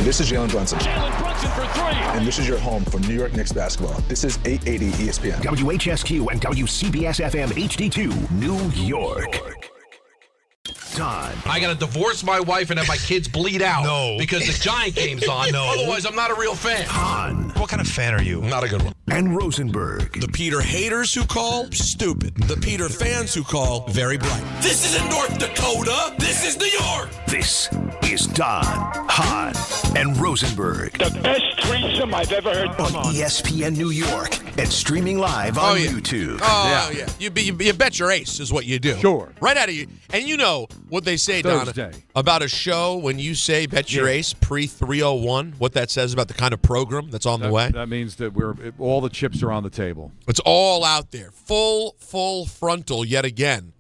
this is Jalen Brunson. Jalen Brunson for three. And this is your home for New York Knicks basketball. This is 880 ESPN. WHSQ and WCBS-FM HD2, New York. Time. I got to divorce my wife and have my kids bleed out because the Giant game's on. Otherwise, I'm not a real fan. Hahn. What kind of fan are you? Not a good one. And Rosenberg. The Peter haters who call, stupid. The Peter fans who call, very bright. This isn't North Dakota. This is New York. This is Don, Hahn, and Rosenberg. The best threesome I've ever heard. On ESPN New York and streaming live on YouTube. Oh, yeah. You bet your ace is what you do. Sure. Right out of you. And you know what they say, Thursday. Donna, about a show when you say bet your ace pre-301, what that says about the kind of program that's on the way? That means that all the chips are on the table. It's all out there. Full frontal yet again.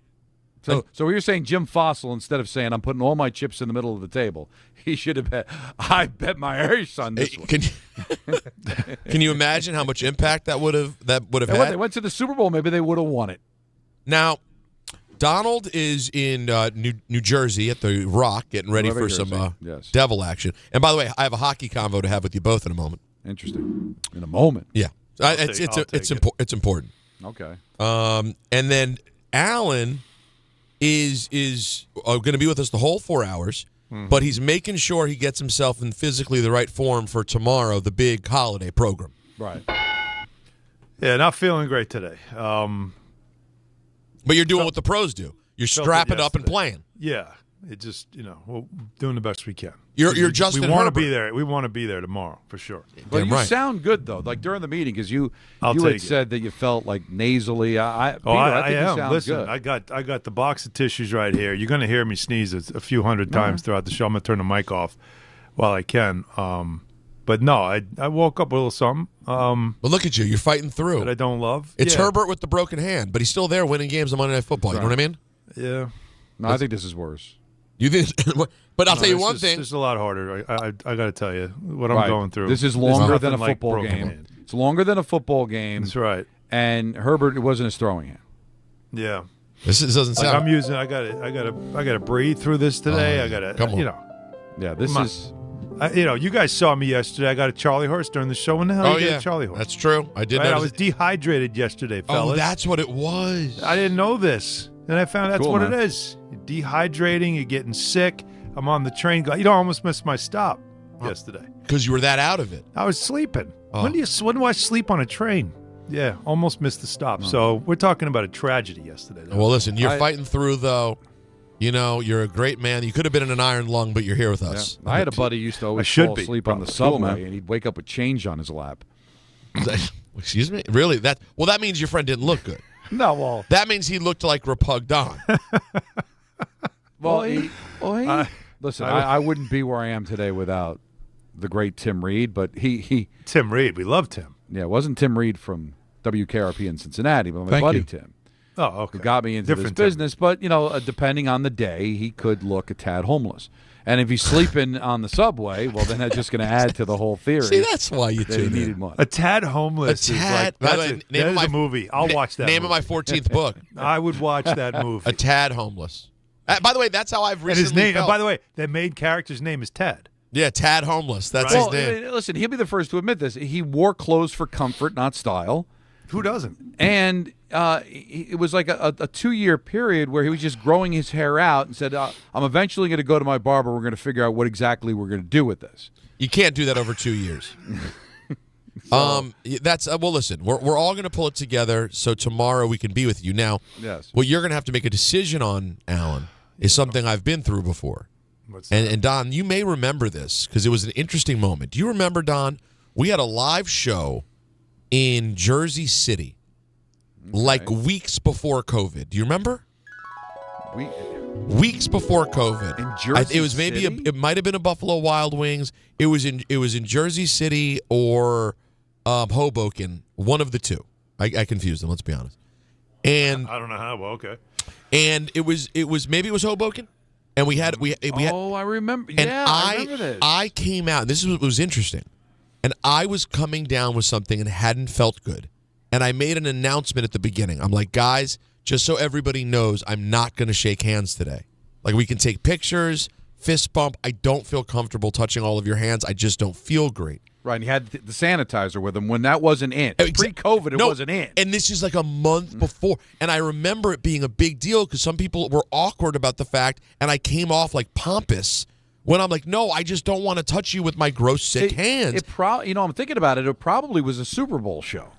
So you're saying Jim Fossil, instead of saying I'm putting all my chips in the middle of the table, he should have bet, I bet my ace on this one. Can you imagine how much impact that would have had? They went to the Super Bowl, maybe they would have won it. Now, Donald is in New Jersey at the Rock getting ready for some Devil action. And by the way, I have a hockey convo to have with you both in a moment. Interesting. In a moment. Yeah. It's important. Okay. And then Alan is going to be with us the whole 4 hours, but he's making sure he gets himself in physically the right form for tomorrow, the big holiday program. Right. Yeah, not feeling great today. But you're doing what the pros do. You're strapping up and playing. Yeah. It just, we're doing the best we can. You're Justin We want to Herbert. be there. We want to be there tomorrow for sure. But you sound good though. Like during the meeting, because you had said that you felt like nasally. I think am. you sound Listen, good. I got the box of tissues right here. You're going to hear me sneeze a few hundred times throughout the show. I'm going to turn the mic off while I can. But no, I woke up with a little something. Well, look at you. You're fighting through. That I don't love. It's Herbert with the broken hand, but he's still there winning games on Monday Night Football. You know what I mean? Yeah. No, I think this is worse. You think? But I'll tell you one thing. It's a lot harder. I got to tell you what I'm going through. This is longer than a football game. It's longer than a football game. That's right. And Herbert, it wasn't his throwing hand. Yeah. This doesn't sound. I'm using. I got to breathe through this today. I got to. Come on. Yeah. This is. You guys saw me yesterday. I got a Charlie horse during the show. When the hell you get a Charlie horse? That's true. I did. I was dehydrated yesterday, fellas. Oh, that's what it was. I didn't know this, and I found that's cool, what man. it is. You're dehydrating. You're getting sick. I'm on the train. I almost missed my stop yesterday because you were that out of it. I was sleeping. When do I sleep on a train? Yeah, almost missed the stop. So we're talking about a tragedy yesterday. Well, listen, you're fighting through though. You're a great man. You could have been in an iron lung, but you're here with us. Yeah. I had a buddy who used to always fall asleep on the subway, and he'd wake up with change on his lap. Excuse me? Really? That means your friend didn't look good. No, well. That means he looked like Repug Don. Well, listen, I wouldn't be where I am today without the great Tim Reed, but he Tim Reed, we love Tim. Yeah, it wasn't Tim Reed from WKRP in Cincinnati, but my buddy Tim. Oh, okay. Who got me into this business, but depending on the day, he could look a tad homeless. And if he's sleeping on the subway, well, then that's just going to add to the whole theory. See, that's why you he needed money. A tad homeless. That is a movie. I'll watch that. Name of my 14th book. I would watch that movie. A tad homeless. By the way, that's how I've recently felt. By the way, the main character's name is Tad. Yeah, Tad Homeless. That's his name. Listen, he'll be the first to admit this. He wore clothes for comfort, not style. Who doesn't? And it was like a 2-year period where he was just growing his hair out and said, I'm eventually going to go to my barber. We're going to figure out what exactly we're going to do with this. You can't do that over 2 years. Well, listen, we're all going to pull it together so tomorrow we can be with you. Now, what you're going to have to make a decision on, Alan, is something I've been through before. And Don, you may remember this because it was an interesting moment. Do you remember, Don, we had a live show in Jersey City like weeks before COVID. Do you remember? Weeks before COVID. In Jersey it was maybe City? It might have been a Buffalo Wild Wings. It was in Jersey City or Hoboken, one of the two. I confused them, let's be honest. And I don't know how. Well, okay. And it was maybe it was Hoboken. And we had I remember. And I remember this. I came out, and this was interesting. And I was coming down with something and hadn't felt good. And I made an announcement at the beginning. I'm like, guys, just so everybody knows, I'm not going to shake hands today. Like, we can take pictures, fist bump. I don't feel comfortable touching all of your hands. I just don't feel great. Right, and he had the sanitizer with him when that wasn't in. Pre-COVID, it wasn't in. And this is like a month before. And I remember it being a big deal because some people were awkward about the fact, and I came off like pompous when I'm like, no, I just don't want to touch you with my gross, sick hands. I'm thinking about it. It probably was a Super Bowl show.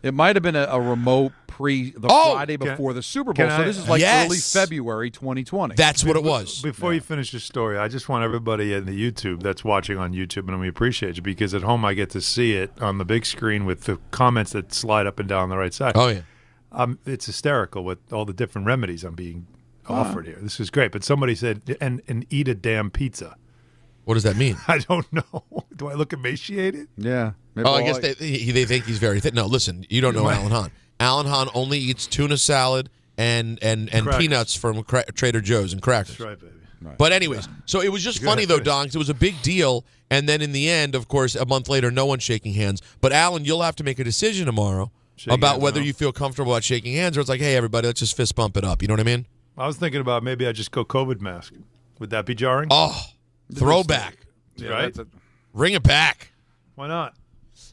It might have been a remote Friday before the Super Bowl. So this is like early February 2020. That's what it was. Before you finish your story, I just want everybody in the YouTube that's watching on YouTube, and we appreciate you because at home I get to see it on the big screen with the comments that slide up and down the right side. Oh, yeah. It's hysterical with all the different remedies I'm being offered here. This is great. But somebody said, and eat a damn pizza. What does that mean? I don't know. Do I look emaciated? Yeah. I guess they think he's very thin. No, listen, you don't know Alan Hahn. Alan Hahn only eats tuna salad and peanuts from Trader Joe's and crackers. That's right, baby. Right. But anyways, so it was just funny, though, Don, because it was a big deal. And then in the end, of course, a month later, no one's shaking hands. But, Alan, you'll have to make a decision tomorrow about whether you feel comfortable about shaking hands or it's like, hey, everybody, let's just fist bump it up. You know what I mean? I was thinking about maybe I just go COVID mask. Would that be jarring? Oh, throwback. Right? Bring it back. Why not?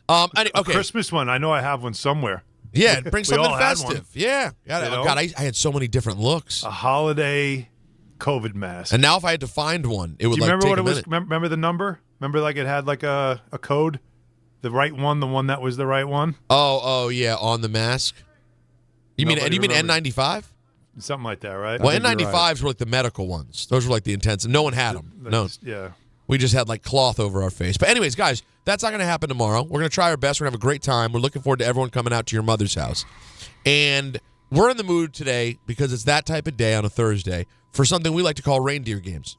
Okay. A Christmas one. I know I have one somewhere. Yeah, bring something festive. Yeah. God, I had so many different looks. A holiday COVID mask. And now if I had to find one, it would Do you remember take what a it was? minute. Remember the number? Remember like it had like a code? The right one, the one that was the right one? Oh yeah, on the mask. You mean N95? Something like that, right? Well, N95s were like the medical ones. Those were like the intensive. No one had them. No. Yeah. We just had like cloth over our face. But anyways, guys, that's not going to happen tomorrow. We're going to try our best. We're going to have a great time. We're looking forward to everyone coming out to your mother's house. And we're in the mood today because it's that type of day on a Thursday for something we like to call reindeer games.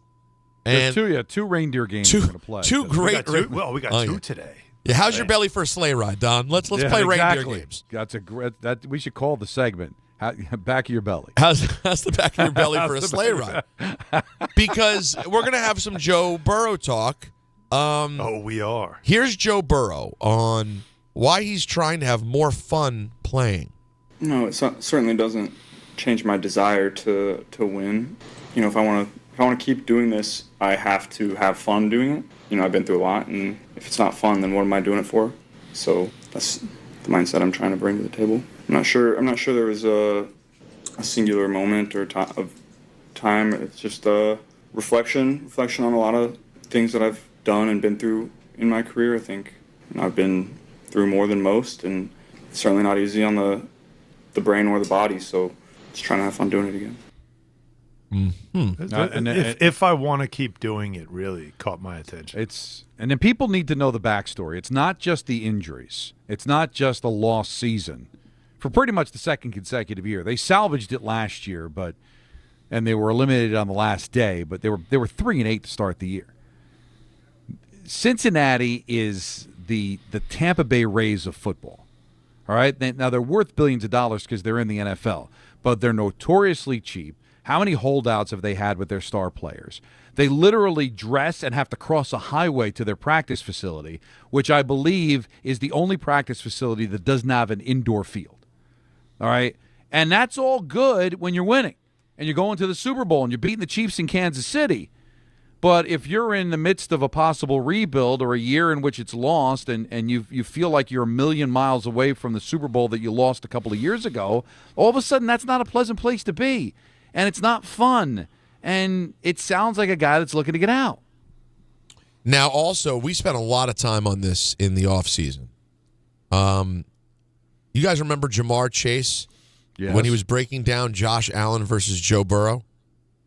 And two reindeer games we're going to play. Two great. We got two today. Yeah, how's your belly for a sleigh ride, Don? Let's play reindeer games. That's a great. We should call the segment. Back of your belly. How's the back of your belly for a sleigh ride? Because we're going to have some Joe Burrow talk. We are. Here's Joe Burrow on why he's trying to have more fun playing. No, it certainly doesn't change my desire to win. You know, if I want to keep doing this, I have to have fun doing it. You know, I've been through a lot, and if it's not fun, then what am I doing it for? So that's the mindset I'm trying to bring to the table. I'm not sure there was a singular moment or of time. It's just a reflection on a lot of things that I've done and been through in my career. I think I've been through more than most, and it's certainly not easy on the brain or the body. So just trying to have fun doing it again. If I want to keep doing it, really caught my attention. And then people need to know the backstory. It's not just the injuries. It's not just a lost season. For pretty much the second consecutive year, they salvaged it last year, and they were eliminated on the last day. But they were 3-8 to start the year. Cincinnati is the Tampa Bay Rays of football. All right, now they're worth billions of dollars because they're in the NFL, but they're notoriously cheap. How many holdouts have they had with their star players? They literally dress and have to cross a highway to their practice facility, which I believe is the only practice facility that doesn't have an indoor field. All right? And that's all good when you're winning and you're going to the Super Bowl and you're beating the Chiefs in Kansas City. But if you're in the midst of a possible rebuild or a year in which it's lost and you feel like you're a million miles away from the Super Bowl that you lost a couple of years ago, all of a sudden that's not a pleasant place to be. And it's not fun. And it sounds like a guy that's looking to get out. Now, also, we spent a lot of time on this in the offseason. You guys remember Jamar Chase? Yes. When he was breaking down Josh Allen versus Joe Burrow?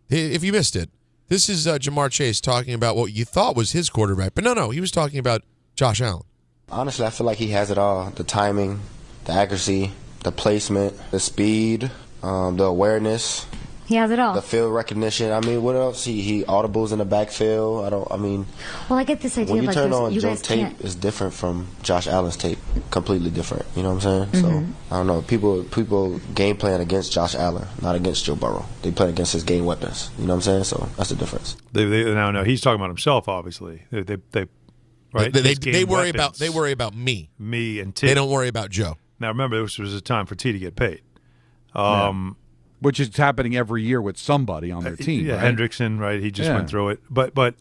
If you missed it, this is Jamar Chase talking about what you thought was his quarterback. But no, he was talking about Josh Allen. Honestly, I feel like he has it all. The timing, the accuracy, the placement, the speed, the awareness. He has it all. The field recognition. I mean, what else? He audibles in the backfield. Well, I get this idea when you of turn this, on you Joe guys tape, can't. it's different from Josh Allen's tape. Completely different. You know what I'm saying? Mm-hmm. So I don't know. People game plan against Josh Allen, not against Joe Burrow. They play against his game weapons. You know what I'm saying? So that's the difference. No, he's talking about himself. Obviously, right. They worry about me and T. They don't worry about Joe. Now remember, this was a time for T to get paid. Which is happening every year with somebody on their team. Yeah, right? Hendrickson, right? He just went through it. But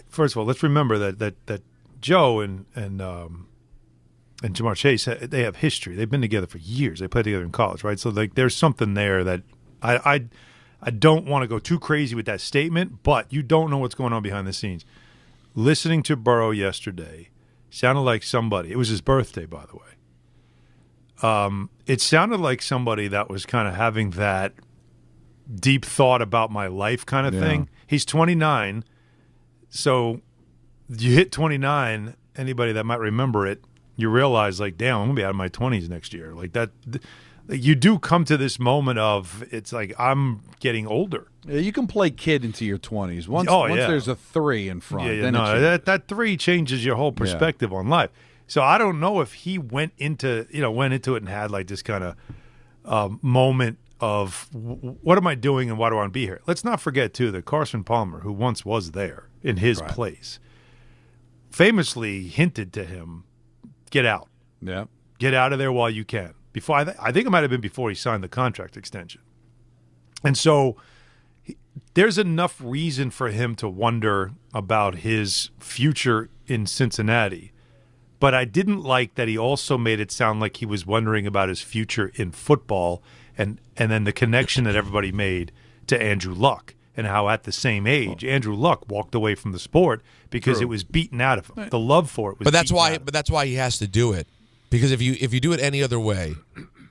first of all, let's remember that Joe and Jamar Chase, they have history. They've been together for years. They played together in college, right? So like, there's something there that I don't want to go too crazy with that statement, but you don't know what's going on behind the scenes. Listening to Burrow yesterday sounded like somebody. It was his birthday, by the way. It sounded like somebody that was kind of having that deep thought about my life kind of thing. He's 29, so you hit 29, anybody that might remember it, you realize, like, damn, I'm going to be out of my 20s next year. Like that, you do come to this moment of, it's like, I'm getting older. Yeah, you can play kid into your 20s. Once there's a 3 in front. Then that 3 changes your whole perspective on life. So I don't know if he went into it and had like this kind of moment of what am I doing and why do I want to be here? Let's not forget, too, that Carson Palmer, who once was there in his place, famously hinted to him, get out. Yeah. Get out of there while you can. Before I think it might have been before he signed the contract extension. And so there's enough reason for him to wonder about his future in Cincinnati. But I didn't like that he also made it sound like he was wondering about his future in football and then the connection that everybody made to Andrew Luck and how at the same age Andrew Luck walked away from the sport because it was beaten out of him. The love for it was that's why he has to do it. Because if you do it any other way,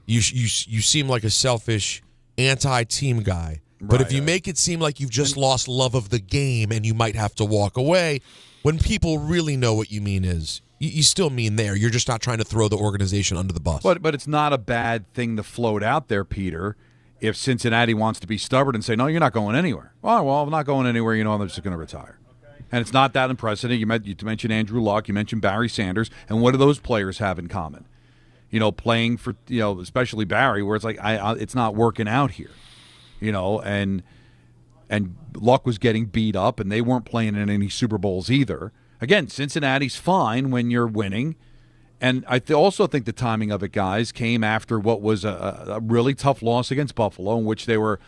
you seem like a selfish anti-team guy. But if you make it seem like you've just lost love of the game and you might have to walk away, when people really know what you mean is you still mean there. You're just not trying to throw the organization under the bus. But it's not a bad thing to float out there, Peter, if Cincinnati wants to be stubborn and say, no, you're not going anywhere. Oh, well, I'm not going anywhere. You know, I'm just going to retire. And it's not that unprecedented. You mentioned Andrew Luck. You mentioned Barry Sanders. And what do those players have in common? You know, playing for, especially Barry, where it's like, it's not working out here. You know, and Luck was getting beat up, and they weren't playing in any Super Bowls either. Again, Cincinnati's fine when you're winning. And I also think the timing of it, guys, came after what was a really tough loss against Buffalo, in which they were,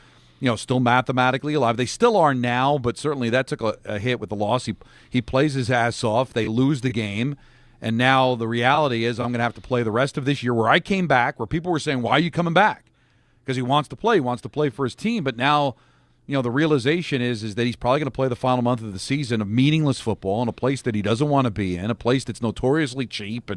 still mathematically alive. They still are now, but certainly that took a hit with the loss. He plays his ass off. They lose the game. And now the reality is I'm going to have to play the rest of this year where I came back, where people were saying, why are you coming back? Because he wants to play. He wants to play for his team. But now, the realization is that he's probably going to play the final month of the season of meaningless football in a place that he doesn't want to be in, a place that's notoriously cheap,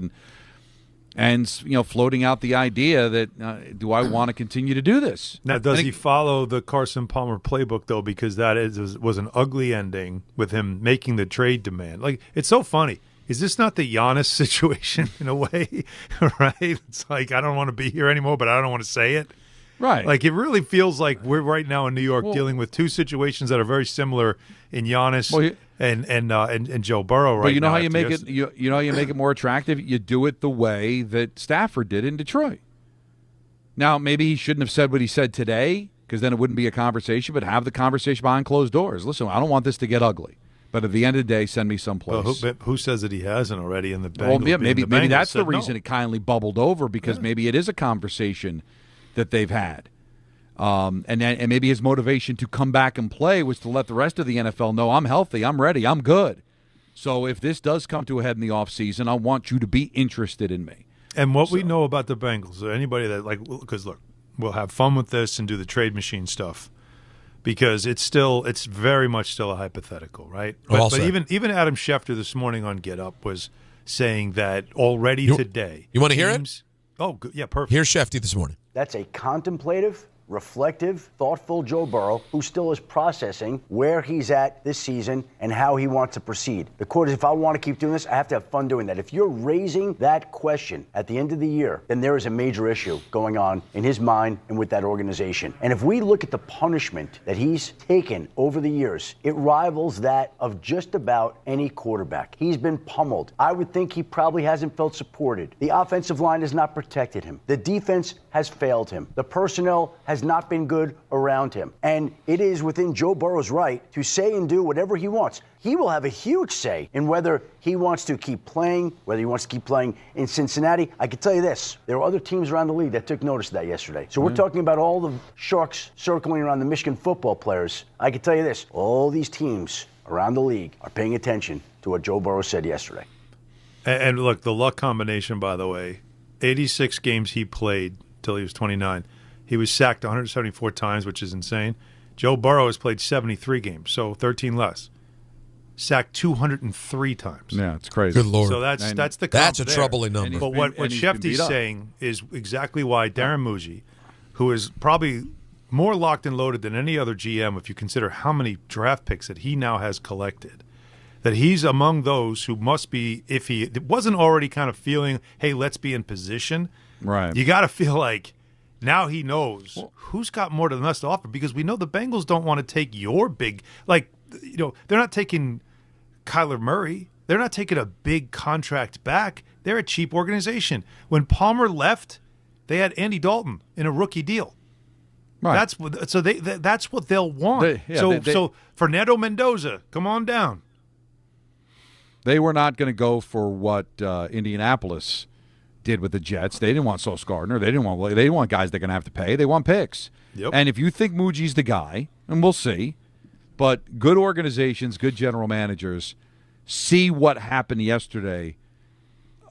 and floating out the idea that do I want to continue to do this? Now, does he follow the Carson Palmer playbook, though? Because that was an ugly ending with him making the trade demand. Like, it's so funny. Is this not the Giannis situation in a way? Right? It's like, I don't want to be here anymore, but I don't want to say it. Right. Like, it really feels like we're right now in New York dealing with two situations that are very similar in Giannis and Joe Burrow. Right. But you know how you make it. You know how you make it more attractive. You do it the way that Stafford did in Detroit. Now, maybe he shouldn't have said what he said today, because then it wouldn't be a conversation. But have the conversation behind closed doors. Listen, I don't want this to get ugly. But at the end of the day, send me someplace. Well, who says that he hasn't already in the Bengals? Well, yeah, maybe that's the reason it kindly bubbled over, because maybe it is a conversation that they've had. And maybe his motivation to come back and play was to let the rest of the NFL know, I'm healthy, I'm ready, I'm good. So if this does come to a head in the offseason, I want you to be interested in me. And what we know about the Bengals, or anybody that, because look, we'll have fun with this and do the trade machine stuff, because it's very much still a hypothetical, right? But even Adam Schefter this morning on Get Up was saying that already today. You want to hear it? Oh, good. Yeah, perfect. Here's Schefter this morning. That's a contemplative, reflective, thoughtful Joe Burrow who still is processing where he's at this season and how he wants to proceed. The quote is, if I want to keep doing this, I have to have fun doing that. If you're raising that question at the end of the year, then there is a major issue going on in his mind and with that organization. And if we look at the punishment that he's taken over the years, it rivals that of just about any quarterback. He's been pummeled. I would think he probably hasn't felt supported. The offensive line has not protected him. The defense has failed him. The personnel has not been good around him. And it is within Joe Burrow's right to say and do whatever he wants. He will have a huge say in whether he wants to keep playing, whether he wants to keep playing in Cincinnati. I can tell you this, there were other teams around the league that took notice of that yesterday. So we're talking about all the sharks circling around the Michigan football players. I can tell you this, all these teams around the league are paying attention to what Joe Burrow said yesterday. And look, the luck combination, by the way, 86 games he played till he was 29. He was sacked 174 times, which is insane. Joe Burrow has played 73 games, so 13 less. Sacked 203 times. Yeah, it's crazy. Good Lord. So that's the that's a there. troubling number. But what Shefty's saying is exactly why Darren Muji, who is probably more locked and loaded than any other GM if you consider how many draft picks that he now has collected, that he's among those who must be, if he wasn't already kind of feeling, hey, let's be in position, right? You got to feel like now he knows who's got more than us to offer, because we know the Bengals don't want to take your big, like, you know, they're not taking Kyler Murray. They're not taking a big contract back. They're a cheap organization. When Palmer left, they had Andy Dalton in a rookie deal. Right. That's what they'll want. So Fernando Mendoza, come on down. They were not going to go for what Indianapolis did with the Jets. They didn't want Sauce Gardner. They didn't want guys they're going to have to pay. They want picks. Yep. And if you think Muji's the guy, and we'll see, but good organizations, good general managers see what happened yesterday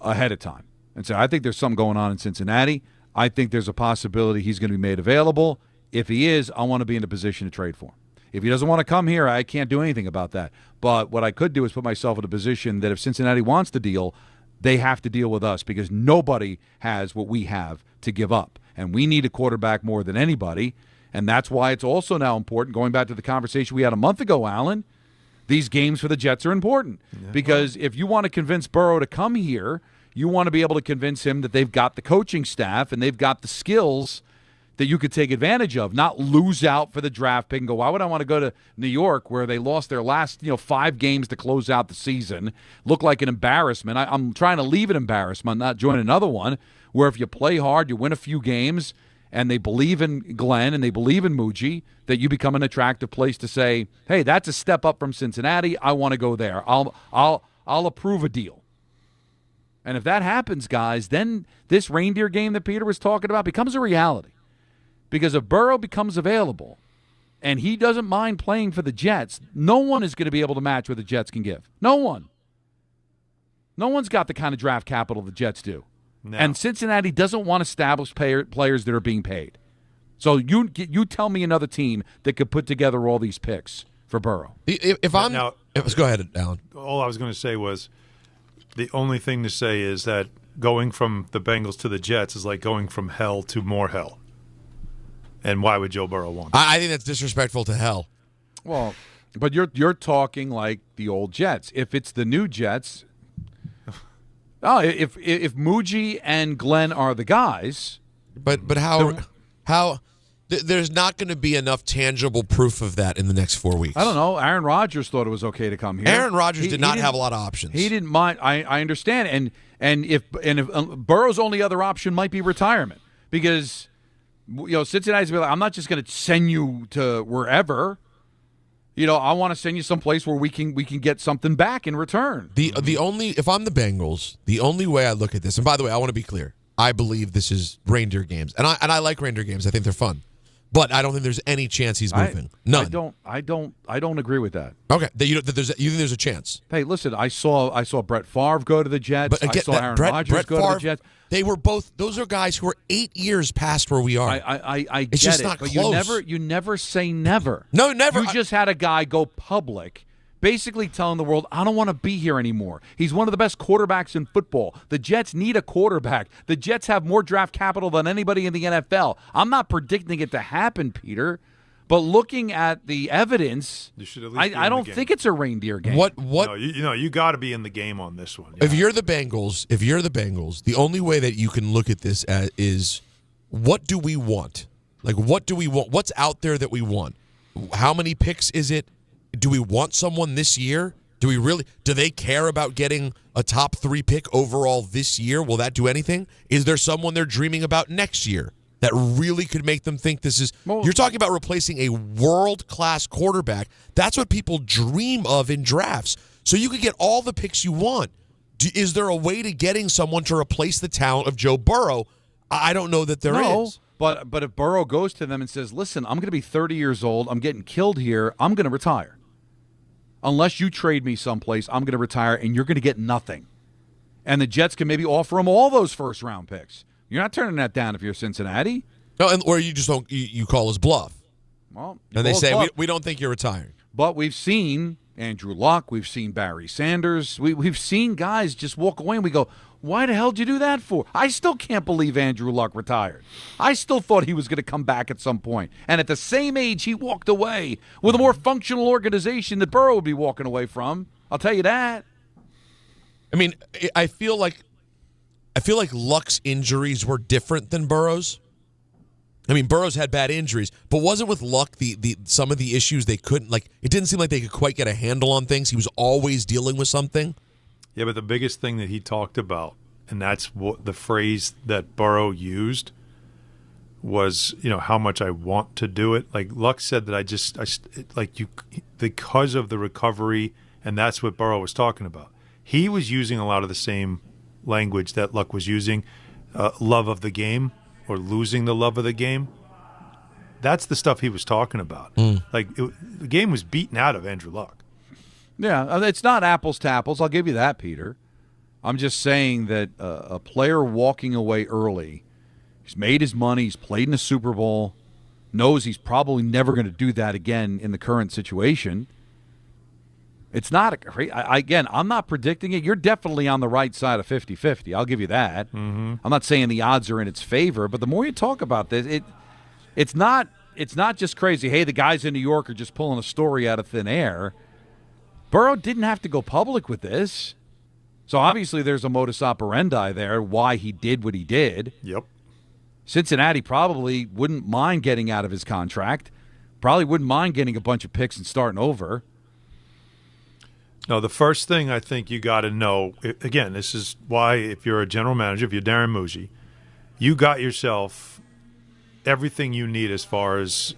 ahead of time. And so I think there's something going on in Cincinnati. I think there's a possibility he's going to be made available. If he is, I want to be in a position to trade for him. If he doesn't want to come here, I can't do anything about that. But what I could do is put myself in a position that if Cincinnati wants to deal, they have to deal with us, because nobody has what we have to give up. And we need a quarterback more than anybody. And that's why it's also now important, going back to the conversation we had a month ago, Alan, these games for the Jets are important. Yeah. Because if you want to convince Burrow to come here, you want to be able to convince him that they've got the coaching staff and they've got the skills that you could take advantage of, not lose out for the draft pick and go, why would I want to go to New York where they lost their last 5 games to close out the season, look like an embarrassment. I'm trying to leave an embarrassment, not join another one, where if you play hard, you win a few games, and they believe in Glenn and they believe in Muji, that you become an attractive place to say, hey, that's a step up from Cincinnati. I want to go there. I'll approve a deal. And if that happens, guys, then this reindeer game that Peter was talking about becomes a reality. Because if Burrow becomes available and he doesn't mind playing for the Jets, no one is going to be able to match what the Jets can give. No one. No one's got the kind of draft capital the Jets do. No. And Cincinnati doesn't want established players that are being paid. So you tell me another team that could put together all these picks for Burrow. Let's go ahead, Alan. All I was going to say was the only thing to say is that going from the Bengals to the Jets is like going from hell to more hell. And why would Joe Burrow want that? I think that's disrespectful to hell. Well, but you're talking like the old Jets. If it's the new Jets, if Muji and Glenn are the guys, but how there's not going to be enough tangible proof of that in the next 4 weeks. I don't know. Aaron Rodgers thought it was okay to come here. Aaron Rodgers did not have a lot of options. He didn't mind. I understand. And if Burrow's only other option might be retirement, because Cincinnati's be like, I'm not just going to send you to wherever. I want to send you someplace where we can get something back in return. If I'm the Bengals, the only way I look at this, and by the way, I want to be clear, I believe this is reindeer games, and I like reindeer games. I think they're fun, but I don't think there's any chance he's moving. None. I don't agree with that. Okay, you think there's a chance? Hey, listen, I saw Brett Favre go to the Jets. But again, I saw Aaron Rodgers go to the Jets. They were both. Those are guys who are 8 years past where we are. I it's get just it, not but close. you never say never. No, never. You just had a guy go public, basically telling the world, I don't want to be here anymore. He's one of the best quarterbacks in football. The Jets need a quarterback. The Jets have more draft capital than anybody in the NFL. I'm not predicting it to happen, Peter. But looking at the evidence, I don't think it's a reindeer game. What? No, you got to be in the game on this one. If you're the Bengals, the only way that you can look at this is, what do we want? Like, what do we want? What's out there that we want? How many picks is it? Do we want someone this year? Do they care about getting a top 3 pick overall this year? Will that do anything? Is there someone they're dreaming about next year that really could make them think this is – you're talking about replacing a world-class quarterback. That's what people dream of in drafts. So you could get all the picks you want. Is there a way to getting someone to replace the talent of Joe Burrow? I don't know that there is. But if Burrow goes to them and says, listen, I'm going to be 30 years old, I'm getting killed here, I'm going to retire. Unless you trade me someplace, I'm going to retire, and you're going to get nothing. And the Jets can maybe offer him all those first-round picks. You're not turning that down if you're Cincinnati. No, or you just don't. You call his bluff. Well, and they say we don't think you're retiring. But we've seen Andrew Luck, we've seen Barry Sanders, we've seen guys just walk away and we go, why the hell did you do that for? I still can't believe Andrew Luck retired. I still thought he was going to come back at some point. And at the same age, he walked away with a more functional organization that Burrow would be walking away from. I'll tell you that. I mean, I feel like Luck's injuries were different than Burrow's. I mean, Burrow's had bad injuries, but wasn't with Luck the some of the issues they couldn't, like, it didn't seem like they could quite get a handle on things. He was always dealing with something. Yeah, but the biggest thing that he talked about, and that's what the phrase that Burrow used, was, how much I want to do it. Like Luck said that because of the recovery, and that's what Burrow was talking about. He was using a lot of the same language that Luck was using, love of the game or losing the love of the game. That's the stuff he was talking about. The game was beaten out of Andrew Luck. Yeah, it's not apples to apples. I'll give you that, Peter. I'm just saying that a player walking away early, he's made his money, he's played in the Super Bowl, knows he's probably never going to do that again in the current situation. It's not again, I'm not predicting it. You're definitely on the right side of 50-50. I'll give you that. Mm-hmm. I'm not saying the odds are in its favor, but the more you talk about this, it's not just crazy. Hey, the guys in New York are just pulling a story out of thin air. Burrow didn't have to go public with this. So obviously there's a modus operandi there, why he did what he did. Yep. Cincinnati probably wouldn't mind getting out of his contract. Probably wouldn't mind getting a bunch of picks and starting over. No, the first thing I think you got to know, again, this is why if you're a general manager, if you're Darren Muji, you got yourself everything you need as far as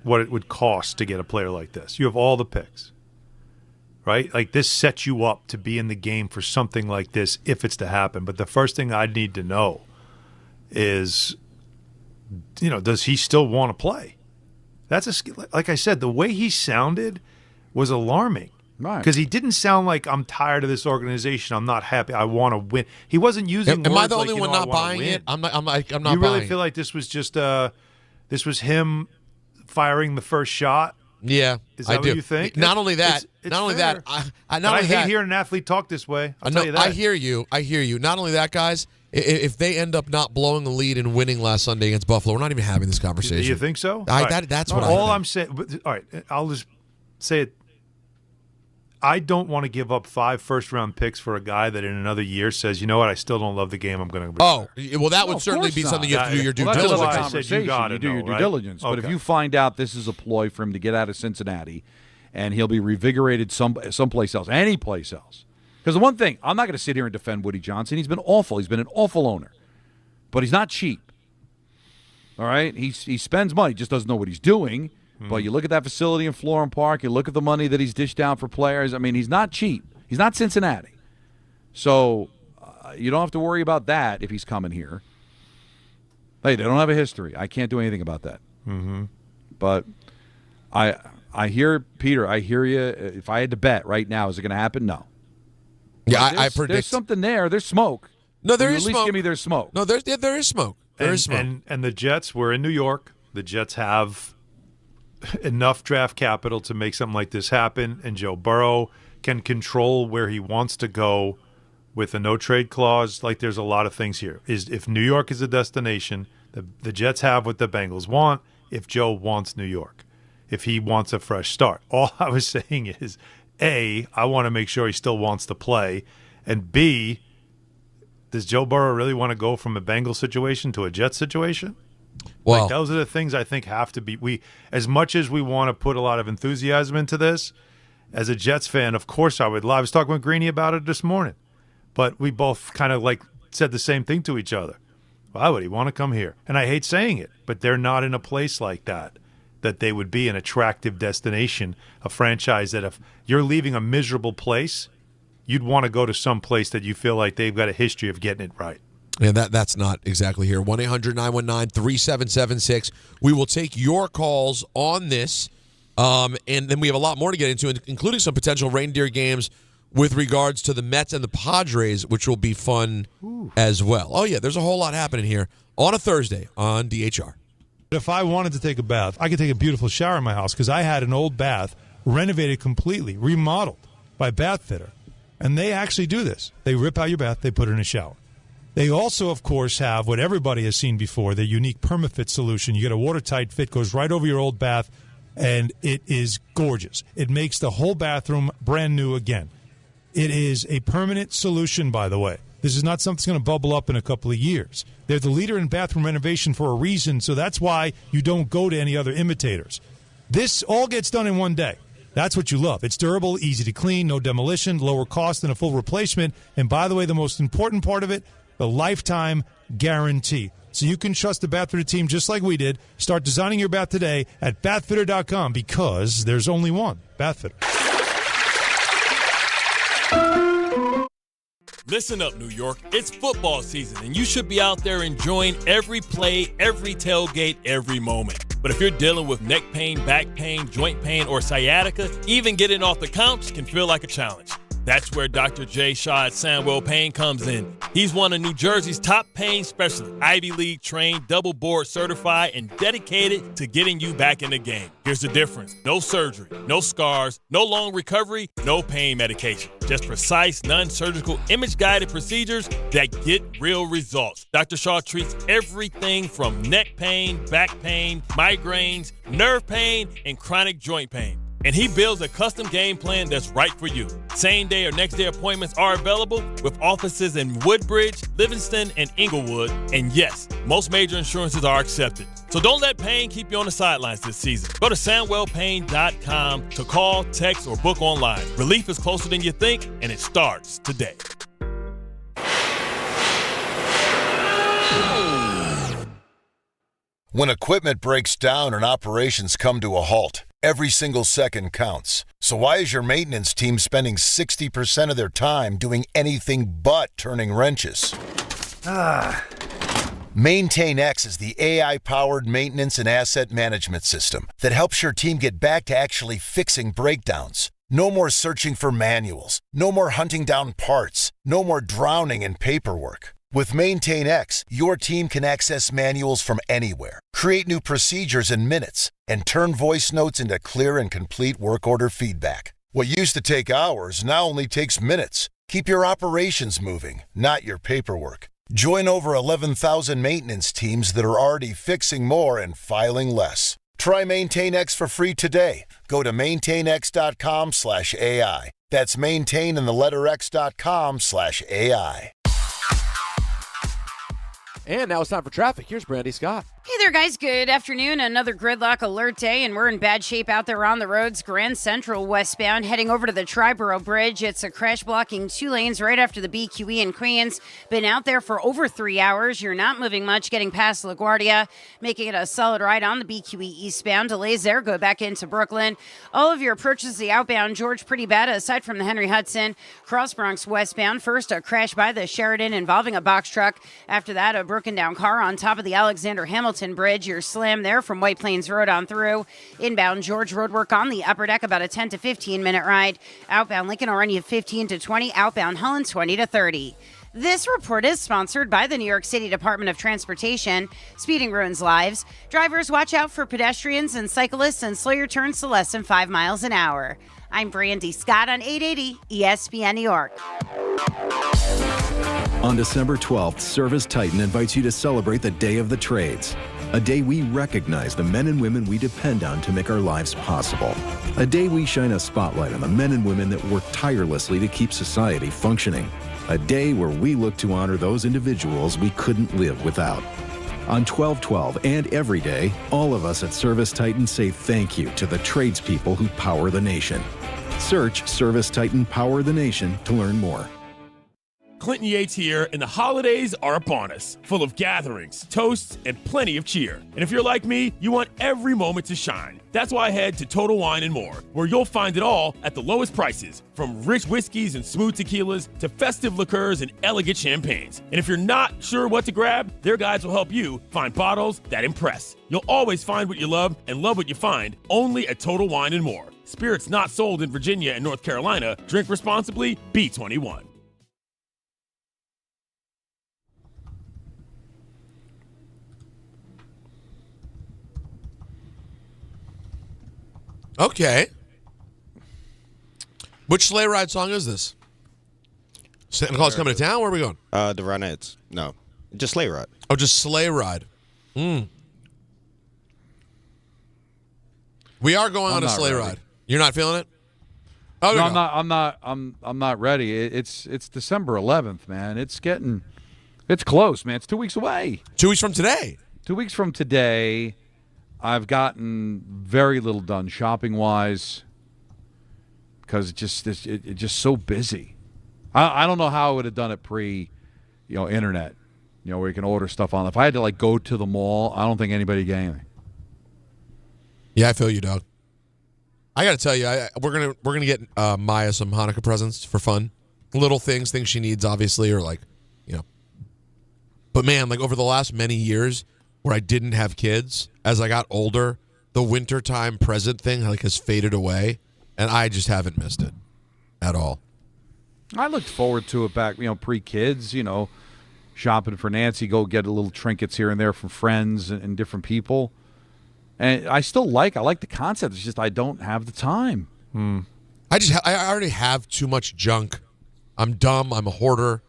what it would cost to get a player like this. You have all the picks, right? Like, this sets you up to be in the game for something like this if it's to happen. But the first thing I need to know is, does he still want to play? Like I said, the way he sounded was alarming. Right. Because he didn't sound like, I'm tired of this organization, I'm not happy, I want to win. He wasn't using Am words I the only like, one not buying it? I'm not buying it. You really feel like this was just this was him firing the first shot? Yeah, is that I do. What you think? Not only that, I hate hearing an athlete talk this way. I'll tell you that. I hear you. Not only that, guys, if they end up not blowing the lead and winning last Sunday against Buffalo, we're not even having this conversation. Do you think so? That's what all I think. I'm saying. All right, I'll just say it. I don't want to give up 5 first-round picks for a guy that in another year says, you know what, I still don't love the game, I'm going to retire. Well, that would certainly be something you have to do your due diligence. That's another conversation. You do your due diligence. Okay. But if you find out this is a ploy for him to get out of Cincinnati and he'll be revigorated someplace else, any place else. Because the one thing, I'm not going to sit here and defend Woody Johnson. He's been awful. He's been an awful owner. But he's not cheap. All right? He spends money, just doesn't know what he's doing. But you look at that facility in Florham Park, you look at the money that he's dished out for players. I mean, he's not cheap. He's not Cincinnati. So you don't have to worry about that if he's coming here. Hey, they don't have a history. I can't do anything about that. Mm-hmm. But I hear, Peter, I hear you. If I had to bet right now, is it going to happen? No. Yeah, I predict. There's something there. There's smoke. No, there is smoke. At least give me there's smoke. No, there is smoke. There is smoke. And the Jets were in New York. The Jets have enough draft capital to make something like this happen, and Joe Burrow can control where he wants to go with a no-trade clause. Like, there's a lot of things here. If New York is a destination, the Jets have what the Bengals want if Joe wants New York, if he wants a fresh start. All I was saying is, A, I want to make sure he still wants to play, and B, does Joe Burrow really want to go from a Bengals situation to a Jets situation? Well, like, those are the things I think have to be. As much as we want to put a lot of enthusiasm into this, as a Jets fan, of course I would love. I was talking with Greeny about it this morning, but we both kind of said the same thing to each other. Why would he want to come here? And I hate saying it, but they're not in a place like that they would be an attractive destination, a franchise that if you're leaving a miserable place, you'd want to go to some place that you feel like they've got a history of getting it right. And that's not exactly here. 1-800-919-3776. We will take your calls on this, and then we have a lot more to get into, including some potential reindeer games with regards to the Mets and the Padres, which will be fun as well. Oh, yeah, there's a whole lot happening here on a Thursday on DHR. If I wanted to take a bath, I could take a beautiful shower in my house because I had an old bath renovated completely, remodeled by Bath Fitter. And they actually do this. They rip out your bath, they put it in a shower. They also, of course, have what everybody has seen before, their unique PermaFit solution. You get a watertight fit, goes right over your old bath, and it is gorgeous. It makes the whole bathroom brand new again. It is a permanent solution, by the way. This is not something that's going to bubble up in a couple of years. They're the leader in bathroom renovation for a reason, so that's why you don't go to any other imitators. This all gets done in one day. That's what you love. It's durable, easy to clean, no demolition, lower cost than a full replacement. And by the way, the most important part of it, the lifetime guarantee. So you can trust the Bath Fitter team just like we did. Start designing your bath today at bathfitter.com because there's only one Bath Fitter. Listen up, New York. It's football season, and you should be out there enjoying every play, every tailgate, every moment. But if you're dealing with neck pain, back pain, joint pain, or sciatica, even getting off the couch can feel like a challenge. That's where Dr. Jay Shaw at Sandwell Pain comes in. He's one of New Jersey's top pain specialists, Ivy League trained, double board certified, and dedicated to getting you back in the game. Here's the difference. No surgery, no scars, no long recovery, no pain medication. Just precise, non-surgical, image-guided procedures that get real results. Dr. Shaw treats everything from neck pain, back pain, migraines, nerve pain, and chronic joint pain. And he builds a custom game plan that's right for you. Same day or next day appointments are available with offices in Woodbridge, Livingston, and Inglewood. And yes, most major insurances are accepted. So don't let pain keep you on the sidelines this season. Go to SandwellPain.com to call, text, or book online. Relief is closer than you think, and it starts today. When equipment breaks down and operations come to a halt, every single second counts. So why is your maintenance team spending 60% of their time doing anything but turning wrenches? MaintainX is the AI-powered maintenance and asset management system that helps your team get back to actually fixing breakdowns. No more searching for manuals. No more hunting down parts. No more drowning in paperwork. With MaintainX, your team can access manuals from anywhere, create new procedures in minutes, and turn voice notes into clear and complete work order feedback. What used to take hours now only takes minutes. Keep your operations moving, not your paperwork. Join over 11,000 maintenance teams that are already fixing more and filing less. Try MaintainX for free today. Go to maintainx.com/AI. That's maintain in the letter x.com/AI. And now it's time for traffic. Here's Brandy Scott. Hey there, guys. Good afternoon. Another gridlock alert day, and we're in bad shape out there on the roads. Grand Central westbound, heading over to the Triborough Bridge. It's a crash blocking 2 lanes right after the BQE in Queens. Been out there for over 3 hours. You're not moving much, getting past LaGuardia, making it a solid ride on the BQE eastbound. Delays there go back into Brooklyn. All of your approaches the outbound George pretty bad, aside from the Henry Hudson. Cross Bronx westbound. First, a crash by the Sheridan involving a box truck. After that, a broken down car on top of the Alexander Hamilton Bridge. You're slammed there from White Plains Road on through. Inbound George roadwork on the upper deck, about a 10 to 15 minute ride. Outbound Lincoln already 15 to 20. Outbound Holland 20 to 30. This report is sponsored by the New York City Department of Transportation. Speeding ruins lives. Drivers, watch out for pedestrians and cyclists and slow your turns to less than 5 miles an hour. I'm Brandy Scott on 880 ESPN New York. On December 12th, Service Titan invites you to celebrate the Day of the Trades. A day we recognize the men and women we depend on to make our lives possible. A day we shine a spotlight on the men and women that work tirelessly to keep society functioning. A day where we look to honor those individuals we couldn't live without. On 12/12 and every day, all of us at Service Titan say thank you to the tradespeople who power the nation. Search Service Titan Power the Nation to learn more. Clinton Yates here, and the holidays are upon us, full of gatherings, toasts, and plenty of cheer. And if you're like me, you want every moment to shine. That's why I head to Total Wine & More, where you'll find it all at the lowest prices, from rich whiskeys and smooth tequilas to festive liqueurs and elegant champagnes. And if you're not sure what to grab, their guides will help you find bottles that impress. You'll always find what you love and love what you find, only at Total Wine & More. Spirits not sold in Virginia and North Carolina. Drink responsibly. B21. Okay. Which sleigh ride song is this? Santa Claus coming to town? Where are we going? The Ronettes. No. Just sleigh ride. Oh, just sleigh ride. We are going on a sleigh ride. You're not feeling it? Oh, no, I'm not ready. It's December 11th, man. It's close, man. It's 2 weeks away. 2 weeks from today. 2 weeks from today. I've gotten very little done shopping-wise because it's just so busy. I don't know how I would have done it internet, where you can order stuff on. If I had to go to the mall, I don't think anybody get anything. Yeah, I feel you, dog. I got to tell you, we're gonna get Maya some Hanukkah presents for fun, little things she needs, obviously, or But man, over the last many years, where I didn't have kids, as I got older, the wintertime present thing has faded away, and I just haven't missed it at all. I looked forward to it back, pre-kids, shopping for Nancy, go get a little trinkets here and there from friends and different people. And I like the concept. It's just I don't have the time. I already have too much junk. I'm dumb. I'm a hoarder.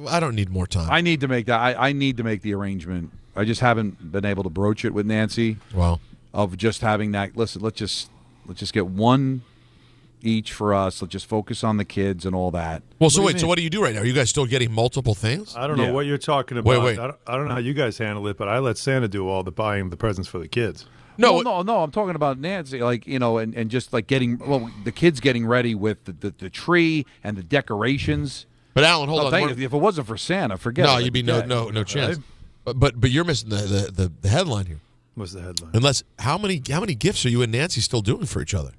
I don't need more time. I need to make that. I need to make the arrangement. I just haven't been able to broach it with Nancy. Well, of just having that. Listen, let's just get one each for us. Let's just focus on the kids and all that. Well, so wait. So what do you do right now? Are you guys still getting multiple things? I don't know what you're talking about. Wait. I don't know how you guys handle it, but I let Santa do all the buying the presents for the kids. No. I'm talking about Nancy, and just getting the kids getting ready with the tree and the decorations. But Alan, hold on. If it wasn't for Santa, forget it. No, you'd be no chance. Right? But you're missing the headline here. What's the headline? Unless how many gifts are you and Nancy still doing for each other?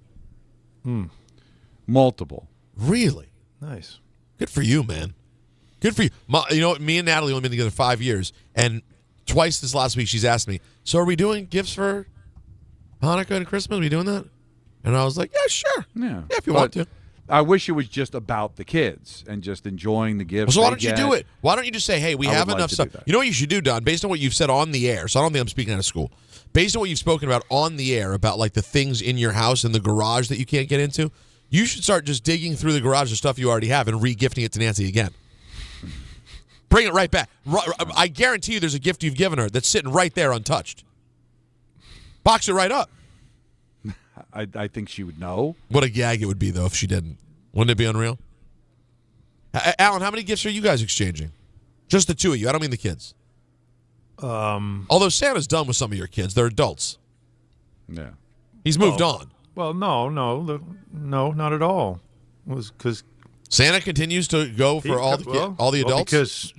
Multiple. Really? Nice. Good for you, man. Good for you. Me and Natalie only been together 5 years, and twice this last week she's asked me, so are we doing gifts for Hanukkah and Christmas? Are we doing that? And I was like, yeah, sure. Yeah, if you want to. I wish it was just about the kids and just enjoying the gifts. So why don't you do it? Why don't you just say, hey, we have enough stuff. You know what you should do, Don? Based on what you've said on the air, so I don't think I'm speaking out of school. Based on what you've spoken about on the air about the things in your house and the garage that you can't get into, you should start just digging through the garage of stuff you already have and re-gifting it to Nancy again. Bring it right back. I guarantee you there's a gift you've given her that's sitting right there untouched. Box it right up. I think she would know. What a gag it would be, though, if she didn't. Wouldn't it be unreal? Alan, how many gifts are you guys exchanging? Just the two of you. I don't mean the kids. Although Santa's done with some of your kids. They're adults. Yeah. He's moved on. Well, no, not at all. It was because Santa continues to go for all the adults?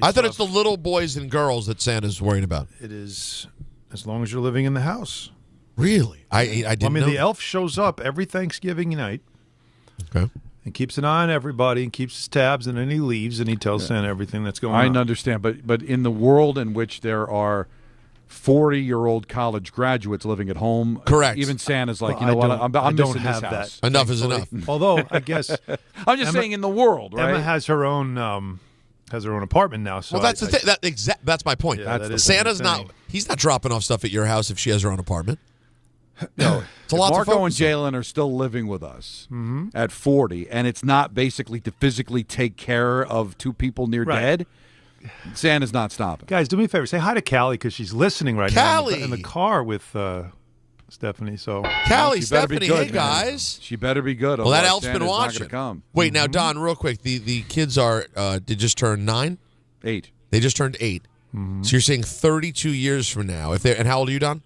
I thought it's the little boys and girls that Santa's worried about. It is as long as you're living in the house. Really? I didn't know. The elf shows up every Thanksgiving night. Okay. And keeps an eye on everybody and keeps his tabs, and then he leaves and he tells Santa everything that's going on. I understand, but in the world in which there are 40-year-old college graduates living at home, correct? Even Santa's like, I'm missing this house. Enough is enough. Although I guess I'm just saying in the world, right? Emma has her own apartment now. So that's the thing. That's my point. Yeah, Santa's not. He's not dropping off stuff at your house if she has her own apartment. No, it's a lot. Marco and Jalen are still living with us at 40, and it's not basically to physically take care of two people near dead. Santa's not stopping. Guys, do me a favor. Say hi to Callie because she's listening right now in the car with Stephanie. So Callie, Stephanie, good, hey guys, she better be good. Well, that elf's Santa's been watching. Come. Wait, now Don, real quick. The kids are they just turned 9? 8. They just turned 8. So you're saying 32 years from now, and how old are you, Don?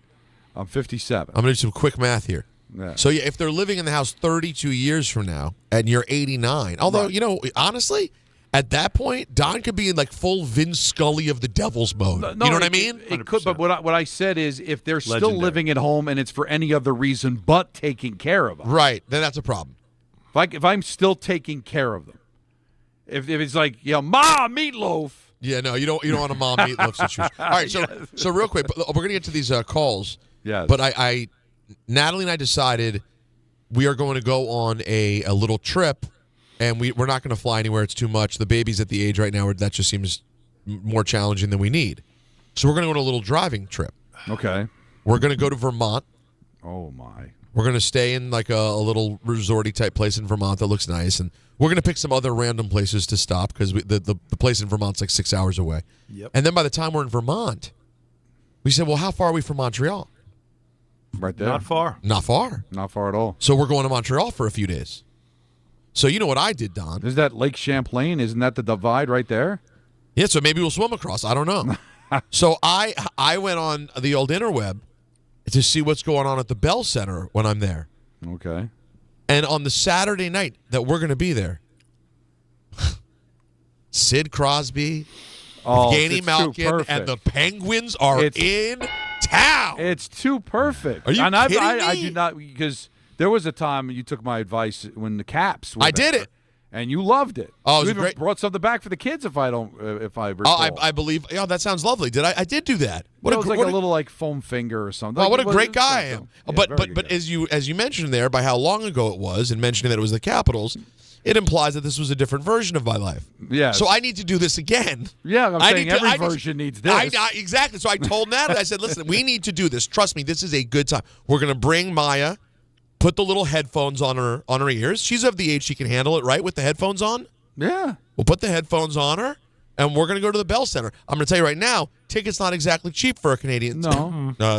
I'm 57. I'm going to do some quick math here. Yeah. So if they're living in the house 32 years from now, and you're 89, although honestly, At that point, Don could be in like full Vin Scully of the Devil's mode. No, you know what I mean? It could, but what I said is if they're still Legendary. living at home and it's for any other reason but taking care of them. Right, then that's a problem. If I'm still taking care of them. If it's like, Ma, meatloaf. Yeah, no, you don't want a mom meatloaf situation. All right, so real quick, we're going to get to these calls. Yes. But Natalie and I decided we are going to go on a little trip, and we're not going to fly anywhere. It's too much. The baby's at the age right now where that just seems more challenging than we need. So we're going to go on a little driving trip. Okay. We're going to go to Vermont. Oh, my. We're going to stay in like a little resorty type place in Vermont that looks nice, and we're going to pick some other random places to stop because the place in Vermont's like 6 hours away. Yep. And then by the time we're in Vermont, we said, well, how far are we from Montreal? Right there. Not far. Not far. Not far at all. So we're going to Montreal for a few days. So you know what I did, Don? Is that Lake Champlain? Isn't that the divide right there? Yeah, so maybe we'll swim across. I don't know. So I went on the old interweb to see what's going on at the Bell Center when I'm there. Okay. And on the Saturday night that we're going to be there, Sid Crosby, Evgeny Malkin, and the Penguins are in town. It's too perfect. Are you kidding me? I do not, because there was a time you took my advice when the Caps were did it. And you loved it. Oh, it was you even great. brought something back for the kids if I recall. I believe. Yeah, that sounds lovely. I did do that. It was like a little like foam finger or something. Oh, what a It great was guy I something. am. Yeah, But as you mentioned there, by how long ago it was, and mentioning that it was the Capitals, it implies that this was a different version of my life. Yeah. So I need to do this again. Yeah, I'm saying every version needs this. Exactly. So I told Natalie, I said, listen, we need to do this. Trust me, this is a good time. We're going to bring Maya, put the little headphones on her ears. She's of the age she can handle it, right, with the headphones on? Yeah. We'll put the headphones on her, and we're going to go to the Bell Center. I'm going to tell you right now, tickets not exactly cheap for a Canadian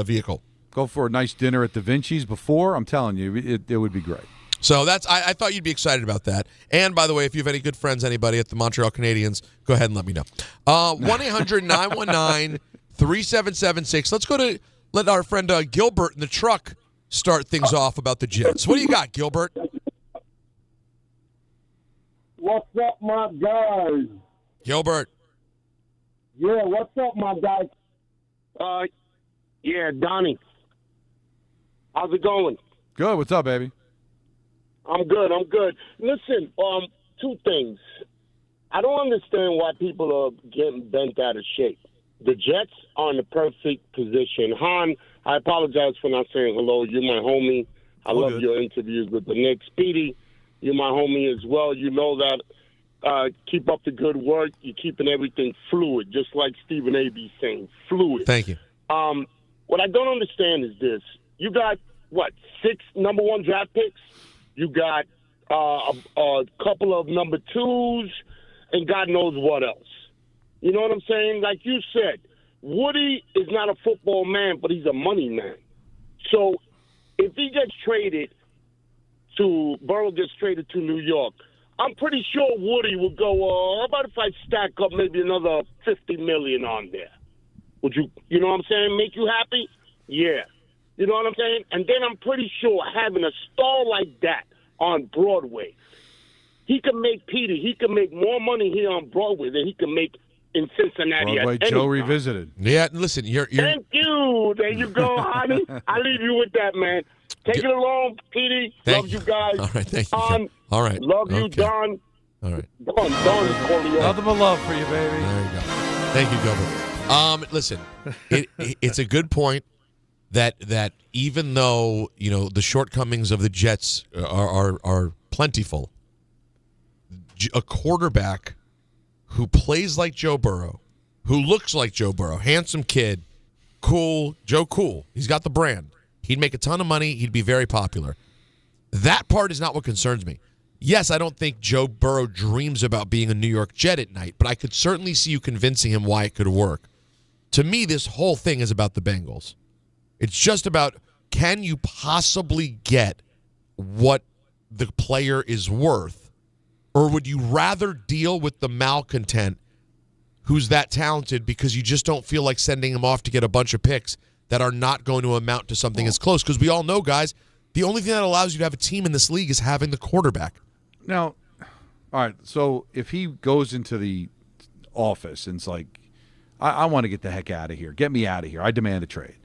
vehicle. Go for a nice dinner at Da Vinci's before. I'm telling you, it would be great. So I thought you'd be excited about that. And by the way, if you have any good friends, anybody at the Montreal Canadiens, go ahead and let me know. 1-800-919-3776. Let's let our friend Gilbert in the truck start things off about the Jets. What do you got, Gilbert? What's up, my guys? Gilbert. Yeah, what's up, my guys? Yeah, Donnie. How's it going? Good. What's up, baby? I'm good. Listen, two things. I don't understand why people are getting bent out of shape. The Jets are in the perfect position. Hahn, I apologize for not saying hello. You're my homie. I love your interviews with the Knicks. Speedy, you're my homie as well. You know that. Keep up the good work. You're keeping everything fluid, just like Stephen A. B. saying, fluid. Thank you. What I don't understand is this. You got, 6 number 1 draft picks? You got a couple of number 2s, and God knows what else. You know what I'm saying? Like you said, Woody is not a football man, but he's a money man. So if he gets traded Burrow gets traded to New York, I'm pretty sure Woody will go, how about if I stack up maybe another $50 million on there? Would you know what I'm saying, make you happy? Yeah. You know what I'm saying? And then I'm pretty sure having a star like that on Broadway, he can make more money here on Broadway than he can make in Cincinnati. Broadway at Joe any Revisited. Yeah, listen, you're Thank you. There you go, honey. I'll leave you with that, man. Take it along, Petey. Love you guys. All right, thank you. Don, all right. Love you, Don. All right. Don is calling you. Nothing but love for you, baby. There you go. Thank you, Gilbert. Listen, it's a good point that even though the shortcomings of the Jets are plentiful, a quarterback who plays like Joe Burrow, who looks like Joe Burrow, handsome kid, cool, Joe Cool. He's got the brand. He'd make a ton of money. He'd be very popular. That part is not what concerns me. Yes, I don't think Joe Burrow dreams about being a New York Jet at night, but I could certainly see you convincing him why it could work. To me, this whole thing is about the Bengals. It's just about, can you possibly get what the player is worth, or would you rather deal with the malcontent who's that talented because you just don't feel like sending him off to get a bunch of picks that are not going to amount to something as close? Because we all know, guys, the only thing that allows you to have a team in this league is having the quarterback. Now, All right, so if he goes into the office and it's like, I want to get the heck out of here. Get me out of here. I demand a trade.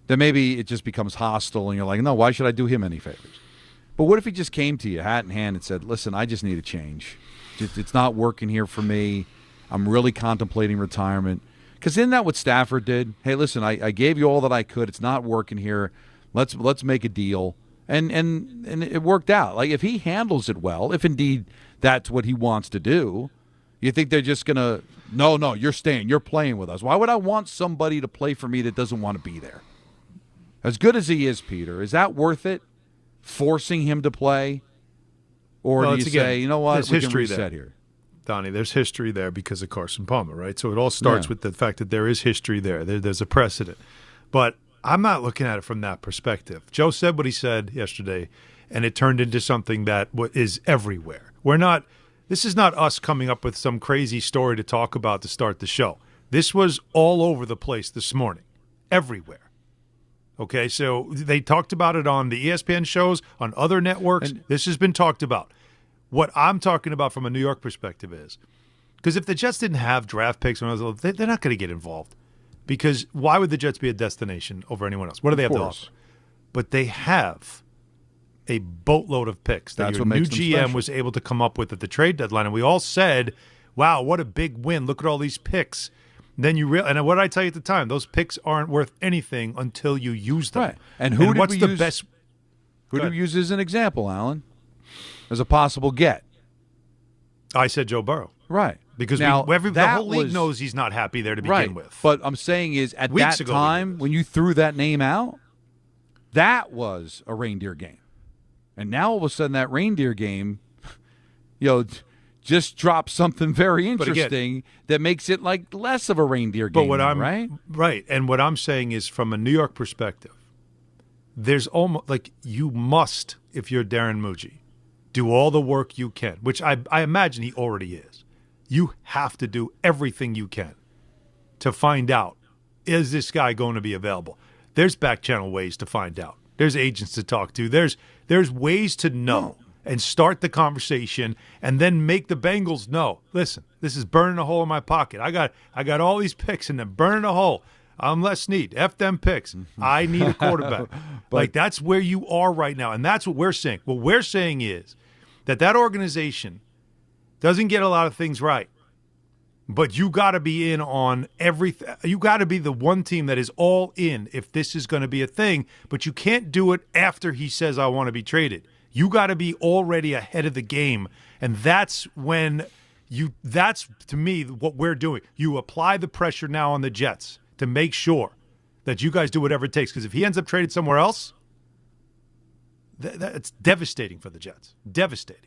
Then maybe it just becomes hostile and you're like, no, why should I do him any favors? But what if he just came to you, hat in hand, and said, listen, I just need a change. It's not working here for me. I'm really contemplating retirement. Because isn't that what Stafford did? Hey, listen, I gave you all that I could. It's not working here. Let's make a deal. And it worked out. Like, if he handles it well, if indeed that's what he wants to do, you think they're just going to, no, you're staying. You're playing with us. Why would I want somebody to play for me that doesn't want to be there? As good as he is, Peter, is that worth it? Forcing him to play? Or do you say, you know what, we can reset here? Donnie, there's history there because of Carson Palmer, right? So it all starts with the fact that there is history there. There's a precedent. But I'm not looking at it from that perspective. Joe said what he said yesterday, and it turned into something that is everywhere. This is not us coming up with some crazy story to talk about to start the show. This was all over the place this morning, everywhere. Okay, so they talked about it on the ESPN shows, on other networks. This has been talked about. What I'm talking about from a New York perspective is, because if the Jets didn't have draft picks, they're not going to get involved. Because why would the Jets be a destination over anyone else? What do they have to offer? But they have a boatload of picks that your new GM was able to come up with at the trade deadline. And we all said, wow, what a big win. Look at all these picks. Then you and what did I tell you at the time? Those picks aren't worth anything until you use them. Right. And who did we use as an example, Alan? As a possible get? I said Joe Burrow. Right. Because now, the whole league knows he's not happy there to begin with. But I'm saying is, at that time, when you threw that name out, that was a reindeer game. And now all of a sudden that reindeer game, just drops something very interesting that makes it like less of a reindeer game. Right? Right. And what I'm saying is, from a New York perspective, there's almost like you must, if you're Darren Muji, do all the work you can, which I imagine he already is. You have to do everything you can to find out, is this guy going to be available? There's back channel ways to find out. There's agents to talk to. There's ways to know and start the conversation and then make the Bengals know, listen, this is burning a hole in my pocket. I got all these picks and they're burning a hole. I'm Les Snead. F them picks. I need a quarterback. That's where you are right now, and that's what we're saying. What we're saying is that organization doesn't get a lot of things right, but you got to be in on everything. You got to be the one team that is all in if this is going to be a thing, but you can't do it after he says, I want to be traded. You got to be already ahead of the game, and that's to me what we're doing. You apply the pressure now on the Jets to make sure that you guys do whatever it takes, because if he ends up traded somewhere else, that's devastating for the Jets. Devastating.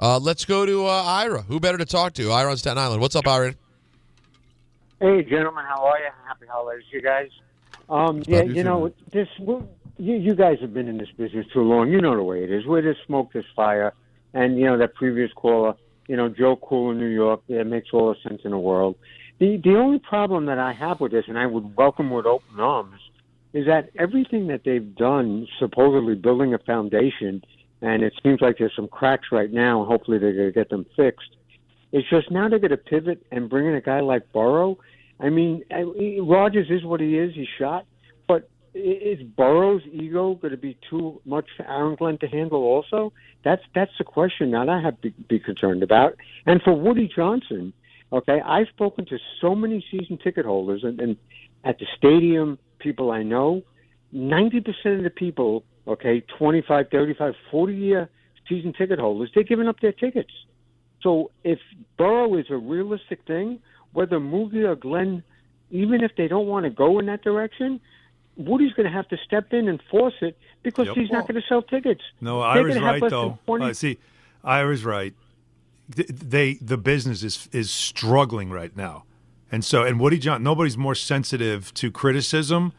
Let's go to Ira. Who better to talk to? Ira on Staten Island. What's up, Ira? Hey, gentlemen. How are you? Happy holidays, you guys. You guys have been in this business too long. You know the way it is. Where there's smoke, there's fire. And, that previous caller, Joe Cool in New York, it makes all the sense in the world. The only problem that I have with this, and I would welcome with open arms, is that everything that they've done, supposedly building a foundation, and it seems like there's some cracks right now, and hopefully they're going to get them fixed. It's just now they're going to pivot and bring in a guy like Burrow. I mean, Rodgers is what he is. He's shot. But is Burrow's ego going to be too much for Aaron Glenn to handle also? That's the question that I have to be concerned about. And for Woody Johnson, okay, I've spoken to so many season ticket holders, and at the stadium, people I know, 90% of the people, okay, 25, 35, 40-year season ticket holders, they're giving up their tickets. So if Burrow is a realistic thing, whether Moogie or Glenn, even if they don't want to go in that direction, Woody's going to have to step in and force it because he's not going to sell tickets. No, Ira's right, though. Ira's right. The business is struggling right now. And Woody Johnson, nobody's more sensitive to criticism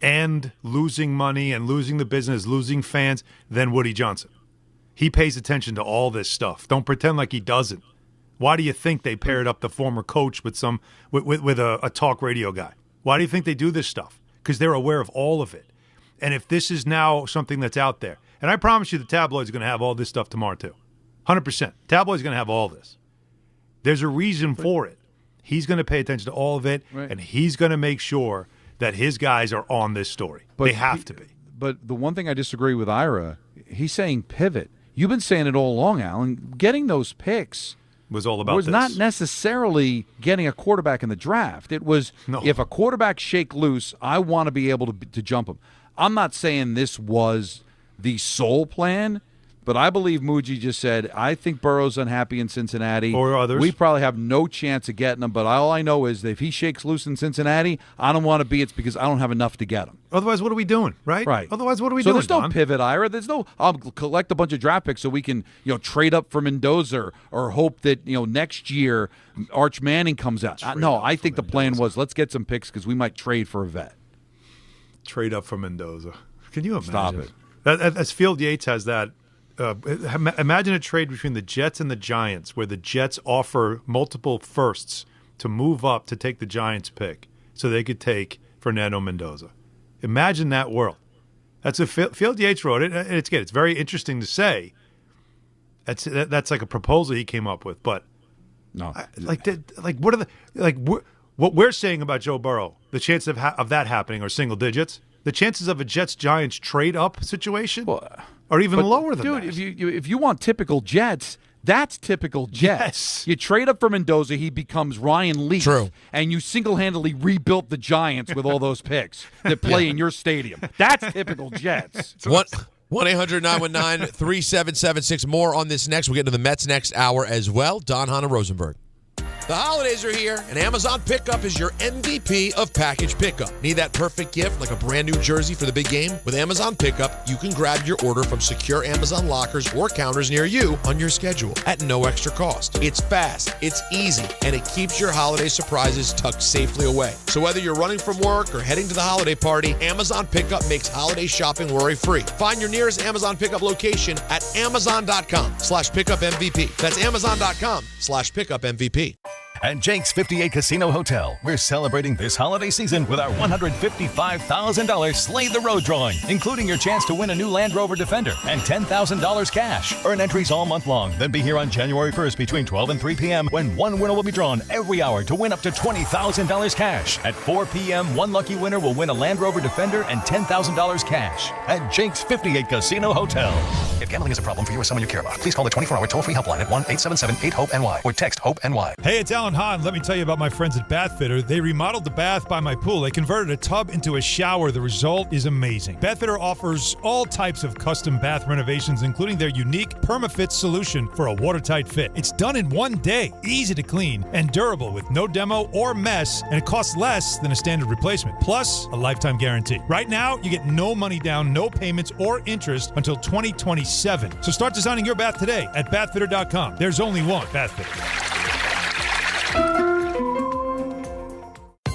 and losing money and losing the business, losing fans than Woody Johnson. He pays attention to all this stuff. Don't pretend like he doesn't. Why do you think they paired up the former coach with a talk radio guy? Why do you think they do this stuff? Because they're aware of all of it. And if this is now something that's out there, and I promise you the tabloids are going to have all this stuff tomorrow too. 100%. Tabloid's going to have all this. There's a reason for it. He's going to pay attention to all of it, and he's going to make sure that his guys are on this story. They have to be. But the one thing I disagree with Ira, he's saying pivot. You've been saying it all along, Alan. Getting those picks was all about not necessarily getting a quarterback in the draft. It was if a quarterback shake loose, I want to be able to jump him. I'm not saying this was the sole plan, but I believe Muji just said, I think Burrow's unhappy in Cincinnati. Or others. We probably have no chance of getting him, but all I know is that if he shakes loose in Cincinnati, I don't want to be. It's because I don't have enough to get him. Otherwise, what are we doing, right? Right. Otherwise, what are we doing, there's no Don? pivot, Ira. There's no, I'll collect a bunch of draft picks so we can, trade up for Mendoza or hope that, next year Arch Manning comes out. No, I think the plan was let's get some picks because we might trade for a vet. Trade up for Mendoza. Can you imagine? Stop it. As Field Yates has that. Imagine a trade between the Jets and the Giants where the Jets offer multiple firsts to move up to take the Giants pick so they could take Fernando Mendoza. Imagine that world. That's a Field Yates wrote it. It's very interesting to say. That's like a proposal he came up with, but no, what we're saying about Joe Burrow, the chances of that happening are single digits. The chances of a Jets-Giants trade-up situation are even lower than that. Dude, if you want typical Jets, that's typical Jets. Yes. You trade up for Mendoza, he becomes Ryan Leaf. True. And you single-handedly rebuilt the Giants with all those picks that play in your stadium. That's typical Jets. 1-800-919-3776. More on this next. We'll get to the Mets next hour as well. Don, Hahn, and Rosenberg. The holidays are here, and Amazon Pickup is your MVP of package pickup. Need that perfect gift like a brand new jersey for the big game? With Amazon Pickup, you can grab your order from secure Amazon lockers or counters near you on your schedule at no extra cost. It's fast, it's easy, and it keeps your holiday surprises tucked safely away. So whether you're running from work or heading to the holiday party, Amazon Pickup makes holiday shopping worry-free. Find your nearest Amazon Pickup location at amazon.com/pickupmvp. That's amazon.com/pickupmvp. At Jake's 58 Casino Hotel, we're celebrating this holiday season with our $155,000 Slay the Road drawing, including your chance to win a new Land Rover Defender and $10,000 cash. Earn entries all month long, then be here on January 1st between 12 and 3 p.m. when one winner will be drawn every hour to win up to $20,000 cash. At 4 p.m., one lucky winner will win a Land Rover Defender and $10,000 cash at Jake's 58 Casino Hotel. If gambling is a problem for you or someone you care about, please call the 24-hour toll-free helpline at 1-877-8-HOPE-NY or text HOPE-NY. Hey, it's Alan Hahn. Let me tell you about my friends at Bath Fitter. They remodeled the bath by my pool. They converted a tub into a shower. The result is amazing. Bath Fitter offers all types of custom bath renovations, including their unique PermaFit solution for a watertight fit. It's done in one day, easy to clean, and durable with no demo or mess, and it costs less than a standard replacement. Plus, a lifetime guarantee. Right now, you get no money down, no payments, or interest until 2027. So start designing your bath today at bathfitter.com. There's only one Bath Fitter.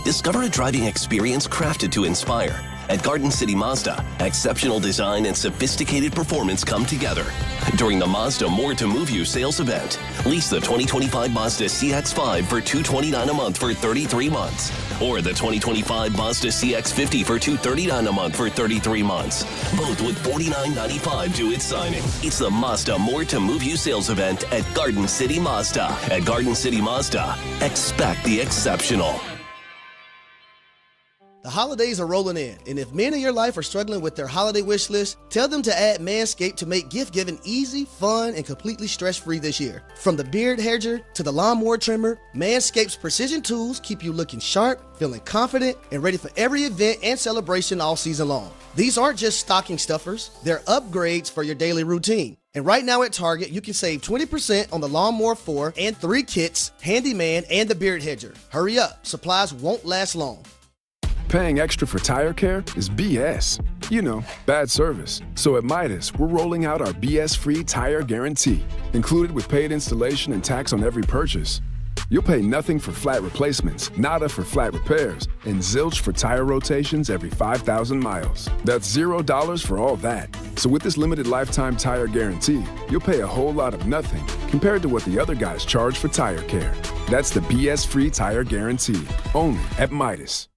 Discover a driving experience crafted to inspire. At Garden City Mazda, exceptional design and sophisticated performance come together. During the Mazda More to Move You sales event, lease the 2025 Mazda CX-5 for $229 a month for 33 months. Or the 2025 Mazda CX-50 for $239 a month for 33 months. Both with $49.95 due at signing. It's the Mazda More to Move You sales event at Garden City Mazda. At Garden City Mazda, expect the exceptional. The holidays are rolling in, and if men in your life are struggling with their holiday wish list, tell them to add Manscaped to make gift-giving easy, fun, and completely stress-free this year. From the beard hedger to the lawnmower trimmer, Manscaped's precision tools keep you looking sharp, feeling confident, and ready for every event and celebration all season long. These aren't just stocking stuffers, they're upgrades for your daily routine. And right now at Target, you can save 20% on the Lawnmower 4 and 3 kits, Handyman, and the beard hedger. Hurry up, supplies won't last long. Paying extra for tire care is BS. You know, bad service. So at Midas, we're rolling out our BS-free tire guarantee, included with paid installation and tax on every purchase. You'll pay nothing for flat replacements, nada for flat repairs, and zilch for tire rotations every 5,000 miles. That's $0 for all that. So with this limited lifetime tire guarantee, you'll pay a whole lot of nothing compared to what the other guys charge for tire care. That's the BS-free tire guarantee, only at Midas.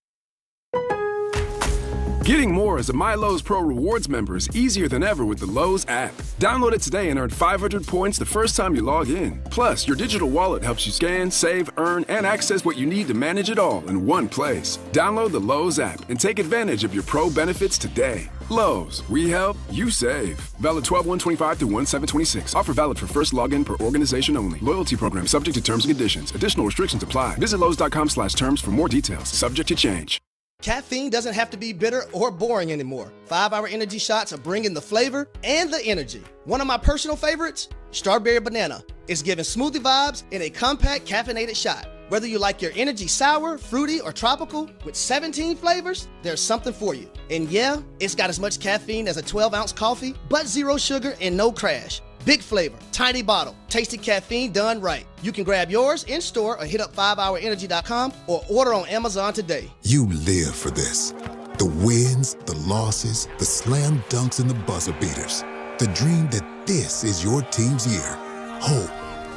Getting more as a My Lowe's Pro Rewards member is easier than ever with the Lowe's app. Download it today and earn 500 points the first time you log in. Plus, your digital wallet helps you scan, save, earn, and access what you need to manage it all in one place. Download the Lowe's app and take advantage of your Pro benefits today. Lowe's, we help, you save. Valid 12/1/25 through 1/7/26. Offer valid for first login per organization only. Loyalty program subject to terms and conditions. Additional restrictions apply. Visit Lowe's.com/terms for more details. Subject to change. Caffeine doesn't have to be bitter or boring anymore. 5-Hour Energy shots are bringing the flavor and the energy. One of my personal favorites, Strawberry Banana. It's giving smoothie vibes in a compact caffeinated shot. Whether you like your energy sour, fruity, or tropical, with 17 flavors, there's something for you. And yeah, it's got as much caffeine as a 12-ounce coffee, but zero sugar and no crash. Big flavor, tiny bottle, tasty caffeine done right. You can grab yours in store or hit up 5hourenergy.com or order on Amazon today. You live for this. The wins, the losses, the slam dunks, and the buzzer beaters. The dream that this is your team's year. Hope,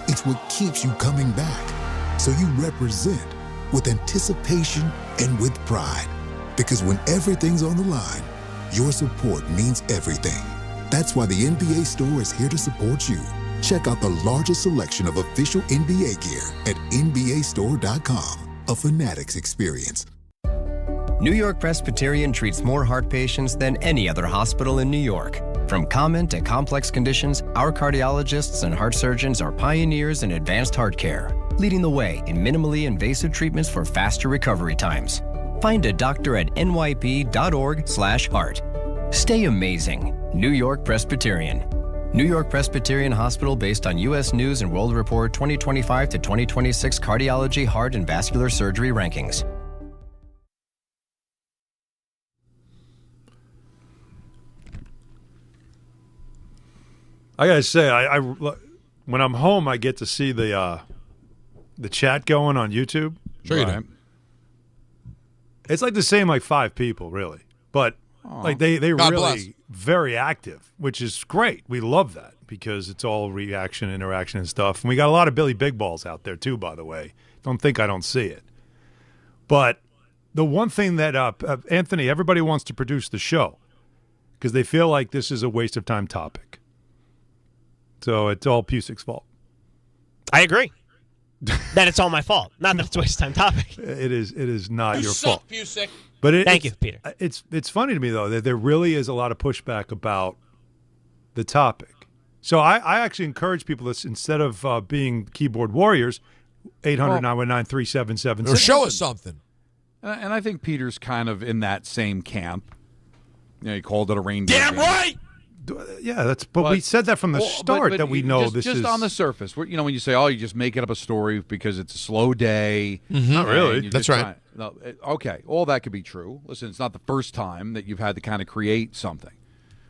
it's what keeps you coming back. So you represent with anticipation and with pride. Because when everything's on the line, your support means everything. That's why the NBA Store is here to support you. Check out the largest selection of official NBA gear at NBAstore.com. A Fanatics experience. New York Presbyterian treats more heart patients than any other hospital in New York. From common to complex conditions, our cardiologists and heart surgeons are pioneers in advanced heart care, leading the way in minimally invasive treatments for faster recovery times. Find a doctor at nyp.org/heart. Stay amazing. New York Presbyterian. New York Presbyterian Hospital based on U.S. News and World Report 2025 to 2026 Cardiology, Heart, and Vascular Surgery rankings. I gotta say, I when I'm home, I get to see the chat going on YouTube. Sure you do. It's like the same, like 5 people, really, but like they God really bless. very active, which is great. We love that because it's all reaction, interaction, and stuff. And we got a lot of Billy Big Balls out there too, by the way. Don't think I don't see it. But the one thing that Anthony, everybody wants to produce the show because they feel like this is a waste of time topic. So it's all Pusic's fault. I agree. That it's all my fault. Not that it's a waste of time topic. It is not your suck, fault. Pusick. But Thank you, Peter. It's funny to me though that there really is a lot of pushback about the topic. So I actually encourage people to, instead of being keyboard warriors, 800-919-3776. Or show us something. And I think Peter's kind of in that same camp. You know, he called it a reindeer Damn game. right. Yeah, but we said that from the start that we know this just is on the surface. When you say, "Oh, you just making up a story because it's a slow day." Not really. That's right. Okay, all that could be true. Listen, it's not the first time that you've had to kind of create something.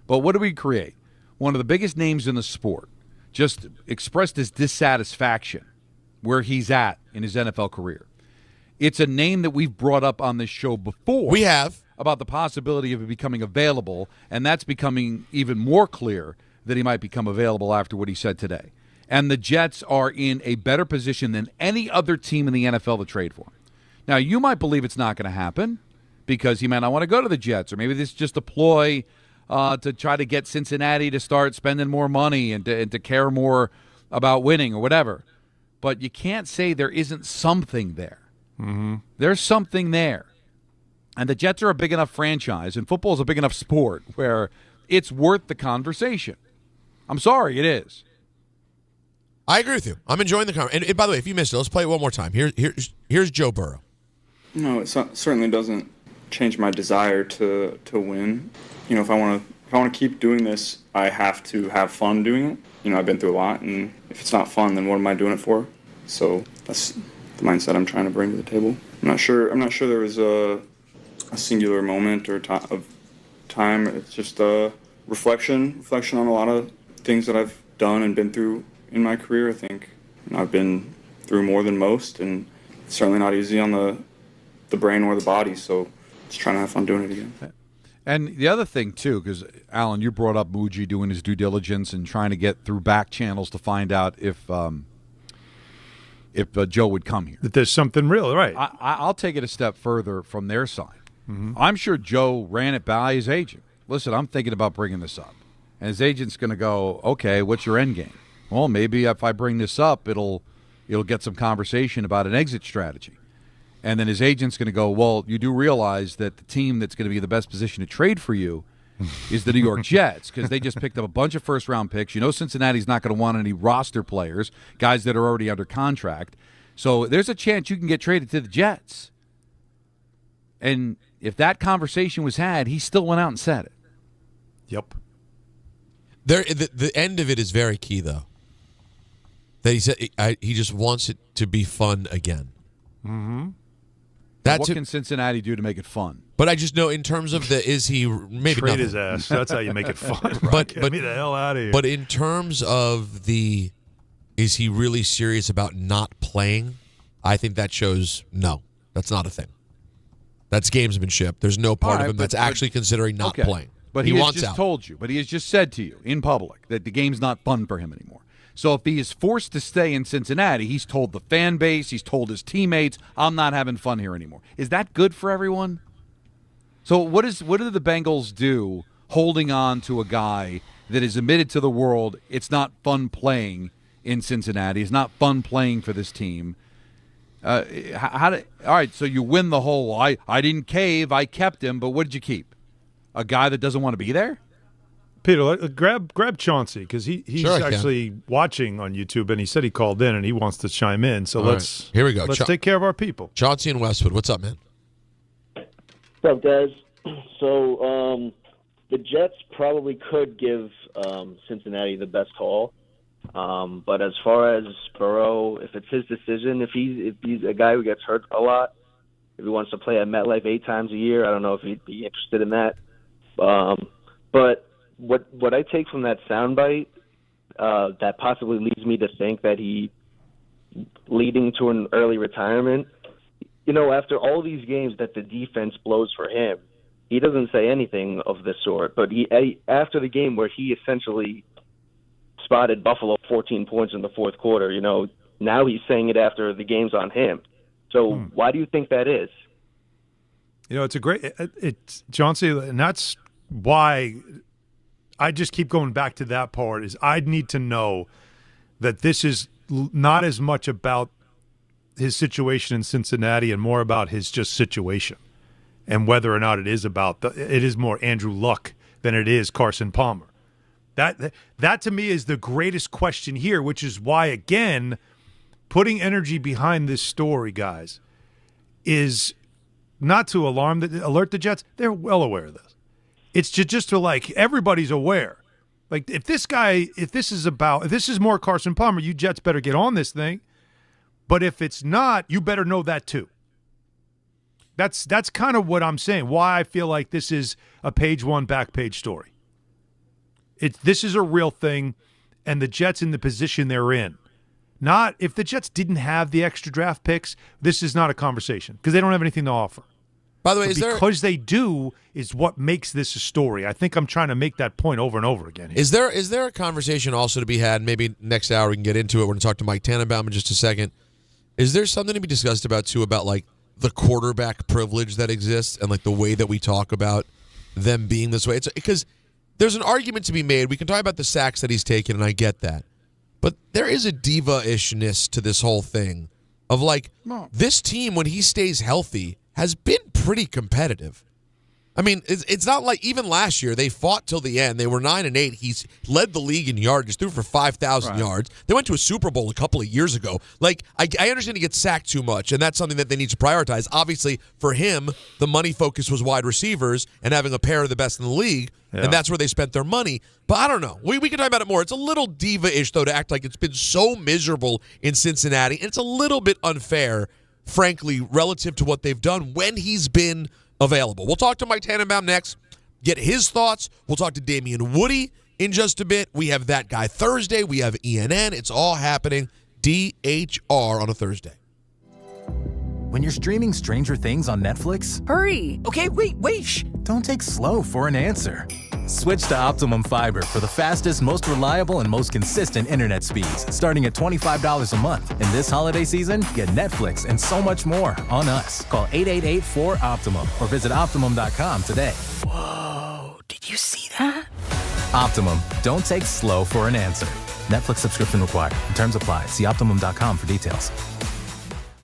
But what do we create? One of the biggest names in the sport just expressed his dissatisfaction where he's at in his NFL career. It's a name that we've brought up on this show before. We have. About the possibility of it becoming available, and that's becoming even more clear that he might become available after what he said today. And the Jets are in a better position than any other team in the NFL to trade for him. Now, you might believe it's not going to happen because he might not want to go to the Jets, or maybe this is just a ploy to try to get Cincinnati to start spending more money and to care more about winning or whatever. But you can't say there isn't something there. Mm-hmm. There's something there. And the Jets are a big enough franchise, and football is a big enough sport where it's worth the conversation. I'm sorry, it is. I agree with you. I'm enjoying the conversation. And by the way, if you missed it, let's play it one more time. Here's Joe Burrow. No, it certainly doesn't change my desire to win. You know, if I want to keep doing this, I have to have fun doing it. You know, I've been through a lot, and if it's not fun, then what am I doing it for? So that's the mindset I'm trying to bring to the table. I'm not sure there was a singular moment or of time. It's just a reflection on a lot of things that I've done and been through in my career. I think I've been through more than most, and it's certainly not easy on the brain or the body. So just trying to have fun doing it again. And the other thing too, because Alan, you brought up Muji doing his due diligence and trying to get through back channels to find out if Joe would come here. That there's something real, right? I'll take it a step further from their side. I'm sure Joe ran it by his agent. Listen, I'm thinking about bringing this up. And his agent's going to go, okay, what's your end game? Well, maybe if I bring this up, it'll get some conversation about an exit strategy. And then his agent's going to go, well, you do realize that the team that's going to be in the best position to trade for you is the New York Jets, because they just picked up a bunch of first-round picks. You know Cincinnati's not going to want any roster players, guys that are already under contract. So there's a chance you can get traded to the Jets. And if that conversation was had, he still went out and said it. Yep. The end of it is very key, though. That he said he just wants it to be fun again. Mm-hmm. What can Cincinnati do to make it fun? But I just know in terms of is he maybe trade nothing. his ass? That's how you make it fun. But Get me the hell out of here. But in terms of is he really serious about not playing? I think that shows no, that's not a thing. That's gamesmanship. There's no part of him that's actually considering not playing. But he has just told you. But he has just said to you in public that the game's not fun for him anymore. So if he is forced to stay in Cincinnati, he's told the fan base, he's told his teammates, I'm not having fun here anymore. Is that good for everyone? So what do the Bengals do holding on to a guy that is admitted to the world it's not fun playing in Cincinnati, it's not fun playing for this team? All right, so you win the whole, I didn't cave, I kept him, but what did you keep? A guy that doesn't want to be there? Peter, grab Chauncey, because he's actually watching on YouTube, and he said he called in and he wants to chime in. So let's here we go. Let's take care of our people. Chauncey in Westwood, what's up, man? What's up, guys? So the Jets probably could give Cincinnati the best haul, but as far as Burrow, if it's his decision, if he's a guy who gets hurt a lot, if he wants to play at MetLife 8 times a year, I don't know if he'd be interested in that. But what I take from that soundbite that possibly leads me to think that he leading to an early retirement. You know, after all these games that the defense blows for him, he doesn't say anything of this sort. But after the game where he essentially spotted Buffalo 14 points in the fourth quarter, you know, now he's saying it after the game's on him. So why do you think that is? You know, it's Chauncey, and that's why I just keep going back to that part. Is I need to know that this is not as much about his situation in Cincinnati and more about his just situation, and whether or not it is it is more Andrew Luck than it is Carson Palmer. That to me is the greatest question here, which is why, again, putting energy behind this story, guys, is not to alert the Jets. They're well aware of this. It's just to everybody's aware. Like if this is more Carson Palmer, you Jets better get on this thing. But if it's not, you better know that too. That's kind of what I'm saying. Why I feel like this is a page one back page story. This is a real thing, and the Jets in the position they're in. Not if the Jets didn't have the extra draft picks, this is not a conversation because they don't have anything to offer. By the way, because they do is what makes this a story. I think I'm trying to make that point over and over again. Is there a conversation also to be had? Maybe next hour we can get into it. We're going to talk to Mike Tannenbaum in just a second. Is there something to be discussed about too about like the quarterback privilege that exists and like the way that we talk about them being this way? It's because there's an argument to be made. We can talk about the sacks that he's taken, and I get that. But there is a diva-ishness to this whole thing of like this team, when he stays healthy, has been pretty competitive. I mean, it's not like even last year they fought till the end. They were 9-8. He's led the league in yardage, threw for 5,000 yards. They went to a Super Bowl a couple of years ago. Like, I understand he gets sacked too much, and that's something that they need to prioritize. Obviously, for him, the money focus was wide receivers and having a pair of the best in the league, and that's where they spent their money. But I don't know. We can talk about it more. It's a little diva-ish, though, to act like it's been so miserable in Cincinnati. And it's a little bit unfair, frankly, relative to what they've done when he's been available. We'll talk to Mike Tannenbaum next, get his thoughts. We'll talk to Damien Woody in just a bit. We have That Guy Thursday. We have ENN. It's all happening. DHR on a Thursday. When you're streaming Stranger Things on Netflix... Hurry! Okay, wait! don't take slow for an answer. Switch to Optimum Fiber for the fastest, most reliable, and most consistent internet speeds, starting at $25 a month. And this holiday season, get Netflix and so much more on us. Call 888-4-OPTIMUM or visit Optimum.com today. Whoa, did you see that? Optimum, don't take slow for an answer. Netflix subscription required. Terms apply. See Optimum.com for details.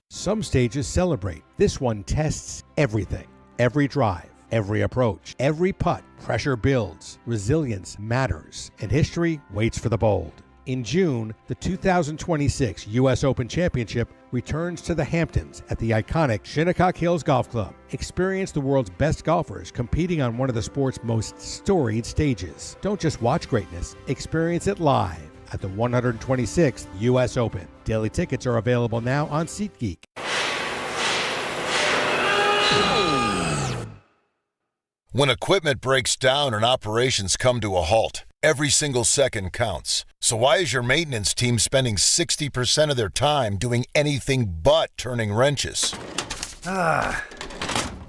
Some stages celebrate. This one tests everything. Every drive, every approach, every putt. Pressure builds. Resilience matters. And history waits for the bold. In June, the 2026 U.S. Open Championship returns to the Hamptons at the iconic Shinnecock Hills Golf Club. Experience the world's best golfers competing on one of the sport's most storied stages. Don't just watch greatness, experience it live at the 126th U.S. Open. Daily tickets are available now on SeatGeek. When equipment breaks down and operations come to a halt, every single second counts. So why is your maintenance team spending 60% of their time doing anything but turning wrenches?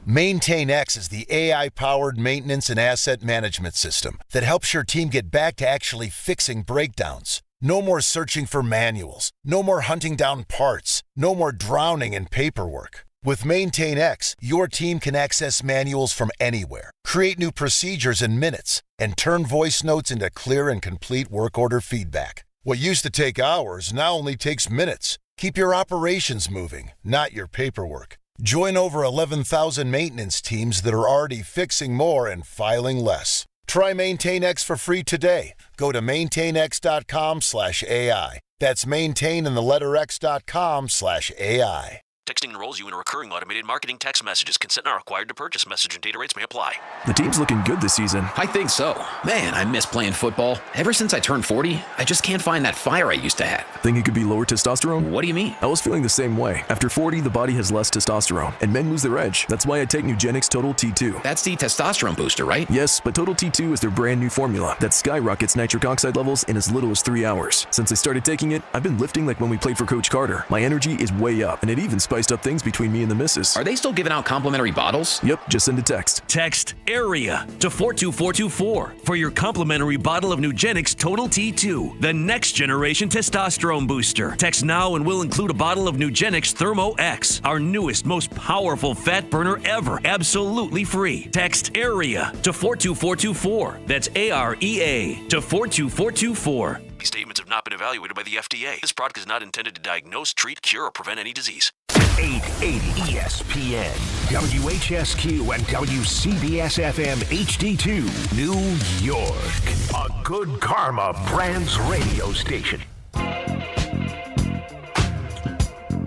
MaintainX is the AI-powered maintenance and asset management system that helps your team get back to actually fixing breakdowns. No more searching for manuals. No more hunting down parts. No more drowning in paperwork. With MaintainX, your team can access manuals from anywhere, create new procedures in minutes, and turn voice notes into clear and complete work order feedback. What used to take hours now only takes minutes. Keep your operations moving, not your paperwork. Join over 11,000 maintenance teams that are already fixing more and filing less. Try MaintainX for free today. Go to maintainx.com/AI. That's maintain and the letter x.com/AI. Texting enrolls you in a recurring automated marketing text messages. Consent not required to purchase. Message and data rates may apply. The team's looking good this season. I think so. Man, I miss playing football. Ever since I turned 40, I just can't find that fire I used to have. Think it could be lower testosterone? What do you mean? I was feeling the same way. After 40, the body has less testosterone, and men lose their edge. That's why I take Nugenix Total T2. That's the testosterone booster, right? Yes, but Total T2 is their brand new formula that skyrockets nitric oxide levels in as little as 3 hours. Since I started taking it, I've been lifting like when we played for Coach Carter. My energy is way up, and it even spiced up things between me and the missus. Are they still giving out complimentary bottles? Yep, just send a text. Text AREA to 42424 for your complimentary bottle of Nugenix Total T2, the next generation testosterone booster. Text now and we'll include a bottle of Nugenix Thermo X, our newest, most powerful fat burner ever, absolutely free. Text AREA to 42424. That's AREA to 42424. These statements have not been evaluated by the FDA. This product is not intended to diagnose, treat, cure, or prevent any disease. 880 ESPN, WHSQ, and WCBS-FM HD2, New York. A Good Karma Brands radio station.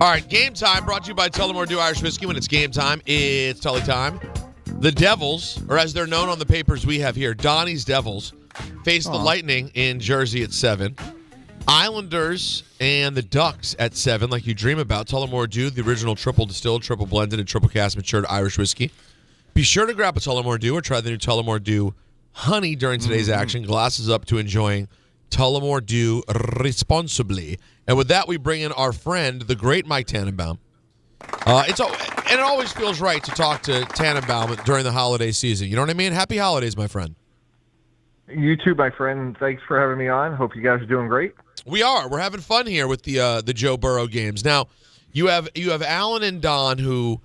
All right, game time brought to you by Tullamore Dew Irish Whiskey. When it's game time, it's Tully time. The Devils, or as they're known on the papers we have here, Donnie's Devils, face the Lightning in Jersey at 7. Islanders and the Ducks at 7, like you dream about. Tullamore Dew, the original triple distilled, triple blended, and triple cast matured Irish whiskey. Be sure to grab a Tullamore Dew or try the new Tullamore Dew Honey during today's action. Glasses up to enjoying Tullamore Dew responsibly. And with that, we bring in our friend, the great Mike Tannenbaum. It always feels right to talk to Tannenbaum during the holiday season. You know what I mean? Happy holidays, my friend. You too, my friend. Thanks for having me on. Hope you guys are doing great. We are. We're having fun here with the Joe Burrow games. Now, you have Alan and Don who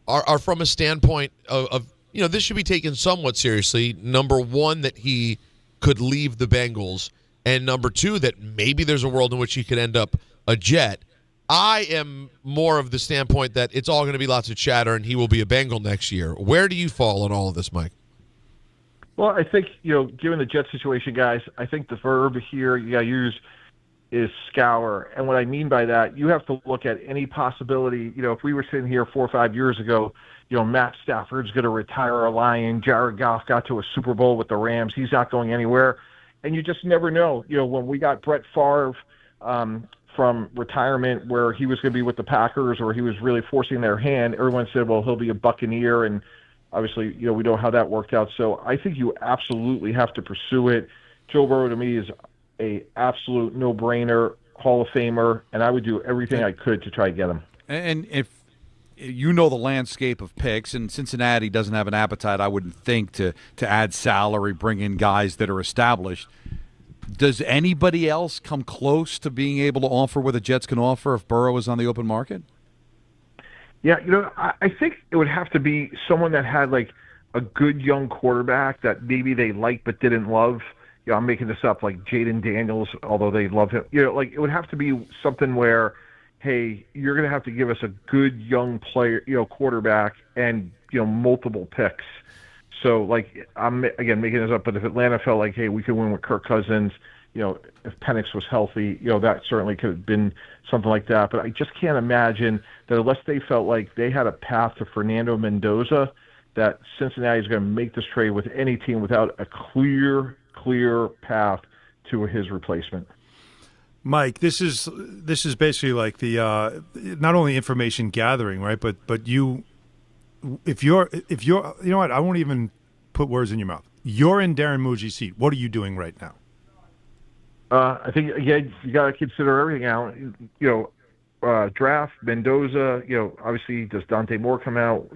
are from a standpoint of this should be taken somewhat seriously. Number one, that he could leave the Bengals, and number two, that maybe there's a world in which he could end up a Jet. I am more of the standpoint that it's all going to be lots of chatter and he will be a Bengal next year. Where do you fall in all of this, Mike? Well, I think, given the Jet situation, guys, I think the verb here you got to use is scour. And what I mean by that, you have to look at any possibility. If we were sitting here 4 or 5 years ago, Matt Stafford's going to retire a Lion. Jared Goff got to a Super Bowl with the Rams. He's not going anywhere. And you just never know. When we got Brett Favre from retirement where he was going to be with the Packers or he was really forcing their hand, everyone said, well, he'll be a Buccaneer. And obviously, we know how that worked out. So I think you absolutely have to pursue it. Joe Burrow, to me, is a absolute no-brainer, Hall of Famer, and I would do everything I could to try to get him. And if you know the landscape of picks, and Cincinnati doesn't have an appetite, I wouldn't think, to add salary, bring in guys that are established. Does anybody else come close to being able to offer what the Jets can offer if Burrow is on the open market? Yeah, I think it would have to be someone that had like a good young quarterback that maybe they liked but didn't love. I'm making this up, like Jaden Daniels, although they love him. Like it would have to be something where, hey, you're going to have to give us a good young player, quarterback, and multiple picks. So, like, I'm again making this up, but if Atlanta felt like, hey, we could win with Kirk Cousins, if Penix was healthy, that certainly could have been something like that. But I just can't imagine that unless they felt like they had a path to Fernando Mendoza, that Cincinnati is going to make this trade with any team without a clear path to his replacement. Mike, this is basically like the not only information gathering, right? But if you're you know what, I won't even put words in your mouth. You're in Darren Muji's seat. What are you doing right now? I think again you got to consider everything out. Draft Mendoza. Obviously, does Dante Moore come out?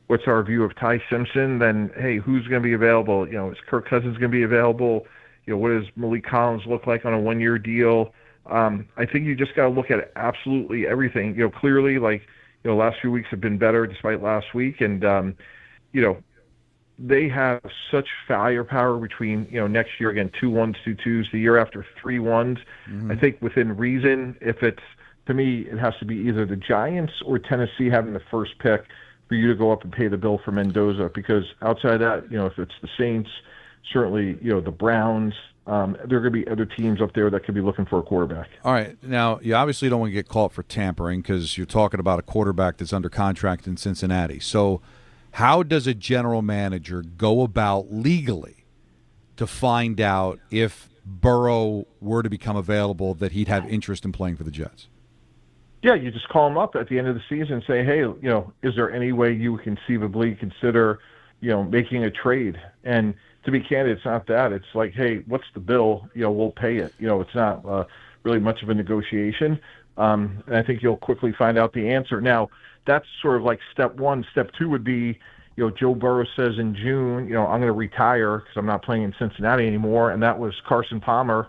What's our view of Ty Simpson? Then, hey, who's going to be available? Is Kirk Cousins going to be available? What does Malik Collins look like on a one-year deal? I think you just got to look at absolutely everything. Clearly, last few weeks have been better despite last week, and they have such firepower between next year again 2 1s, 2 2s, the year after 3 1s. I think within reason, if it's to me, it has to be either the Giants or Tennessee having the first pick for you to go up and pay the bill for Mendoza, because outside that, if it's the Saints, certainly, the Browns, there are going to be other teams up there that could be looking for a quarterback. All right. Now, you obviously don't want to get caught for tampering because you're talking about a quarterback that's under contract in Cincinnati. So how does a general manager go about legally to find out if Burrow were to become available that he'd have interest in playing for the Jets? Yeah, you just call him up at the end of the season and say, hey, is there any way you conceivably consider, making a trade? And to be candid, it's not that. It's like, hey, what's the bill? We'll pay it. It's not really much of a negotiation. And I think you'll quickly find out the answer. Now, that's sort of like step one. Step two would be, Joe Burrow says in June, I'm going to retire because I'm not playing in Cincinnati anymore. And that was Carson Palmer.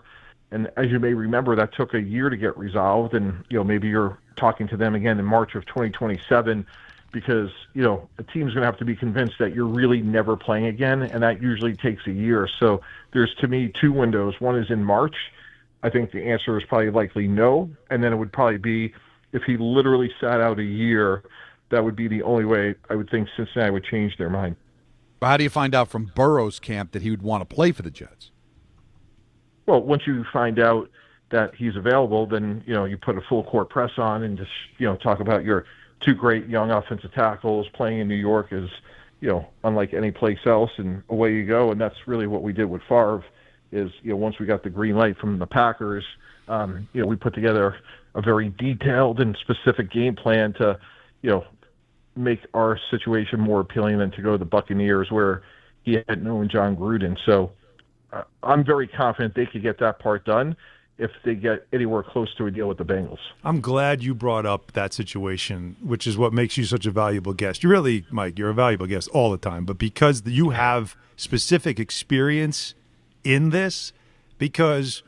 And as you may remember, that took a year to get resolved. And, maybe you're talking to them again in March of 2027 because, a team's going to have to be convinced that you're really never playing again. And that usually takes a year. So there's, to me, 2 windows. One is in March. I think the answer is probably likely no. And then it would probably be if he literally sat out a year, that would be the only way I would think Cincinnati would change their mind. How do you find out from Burrow's camp that he would want to play for the Jets? Well, once you find out that he's available, then, you put a full court press on and just, talk about your 2 great young offensive tackles playing in New York is, unlike any place else, and away you go. And that's really what we did with Favre is, once we got the green light from the Packers, we put together a very detailed and specific game plan to, make our situation more appealing than to go to the Buccaneers where he had known John Gruden. So I'm very confident they could get that part done if they get anywhere close to a deal with the Bengals. I'm glad you brought up that situation, which is what makes you such a valuable guest. You really, Mike, you're a valuable guest all the time, but because you have specific experience in this, because,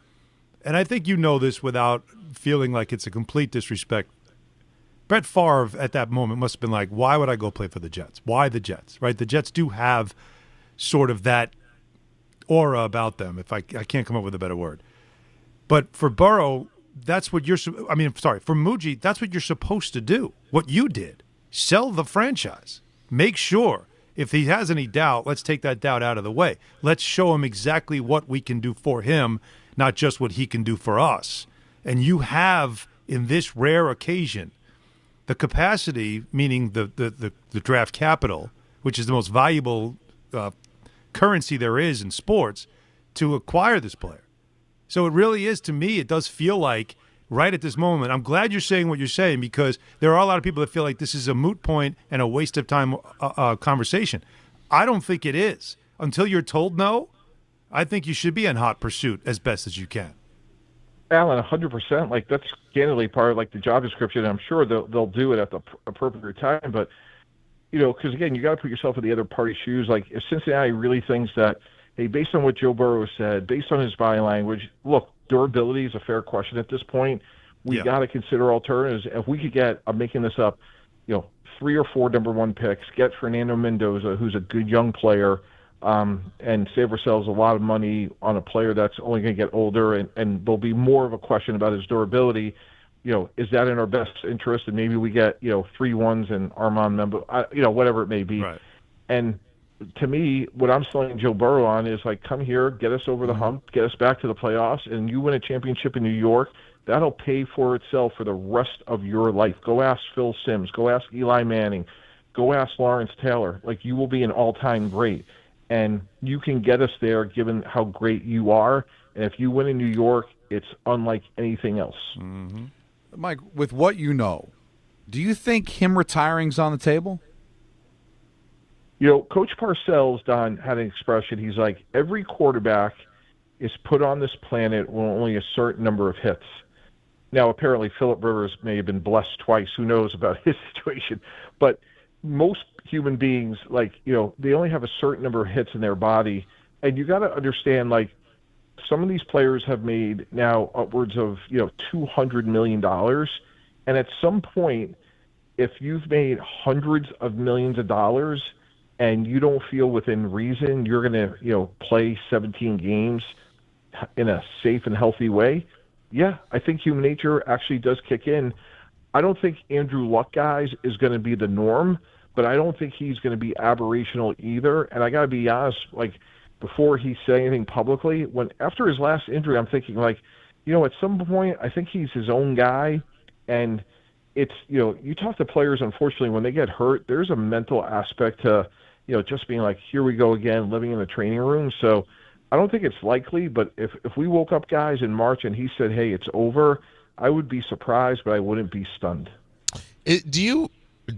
and I think you know this without feeling like it's a complete disrespect, Brett Favre at that moment must have been like, why would I go play for the Jets? Why the Jets, right? The Jets do have sort of that aura about them, if I can't come up with a better word. But for Burrow, that's what for Muji, that's what you're supposed to do. What you did, sell the franchise. Make sure, if he has any doubt, let's take that doubt out of the way. Let's show him exactly what we can do for him, not just what he can do for us. And you have, in this rare occasion, the capacity, meaning the draft capital, which is the most valuable currency there is in sports, to acquire this player. So it really is, to me, it does feel like right at this moment, I'm glad you're saying what you're saying, because there are a lot of people that feel like this is a moot point and a waste of time conversation. I don't think it is. Until you're told no, I think you should be in hot pursuit as best as you can. Alan, 100%. Like, that's candidly part of, like, the job description. I'm sure they'll do it at the appropriate time. But, because, again, you got to put yourself in the other party's shoes. Like, if Cincinnati really thinks that, hey, based on what Joe Burrow said, based on his body language, look, durability is a fair question at this point. We got to consider alternatives. If we could get, I'm making this up, 3 or 4 number 1 picks, get Fernando Mendoza, who's a good young player, and save ourselves a lot of money on a player that's only going to get older, and there'll be more of a question about his durability. Is that in our best interest? And maybe we get 3 ones and Armand Membo, whatever it may be. Right. And to me, what I'm selling Joe Burrow on is, like, come here, get us over the hump, get us back to the playoffs, and you win a championship in New York. That'll pay for itself for the rest of your life. Go ask Phil Simms. Go ask Eli Manning. Go ask Lawrence Taylor. Like, you will be an all-time great. And you can get us there given how great you are. And if you win in New York, it's unlike anything else. Mm-hmm. Mike, with what you know, do you think him retiring's on the table? Coach Parcells, Don, had an expression. He's like, every quarterback is put on this planet with only a certain number of hits. Now, apparently, Phillip Rivers may have been blessed twice. Who knows about his situation? But most human beings, they only have a certain number of hits in their body. And you got to understand, some of these players have made now upwards of, $200 million. And at some point, if you've made hundreds of millions of dollars and you don't feel within reason you're going to, play 17 games in a safe and healthy way, yeah, I think human nature actually does kick in. I don't think Andrew Luck, guys, is going to be the norm, but I don't think he's going to be aberrational either. And I got to be honest, before he said anything publicly, after his last injury, I'm thinking, at some point, I think he's his own guy. And it's, you talk to players, unfortunately, when they get hurt, there's a mental aspect to, just being like, here we go again, living in the training room. So I don't think it's likely, but if we woke up, guys, in March and he said, hey, it's over, I would be surprised, but I wouldn't be stunned. Do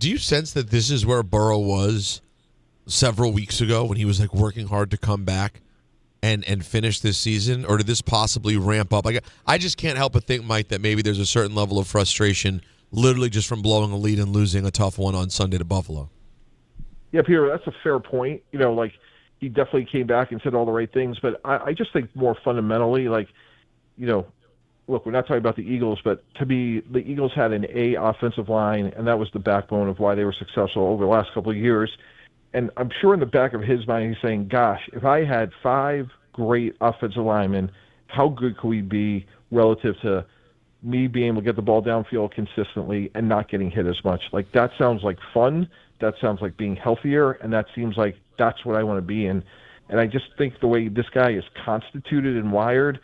you sense that this is where Burrow was several weeks ago when he was working hard to come back and finish this season, or did this possibly ramp up? I just can't help but think, Mike, that maybe there's a certain level of frustration literally just from blowing a lead and losing a tough one on Sunday to Buffalo. Yeah, Peter, that's a fair point. He definitely came back and said all the right things, but I just think more fundamentally, look, we're not talking about the Eagles, but to me, the Eagles had an A offensive line, and that was the backbone of why they were successful over the last couple of years. And I'm sure in the back of his mind, he's saying, gosh, if I had 5 great offensive linemen, how good could we be relative to me being able to get the ball downfield consistently and not getting hit as much? That sounds like fun. That sounds like being healthier, and that seems like that's what I want to be in. And I just think the way this guy is constituted and wired,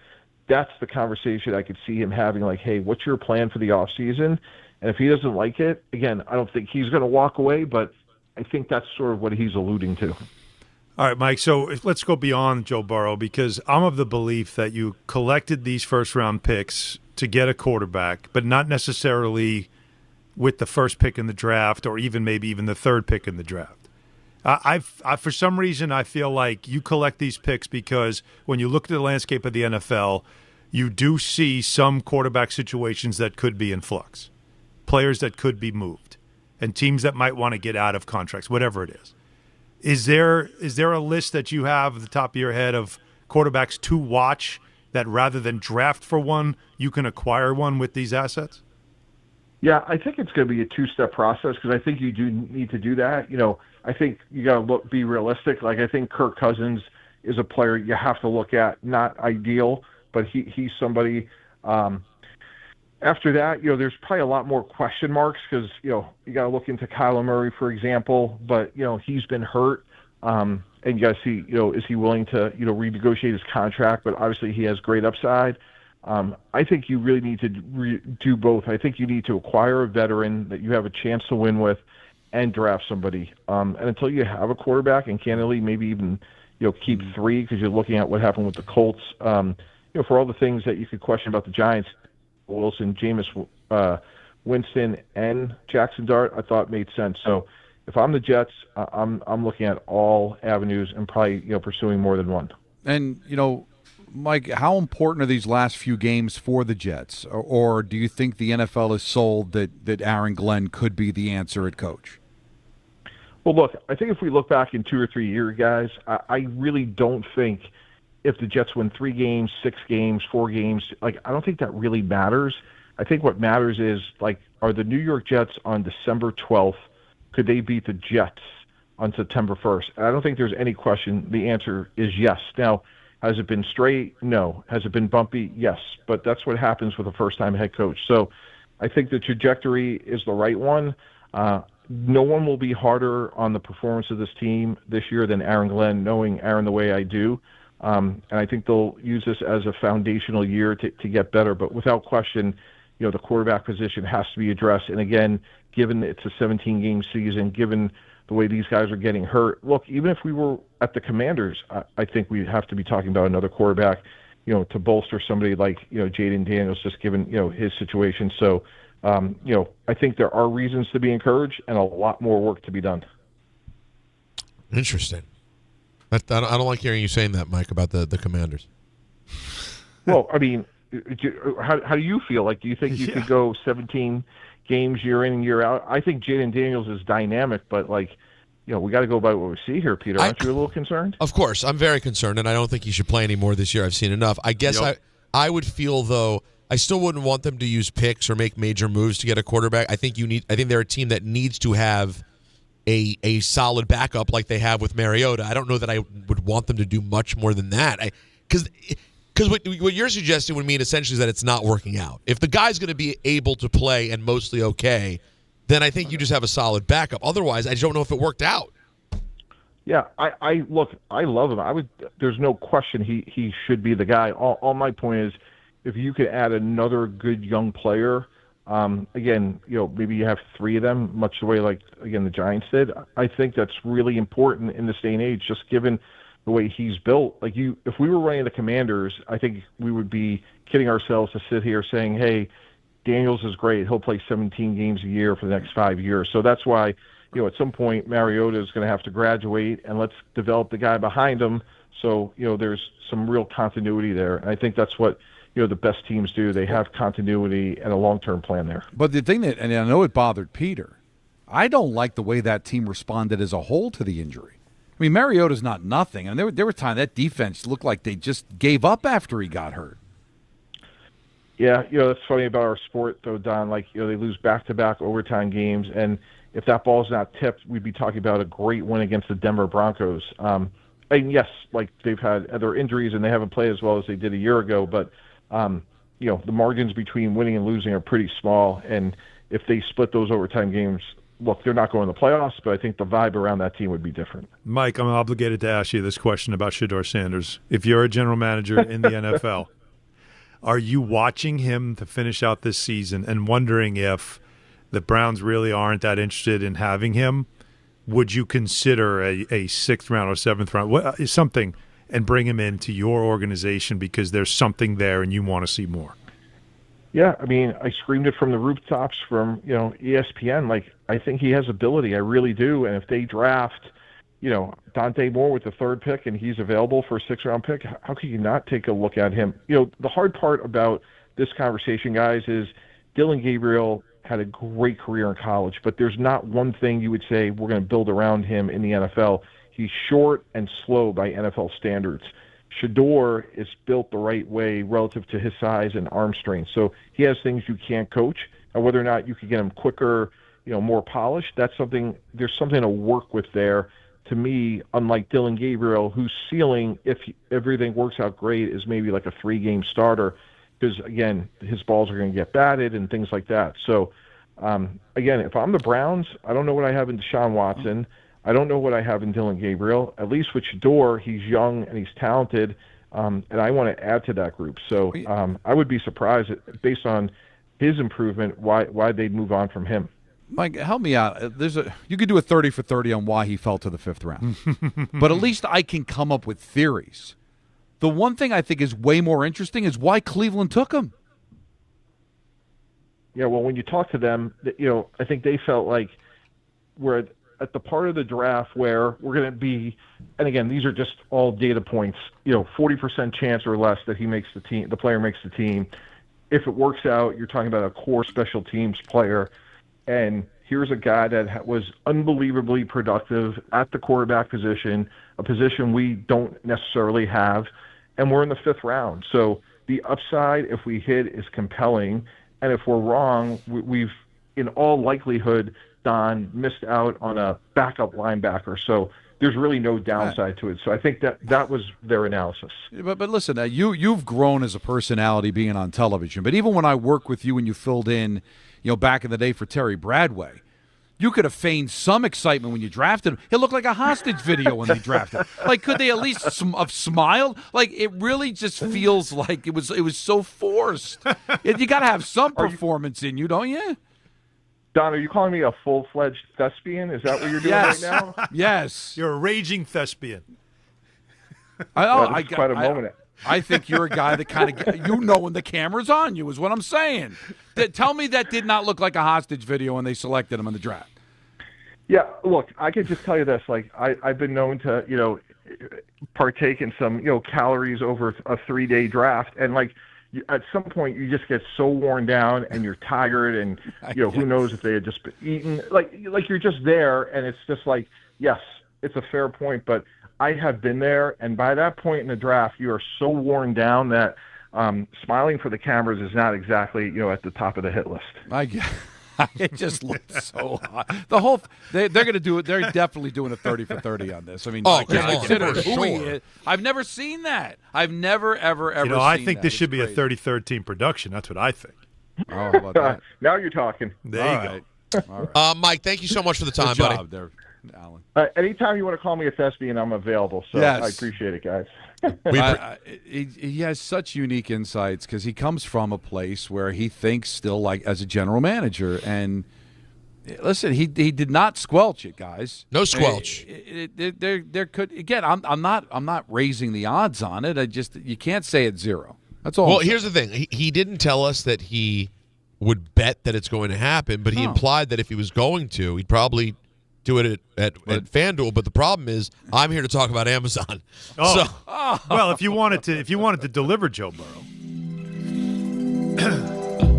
that's the conversation I could see him having, hey, what's your plan for the offseason? And if he doesn't like it, again, I don't think he's going to walk away, but I think that's sort of what he's alluding to. All right, Mike, so let's go beyond Joe Burrow, because I'm of the belief that you collected these first-round picks to get a quarterback, but not necessarily with the first pick in the draft or maybe even the third pick in the draft. I for some reason, I feel like you collect these picks because when you look at the landscape of the NFL, you do see some quarterback situations that could be in flux, players that could be moved, and teams that might want to get out of contracts, whatever it is. Is there a list that you have at the top of your head of quarterbacks to watch that rather than draft for one, you can acquire one with these assets? Yeah, I think it's going to be a 2-step process because I think you do need to do that. I think you got to be realistic. I think Kirk Cousins is a player you have to look at. Not ideal, but he's somebody. After that, there's probably a lot more question marks because, you got to look into Kyler Murray, for example, but, he's been hurt. And you got to see, is he willing to, renegotiate his contract? But obviously he has great upside. I think you really need to do both. I think you need to acquire a veteran that you have a chance to win with and draft somebody. And until you have a quarterback, and candidly, maybe even, keep 3 because you're looking at what happened with the Colts, for all the things that you could question about the Giants, Wilson, Jameis Winston, and Jackson Dart, I thought made sense. So if I'm the Jets, I'm looking at all avenues and probably, pursuing more than one. And, Mike, how important are these last few games for the Jets? Or do you think the NFL is sold that Aaron Glenn could be the answer at coach? Well, look, I think if we look back in 2 or 3 years, guys, I really don't think if the Jets win 3 games, 6 games, 4 games, I don't think that really matters. I think what matters is, are the New York Jets on December 12th, could they beat the Jets on September 1st? And I don't think there's any question. The answer is yes. Now, has it been straight? No. Has it been bumpy? Yes. But that's what happens with a first-time head coach. So I think the trajectory is the right one. No one will be harder on the performance of this team this year than Aaron Glenn, knowing Aaron the way I do. And I think they'll use this as a foundational year to get better. But without question, the quarterback position has to be addressed. And again, given it's a 17-game season, given the way these guys are getting hurt, look, even if we were at the Commanders, I think we'd have to be talking about another quarterback, to bolster somebody like, Jaden Daniels, just given, his situation. So, I think there are reasons to be encouraged and a lot more work to be done. Interesting. I don't like hearing you saying that, Mike, about the Commanders. Well, I mean, how do you feel? Do you think you could go 17 games year in and year out? I think Jaden Daniels is dynamic, but we got to go by what we see here, Peter. Aren't you a little concerned? Of course, I'm very concerned, and I don't think he should play anymore this year. I've seen enough. I guess I would feel, though, I still wouldn't want them to use picks or make major moves to get a quarterback. I think they're a team that needs to have a solid backup like they have with Mariota. I don't know that I would want them to do much more than that. Because what you're suggesting would mean essentially is that it's not working out. If the guy's going to be able to play and mostly okay, then I think you just have a solid backup. Otherwise, I don't know if it worked out. Yeah, I love him. There's no question he should be the guy. All my point is, if you could add another good young player, again, maybe you have 3 of them, much the way the Giants did. I think that's really important in this day and age, just given the way he's built. If we were running the Commanders, I think we would be kidding ourselves to sit here saying, hey, Daniels is great. He'll play 17 games a year for the next 5 years. So that's why, at some point, Mariota is going to have to graduate, and let's develop the guy behind him. So, there's some real continuity there. And I think that's what, the best teams do. They have continuity and a long-term plan there. But the thing and I know it bothered Peter, I don't like the way that team responded as a whole to the injury. I mean, Mariota's not nothing. And there were times that defense looked like they just gave up after he got hurt. Yeah, that's funny about our sport, though, Don. They lose back-to-back overtime games, and if that ball's not tipped, we'd be talking about a great win against the Denver Broncos. And yes, they've had other injuries and they haven't played as well as they did a year ago, but the margins between winning and losing are pretty small. And if they split those overtime games, look, they're not going to the playoffs, but I think the vibe around that team would be different. Mike, I'm obligated to ask you this question about Shedeur Sanders. If you're a general manager in the NFL, are you watching him to finish out this season and wondering if the Browns really aren't that interested in having him? Would you consider a 6th round or 7th round, something, and bring him into your organization because there's something there and you want to see more? Yeah, I mean, I screamed it from the rooftops from, ESPN. I think he has ability. I really do. And if they draft, Dante Moore with the 3rd pick and he's available for a 6th-round pick, how can you not take a look at him? The hard part about this conversation, guys, is Dylan Gabriel had a great career in college, but there's not one thing you would say we're going to build around him in the NFL. He's short and slow by NFL standards. Shedeur is built the right way relative to his size and arm strength. So he has things you can't coach. And whether or not you could get him quicker, more polished, there's something to work with there. To me, unlike Dylan Gabriel, whose ceiling, if everything works out great, is maybe like a 3-game starter, because, again, his balls are going to get batted and things like that. So, again, if I'm the Browns, I don't know what I have in Deshaun Watson. I don't know what I have in Dylan Gabriel. At least with Shedeur, he's young and he's talented, and I want to add to that group. So I would be surprised, based on his improvement, why they'd move on from him. Mike, help me out. You could do a 30 for 30 on why he fell to the 5th round. But at least I can come up with theories. The one thing I think is way more interesting is why Cleveland took him. Yeah, well, when you talk to them, I think they felt like at the part of the draft where we're going to be, and again, these are just all data points, 40% chance or less that he makes the team, the player makes the team. If it works out, you're talking about a core special teams player. And here's a guy that was unbelievably productive at the quarterback position, a position we don't necessarily have, and we're in the 5th round. So the upside, if we hit, is compelling. And if we're wrong, we've, in all likelihood, Don missed out on a backup linebacker. So there's really no downside to it. So I think that was their analysis. But listen, you've grown as a personality being on television. But even when I worked with you and you filled in, back in the day for Terry Bradway, you could have feigned some excitement when you drafted him. It looked like a hostage video when they drafted him. Like, could they at least have smiled? Like, it really just feels like it was so forced. You got to have some performance in you, don't you? Don, are you calling me a full-fledged thespian? Is that what you're doing right now? Yes. You're a raging thespian. Quite a moment. I think you're a guy that kind of, when the camera's on you is what I'm saying. Tell me that did not look like a hostage video when they selected him in the draft. Yeah, look, I could just tell you this. Like, I've been known to, partake in some, calories over a 3-day draft. And, like, at some point you just get so worn down and you're tired and, who knows if they had just been eaten. Like you're just there and it's just like, yes, it's a fair point, but I have been there, and by that point in the draft, you are so worn down that smiling for the cameras is not exactly, at the top of the hit list. It just looks so hot. The whole they're going to do it. They're definitely doing a 30 for 30 on this. I mean, consider who he is. I've never seen that. I've never ever seen I think that. this should be a 30-third team production. That's what I think. Oh, how about that? Now you're talking. There you go. All right. Mike, thank you so much for the time, Good buddy. job there, Alan. Anytime you want to call me a thespian, I'm available. So yes. I appreciate it, guys. He has such unique insights because he comes from a place where he thinks still like as a general manager. And listen, he did not squelch it, guys. No squelch. There could again. I'm not raising the odds on it. You can't say it's 0. That's all. Well, here's the thing. He didn't tell us that he would bet that it's going to happen, but he implied that if he was going to, he'd probably do it at FanDuel. But the problem is, I'm here to talk about Amazon. Well, if you wanted to deliver Joe Burrow,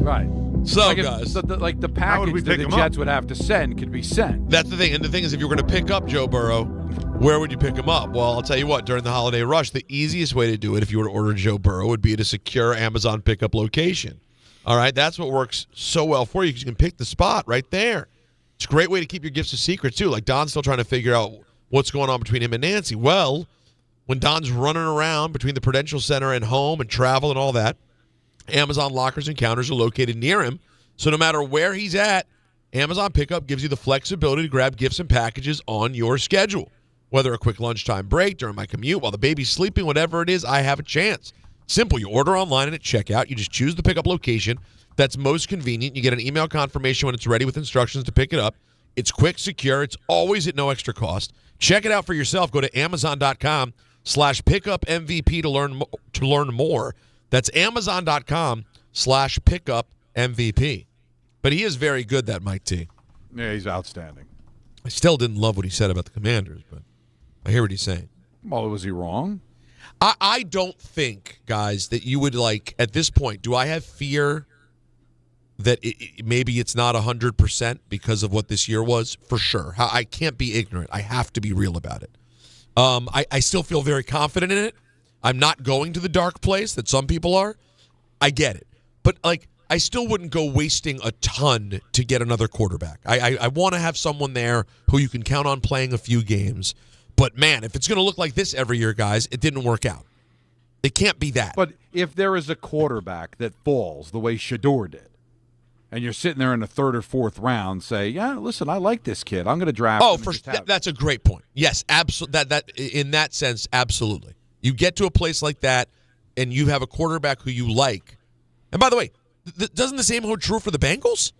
right? So, guys, the package that the Jets would have to send could be sent. That's the thing. And the thing is, if you were going to pick up Joe Burrow, where would you pick him up? Well, I'll tell you what. During the holiday rush, the easiest way to do it, if you were to order Joe Burrow, would be at a secure Amazon pickup location. All right, that's what works so well for you because you can pick the spot right there. It's a great way to keep your gifts a secret, too. Like, Don's still trying to figure out what's going on between him and Nancy. Well, when Don's running around between the Prudential Center and home and travel and all that, Amazon lockers and counters are located near him. So no matter where he's at, Amazon Pickup gives you the flexibility to grab gifts and packages on your schedule. Whether a quick lunchtime break, during my commute, while the baby's sleeping, whatever it is, I have a chance. Simple. You order online and at checkout. You just choose the pickup location that's most convenient. You get an email confirmation when it's ready with instructions to pick it up. It's quick, secure. It's always at no extra cost. Check it out for yourself. Go to Amazon.com/pickupmvp to learn more. That's Amazon.com/pickupmvp. But he is very good, that Mike T. Yeah, he's outstanding. I still didn't love what he said about the Commanders, but I hear what he's saying. Well, was he wrong? I don't think, guys, that you would, like, at this point, do I have fear that maybe it's not 100% because of what this year was? For sure. I can't be ignorant. I have to be real about it. I still feel very confident in it. I'm not going to the dark place that some people are. I get it. But, like, I still wouldn't go wasting a ton to get another quarterback. I want to have someone there who you can count on playing a few games. But, man, if it's going to look like this every year, guys, it didn't work out. It can't be that. But if there is a quarterback that falls the way Shador did, and you're sitting there in the 3rd or 4th round, say, yeah, listen, I like this kid. I'm going to draft him. That's a great point. Yes, absolutely. That in that sense, absolutely. You get to a place like that, and you have a quarterback who you like. And by the way, doesn't the same hold true for the Bengals?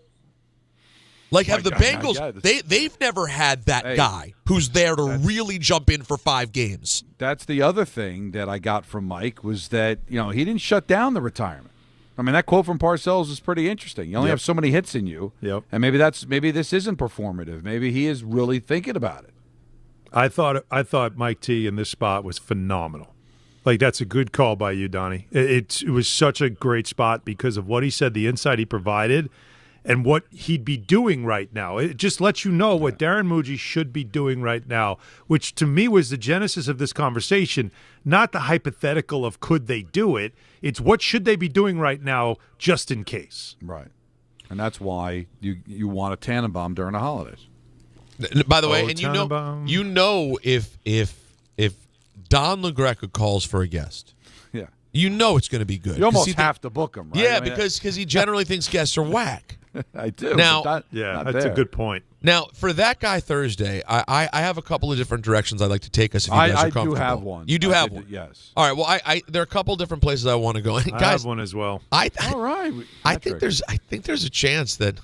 Like, have the Bengals, they've never had that guy who's there to really jump in for 5 games. That's the other thing that I got from Mike was that, he didn't shut down the retirement. I mean, that quote from Parcells is pretty interesting. You only have so many hits in you. Yep. And maybe this isn't performative. Maybe he is really thinking about it. I thought Mike T in this spot was phenomenal. Like, that's a good call by you, Donnie. It was such a great spot because of what he said, the insight he provided, and what he'd be doing right now. It just lets you know what Darren Muji should be doing right now, which to me was the genesis of this conversation, not the hypothetical of could they do it. It's what should they be doing right now just in case. Right. And that's why you want a Tannenbaum during the holidays. By the way, and you know if Don LaGreca calls for a guest, yeah, you know it's going to be good. You almost have to book him, right? Yeah, because he generally thinks guests are whack. I do. Now, that's a good point. Now, for that guy Thursday, I have a couple of different directions I'd like to take us if you guys are comfortable. I do have one. You do have one? Yes. All right, well, there are a couple different places I want to go. And I guys, have one as well. All right. I think there's a chance that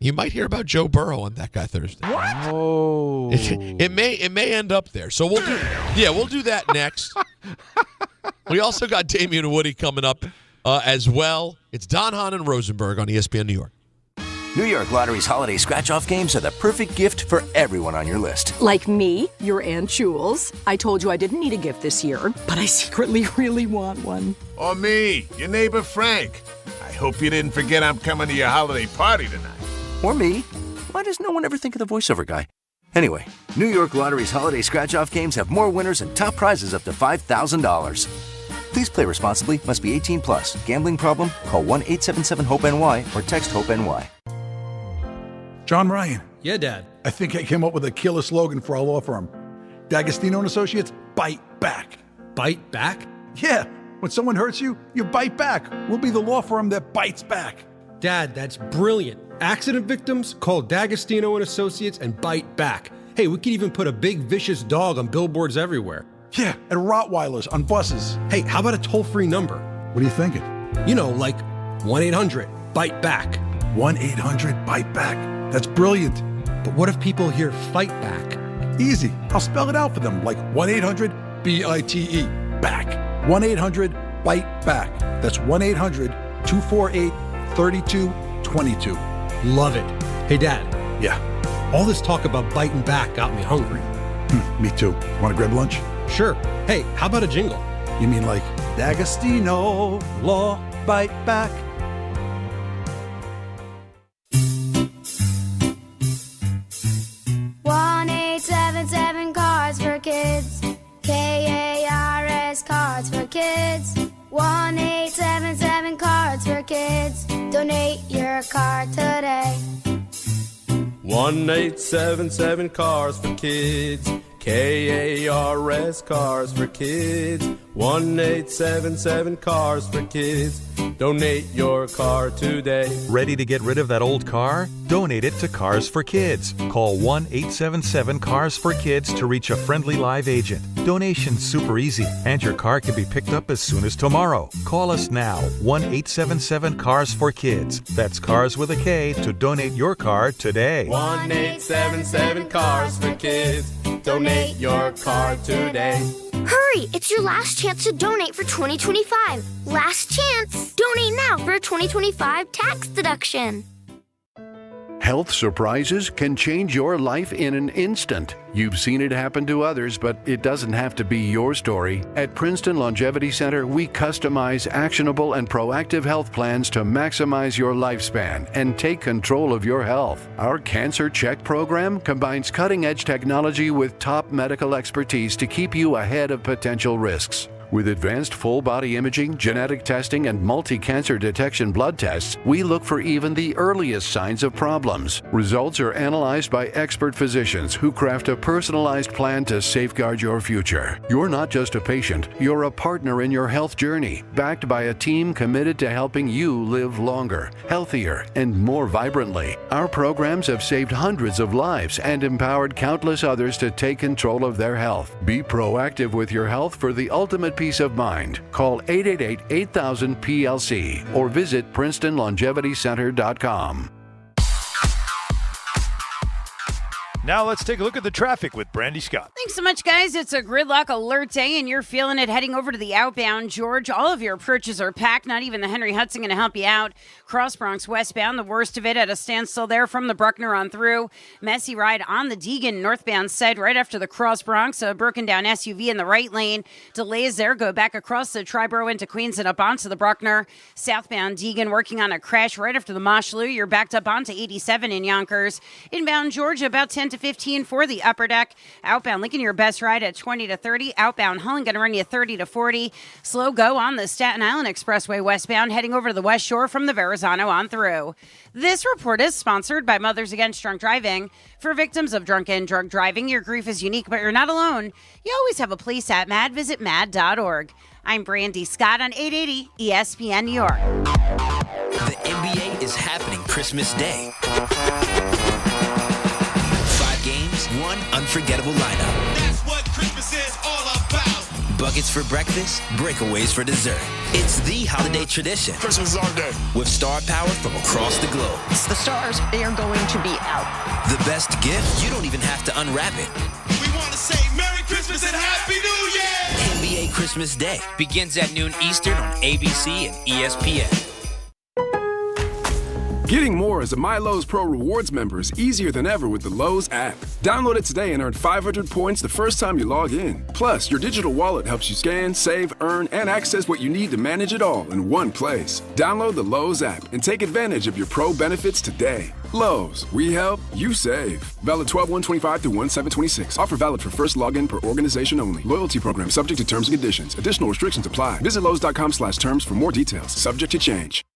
you might hear about Joe Burrow on that guy Thursday. What? Oh. It may end up there. So we'll do that next. We also got Damien Woody coming up as well. It's Don, Hahn, and Rosenberg on ESPN New York. New York Lottery's holiday scratch-off games are the perfect gift for everyone on your list. Like me, your Aunt Jules. I told you I didn't need a gift this year, but I secretly really want one. Or me, your neighbor Frank. I hope you didn't forget I'm coming to your holiday party tonight. Or me. Why does no one ever think of the voiceover guy? Anyway, New York Lottery's holiday scratch-off games have more winners and top prizes up to $5,000. Please play responsibly. Must be 18 plus. Gambling problem? Call 1-877-HOPE-NY or text HOPE-NY. John Ryan. Yeah, Dad. I think I came up with a killer slogan for our law firm. D'Agostino & Associates, bite back. Bite back? Yeah. When someone hurts you, you bite back. We'll be the law firm that bites back. Dad, that's brilliant. Accident victims, call D'Agostino & Associates and bite back. Hey, we could even put a big vicious dog on billboards everywhere. Yeah, and Rottweilers on buses. Hey, how about a toll-free number? What are you thinking? You know, like 1-800-BITE-BACK. 1-800-BITE-BACK. That's brilliant. But what if people hear fight back? Easy. I'll spell it out for them, like 1-800-BITE. Back. 1-800-BITE-BACK. That's 1-800-248-3222. Love it. Hey, Dad. Yeah. All this talk about biting back got me hungry. Me too. Want to grab lunch? Sure. Hey, how about a jingle? You mean like D'Agostino, law, bite back? Cards for Kids. KARS Cards for Kids. 1-877 Cards for Kids. Donate your card today. 1-877 Cars for Kids. KARS Cars for Kids. 1-877 Cars for Kids. Donate your car today. Ready to get rid of that old car? Donate it to Cars for Kids. Call 1-877-CARS-FOR-KIDS to reach a friendly live agent. Donation's super easy, and your car can be picked up as soon as tomorrow. Call us now, 1-877-CARS-FOR-KIDS. That's Cars with a K to donate your car today. 1-877 Cars for Kids. Donate your car today. Hurry! It's your last chance to donate for 2025. Last chance! Donate now for a 2025 tax deduction. Health surprises can change your life in an instant. You've seen it happen to others, but it doesn't have to be your story. At Princeton Longevity Center, we customize actionable and proactive health plans to maximize your lifespan and take control of your health. Our Cancer Check program combines cutting-edge technology with top medical expertise to keep you ahead of potential risks. With advanced full-body imaging, genetic testing, and multi-cancer detection blood tests, we look for even the earliest signs of problems. Results are analyzed by expert physicians who craft a personalized plan to safeguard your future. You're not just a patient, you're a partner in your health journey, backed by a team committed to helping you live longer, healthier, and more vibrantly. Our programs have saved hundreds of lives and empowered countless others to take control of their health. Be proactive with your health for the ultimate peace of mind. Call 888-8000-PLC or visit PrincetonLongevityCenter.com. Now let's take a look at the traffic with Brandy Scott. Thanks so much, guys. It's a gridlock alert day, and you're feeling it heading over to the outbound, George. All of your approaches are packed. Not even the Henry Hudson going to help you out. Cross Bronx westbound, the worst of it at a standstill there from the Bruckner on through. Messy ride on the Deegan northbound side right after the Cross Bronx. A broken down SUV in the right lane. Delays there. Go back across the Triborough into Queens and up onto the Bruckner. Southbound Deegan working on a crash right after the Mosholu. You're backed up onto 87 in Yonkers. Inbound Georgia about 10 to 15 for the upper deck. Outbound Lincoln, your best ride at 20 to 30. Outbound Holland going to run you 30 to 40. Slow go on the Staten Island Expressway westbound heading over to the West Shore from the Verrazano on through. This report is sponsored by Mothers Against Drunk Driving. For victims of drunk and drug driving, your grief is unique, but you're not alone. You always have a place at MAD. Visit MAD.org. I'm Brandy Scott on 880 ESPN New York. The NBA is happening Christmas Day. 5 games, 1 unforgettable lineup. That's what Christmas is all about. Buckets for breakfast, breakaways for dessert. It's the holiday tradition. Christmas is our day. With star power from across the globe. The stars, they are going to be out. The best gift, you don't even have to unwrap it. We want to say Merry Christmas and Happy New Year! NBA Christmas Day begins at noon Eastern on ABC and ESPN. Getting more as a MyLowe's Pro Rewards member is easier than ever with the Lowe's app. Download it today and earn 500 points the first time you log in. Plus, your digital wallet helps you scan, save, earn, and access what you need to manage it all in one place. Download the Lowe's app and take advantage of your Pro benefits today. Lowe's, we help, you save. Valid 12/1/25 through 1/7/26. Offer valid for first login per organization only. Loyalty program subject to terms and conditions. Additional restrictions apply. Visit Lowe's.com/terms for more details. Subject to change.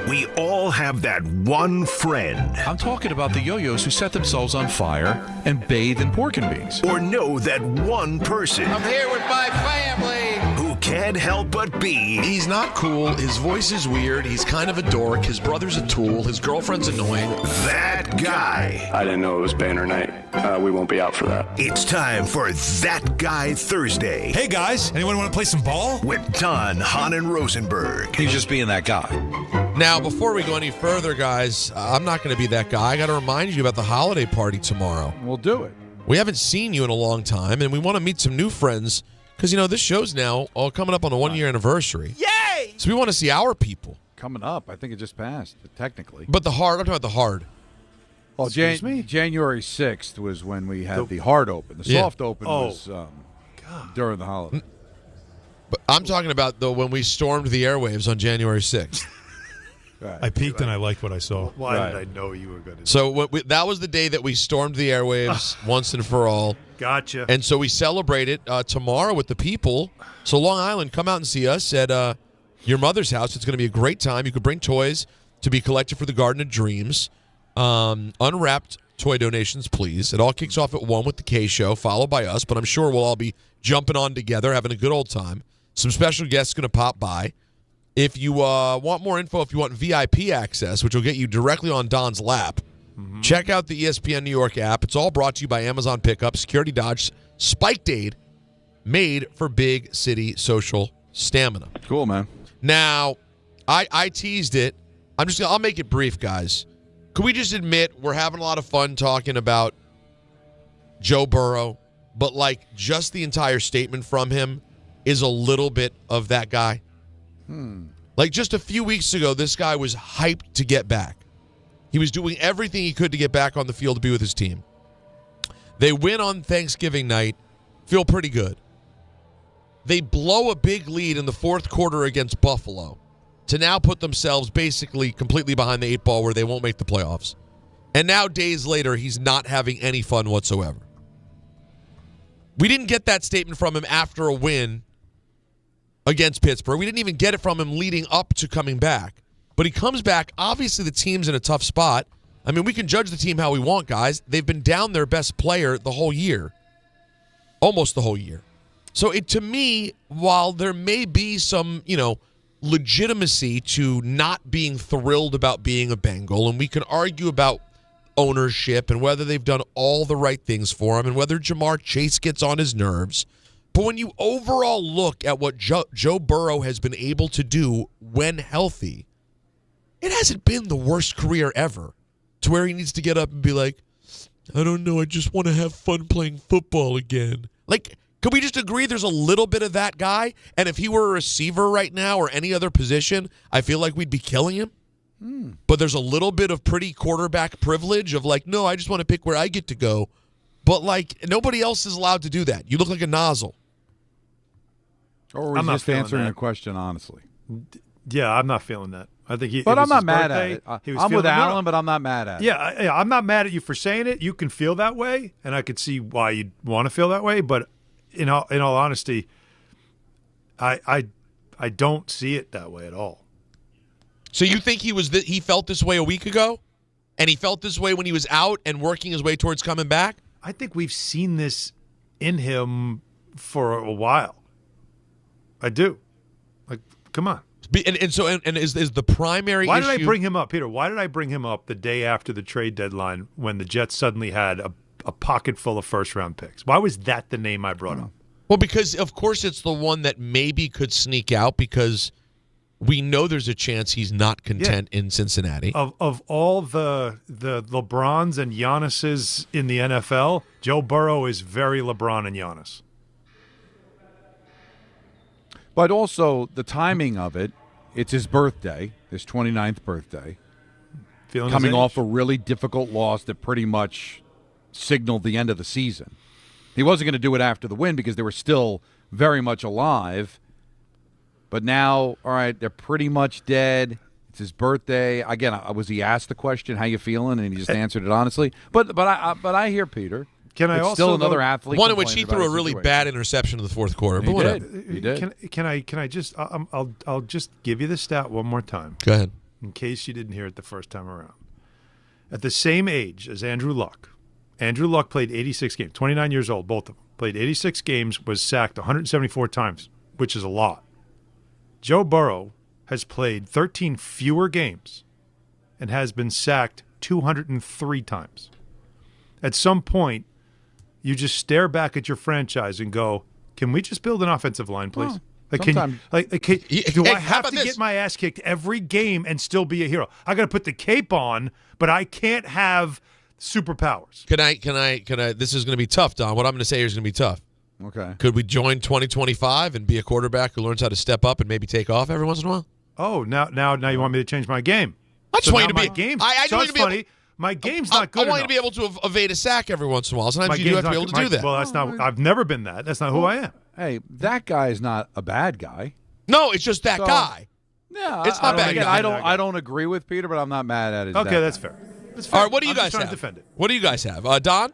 We all have that one friend. I'm talking about the yo-yos who set themselves on fire and bathe in pork and beans. Or know that one person. I'm here with my family. Who can't help but be. He's not cool. His voice is weird. He's kind of a dork. His brother's a tool. His girlfriend's annoying. That guy. I didn't know it was Banner night. We won't be out for that. It's time for That Guy Thursday. Hey guys, anyone want to play some ball? With Don, Hahn, and Rosenberg. He's just being that guy. Now, before we go any further, guys, I'm not going to be that guy. I got to remind you about the holiday party tomorrow. We'll do it. We haven't seen you in a long time, and we want to meet some new friends because, this show's now all coming up on a 1-year anniversary. Yay! So we want to see our people. Coming up. I think it just passed, technically. But I'm talking about the hard. Well, January 6th was when we had the hard open. The soft open was during the holiday. But I'm talking about, though, when we stormed the airwaves on January 6th. Right. I peeked and I liked what I saw. Why did I know you were going to do So that was the day that we stormed the airwaves once and for all. Gotcha. And so we celebrate it tomorrow with the people. So Long Island, come out and see us at your mother's house. It's going to be a great time. You could bring toys to be collected for the Garden of Dreams. Unwrapped toy donations, please. It all kicks off at 1 with the K Show, followed by us. But I'm sure we'll all be jumping on together, having a good old time. Some special guests going to pop by. If you want more info, if you want VIP access, which will get you directly on Don's lap, check out the ESPN New York app. It's all brought to you by Amazon Pickup, Security Dodge, Spiked Aid, made for big city social stamina. Cool, man. Now, I teased it. I'll make it brief, guys. Could we just admit we're having a lot of fun talking about Joe Burrow, but just the entire statement from him is a little bit of that guy? Just a few weeks ago, this guy was hyped to get back. He was doing everything he could to get back on the field to be with his team. They win on Thanksgiving night, feel pretty good. They blow a big lead in the fourth quarter against Buffalo to now put themselves basically completely behind the 8 ball where they won't make the playoffs. And now, days later, he's not having any fun whatsoever. We didn't get that statement from him after a win against Pittsburgh. We didn't even get it from him leading up to coming back. But he comes back. Obviously, the team's in a tough spot. I mean, we can judge the team how we want, guys. They've been down their best player the whole year. Almost the whole year. So to me, while there may be some, legitimacy to not being thrilled about being a Bengal, and we can argue about ownership and whether they've done all the right things for him and whether Jamar Chase gets on his nerves, but when you overall look at what Joe Burrow has been able to do when healthy, it hasn't been the worst career ever to where he needs to get up and be like, I don't know, I just want to have fun playing football again. Like, can we just agree there's a little bit of that guy? And if he were a receiver right now or any other position, I feel like we'd be killing him. But there's a little bit of pretty quarterback privilege of like, no, I just want to pick where I get to go. But, like, nobody else is allowed to do that. You look like a nozzle. Or was just answering a question honestly? Yeah, I'm not feeling that. I think he. But I'm not mad birthday, at it. I'm with Alan, but I'm not mad at it. Yeah, I'm not mad at you for saying it. You can feel that way, and I could see why you'd want to feel that way. But in all honesty, I don't see it that way at all. So you think he felt this way a week ago, and he felt this way when he was out and working his way towards coming back? I think we've seen this in him for a while. I do. Like, come on. And so is the primary Why issue... did I bring him up, Peter? Why did I bring him up the day after the trade deadline when the Jets suddenly had a pocket full of first-round picks? Why was that the name I brought up? Well, because, of course, it's the one that maybe could sneak out because we know there's a chance he's not content in Cincinnati. Of all the LeBrons and Giannis's in the NFL, Joe Burrow is very LeBron and Giannis. But also the timing of it, it's his birthday, his 29th birthday. Coming off a really difficult loss that pretty much signaled the end of the season. He wasn't going to do it after the win because they were still very much alive. But now, all right, they're pretty much dead. It's his birthday. Again, was he asked the question, how you feeling? And he just answered it honestly. But I hear Peter. Can I it's also still another athlete? One in which he threw a really bad interception in the fourth quarter. But whatever. He did. Can I just I'll just give you the stat one more time. Go ahead. In case you didn't hear it the first time around. At the same age as Andrew Luck played 86 games, 29 years old, both of them. Played 86 games, was sacked 174 times, which is a lot. Joe Burrow has played 13 fewer games and has been sacked 203 times. At some point, you just stare back at your franchise and go, can we just build an offensive line, please? Do I have to get my ass kicked every game and still be a hero? I got to put the cape on, but I can't have superpowers. Can I? This is going to be tough, Don. What I'm going to say here is going to be tough. Okay. Could we join 2025 and be a quarterback who learns how to step up and maybe take off every once in a while? Oh, now you want me to change my game? I just want you to be. Funny. My game's not good I want you to be able to evade a sack every once in a while. Sometimes you do have to be able to do that. Well, that's not. I've never been that. That's not who I am. Hey, that guy is not a bad guy. No, it's just that guy. Yeah, it's not bad. I don't agree with Peter, but I'm not mad at it. Okay, that's fair. All right, what do you guys have? Defend it. What do you guys have, Don?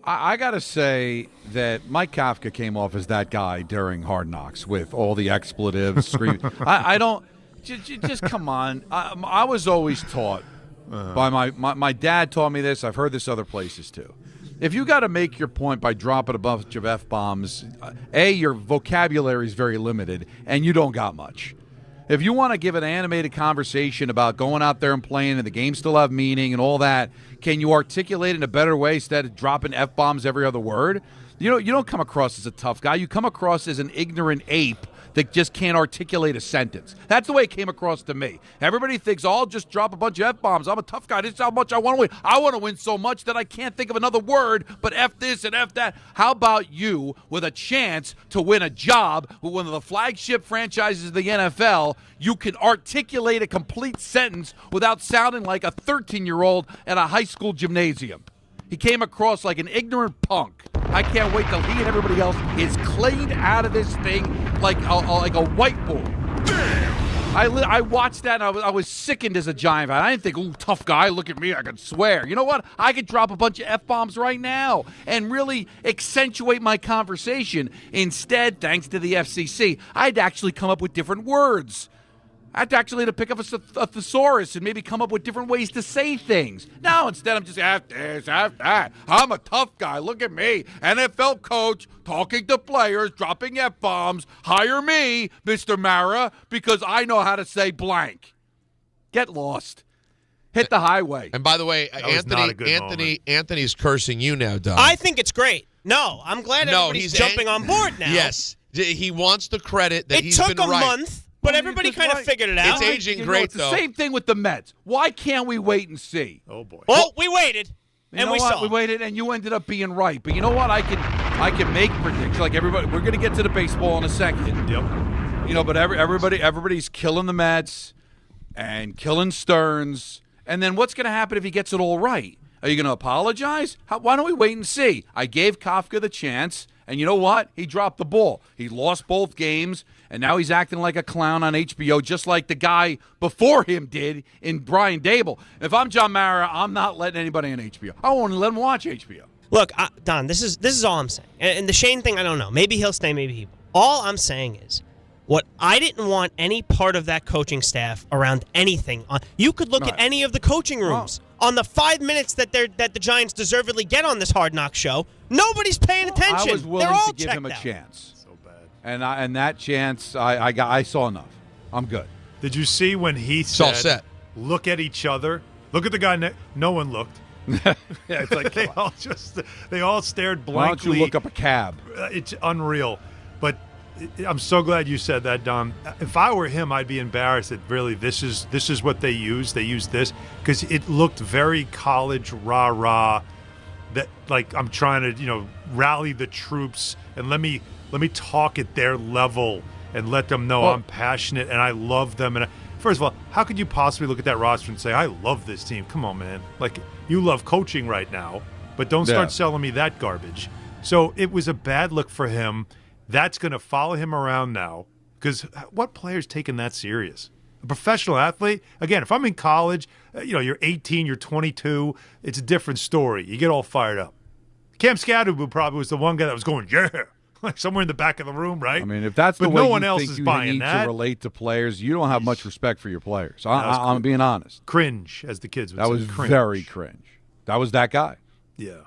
I got to say that Mike Kafka came off as that guy during Hard Knocks with all the expletives. I don't. Just come on. I was always taught by my dad taught me this. I've heard this other places too. If you got to make your point by dropping a bunch of F-bombs, your vocabulary is very limited, and you don't got much. If you want to give an animated conversation about going out there and playing and the game still have meaning and all that, can you articulate it in a better way instead of dropping F-bombs every other word? You don't come across as a tough guy. You come across as an ignorant ape that just can't articulate a sentence. That's the way it came across to me. Everybody thinks, I'll just drop a bunch of F-bombs. I'm a tough guy. This is how much I want to win. I want to win so much that I can't think of another word but F this and F that. How about you, with a chance to win a job with one of the flagship franchises of the NFL, you can articulate a complete sentence without sounding like a 13-year-old at a high school gymnasium. He came across like an ignorant punk. I can't wait till he and everybody else is cleaned out of this thing like a whiteboard. I watched that and I was sickened as a Giant fan. I didn't think, ooh, tough guy, look at me, I can swear. You know what? I could drop a bunch of F-bombs right now and really accentuate my conversation. Instead, thanks to the FCC, I'd actually come up with different words. I'd actually have to pick up a thesaurus and maybe come up with different ways to say things. No, instead I'm just F this, F that. I'm a tough guy. Look at me. NFL coach talking to players, dropping F-bombs. Hire me, Mr. Mara, because I know how to say blank. Get lost. Hit the highway. And by the way, Anthony's cursing you now, Don. I think it's great. No, I'm glad everybody's jumping on board now. Yes. He wants the credit that he's been right. It took a month But everybody kind of figured it out. It's aging great, it's though. The same thing with the Mets. Why can't we wait and see? Oh, boy. Well, we waited. You and know we what? saw. We waited, and you ended up being right. But you know what? I can make predictions. Like everybody, we're going to get to the baseball in a second. Yep. But everybody's killing the Mets and killing Stearns. And then what's going to happen if he gets it all right? Are you going to apologize? Why don't we wait and see? I gave Kafka the chance, and you know what? He dropped the ball. He lost both games, and now he's acting like a clown on HBO, just like the guy before him did in Brian Dable. If I'm John Mara, I'm not letting anybody on HBO. I won't let him watch HBO. Look, Don, this is all I'm saying. And the Shane thing, I don't know. Maybe he'll stay, maybe he won't. All I'm saying is, what I didn't want any part of that coaching staff around anything. You could look at any of the coaching rooms. On the 5 minutes that the Giants deservedly get on this Hard Knock show, nobody's paying attention. I was willing to give him a chance. So bad. And that chance, I saw enough. I'm good. Did you see when he It's all said, set. look at each other? Look at the guy. No one looked. Yeah, it's like they all stared blankly. Why don't you look up a cab? It's unreal. But I'm so glad you said that, Don. If I were him, I'd be embarrassed that really this is what they use. They use this because it looked very college rah-rah. That like I'm trying to rally the troops and let me talk at their level and let them know I'm passionate and I love them. And first of all, how could you possibly look at that roster and say I love this team? Come on, man. Like you love coaching right now, but don't start selling me that garbage. So it was a bad look for him. That's going to follow him around now because what player's taking that serious? A professional athlete? Again, if I'm in college, you're 18, you're 22, it's a different story. You get all fired up. Cam Skadubu probably was the one guy that was going, yeah, like somewhere in the back of the room, right? I mean, if that's the but way no one you else think is you buying need that. to relate to players, you don't have much respect for your players. I'm being honest. Cringe, as the kids would say. That was cringe. very cringe. That was that guy. Yeah.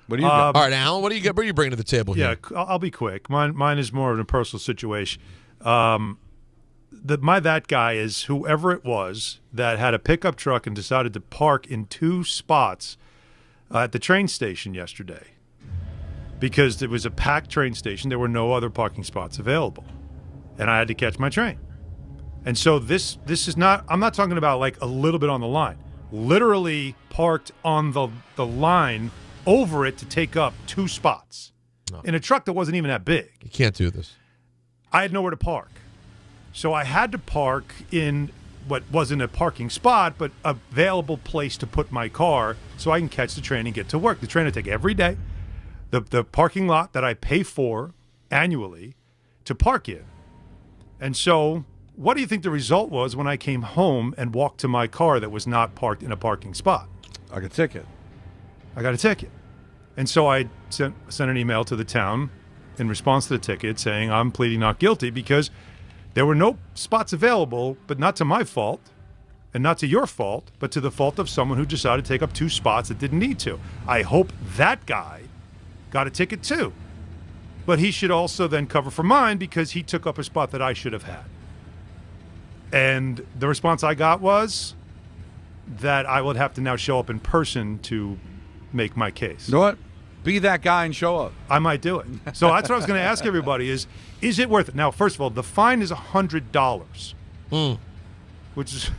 What do you got? All right, Alan, what are you bringing to the table here? Yeah, I'll be quick. Mine is more of a personal situation. That guy is whoever it was that had a pickup truck and decided to park in 2 spots at the train station yesterday because it was a packed train station. There were no other parking spots available, and I had to catch my train. And so this is not – I'm not talking about like a little bit on the line. Literally parked on the line – over it to take up 2 spots in a truck that wasn't even that big. You can't do this. I had nowhere to park. So I had to park in what wasn't a parking spot, but a available place to put my car so I can catch the train and get to work. The train I take every day, the parking lot that I pay for annually to park in. And so what do you think the result was when I came home and walked to my car that was not parked in a parking spot? I got a ticket. I got a ticket. And so I sent an email to the town in response to the ticket saying I'm pleading not guilty because there were no spots available, but not to my fault and not to your fault, but to the fault of someone who decided to take up 2 spots that didn't need to. I hope that guy got a ticket too. But he should also then cover for mine because he took up a spot that I should have had. And the response I got was that I would have to now show up in person to make my case. You know what? Be that guy and show up. I might do it. So that's what I was going to ask everybody is it worth it? Now, first of all, the fine is $100, which is...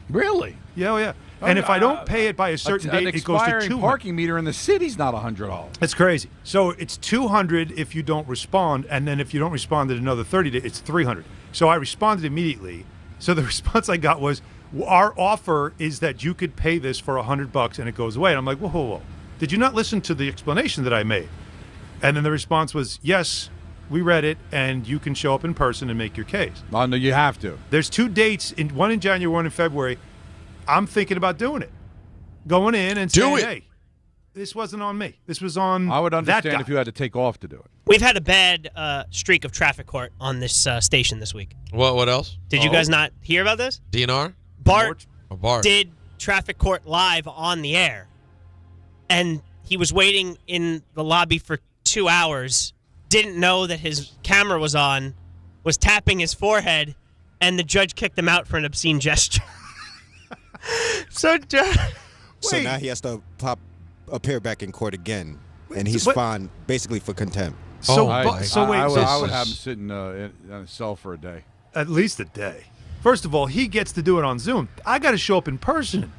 Really? Yeah. And if I don't pay it by a certain date, it goes to $200. Parking meter in the city's not $100. It's crazy. So it's $200 if you don't respond, and then if you don't respond in another 30 days, it's $300. So I responded immediately. So the response I got was, our offer is that you could pay this for $100 and it goes away. And I'm like, whoa. Did you not listen to the explanation that I made? And then the response was, yes, we read it, and you can show up in person and make your case. Oh, no, you have to. There's 2 dates, one in January, one in February. I'm thinking about doing it. Going in and saying, hey, this wasn't on me. This was on I would understand that guy. if you had to take off to do it. We've had a bad streak of traffic court on this station this week. What else? Did you guys not hear about this? DNR? Bart Bart did traffic court live on the air, and he was waiting in the lobby for 2 hours, didn't know that his camera was on, was tapping his forehead, and the judge kicked him out for an obscene gesture. So now he has to appear back in court again, and he's fined basically for contempt. I would have him sitting in a cell for a day. At least a day. First of all, he gets to do it on Zoom. I got to show up in person.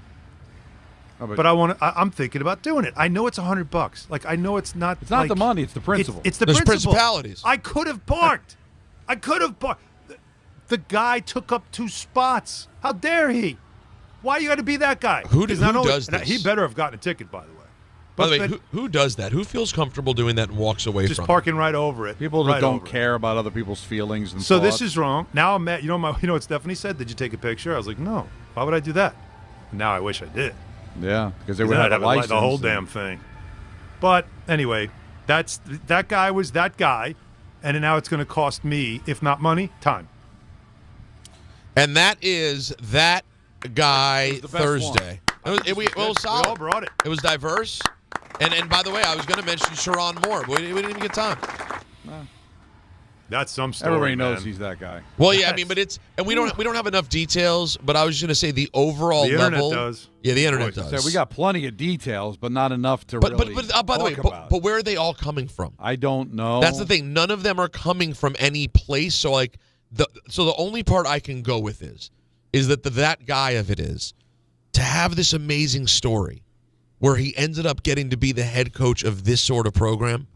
But I'm thinking about doing it. I know it's $100. Like, I know it's not. It's not the money. It's the principle. It's the There's principle. principalities. I could have parked. The guy took up 2 spots. How dare he? Why you got to be that guy? Who does this? He better have gotten a ticket, by the way. By the way, who does that? Who feels comfortable doing that and walks away just from parking right over it? People that don't care about other people's feelings and so thoughts. This is wrong. Now I'm mad. You know what Stephanie said? Did you take a picture? I was like, no. Why would I do that? Now I wish I did. Yeah, because they would have a license. The whole damn thing. But anyway, that guy was that guy, and now it's going to cost me, if not money, time. And that is that guy Thursday. We all brought it. It was diverse. And by the way, I was going to mention Sharon Moore, but we didn't even get time. That's some story. Everybody knows he's that guy. Well, yeah, I mean, but we don't have enough details. But I was just going to say the overall level. The internet does. Yeah, the internet does. So we got plenty of details, but not enough to really. But by the way, but where are they all coming from? I don't know. That's the thing. None of them are coming from any place. So like the only part I can go with is that guy of it is to have this amazing story where he ended up getting to be the head coach of this sort of program.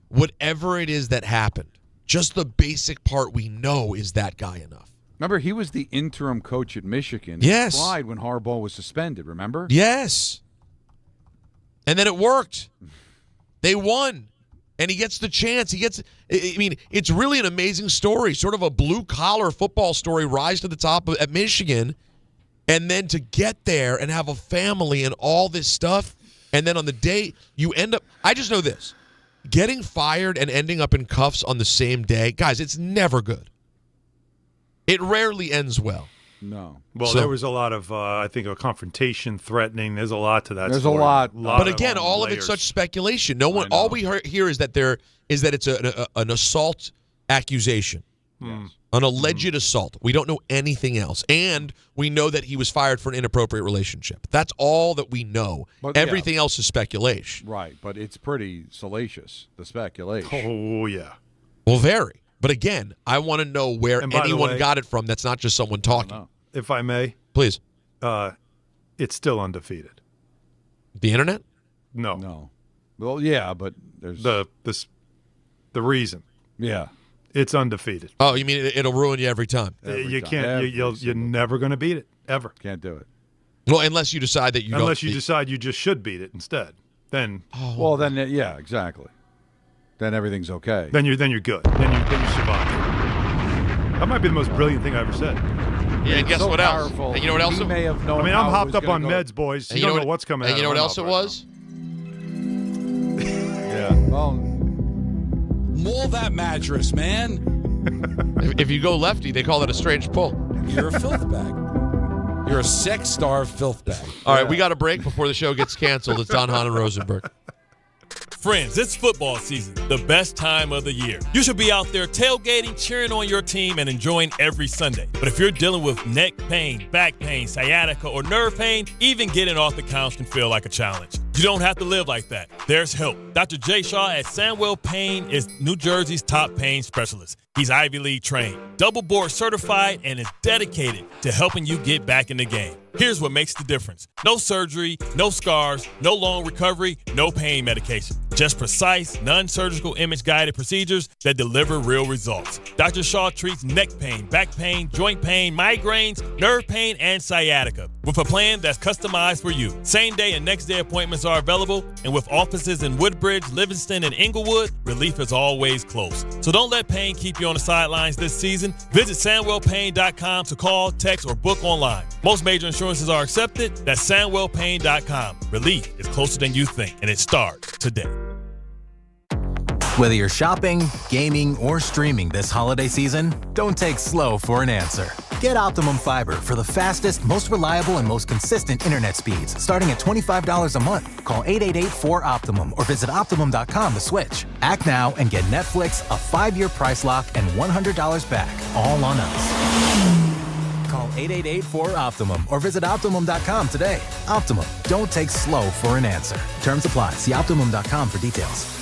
Whatever it is that happened, just the basic part we know is that guy enough. Remember, he was the interim coach at Michigan. Yes. He tried when Harbaugh was suspended, remember? Yes. And then it worked. They won. And he gets the chance. It's really an amazing story, sort of a blue-collar football story, rise to the top at Michigan, and then to get there and have a family and all this stuff, and then on the day you end up – I just know this. Getting fired and ending up in cuffs on the same day, guys, it's never good. It rarely ends well. No. Well, there was a lot of, I think, a confrontation, threatening. There's a lot to that. There's a lot. But again, all of it's such speculation. No one. All we hear is that it's an assault accusation, an alleged assault. We don't know anything else, and we know that he was fired for an inappropriate relationship. That's all that we know. But, everything else is speculation. Right, but it's pretty salacious, the speculation. Oh yeah. Well, very. But again, I want to know where anyone got it from. That's not just someone talking. If I may, please. It's still undefeated. The internet? No. Well, yeah, but there's the reason. Yeah, it's undefeated. Oh, you mean it'll ruin you every time? You're never going to beat it ever. Can't do it. Well, unless you decide that you don't. Unless you decide you just should beat it instead. Then. Well, then yeah, exactly. Then everything's okay. Then you're good. Then you survive. That might be the most brilliant thing I ever said. Yeah, and guess what else? And you know what else? May have known. I'm hopped up on meds, boys. You don't know what's coming. And you know what else it was? Yeah. Well, mull that mattress, man. If you go lefty, they call it a strange pull. You're a filth bag. You're a sex-starved filth bag. All right, we got a break before the show gets canceled. It's Don, Hahn, and Rosenberg. Friends, it's football season, the best time of the year. You should be out there tailgating, cheering on your team, and enjoying every Sunday. But if you're dealing with neck pain, back pain, sciatica, or nerve pain, even getting off the couch can feel like a challenge. You don't have to live like that. There's help. Dr. Jay Shaw at Sandwell Pain is New Jersey's top pain specialist. He's Ivy League trained, double board certified, and is dedicated to helping you get back in the game. Here's what makes the difference. No surgery, no scars, no long recovery, no pain medication. Just precise, non-surgical image-guided procedures that deliver real results. Dr. Shaw treats neck pain, back pain, joint pain, migraines, nerve pain, and sciatica with a plan that's customized for you. Same-day and next-day appointments are available, and with offices in Woodbridge, Livingston, and Inglewood, relief is always close. So don't let pain keep you on the sidelines this season. Visit SandwellPain.com to call, text, or book online. Most major insurances are accepted. That's SandwellPain.com. Relief is closer than you think, and it starts today. Whether you're shopping, gaming, or streaming this holiday season, don't take slow for an answer. Get Optimum Fiber for the fastest, most reliable, and most consistent internet speeds, starting at $25 a month. Call 888-4-OPTIMUM or visit Optimum.com to switch. Act now and get Netflix, a 5-year price lock, and $100 back, all on us. Call 888-4-OPTIMUM or visit Optimum.com today. Optimum, don't take slow for an answer. Terms apply. See Optimum.com for details.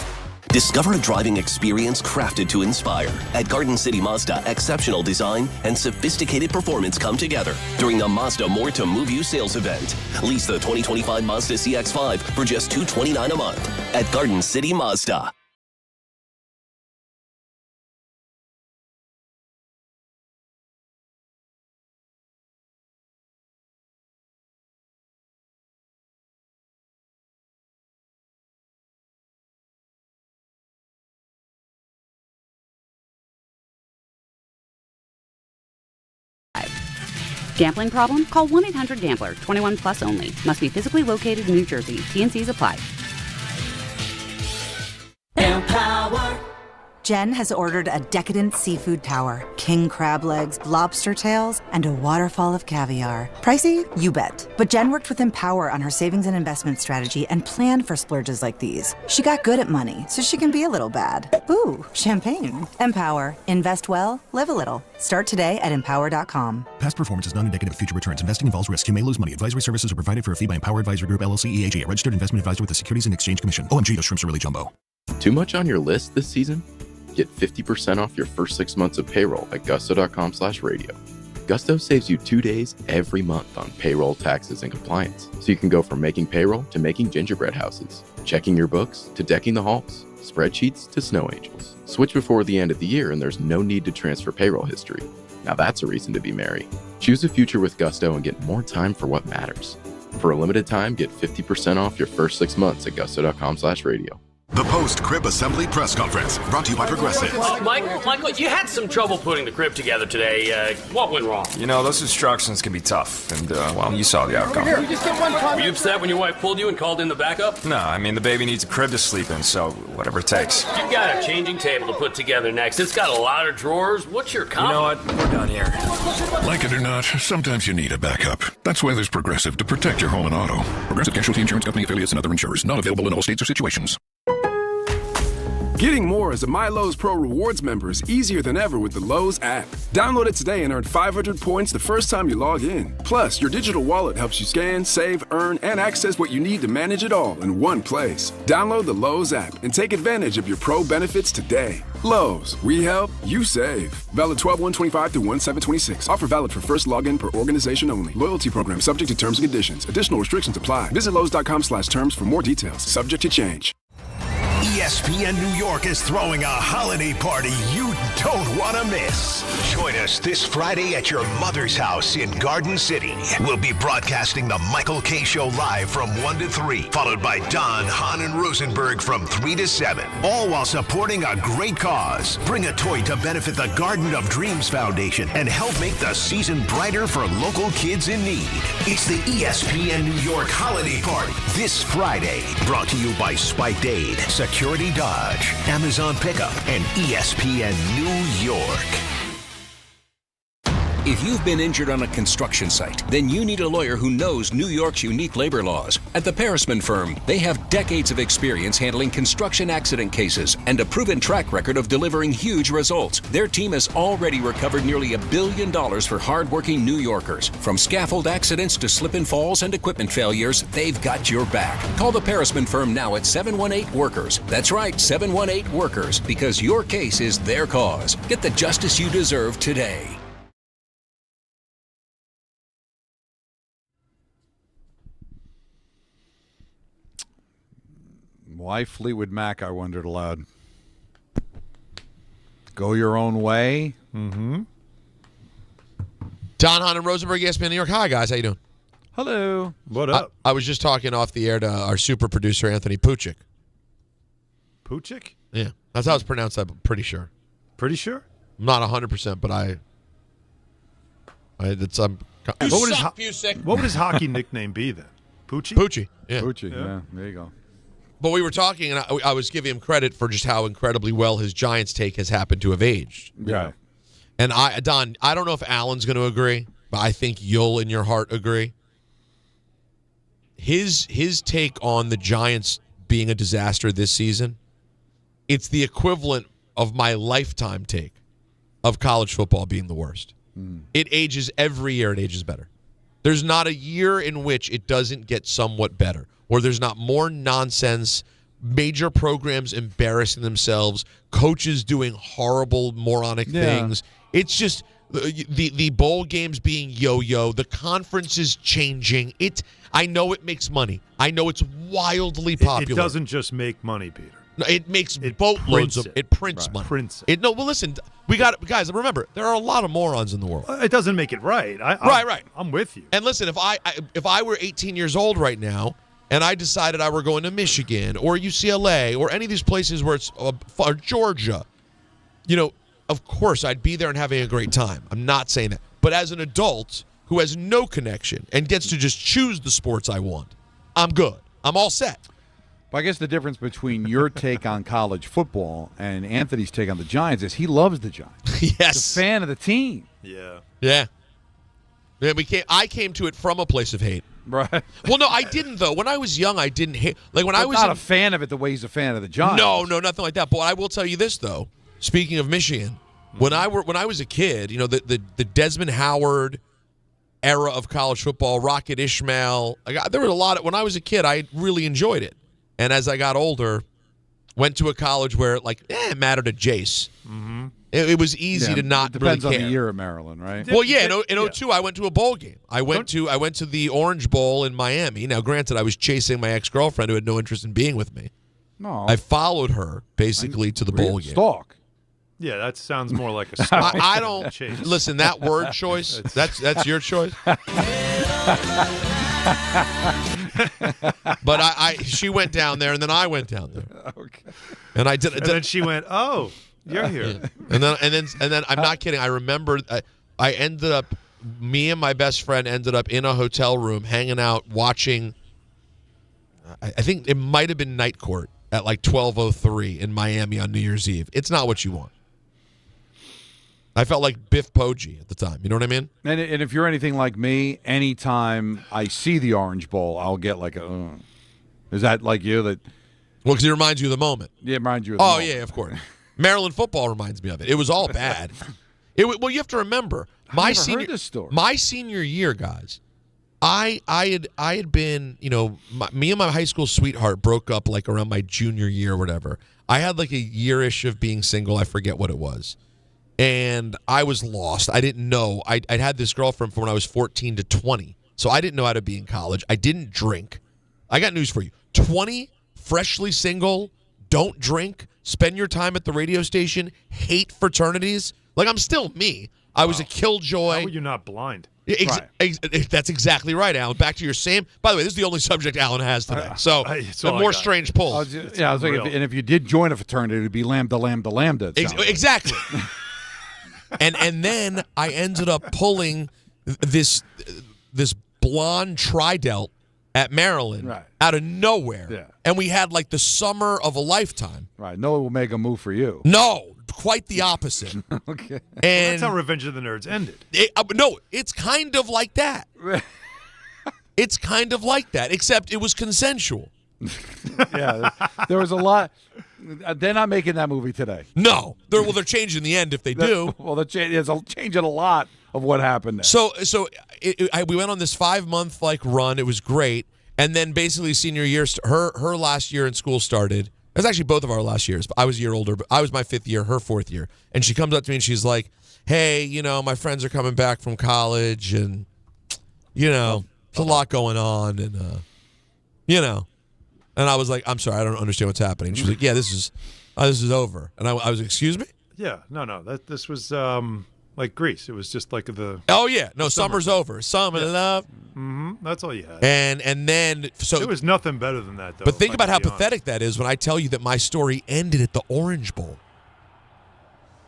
Discover a driving experience crafted to inspire. At Garden City Mazda, exceptional design and sophisticated performance come together during the Mazda More to Move You sales event. Lease the 2025 Mazda CX-5 for just $229 a month at Garden City Mazda. Gambling problem? Call 1-800-GAMBLER. 21 plus only. Must be physically located in New Jersey. T&Cs apply. Empower. Jen has ordered a decadent seafood tower, king crab legs, lobster tails, and a waterfall of caviar. Pricey? You bet. But Jen worked with Empower on her savings and investment strategy and planned for splurges like these. She got good at money, so she can be a little bad. Ooh, champagne. Empower. Invest well, live a little. Start today at empower.com. Past performance is not indicative of future returns. Investing involves risk. You may lose money. Advisory services are provided for a fee by Empower Advisory Group, LLC, EAG, a registered investment advisor with the Securities and Exchange Commission. OMG, those shrimps are really jumbo. Too much on your list this season? Get 50% off your first 6 months of payroll at gusto.com/radio. Gusto saves you 2 days every month on payroll, taxes, and compliance. So you can go from making payroll to making gingerbread houses, checking your books to decking the halls, spreadsheets to snow angels. Switch before the end of the year and there's no need to transfer payroll history. Now that's a reason to be merry. Choose a future with Gusto and get more time for what matters. For a limited time, get 50% off your first 6 months at gusto.com/radio. The post-crib assembly press conference, brought to you by Progressive. Michael, you had some trouble putting the crib together today. What went wrong? You know, those instructions can be tough, and, well, you saw the outcome. Were you upset when your wife pulled you and called in the backup? No, I mean, the baby needs a crib to sleep in, so whatever it takes. You've got a changing table to put together next. It's got a lot of drawers. What's your comment? You know what? We're done here. Like it or not, sometimes you need a backup. That's why there's Progressive to protect your home and auto. Progressive Casualty Insurance Company affiliates and other insurers. Not available in all states or situations. Getting more as a My Lowe's Pro Rewards member is easier than ever with the Lowe's app. Download it today and earn 500 points the first time you log in. Plus, your digital wallet helps you scan, save, earn, and access what you need to manage it all in one place. Download the Lowe's app and take advantage of your pro benefits today. Lowe's, we help, you save. Valid 12/1/25 through 1/7/26. Offer valid for first login per organization only. Loyalty program subject to terms and conditions. Additional restrictions apply. Visit Lowe's.com/terms for more details. Subject to change. ESPN New York is throwing a holiday party you don't want to miss. Join us this Friday at your mother's house in Garden City. We'll be broadcasting the Michael K. Show live from 1 to 3, followed by Don, Hahn, and Rosenberg from 3 to 7, all while supporting a great cause. Bring a toy to benefit the Garden of Dreams Foundation and help make the season brighter for local kids in need. It's the ESPN New York Holiday Party this Friday, brought to you by Spiked Aid, Security Dodge, Amazon Pickup, and ESPN New York. If you've been injured on a construction site, then you need a lawyer who knows New York's unique labor laws. At the Parisman Firm, they have decades of experience handling construction accident cases and a proven track record of delivering huge results. Their team has already recovered nearly $1 billion for hardworking New Yorkers. From scaffold accidents to slip and falls and equipment failures, they've got your back. Call the Parisman Firm now at 718-WORKERS. That's right, 718-WORKERS, because your case is their cause. Get the justice you deserve today. Why Fleetwood Mac, I wondered aloud. Go your own way. Mm-hmm. Don, Hahn, and Rosenberg, ESPN New York. Hi, guys. How you doing? Hello. What up? I was just talking off the air to our super producer, Anthony Puchik. Puchik? Yeah. That's how it's pronounced, I'm pretty sure. Pretty sure? I'm not 100%, but what would his hockey nickname be then? Poochie? Poochie. Yeah. Poochie. Yeah. There you go. But we were talking, and I was giving him credit for just how incredibly well his Giants take has happened to have aged. Yeah. And Don, I don't know if Alan's going to agree, but I think you'll in your heart agree. His take on the Giants being a disaster this season, it's the equivalent of my lifetime take of college football being the worst. It ages every year. It ages better. There's not a year in which it doesn't get somewhat better, or there's not more nonsense, major programs embarrassing themselves, coaches doing horrible, moronic things. It's just the bowl games being yo-yo, the conference is changing. I know it makes money. I know it's wildly popular. It doesn't just make money, Peter. No, it makes boatloads of it. Prints money. Well, listen, we got guys. Remember, there are a lot of morons in the world. It doesn't make it right. Right. I'm with you. And listen, if I were 18 years old right now, and I decided I were going to Michigan or UCLA or any of these places where it's or Georgia, of course I'd be there and having a great time. I'm not saying that, but as an adult who has no connection and gets to just choose the sports I want, I'm good. I'm all set. But I guess the difference between your take on college football and Anthony's take on the Giants is he loves the Giants. Yes. He's a fan of the team. Yeah. I came to it from a place of hate. Right. Well, no, I didn't, though. When I was young, I didn't hate. Like when I was not a fan of it the way he's a fan of the Giants. No, nothing like that. But I will tell you this, though. Speaking of Michigan, when I was a kid, the Desmond Howard era of college football, Rocket Ishmael, there were a lot of, when I was a kid, I really enjoyed it. And as I got older, went to a college where it mattered to Jace. Mm-hmm. It was easy to not really care. Depends on the year of Maryland, right? Well, yeah. In 02, I went to a bowl game. I went to the Orange Bowl in Miami. Now, granted, I was chasing my ex-girlfriend who had no interest in being with me. No. I followed her basically to the bowl game. Stalk. Yeah, that sounds more like a stalk. I don't chase. Listen. That word choice. That's your choice. But she went down there, and then I went down there. Okay. And I did. And then she went, "Oh, you're here." And then I'm not kidding. I remember I ended up. Me and my best friend ended up in a hotel room, hanging out, watching. I think it might have been Night Court at 12:03 in Miami on New Year's Eve. It's not what you want. I felt like Biff Poggi at the time. You know what I mean? And if you're anything like me, anytime I see the Orange Bowl, I'll get like a. Is that like you? Well, because it reminds you of the moment. Yeah, it reminds you of the moment. Oh, yeah, of course. Maryland football reminds me of it. It was all bad. Well, you have to remember, my senior year, guys, I had been, me and my high school sweetheart broke up around my junior year or whatever. I had a year-ish of being single. I forget what it was. And I was lost. I didn't know. I'd had this girlfriend from when I was 14 to 20. So I didn't know how to be in college. I didn't drink. I got news for you. 20, freshly single, don't drink, spend your time at the radio station, hate fraternities. I'm still me. I was a killjoy. How are you not blind? That's exactly right, Alan. Back to your same. By the way, this is the only subject Alan has today. So, more strange pulls. I was thinking, and if you did join a fraternity, it would be lambda, lambda, lambda. Exactly. And then I ended up pulling this blonde tri-delt at Maryland out of nowhere. Yeah. And we had the summer of a lifetime. Right. No Omega move for you. No, quite the opposite. Okay. And that's how Revenge of the Nerds ended. No, it's kind of like that. It's kind of like that, except it was consensual. Yeah, there was a lot. They're not making that movie today. No. They're changing the end if they do. Well, they're changing a lot of what happened there. So we went on this 5-month run. It was great. And then basically senior year, her last year in school started. It was actually both of our last years. But I was a year older. But I was my 5th year, her 4th year. And she comes up to me and she's like, hey, my friends are coming back from college and, there's a lot going on. And, And I was like, I'm sorry, I don't understand what's happening. She was like, yeah, this is over. And I was like, excuse me? Yeah, no. This was like Greece. It was just the. Oh yeah, no, summer's over. Summer love. Mm-hmm. That's all you had. And then so there was nothing better than that, though. But think about how pathetic that is when I tell you that my story ended at the Orange Bowl.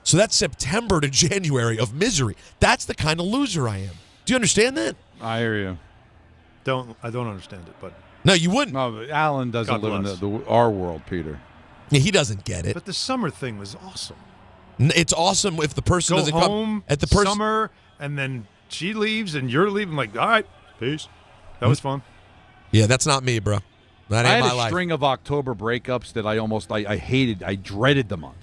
So that's September to January of misery. That's the kind of loser I am. Do you understand that? I hear you. I don't understand it, but. No, you wouldn't. No, Alan doesn't live in our world, Peter. Yeah, he doesn't get it. But the summer thing was awesome. It's awesome if the person doesn't come at the summer, and then she leaves, and you're leaving. All right, peace. That was fun. Yeah, that's not me, bro. That ain't my life. I had a string of October breakups that I hated. I dreaded the month.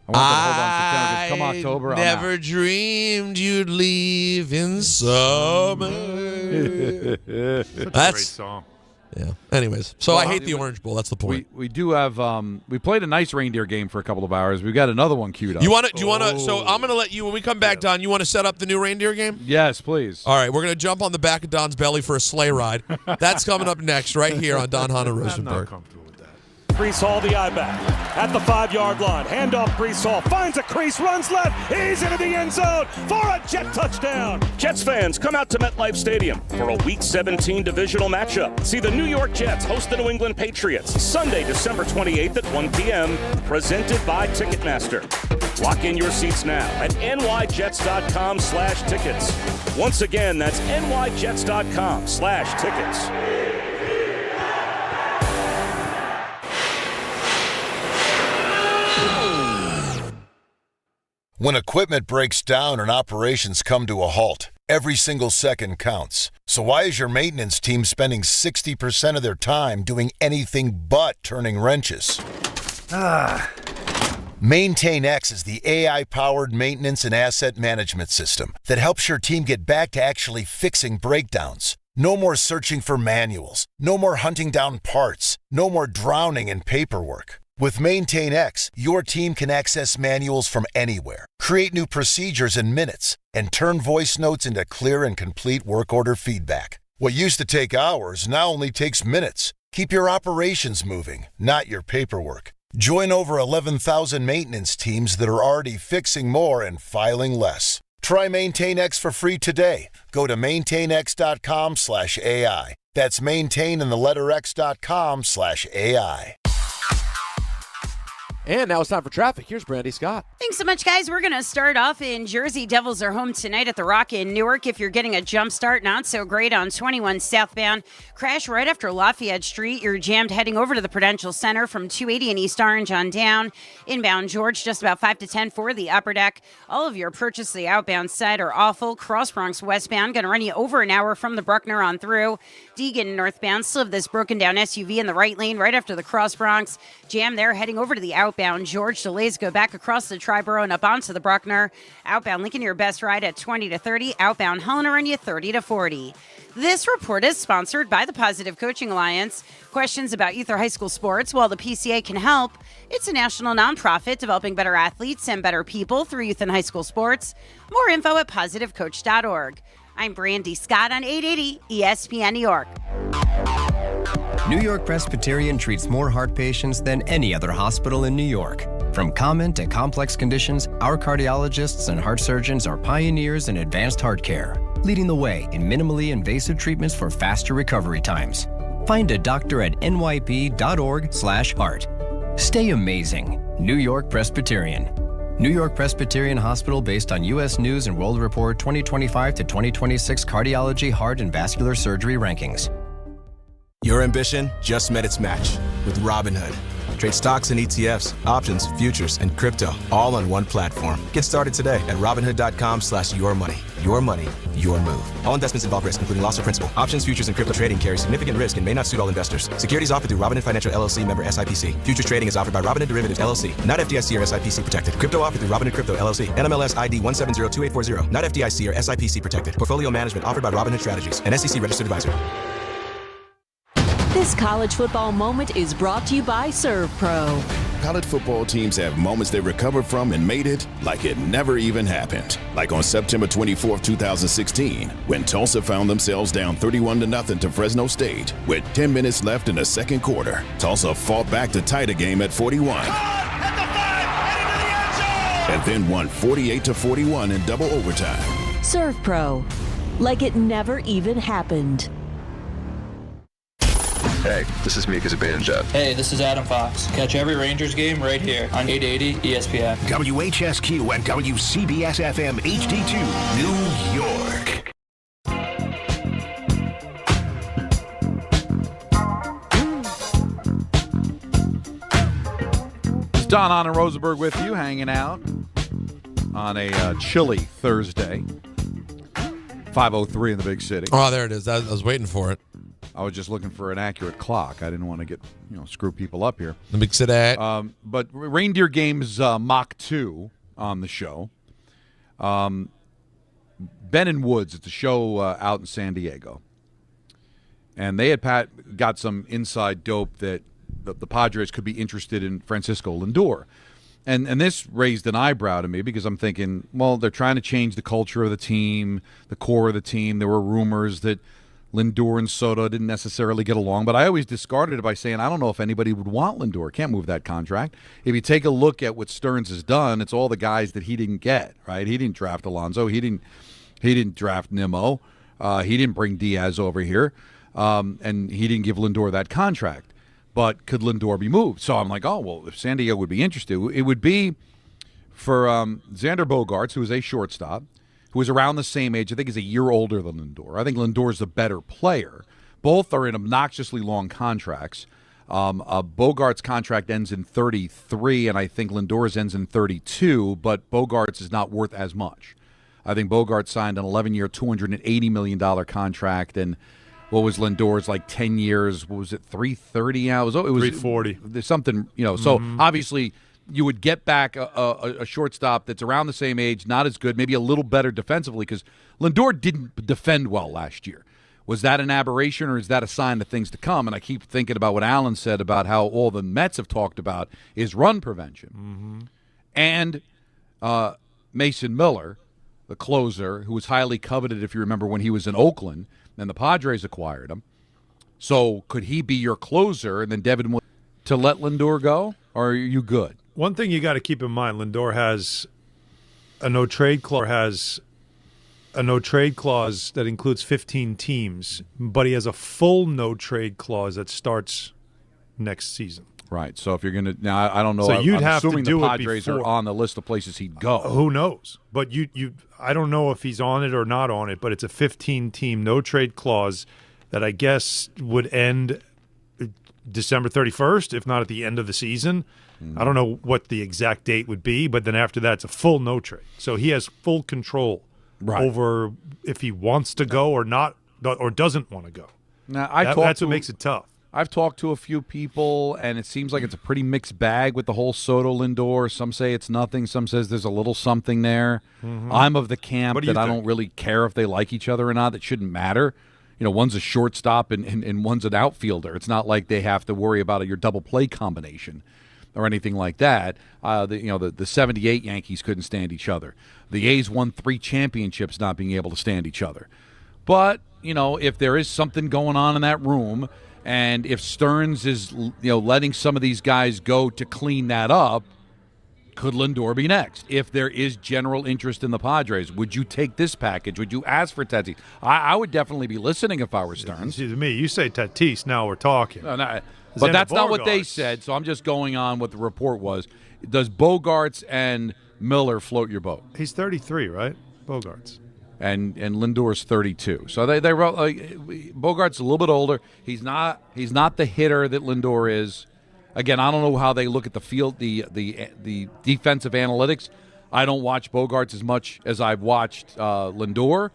I wanted to hold on to come October. Never dreamed you'd leave in summer. Such a great song. Yeah. Anyways, so I hate the Orange Bowl. That's the point. We do have we played a nice reindeer game for a couple of hours. We've got another one queued up. Do you want to? So I'm going to let you when we come back, Don. You want to set up the new reindeer game? Yes, please. All right, we're going to jump on the back of Don's belly for a sleigh ride. That's coming up next, right here on Don, Hahn, and Rosenberg. Brees Hall, the I-back, at the 5-yard line. Handoff, Brees Hall finds a crease, runs left. He's into the end zone for a Jet touchdown. Jets fans, come out to MetLife Stadium for a Week 17 divisional matchup. See the New York Jets host the New England Patriots Sunday, December 28th at 1 p.m. Presented by Ticketmaster. Lock in your seats now at nyjets.com/tickets. Once again, that's nyjets.com/tickets. When equipment breaks down and operations come to a halt, every single second counts. So why is your maintenance team spending 60% of their time doing anything but turning wrenches? MaintainX is the AI-powered maintenance and asset management system that helps your team get back to actually fixing breakdowns. No more searching for manuals. No more hunting down parts. No more drowning in paperwork. With MaintainX, your team can access manuals from anywhere, create new procedures in minutes, and turn voice notes into clear and complete work order feedback. What used to take hours now only takes minutes. Keep your operations moving, not your paperwork. Join over 11,000 maintenance teams that are already fixing more and filing less. Try MaintainX for free today. Go to maintainx.com/AI. That's maintain and the letter x.com/AI. And now it's time for traffic. Here's Brandy Scott. Thanks so much, guys. We're going to start off in Jersey. Devils are home tonight at the Rock in Newark. If you're getting a jump start, not so great on 21 southbound. Crash right after Lafayette Street. You're jammed heading over to the Prudential Center from 280 and East Orange on down. Inbound George, just about 5 to 10 for the upper deck. All of your approaches to the outbound side are awful. Cross Bronx westbound, going to run you over an hour from the Bruckner on through. Deegan northbound, still have this broken down SUV in the right lane right after the Cross Bronx. Jam there heading over to the outbound. George, delays go back across the Triborough and up onto the Bruckner. Outbound Lincoln, your best ride at 20 to 30. Outbound Helena, run you 30 to 40. This report is sponsored by the Positive Coaching Alliance. Questions about youth or high school sports? Well, the PCA can help. It's a national nonprofit developing better athletes and better people through youth and high school sports. More info at positivecoach.org. I'm Brandy Scott on 880 ESPN New York. New York Presbyterian treats more heart patients than any other hospital in New York. From common to complex conditions, our cardiologists and heart surgeons are pioneers in advanced heart care, leading the way in minimally invasive treatments for faster recovery times. Find a doctor at nyp.org/heart. Stay amazing. New York Presbyterian. New York Presbyterian Hospital based on U.S. News and World Report 2025 to 2026 Cardiology, Heart, and Vascular Surgery rankings. Your ambition just met its match with Robinhood. Trade stocks and ETFs, options, futures, and crypto all on one platform. Get started today at Robinhood.com/yourmoney. Your money, your move. All investments involve risk, including loss of principal. Options, futures, and crypto trading carry significant risk and may not suit all investors. Securities offered through Robinhood Financial LLC, member SIPC. Futures trading is offered by Robinhood Derivatives LLC, not FDIC or SIPC protected. Crypto offered through Robinhood Crypto LLC, NMLS ID 1702840, not FDIC or SIPC protected. Portfolio management offered by Robinhood Strategies, an SEC registered advisor. This college football moment is brought to you by ServPro. College football teams have moments they recovered from and made it like it never even happened. Like on September 24, 2016, when Tulsa found themselves down 31-0 to Fresno State. With 10 minutes left in the second quarter, Tulsa fought back to tie the game at 41. And then won 48-41 in double overtime. ServPro. Like it never even happened. Hey, this is Mika Zibanejad. Hey, this is Adam Fox. Catch every Rangers game right here on 880 ESPN. WHSQ and WCBS-FM HD2, New York. It's Don, Hahn, and Rosenberg with you, hanging out on a chilly Thursday. 5:03 in the big city. Oh, there it is. I was waiting for it. I was just looking for an accurate clock. I didn't want to get, screw people up here. The big city. But Reindeer Games Mach 2 on the show. Ben and Woods, it's a show out in San Diego. And they had got some inside dope that the Padres could be interested in Francisco Lindor. And this raised an eyebrow to me because I'm thinking, well, they're trying to change the culture of the team, the core of the team. There were rumors that Lindor and Soto didn't necessarily get along, but I always discarded it by saying I don't know if anybody would want Lindor. Can't move that contract. If you take a look at what Stearns has done, it's all the guys that he didn't get, right? He didn't draft Alonso. He didn't draft Nimmo. He didn't bring Diaz over here, and he didn't give Lindor that contract. But could Lindor be moved? So I'm like, oh, well, if San Diego would be interested, it would be for Xander Bogaerts, who is a shortstop, who is around the same age. I think he's a year older than Lindor. I think Lindor's the better player. Both are in obnoxiously long contracts. Bogaerts' contract ends in 33, and I think Lindor's ends in 32, but Bogaerts is not worth as much. I think Bogaerts signed an 11-year, $280 million contract, and what was Lindor's, like 10 years? What was it, 330 now? It was 340. There's something, So obviously you would get back a shortstop that's around the same age, not as good, maybe a little better defensively, because Lindor didn't defend well last year. Was that an aberration, or is that a sign of things to come? And I keep thinking about what Alan said about how all the Mets have talked about is run prevention. And Mason Miller, the closer, who was highly coveted, if you remember, when he was in Oakland, and the Padres acquired him. So could he be your closer, and then Devin Wood to let Lindor go, or are you good? One thing you got to keep in mind, Lindor has a no-trade clause. A no-trade clause that includes 15 teams, but he has a full no-trade clause that starts next season. Right. So if you're going to now, I don't know. So you'd I'm have to assuming do the it Padres before. are on the list of places he'd go. Who knows? But I don't know if he's on it or not on it. But it's a 15-team no-trade clause that I guess would end December 31st, if not at the end of the season. I don't know what the exact date would be, but then after that, it's a full no-trade. So he has full control over if he wants to go or not, or doesn't want to go. Now, that's what makes it tough. I've talked to a few people, and it seems like it's a pretty mixed bag with the whole Soto Lindor. Some say it's nothing. Some says there's a little something there. I'm of the camp that I don't really care if they like each other or not. That shouldn't matter. One's a shortstop and one's an outfielder. It's not like they have to worry about your double play combination or anything like that. The 78 Yankees couldn't stand each other. The A's won 3 championships not being able to stand each other. But, if there is something going on in that room, and if Stearns is, letting some of these guys go to clean that up, could Lindor be next? If there is general interest in the Padres, would you take this package? Would you ask for Tatis? I would definitely be listening if I were Stearns. See, to me, you say Tatis, now we're talking. No, but that's not what they said, so I'm just going on what the report was. Does Bogaerts and Miller float your boat? He's 33, right? Bogaerts. And Lindor's 32. So they wrote Bogaerts a little bit older. He's not the hitter that Lindor is. Again, I don't know how they look at the field, the defensive analytics. I don't watch Bogaerts as much as I've watched Lindor.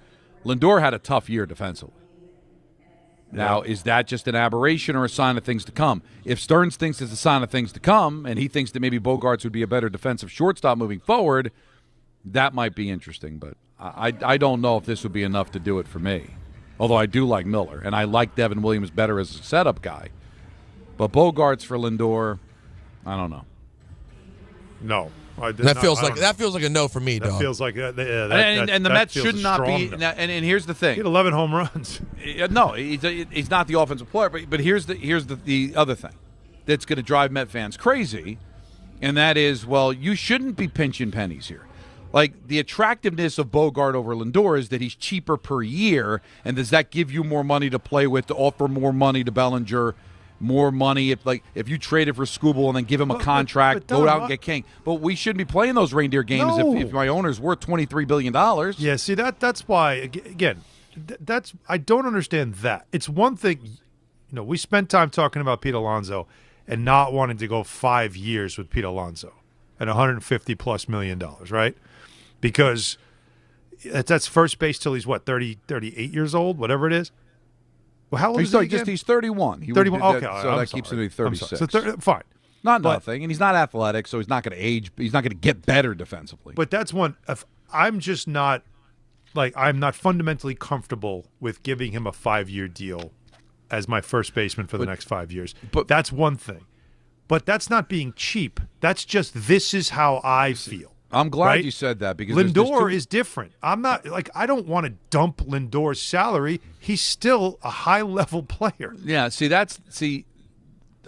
Lindor had a tough year defensively. Now, is that just an aberration or a sign of things to come? If Stearns thinks it's a sign of things to come, and he thinks that maybe Bogaerts would be a better defensive shortstop moving forward, that might be interesting. But I don't know if this would be enough to do it for me. Although I do like Miller, and I like Devin Williams better as a setup guy. But Bogaerts for Lindor, I don't know. No. That feels like a no for me, that dog. Feels like and the Mets should not be. And here's the thing: he had 11 home runs. No, he's not the offensive player. But here's the other thing that's going to drive Met fans crazy, and that is, well, you shouldn't be pinching pennies here. Like, the attractiveness of Bogart over Lindor is that he's cheaper per year, and does that give you more money to play with, to offer more money to Bellinger? More money if you trade it for Skubal and then give him a contract, go out and get King. But we shouldn't be playing those reindeer games if my owner's worth $23 billion. Yeah, see, that's why, again, I don't understand that. It's one thing, we spent time talking about Pete Alonso and not wanting to go 5 years with Pete Alonso at $150+ million, right? Because that's first base till he's, 38 years old, whatever it is? Well, how old is he again? He's 31. 31. Okay, so that keeps him at 36. So fine, nothing, and he's not athletic, so he's not going to age. He's not going to get better defensively. But that's one. I'm just not I'm not fundamentally comfortable with giving him a 5-year deal as my first baseman for the next 5 years. But that's one thing. But that's not being cheap. That's just this is how I feel. I'm glad right? you said that because Lindor is different. I'm not I don't want to dump Lindor's salary. He's still a high-level player. Yeah,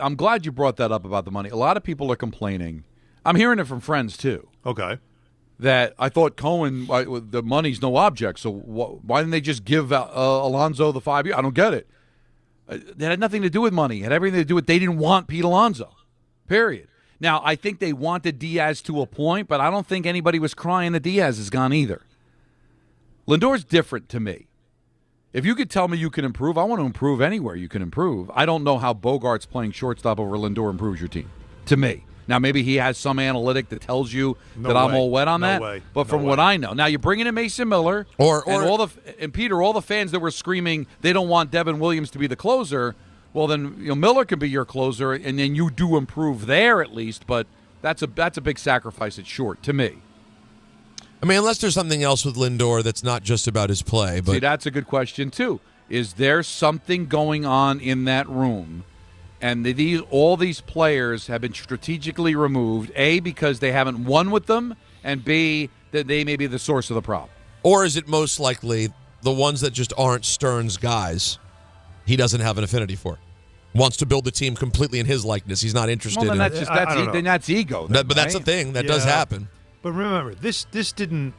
I'm glad you brought that up about the money. A lot of people are complaining. I'm hearing it from friends too. Okay. That I thought Cohen, the money's no object, so why didn't they just give Alonso the 5 years? I don't get it. It had nothing to do with money. It had everything to do with they didn't want Pete Alonso, period. Now, I think they wanted Diaz to a point, but I don't think anybody was crying that Diaz is gone either. Lindor's different to me. If you could tell me you can improve, I want to improve anywhere you can improve. I don't know how Bogaerts playing shortstop over Lindor improves your team, to me. Now, maybe he has some analytic that tells you that I'm all wet on that. But from what I know. Now, you're bringing in Mason Miller. And Peter, all the fans that were screaming they don't want Devin Williams to be the closer, well, then Miller can be your closer, and then you do improve there at least. But that's a big sacrifice at short, to me. I mean, unless there's something else with Lindor that's not just about his play. But see, that's a good question, too. Is there something going on in that room? And all these players have been strategically removed, A, because they haven't won with them, and B, that they may be the source of the problem. Or is it most likely the ones that just aren't Stern's guys he doesn't have an affinity for? Wants to build the team completely in his likeness. He's not interested in it. Then that's ego. But that's the thing. That does happen. But remember, this didn't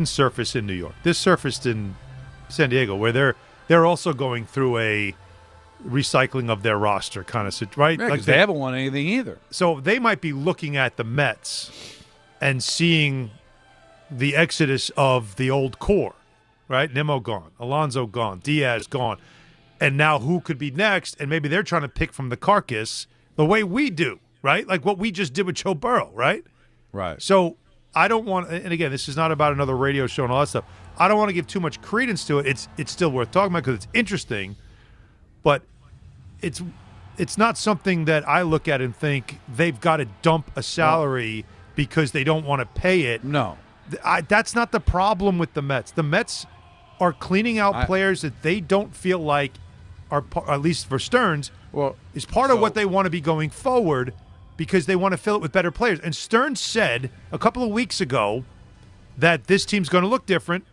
surface in New York. This surfaced in San Diego, where they're also going through a recycling of their roster kind of right? Yeah, they haven't won anything either. So they might be looking at the Mets and seeing the exodus of the old core, right? Nimmo gone, Alonso gone, Diaz gone. And now who could be next? And maybe they're trying to pick from the carcass the way we do, right? Like what we just did with Joe Burrow, right? Right. So I don't want – and again, this is not about another radio show and all that stuff. I don't want to give too much credence to it. It's still worth talking about because it's interesting. But it's not something that I look at and think they've got to dump a salary because they don't want to pay it. No. That's not the problem with the Mets. The Mets are cleaning out players that they don't feel like are, at least for Stearns, is part of what they want to be going forward because they want to fill it with better players. And Stearns said a couple of weeks ago that this team's going to look different.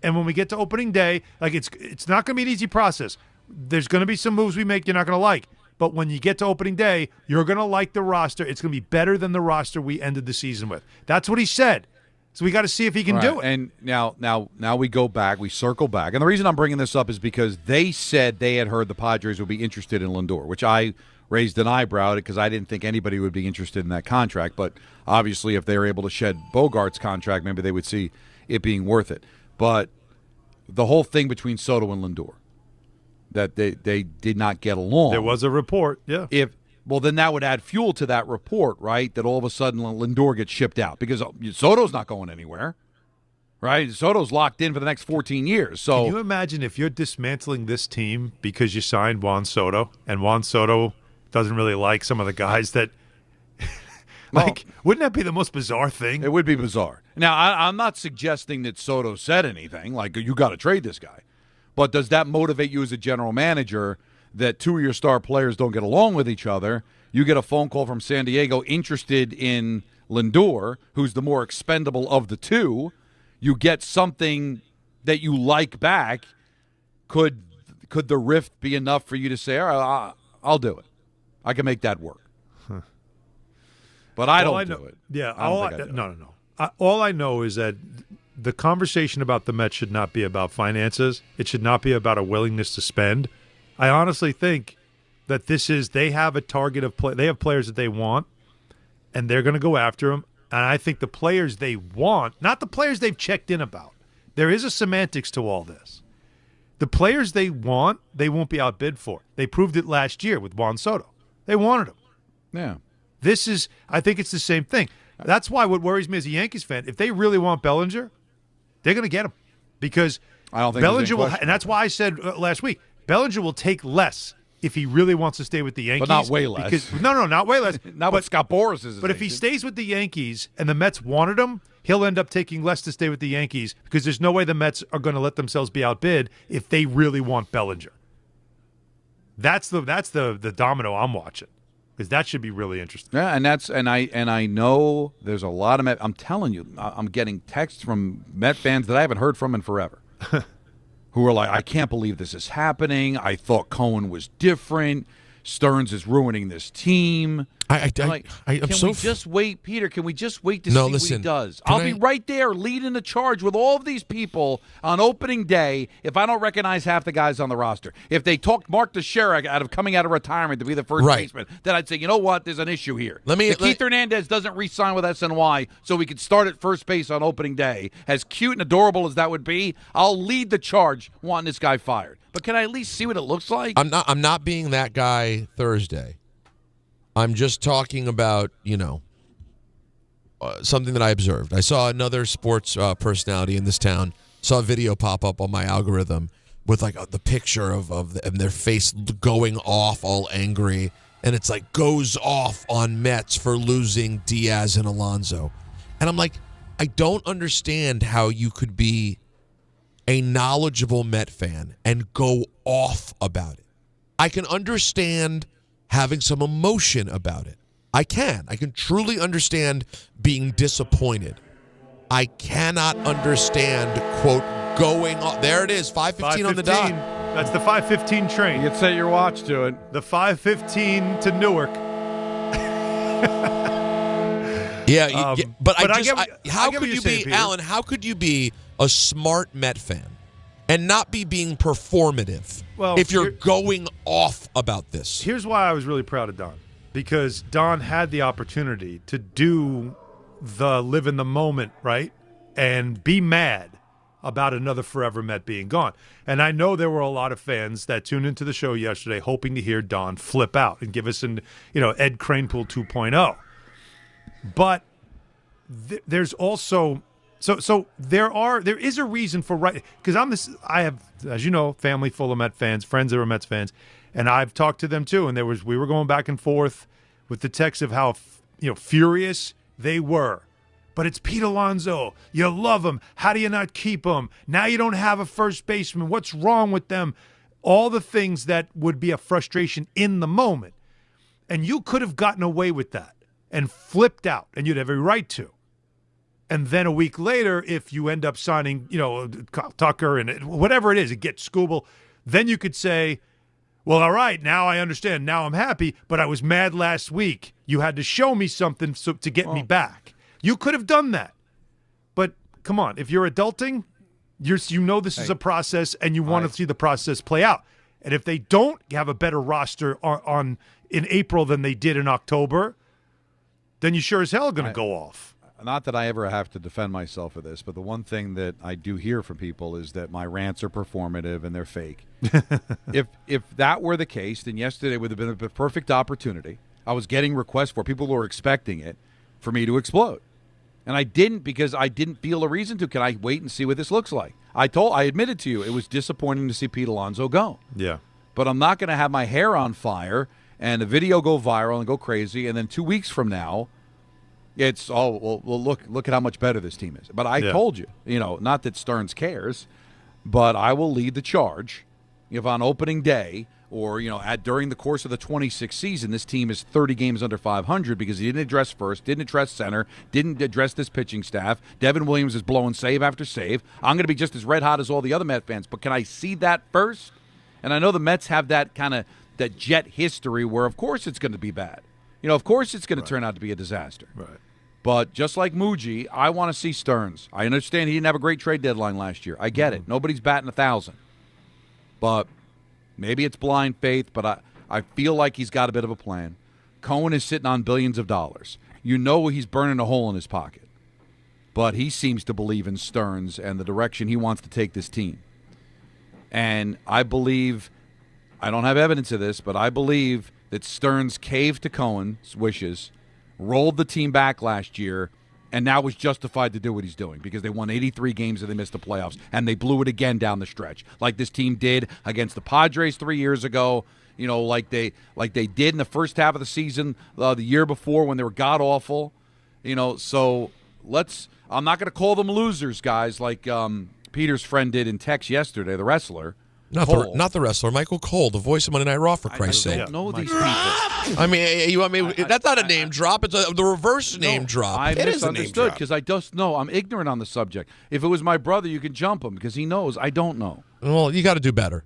And when we get to opening day, like it's not going to be an easy process. There's going to be some moves we make you're not going to like. But when you get to opening day, you're going to like the roster. It's going to be better than the roster we ended the season with. That's what he said. So we got to see if he can do it. And now we go back, we circle back. And the reason I'm bringing this up is because they said they had heard the Padres would be interested in Lindor, which I raised an eyebrow at because I didn't think anybody would be interested in that contract. But obviously if they were able to shed Bogaerts' contract, maybe they would see it being worth it. But the whole thing between Soto and Lindor, that they did not get along. There was a report, yeah. Well, then that would add fuel to that report, right? That all of a sudden Lindor gets shipped out because Soto's not going anywhere, right? Soto's locked in for the next 14 years. So can you imagine if you're dismantling this team because you signed Juan Soto and Juan Soto doesn't really like some of the guys that wouldn't that be the most bizarre thing? It would be bizarre. Now, I'm not suggesting that Soto said anything like you got to trade this guy. But does that motivate you as a general manager that two of your star players don't get along with each other? You get a phone call from San Diego interested in Lindor, who's the more expendable of the two. You get something that you like back. Could the rift be enough for you to say, all right, I'll do it. I can make that work. But I don't do it. Yeah. No. All I know is that the conversation about the Mets should not be about finances. It should not be about a willingness to spend. I honestly think that they have a target of play. They have players that they want, and they're going to go after them. And I think the players they want, not the players they've checked in about. There is a semantics to all this. The players they want, they won't be outbid for. They proved it last year with Juan Soto. They wanted him. Yeah. I think it's the same thing. That's why what worries me as a Yankees fan, if they really want Bellinger, they're going to get him because I don't think Bellinger will, and that's why I said last week, Bellinger will take less if he really wants to stay with the Yankees. But not way less. No, not way less. Not what Scott Boras is. But if he stays with the Yankees and the Mets wanted him, he'll end up taking less to stay with the Yankees because there's no way the Mets are going to let themselves be outbid if they really want Bellinger. That's the domino I'm watching, because that should be really interesting. Yeah, and I know there's a lot of Met. I'm telling you, I'm getting texts from Met fans that I haven't heard from in forever, who are like, I can't believe this is happening. I thought Cohen was different. Stearns is ruining this team. Can we just wait, Peter? Can we just wait to see what he does? I'll be right there leading the charge with all of these people on opening day if I don't recognize half the guys on the roster. If they talk Mark Teixeira coming out of retirement to be the first baseman, then I'd say, you know what? There's an issue here. If Keith Hernandez doesn't re-sign with SNY so we could start at first base on opening day, as cute and adorable as that would be, I'll lead the charge wanting this guy fired. But can I at least see what it looks like? I'm not being that guy Thursday. I'm just talking about, something that I observed. I saw another sports personality in this town, saw a video pop up on my algorithm with the picture of their face going off all angry. And it's goes off on Mets for losing Diaz and Alonso. And I'm like, I don't understand how you could be a knowledgeable Met fan and go off about it. I can understand having some emotion about it. I can truly understand being disappointed. I cannot understand, quote, going off. There it is, 5:15 on the dot. That's the 5:15 train. You can set your watch to it. The 5:15 to Newark. But how could you be, Alan, how could you be a smart Met fan and not be being performative if you're going off about this? Here's why I was really proud of Don. Because Don had the opportunity to do the live in the moment, right? And be mad about another forever Met being gone. And I know there were a lot of fans that tuned into the show yesterday hoping to hear Don flip out and give us Ed Kranepool 2.0. But there's also there is a reason for because I have, as you know, family full of Met fans, friends that are Mets fans, and I've talked to them too, and we were going back and forth with the text of how furious they were. But it's Pete Alonso. You love him. How do you not keep him? Now you don't have a first baseman. What's wrong with them? All the things that would be a frustration in the moment. And you could have gotten away with that and flipped out, and you'd have every right to. And then a week later, if you end up signing, Tucker and whatever it is, it gets Scooble, then you could say, well, all right, now I understand. Now I'm happy, but I was mad last week. You had to show me something to get me back. You could have done that. But come on, if you're adulting, you know this is a process, and you want to see the process play out. And if they don't have a better roster in April than they did in October, then you sure as hell are going to go off. Not that I ever have to defend myself for this, but the one thing that I do hear from people is that my rants are performative and they're fake. If that were the case, then yesterday would have been a perfect opportunity. I was getting requests for people who were expecting it for me to explode. And I didn't, because I didn't feel a reason to. Can I wait and see what this looks like? I admitted to you, it was disappointing to see Pete Alonso go. Yeah. But I'm not going to have my hair on fire and the video go viral and go crazy, and then 2 weeks from now, it's look at how much better this team is. But I told you, not that Stearns cares, but I will lead the charge if on opening day or during the course of the 26th season, this team is 30 games under 500 because he didn't address first, didn't address center, didn't address this pitching staff. Devin Williams is blowing save after save. I'm going to be just as red hot as all the other Met fans, but can I see that first? And I know the Mets have that kind of that Jet history where, of course, it's going to be bad. Of course it's going to turn out to be a disaster. Right. But just like Muji, I want to see Stearns. I understand he didn't have a great trade deadline last year. I get it. Nobody's batting 1,000. But maybe it's blind faith, but I feel like he's got a bit of a plan. Cohen is sitting on billions of dollars. He's burning a hole in his pocket. But he seems to believe in Stearns and the direction he wants to take this team. And I believe, I don't have evidence of this, but I believe that Stearns caved to Cohen's wishes, rolled the team back last year, and now was justified to do what he's doing because they won 83 games and they missed the playoffs, and they blew it again down the stretch, like this team did against the Padres 3 years ago, like they did in the first half of the season the year before when they were god-awful. So I'm not going to call them losers, guys, like Peter's friend did in text yesterday, the wrestler, Not the wrestler, Michael Cole, the voice of Monday Night Raw, for Christ's sake. I don't know these people. I mean, that's not a name drop. It's the reverse name drop. I misunderstood because I just know. I'm ignorant on the subject. If it was my brother, you can jump him because he knows. I don't know. Well, you got to do better.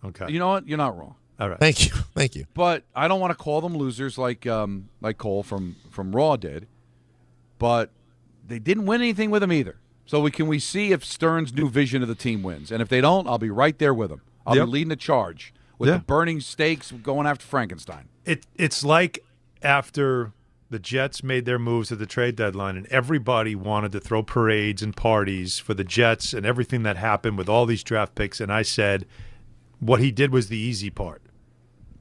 Okay. You know what? You're not wrong. All right. Thank you. But I don't want to call them losers like Cole from Raw did. But they didn't win anything with him either. So we see if Stern's new vision of the team wins. And if they don't, I'll be right there with them. I'll be leading the charge with the burning stakes going after Frankenstein. It's like after the Jets made their moves at the trade deadline and everybody wanted to throw parades and parties for the Jets and everything that happened with all these draft picks. And I said, what he did was the easy part.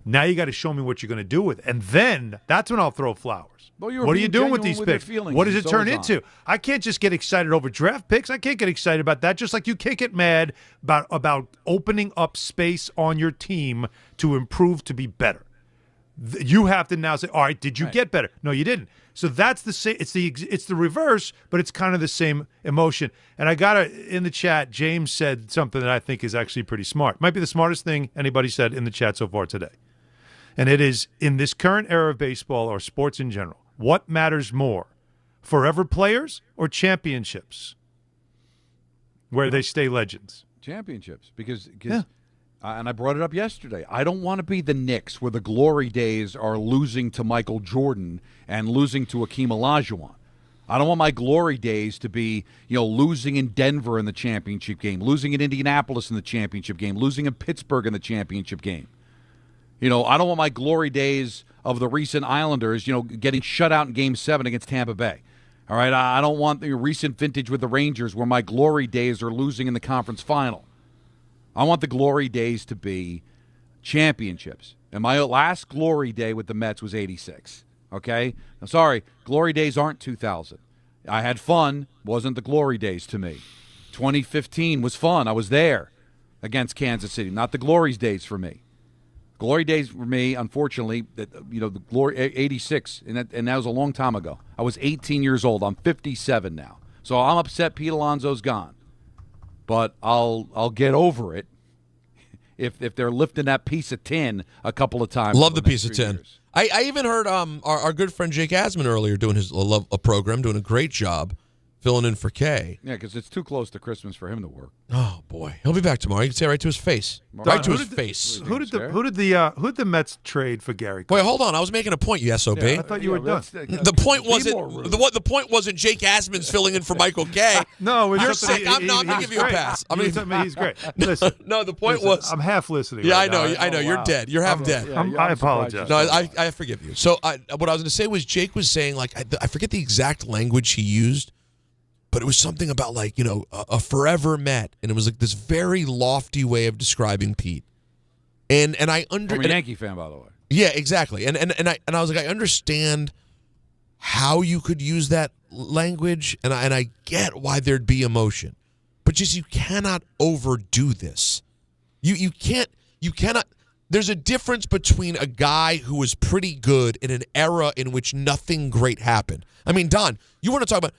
Now you got to show me what you're going to do with it. And then that's when I'll throw flowers. Well, what are you doing with these picks? What does it turn into? I can't just get excited over draft picks. I can't get excited about that. Just like you can't get mad about opening up space on your team to improve to be better. You have to now say, all right, did you get better? No, you didn't. So that's the same. It's the reverse, but it's kind of the same emotion. And I got in the chat, James said something that I think is actually pretty smart. Might be the smartest thing anybody said in the chat so far today. And it is, in this current era of baseball or sports in general, what matters more, forever players or championships where they stay legends? Championships, because and I brought it up yesterday. I don't want to be the Knicks where the glory days are losing to Michael Jordan and losing to Akeem Olajuwon. I don't want my glory days to be, losing in Denver in the championship game, losing in Indianapolis in the championship game, losing in Pittsburgh in the championship game. I don't want my glory days of the recent Islanders, getting shut out in Game 7 against Tampa Bay. All right, I don't want the recent vintage with the Rangers where my glory days are losing in the conference final. I want the glory days to be championships. And my last glory day with the Mets was 86. Okay? I'm sorry, glory days aren't 2000. I had fun, wasn't the glory days to me. 2015 was fun. I was there against Kansas City, not the glory days for me. Glory days for me, unfortunately, the glory 86, and that was a long time ago. I was 18 years old. I'm 57 now, so I'm upset Pete Alonso's gone. But I'll get over it if they're lifting that piece of tin a couple of times. Love the piece of tin. I even heard our good friend Jake Asman earlier doing a program, doing a great job. Filling in for Kay. Yeah, because it's too close to Christmas for him to work. Oh boy, he'll be back tomorrow. You can say it right to his face. Right to his face. Who did the Mets trade for Gary Cole? Wait, hold on. I was making a point. You SOB. Yeah, I thought you were done. The point wasn't the point wasn't Jake Asman's filling in for Michael Kay. No, you're sick. I'm going to give you a pass. He's great. Listen, no, the point was I'm half listening. Yeah, right I know. You're dead. You're half dead. I apologize. No, I forgive you. So what I was going to say was Jake was saying I forget the exact language he used. But it was something about a forever Met, and it was this very lofty way of describing Pete. And I I'm a Yankee fan, by the way. Yeah, exactly. And I was like, I understand how you could use that language, and I get why there'd be emotion, but just you cannot overdo this. You cannot. There's a difference between a guy who was pretty good in an era in which nothing great happened. I mean, Don, you want to talk about.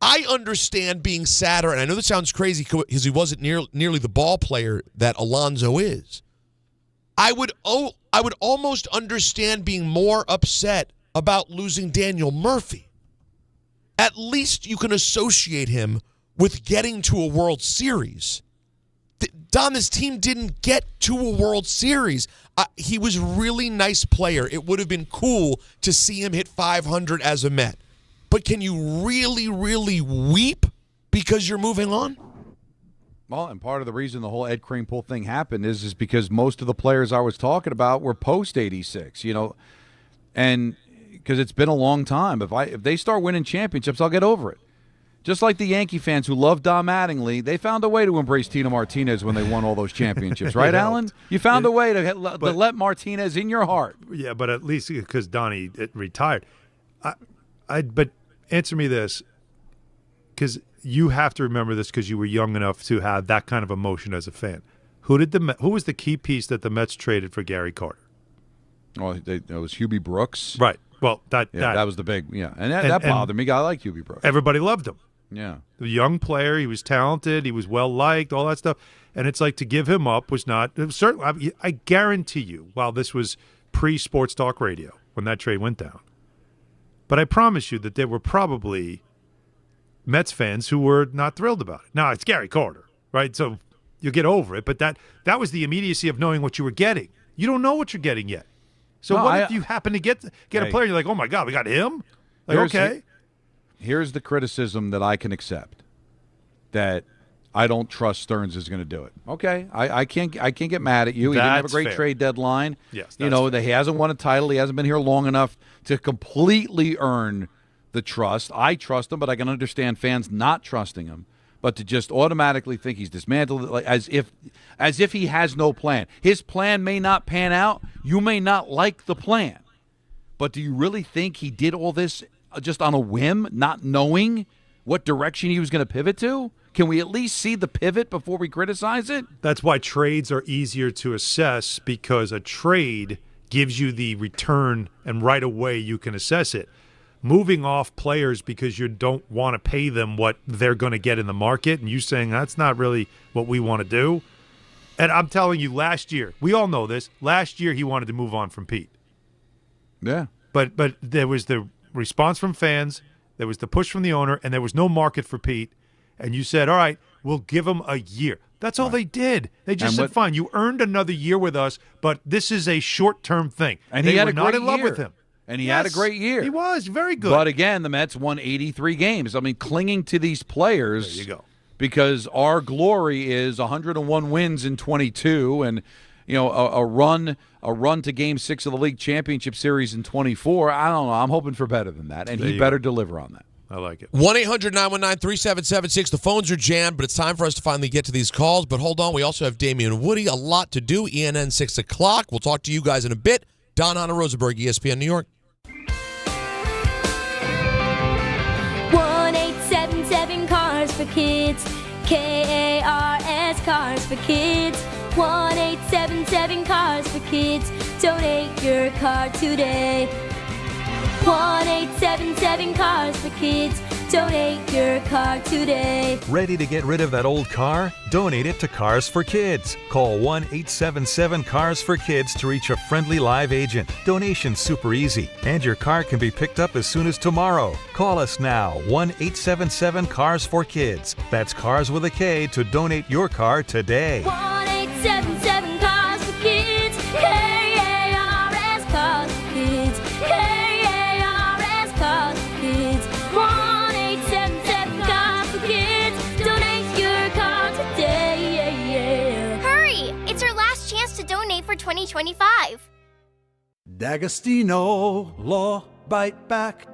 I understand being sadder, and I know this sounds crazy because he wasn't nearly the ball player that Alonso is. I would almost understand being more upset about losing Daniel Murphy. At least you can associate him with getting to a World Series. Don, this team didn't get to a World Series. He was a really nice player. It would have been cool to see him hit 500 as a Met. But can you really, really weep because you're moving on? Well, and part of the reason the whole Ed Kranepool thing happened is because most of the players I was talking about were post-86, and because it's been a long time. If they start winning championships, I'll get over it. Just like the Yankee fans who love Don Mattingly, they found a way to embrace Tino Martinez when they won all those championships, right, Alan? You found a way to let Martinez in your heart. Yeah, but at least because Donnie retired. But answer me this, because you have to remember this because you were young enough to have that kind of emotion as a fan. Who was the key piece that the Mets traded for Gary Carter? Oh, it was Hubie Brooks. Right. Well, that was the big, and that bothered me. I like Hubie Brooks. Everybody loved him. Yeah. The young player, he was talented, he was well-liked, all that stuff. And it's like to give him up was not – certainly, I guarantee you, while this was pre-Sports Talk Radio when that trade went down, but I promise you that there were probably Mets fans who were not thrilled about it. Now, it's Gary Carter, right? So you get over it. But that was the immediacy of knowing what you were getting. You don't know what you're getting yet. So what if you happen to get a player and you're like, oh, my God, we got him? Like, okay. Here's the criticism that I can accept, that I don't trust Stearns is going to do it. Okay, I can't get mad at you. He didn't have a great trade deadline. Yes, he hasn't won a title. He hasn't been here long enough to completely earn the trust. I trust him, but I can understand fans not trusting him. But to just automatically think he's dismantled, like as if he has no plan. His plan may not pan out. You may not like the plan, but do you really think he did all this just on a whim, not knowing what direction he was going to pivot to? Can we at least see the pivot before we criticize it? That's why trades are easier to assess, because a trade gives you the return and right away you can assess it. Moving off players because you don't want to pay them what they're going to get in the market, and you saying that's not really what we want to do. And I'm telling you, last year, we all know this, last year he wanted to move on from Pete. Yeah. But there was the response from fans, there was the push from the owner, and there was no market for Pete. And you said, all right, we'll give him a year. That's all they did. They just said, fine, you earned another year with us, but this is a short-term thing. And they he had were a not great in love year. with him. And he had a great year. He was very good. But again, the Mets won 83 games. I mean, clinging to these players. There you go. Because our glory is 101 wins in 22, and a run to Game 6 of the League Championship Series in 24. I don't know. I'm hoping for better than that, and he better deliver on that. I like it. 1-800-919-3776. The phones are jammed, but it's time for us to finally get to these calls. But hold on, we also have Damien Woody. A lot to do. ENN 6 o'clock. We'll talk to you guys in a bit. Don Hahn and Rosenberg, ESPN New York. 1-877 Cars for Kids. KARS Cars for Kids. 1-877 Cars for Kids. Donate your car today. 1-877 Cars for Kids. Donate your car today. Ready to get rid of that old car? Donate it to Cars for Kids. Call 1-877-CARS-FOR-KIDS to reach a friendly live agent. Donation's super easy, and your car can be picked up as soon as tomorrow. Call us now, 1-877-CARS-FOR-KIDS. That's Cars with a K to donate your car today. 1-877 Cars for Kids. KARS Cars for Kids. KARS Cars for Kids. 1-877 Cars for Kids. Donate your car today. Hurry! It's our last chance to donate for 2025. D'Agostino Law Bite Back.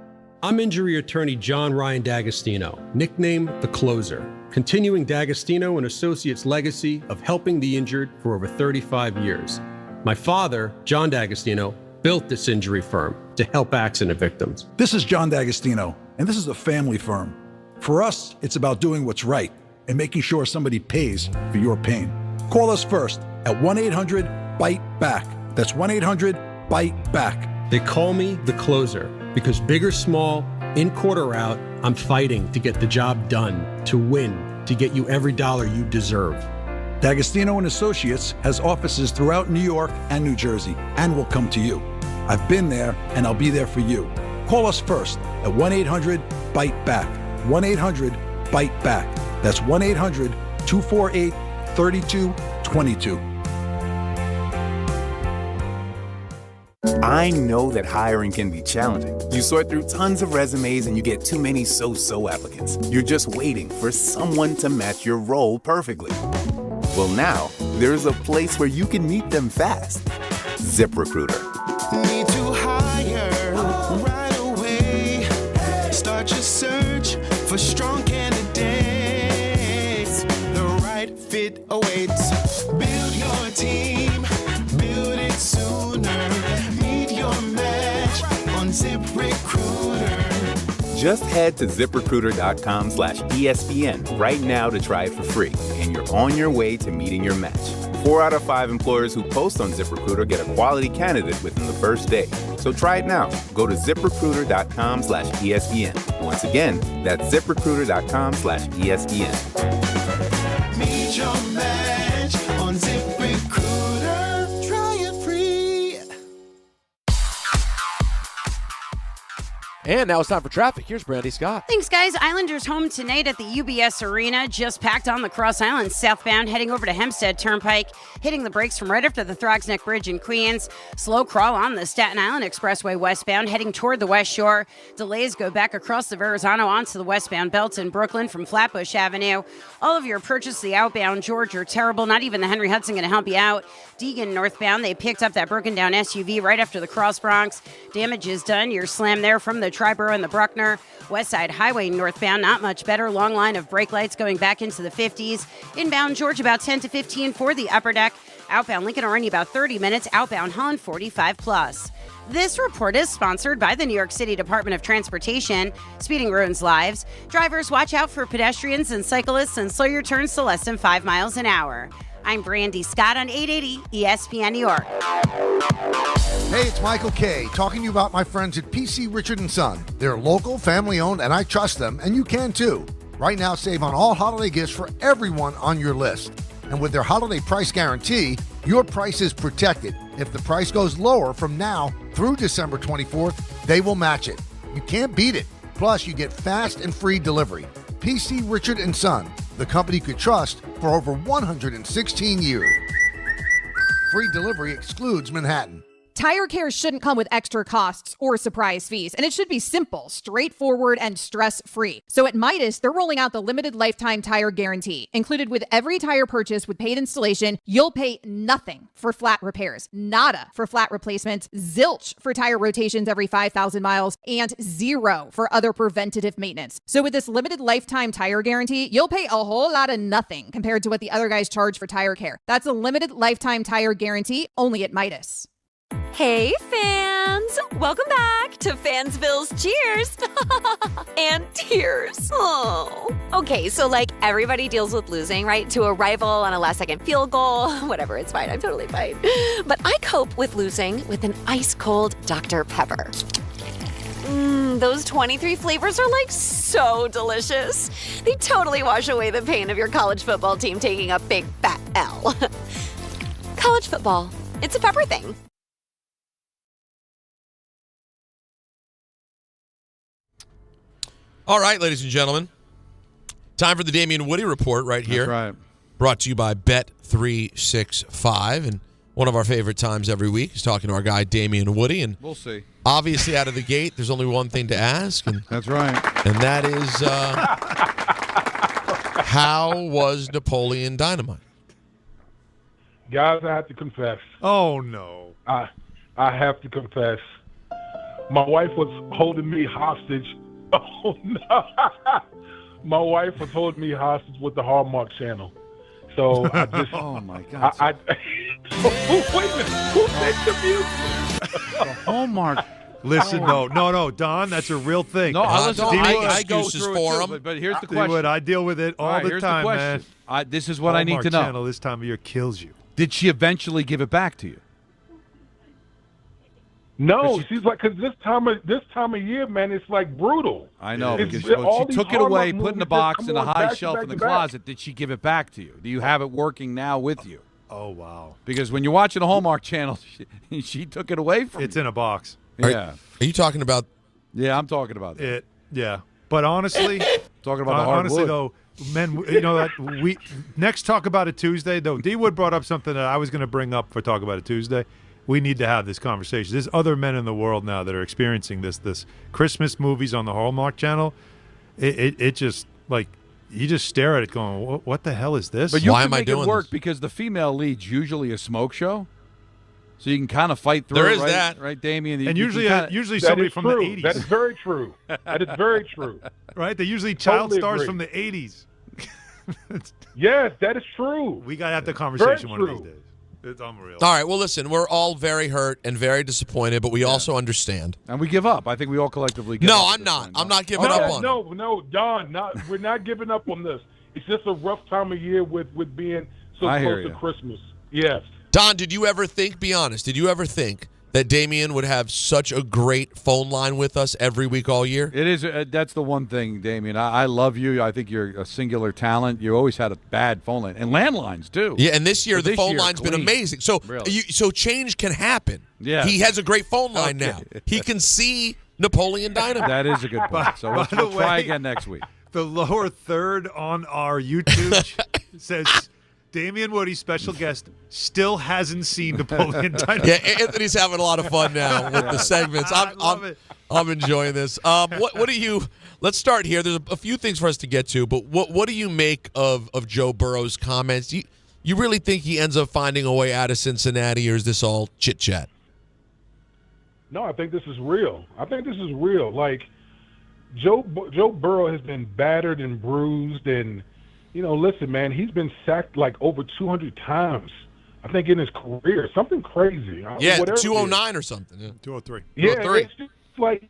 I'm injury attorney John Ryan D'Agostino, nicknamed The Closer, continuing D'Agostino and Associates' legacy of helping the injured for over 35 years. My father, John D'Agostino, built this injury firm to help accident victims. This is John D'Agostino, and this is a family firm. For us, it's about doing what's right and making sure somebody pays for your pain. Call us first at 1-800-BITE-BACK. That's 1-800-BITE-BACK. They call me The Closer because big or small, in court or out, I'm fighting to get the job done, to win, to get you every dollar you deserve. D'Agostino and Associates has offices throughout New York and New Jersey and will come to you. I've been there and I'll be there for you. Call us first at 1-800-BITE-BACK. 1-800-BITE-BACK. That's 1-800-248-3222. I know that hiring can be challenging. You sort through tons of resumes and you get too many so-so applicants. You're just waiting for someone to match your role perfectly. Well, now, there's a place where you can meet them fast. ZipRecruiter. Need to hire right away. Start your search for strong candidates. The right fit awaits. Build your team. Build it sooner. Meet your match on ZipRecruiter. Just head to ZipRecruiter.com/ESPN right now to try it for free, and you're on your way to meeting your match. 4 out of 5 employers who post on ZipRecruiter get a quality candidate within the first day. So try it now. Go to ZipRecruiter.com/ESPN. Once again, that's ZipRecruiter.com/ESPN. Meet your match on ZipRecruiter. Try it free. And now it's time for traffic. Here's Brandy Scott. Thanks, guys. Islanders home tonight at the UBS Arena. Just packed on the Cross Island southbound, heading over to Hempstead Turnpike, hitting the brakes from right after the Throgs Neck Bridge in Queens. Slow crawl on the Staten Island Expressway westbound, heading toward the West Shore. Delays go back across the Verrazano onto the westbound belt in Brooklyn from Flatbush Avenue. All of your purchase the outbound George are terrible. Not even the Henry Hudson going to help you out. Deegan northbound, they picked up that broken down SUV right after the Cross Bronx. Damage is done. You're slammed there from the Triborough and the Bruckner. West Side Highway northbound, not much better. Long line of brake lights going back into the 50s. Inbound George about 10 to 15 for the upper deck. Outbound Lincoln Orange about 30 minutes. Outbound Hahn 45 plus. This report is sponsored by the New York City Department of Transportation. Speeding ruins lives. Drivers, watch out for pedestrians and cyclists and slow your turns to less than 5 miles an hour. I'm Brandy Scott on 880 ESPN New York. Hey, it's Michael Kay talking to you about my friends at PC Richard & Son. They're local, family-owned, and I trust them, and you can too. Right now, save on all holiday gifts for everyone on your list. And with their holiday price guarantee, your price is protected. If the price goes lower from now through December 24th, they will match it. You can't beat it. Plus, you get fast and free delivery. PC Richard & Son, the company you could trust for over 116 years. Free delivery excludes Manhattan. Tire care shouldn't come with extra costs or surprise fees, and it should be simple, straightforward, and stress-free. So at Midas, they're rolling out the limited lifetime tire guarantee. Included with every tire purchase with paid installation, you'll pay nothing for flat repairs, nada for flat replacements, zilch for tire rotations every 5,000 miles, and zero for other preventative maintenance. So with this limited lifetime tire guarantee, you'll pay a whole lot of nothing compared to what the other guys charge for tire care. That's a limited lifetime tire guarantee only at Midas. Hey, fans! Welcome back to Fansville's Cheers and Tears. Oh. Okay, so like everybody deals with losing, right? To a rival on a last-second field goal. Whatever, it's fine. I'm totally fine. But I cope with losing with an ice-cold Dr. Pepper. Those 23 flavors are like so delicious. They totally wash away the pain of your college football team taking a big fat L. College football. It's a pepper thing. All right, ladies and gentlemen. Time for the Damien Woody Report right here. That's right. Brought to you by Bet365. And one of our favorite times every week is talking to our guy, Damien Woody. And we'll see. Obviously, out of the gate, there's only one thing to ask. And that's right. And that is, how was Napoleon Dynamite? Guys, I have to confess. Oh, no. I have to confess. My wife was holding me hostage. Oh, no. My wife was holding me hostage with the Hallmark Channel. So I just... oh, my God. Wait a minute. Who makes the music? The Hallmark. Listen, no, Don, that's a real thing. No, I go excuses through for it him. too, but here's the question. I deal with it all the here's time, the man. This is what I need to know. Channel this time of year kills you. Did she eventually give it back to you? No, she's like, because this time of year, man, it's like brutal. I know, because she took it away, put it in a box in a high shelf in the closet. Did she give it back to you? Do you have it working now with you? Oh, wow. Because when you're watching a Hallmark Channel, she took it away from you. It's in a box. Yeah. Are you talking about? Yeah, I'm talking about that. It. Yeah, but honestly, talking about the hardwood. Honestly, though, men, you know that we next Talk About It Tuesday. Though D Wood brought up something that I was going to bring up for Talk About It Tuesday. We need to have this conversation. There's other men in the world now that are experiencing this Christmas movies on the Hallmark Channel. It just like you just stare at it going, what the hell is this? But you can make it work because the female lead's usually a smoke show. So you can kind of fight through there it, is right? that. Right, Damien? And usually somebody from the 80s. That is very true. That is very true. Right? They're usually child Totally stars agree. from the 80s. Yes, that is true. We got to have the conversation one of these days. It's unreal. All right, well, listen, we're all very hurt and very disappointed, but we also understand. And we give up. I think we all collectively give up. No, I'm not. I'm not giving up on it. No, Don, we're not giving up on this. It's just a rough time of year with being so close to Christmas. Yes. Don, did you ever think, be honest, did you ever think that Damien would have such a great phone line with us every week all year? It is. That's the one thing, Damien. I love you. I think you're a singular talent. You always had a bad phone line. And landlines, too. Yeah, and this year the phone line's been amazing. So, Really. so change can happen. Yeah. He has a great phone line now. He can see Napoleon Dynamite. That is a good point. So we'll try again next week. The lower third on our YouTube says Damien Woody, special guest, still hasn't seen Napoleon Dynamite. Yeah, Anthony's having a lot of fun now with the segments. I'm enjoying this. What do you? Let's start here. There's a few things for us to get to, but what do you make of Joe Burrow's comments? You really think he ends up finding a way out of Cincinnati, or is this all chit chat? No, I think this is real. Like Joe Burrow has been battered and bruised, and listen, man, he's been sacked like over 200 times. I think in his career, something crazy. Yeah, 209 or something. Yeah. 203. Yeah, it's just like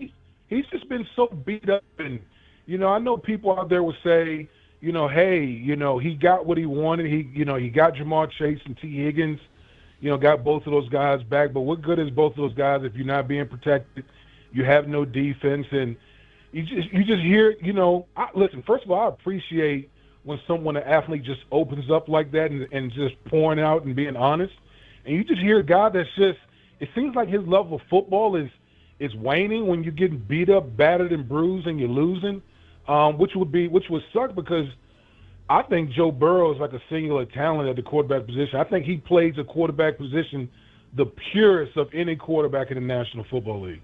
he's just been so beat up, and I know people out there would say, hey, he got what he wanted. He got Jamar Chase and T. Higgins. Got both of those guys back. But what good is both of those guys if you're not being protected? You have no defense, and you just hear, listen, first of all, I appreciate when an athlete just opens up like that and just pouring out and being honest. And you just hear a guy that's just, it seems like his level of football is waning when you're getting beat up, battered, and bruised, and you're losing, which would suck because I think Joe Burrow is like a singular talent at the quarterback position. I think he plays a quarterback position the purest of any quarterback in the National Football League.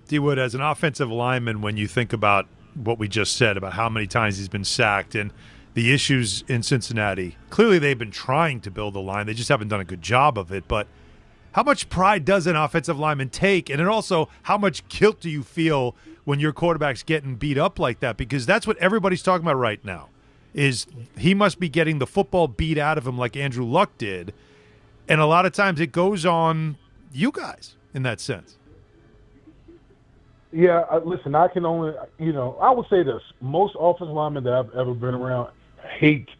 D. Wood, as an offensive lineman, when you think about what we just said about how many times he's been sacked and the issues in Cincinnati, clearly they've been trying to build a line. They just haven't done a good job of it. But how much pride does an offensive lineman take? And then also, how much guilt do you feel when your quarterback's getting beat up like that? Because that's what everybody's talking about right now, is he must be getting the football beat out of him like Andrew Luck did. And a lot of times it goes on you guys in that sense. Yeah, listen, I can only, I would say this. Most offensive linemen that I've ever been around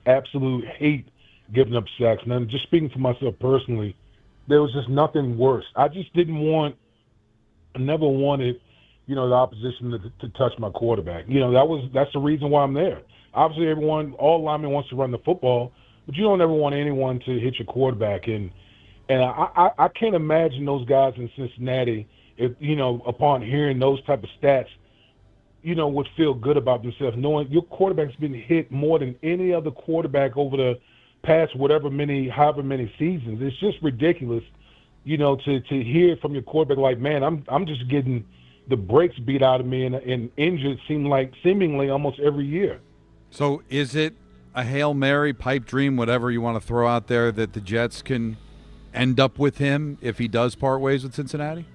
absolute hate giving up sacks. And just speaking for myself personally, there was just nothing worse. I just I never wanted, the opposition to touch my quarterback. That's the reason why I'm there. Obviously, all linemen wants to run the football, but you don't ever want anyone to hit your quarterback. And I can't imagine those guys in Cincinnati, if upon hearing those type of stats, would feel good about themselves, knowing your quarterback's been hit more than any other quarterback over the past however many seasons. It's just ridiculous, to hear from your quarterback like, man, I'm just getting the brakes beat out of me and injured seemingly almost every year. So is it a Hail Mary, pipe dream, whatever you want to throw out there, that the Jets can end up with him if he does part ways with Cincinnati?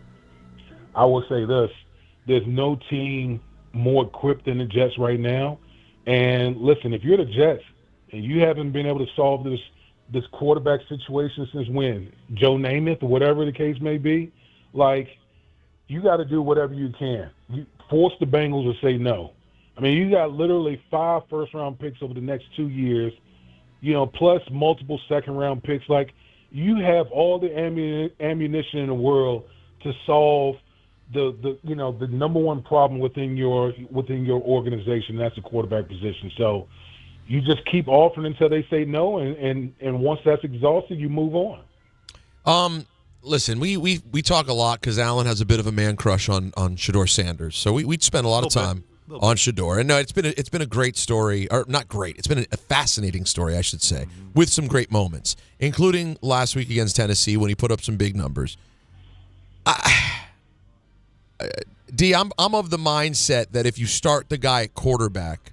I will say this. There's no team more equipped than the Jets right now. And listen, if you're the Jets and you haven't been able to solve this quarterback situation since when? Joe Namath or whatever the case may be, you got to do whatever you can. You force the Bengals to say no. I mean, you got literally 5 first-round picks over the next 2 years, plus multiple second-round picks. You have all the ammunition in the world to solve the number one problem within your organization. That's the quarterback position. So you just keep offering until they say no, and once that's exhausted, you move on. Listen, we talk a lot because Alan has a bit of a man crush on Shedeur Sanders, so we'd spend a lot of time on Shedeur. And no, it's been a great story, or not great. It's been a fascinating story, I should say, with some great moments, including last week against Tennessee when he put up some big numbers. D, I'm of the mindset that if you start the guy at quarterback,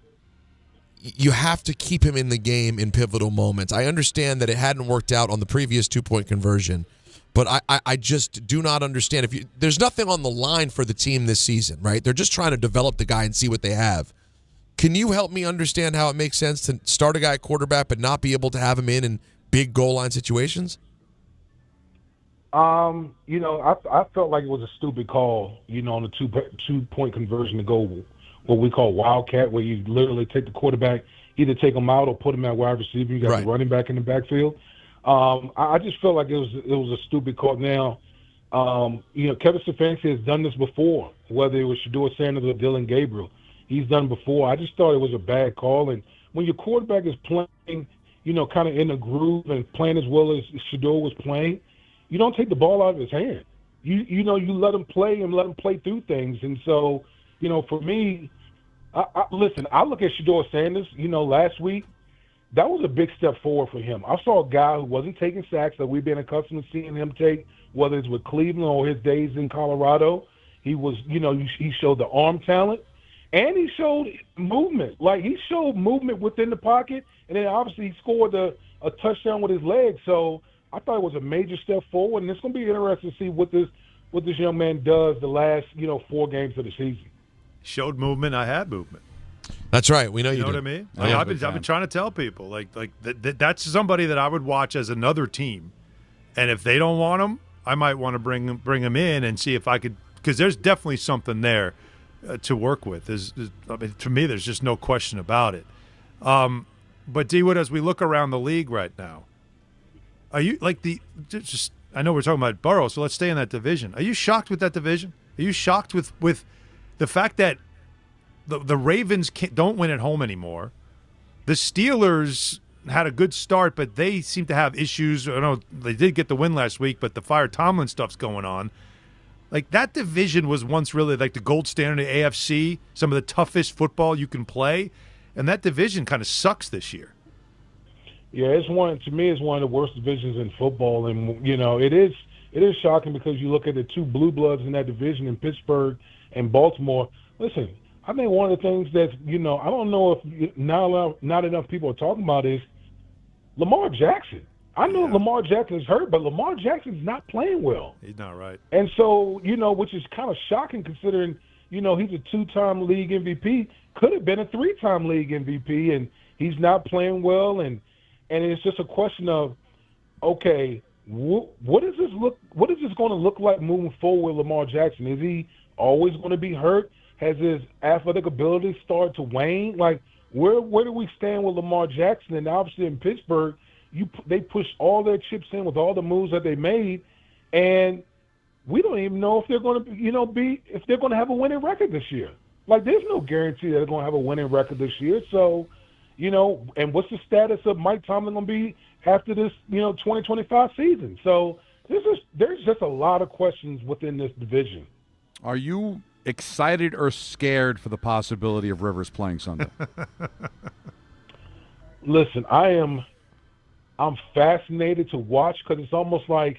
you have to keep him in the game in pivotal moments. I understand that it hadn't worked out on the previous 2-point conversion, but I just do not understand. There's nothing on the line for the team this season, right? They're just trying to develop the guy and see what they have. Can you help me understand how it makes sense to start a guy at quarterback but not be able to have him in big goal line situations? I felt like it was a stupid call, on the 2-point conversion to go what we call wildcat, where you literally take the quarterback, either take him out or put him at wide receiver. You got the running back in the backfield. I just felt like it was a stupid call. Now, Kevin Stefanski has done this before, whether it was Shedeur Sanders or Dylan Gabriel. He's done it before. I just thought it was a bad call. And when your quarterback is playing, kind of in a groove and playing as well as Shedeur was playing, you don't take the ball out of his hand. You let him play and let him play through things. And so, for me, listen, I look at Shedeur Sanders, last week, that was a big step forward for him. I saw a guy who wasn't taking sacks that we've been accustomed to seeing him take, whether it's with Cleveland or his days in Colorado. He was, he showed the arm talent, and he showed movement. Like, he showed movement within the pocket, and then obviously he scored a touchdown with his legs. So I thought it was a major step forward, and it's going to be interesting to see what this young man does the last, 4 games of the season. Showed movement. I had movement. That's right. We know you do. know what I mean? I've been trying to tell people that's somebody that I would watch as another team, and if they don't want him, I might want to bring him in and see if I could, because there's definitely something there to work with. To me, there's just no question about it. But D-Wood, as we look around the league right now, are you I know we're talking about Burrow, so let's stay in that division. Are you shocked with that division? Are you shocked with the fact that the Ravens don't win at home anymore? The Steelers had a good start, but they seem to have issues. I know they did get the win last week, but the Fire Tomlin stuff's going on. Like, that division was once really like the gold standard of the AFC, some of the toughest football you can play, and that division kind of sucks this year. Yeah, it's one of the worst divisions in football, and it is shocking because you look at the 2 blue bloods in that division in Pittsburgh and Baltimore. Listen, I think one of the things that I don't know if not enough people are talking about is Lamar Jackson. I know Lamar Jackson is hurt, but Lamar Jackson's not playing well. He's not right. And so, which is kind of shocking considering, he's a 2-time league MVP, could have been a 3-time league MVP, and he's not playing well. And it's just a question of, okay, what is this going to look like moving forward with Lamar Jackson? Is he always going to be hurt? Has his athletic ability started to wane? Like, where do we stand with Lamar Jackson? And obviously in Pittsburgh, they pushed all their chips in with all the moves that they made, and we don't even know if they're going to if they're going to have a winning record this year. Like, there's no guarantee that they're going to have a winning record this year. So, and what's the status of Mike Tomlin going to be after this 2025 season? So there's just a lot of questions within this division. Are you excited or scared for the possibility of Rivers playing Sunday? Listen, I'm fascinated to watch because it's almost like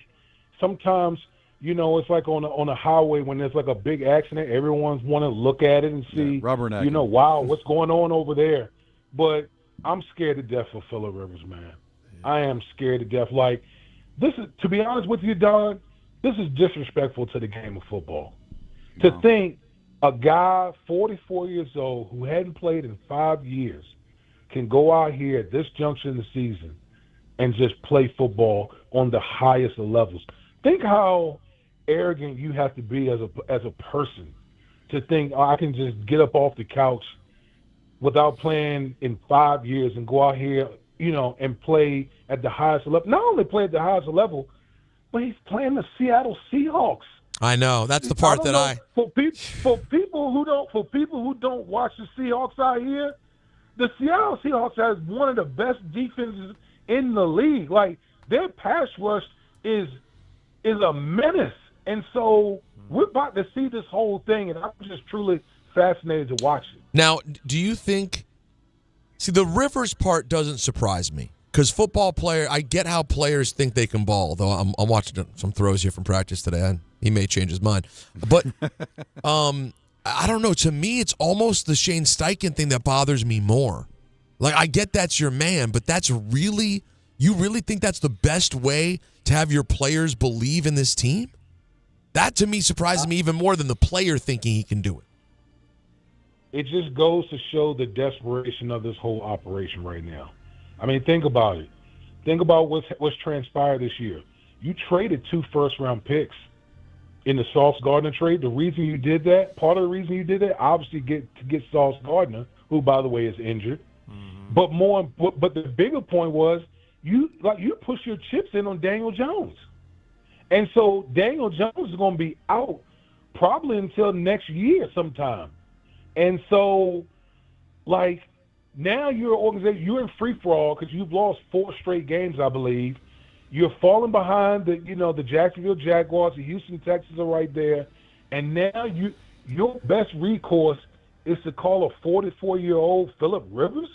sometimes, it's like on a highway when there's like a big accident, everyone's want to look at it and see, wow, what's going on over there. But I'm scared to death for Phillip Rivers, man. I am scared to death. Like, this is, to be honest with you, Don, this is disrespectful to the game of football. To think a guy 44 years old who hadn't played in 5 years can go out here at this juncture in the season and just play football on the highest of levels. Think how arrogant you have to be as a person to think, I can just get up off the couch without playing in 5 years and go out here, and play at the highest level. Not only play at the highest level, but he's playing the Seattle Seahawks. I know. That's the part for people who don't watch the Seahawks out here, the Seattle Seahawks has one of the best defenses in the league. Like, their pass rush is a menace. And so we're about to see this whole thing, and I'm just truly fascinated to watch it. Now, do you think – see, the Rivers part doesn't surprise me because football player – I get how players think they can ball, though I'm watching some throws here from practice today, and he may change his mind. But I don't know. To me, it's almost the Shane Steichen thing that bothers me more. Like, I get that's your man, but that's really – you really think that's the best way to have your players believe in this team? That, to me, surprises me even more than the player thinking he can do it. It just goes to show the desperation of this whole operation right now. I mean, think about it. Think about what's transpired this year. You traded 2 first-round picks in the Sauce Gardner trade. The reason you did that, part of the reason you did that, obviously to get Sauce Gardner, who, by the way, is injured. Mm-hmm. But the bigger point was you push your chips in on Daniel Jones. And so Daniel Jones is going to be out probably until next year sometime. And so, like, now your organization, you're in free for all because you've lost 4 straight games, I believe. You're falling behind the Jacksonville Jaguars, the Houston Texans are right there, and now your best recourse is to call a 44-year-old Phillip Rivers.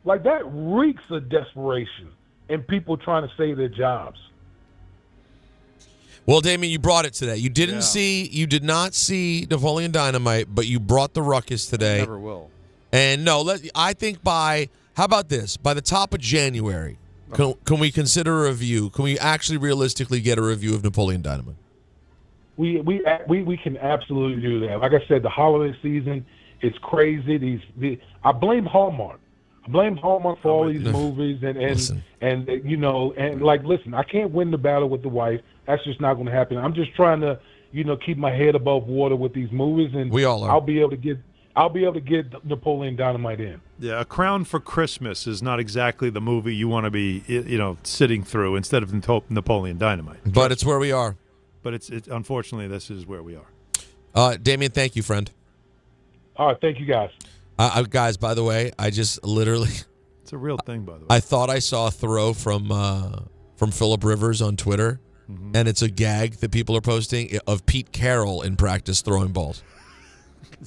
Like, that reeks of desperation and people trying to save their jobs. Well, Damien, you brought it today. You did not see Napoleon Dynamite, but you brought the ruckus today. I never will. And no, I think how about this? By the top of January, can we consider a review? Can we actually realistically get a review of Napoleon Dynamite? We can absolutely do that. Like I said, the holiday season, it's crazy. I blame Hallmark. I blame Hallmark for all these movies and listen, I can't win the battle with the wife. That's just not going to happen. I'm just trying to, keep my head above water with these movies, and we all are. I'll be able to get Napoleon Dynamite in. Yeah, A Crown for Christmas is not exactly the movie you want to be, sitting through instead of Napoleon Dynamite. But it's where we are. But it's unfortunately, this is where we are. Damien, thank you, friend. All right, thank you, guys. Guys, by the way, I just literally... It's a real thing, by the way. I thought I saw a throw from Phillip Rivers on Twitter, and it's a gag that people are posting of Pete Carroll in practice throwing balls.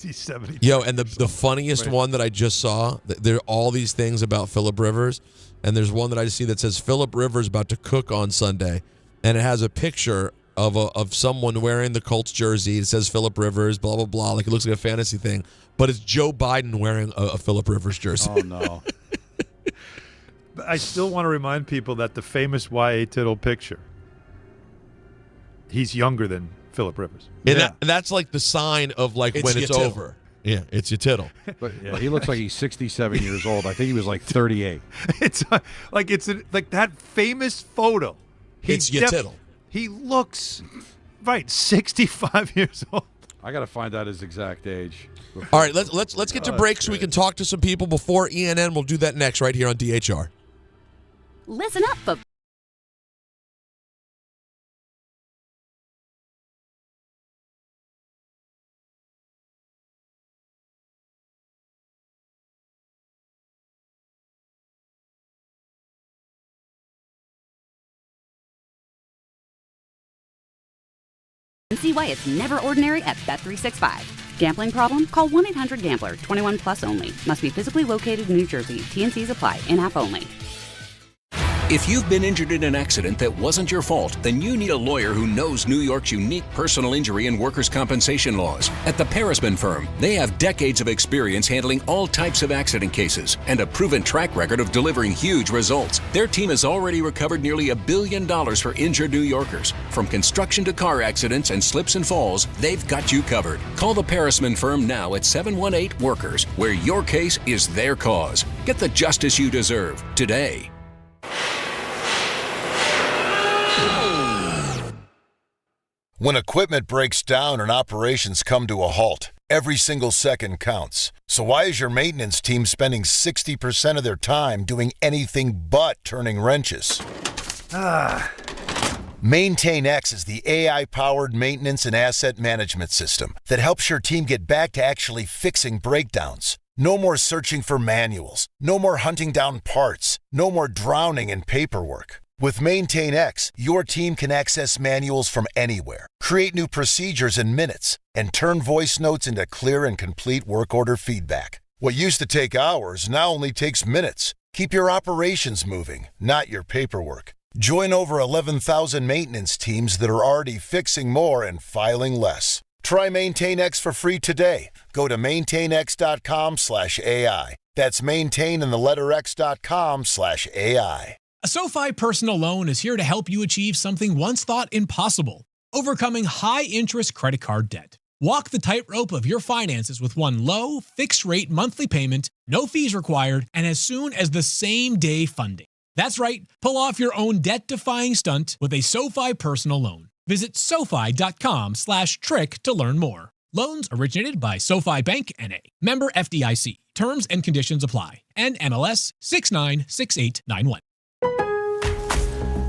He's 70. Yo, and the funniest one that I just saw, there are all these things about Phillip Rivers, and there's one that I see that says Phillip Rivers about to cook on Sunday, and it has a picture of someone wearing the Colts jersey. It says Phillip Rivers, blah, blah, blah. Like, it looks like a fantasy thing. But it's Joe Biden wearing a Phillip Rivers jersey. Oh, no. But I still want to remind people that the famous Y.A. Tittle picture, he's younger than Phillip Rivers. And that's like the sign of when it's over. Yeah, it's your Tittle. But yeah, he looks like he's 67 years old. I think he was like 38. It's like that famous photo. It's your Tittle. He looks 65 years old. I got to find out his exact age. All right, let's get to break so we can talk to some people before ENN. We'll do that next right here on DHR. Listen up, folks. See why it's never ordinary at Bet365. Gambling problem? Call 1-800-GAMBLER. 21 plus only. Must be physically located in New Jersey. T&Cs apply. In-app only. If you've been injured in an accident that wasn't your fault, then you need a lawyer who knows New York's unique personal injury and workers' compensation laws. At the Parisman Firm, they have decades of experience handling all types of accident cases and a proven track record of delivering huge results. Their team has already recovered nearly $1 billion for injured New Yorkers. From construction to car accidents and slips and falls, they've got you covered. Call the Parisman Firm now at 718-WORKERS, where your case is their cause. Get the justice you deserve today. When equipment breaks down and operations come to a halt, every single second counts. So why is your maintenance team spending 60% of their time doing anything but turning wrenches? MaintainX is the AI-powered maintenance and asset management system that helps your team get back to actually fixing breakdowns. No more searching for manuals. No more hunting down parts. No more drowning in paperwork. With MaintainX, your team can access manuals from anywhere, create new procedures in minutes, and turn voice notes into clear and complete work order feedback. What used to take hours now only takes minutes. Keep your operations moving, not your paperwork. Join over 11,000 maintenance teams that are already fixing more and filing less. Try MaintainX for free today. Go to maintainx.com/AI. That's maintain and the letter x.com/AI. A SoFi personal loan is here to help you achieve something once thought impossible: overcoming high-interest credit card debt. Walk the tightrope of your finances with one low, fixed-rate monthly payment, no fees required, and as soon as the same-day funding. That's right, pull off your own debt-defying stunt with a SoFi personal loan. Visit SoFi.com/trick to learn more. Loans originated by SoFi Bank, N.A. Member FDIC. Terms and conditions apply. NMLS 696891.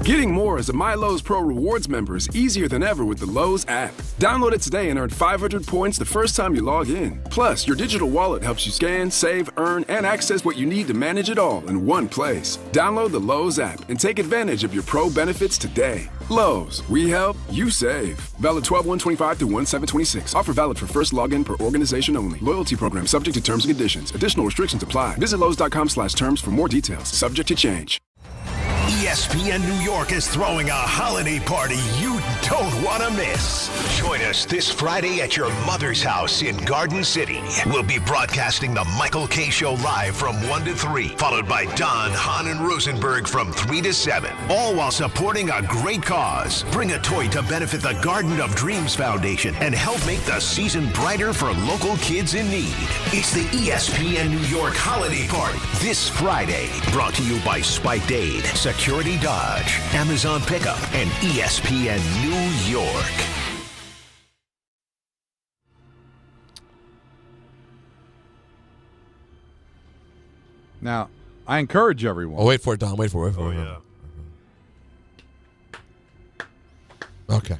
Getting more as a MyLowe's Pro Rewards member is easier than ever with the Lowe's app. Download it today and earn 500 points the first time you log in. Plus, your digital wallet helps you scan, save, earn, and access what you need to manage it all in one place. Download the Lowe's app and take advantage of your Pro benefits today. Lowe's, we help, you save. Valid 12/125 through 1/7/26. Offer valid for first login per organization only. Loyalty program subject to terms and conditions. Additional restrictions apply. Visit Lowe's.com/terms for more details. Subject to change. ESPN New York is throwing a holiday party you don't want to miss. Join us this Friday at your mother's house in Garden City. We'll be broadcasting the Michael K. Show live from 1 to 3, followed by Don, Hahn, and Rosenberg from 3 to 7, all while supporting a great cause. Bring a toy to benefit the Garden of Dreams Foundation and help make the season brighter for local kids in need. It's the ESPN New York Holiday Party this Friday, brought to you by Spiked Aid, Security Dodge, Amazon Pickup, and ESPN New York. Now, I encourage everyone. Oh, wait for it, Don. Wait for it. Oh, yeah. Okay.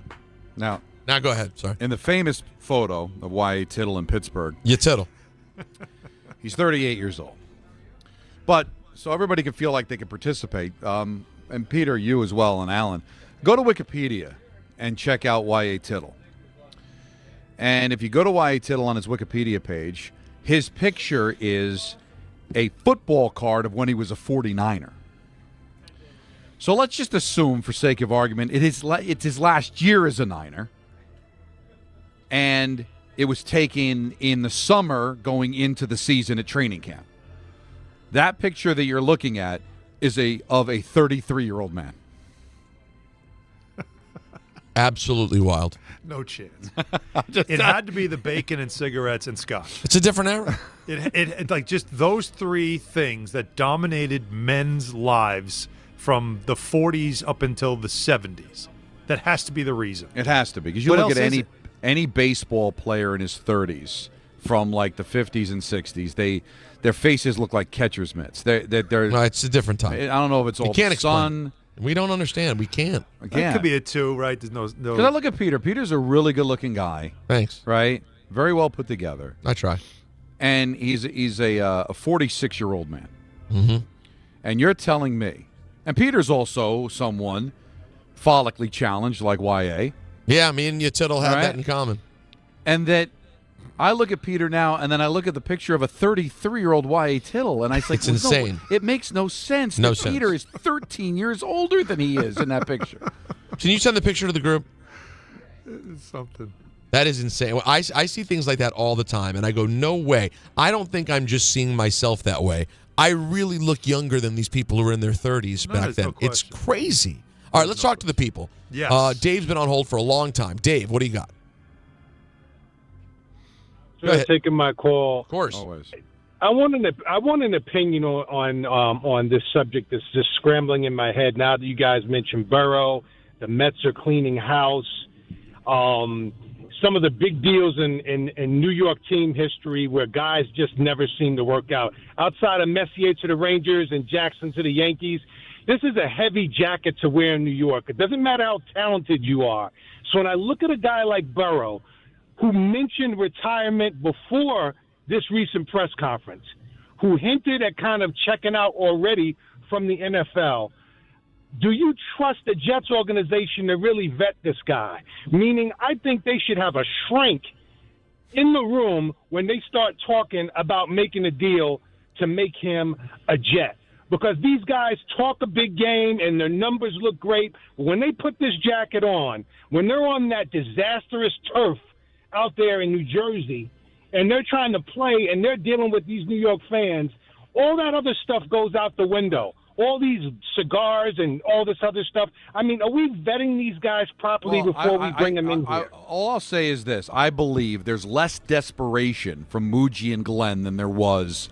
Now go ahead. Sorry. In the famous photo of Y.A. Tittle in Pittsburgh. You Tittle. He's 38 years old. But so everybody can feel like they can participate, and Peter, you as well, and Alan, go to Wikipedia and check out Y.A. Tittle. And if you go to Y.A. Tittle on his Wikipedia page, his picture is a football card of when he was a 49er. So let's just assume, for sake of argument, it's his last year as a Niner, and it was taken in the summer going into the season at training camp. That picture that you're looking at is of a 33-year-old man. Absolutely wild. No chance. It had to be the bacon and cigarettes and scotch. It's a different era. It like just those three things that dominated men's lives from the 40s up until the 70s. That has to be the reason. It has to be, because you look at any baseball player in his 30s from like the 50s and 60s, their faces look like catcher's mitts. They're it's a different time. I don't know if it's all can't sun. We don't understand. We can't. That could be a 2, right? There's no. Because I look at Peter. Peter's a really good-looking guy. Thanks. Right? Very well put together. I try. And he's a 46-year-old man. Mm-hmm. And you're telling me, and Peter's also someone follically challenged like Y.A. Yeah, me and you Tittle have that in common. And that I look at Peter now, and then I look at the picture of a 33-year-old Y.A. Tittle, and I say, it's insane. It makes no sense. No that sense. Peter is 13 years older than he is in that picture. Can you send the picture to the group? It's something. That is insane. I see things like that all the time, and I go, no way. I don't think I'm just seeing myself that way. I really look younger than these people who were in their 30s back then. It's crazy. All right, let's talk to the people. Yes. Dave's been on hold for a long time. Dave, what do you got? For taking my call. Of course. Always. I want an opinion on this subject that's just scrambling in my head now that you guys mentioned Burrow, the Mets are cleaning house, some of the big deals in New York team history where guys just never seem to work out. Outside of Messier to the Rangers and Jackson to the Yankees, this is a heavy jacket to wear in New York. It doesn't matter how talented you are. So when I look at a guy like Burrow, who mentioned retirement before this recent press conference, who hinted at kind of checking out already from the NFL, do you trust the Jets organization to really vet this guy? Meaning, I think they should have a shrink in the room when they start talking about making a deal to make him a Jet. Because these guys talk a big game and their numbers look great. But when they put this jacket on, when they're on that disastrous turf out there in New Jersey, and they're trying to play and they're dealing with these New York fans, all that other stuff goes out the window. All these cigars and all this other stuff. I mean, are we vetting these guys properly before we bring them in here? All I'll say is this. I believe there's less desperation from Muji and Glenn than there was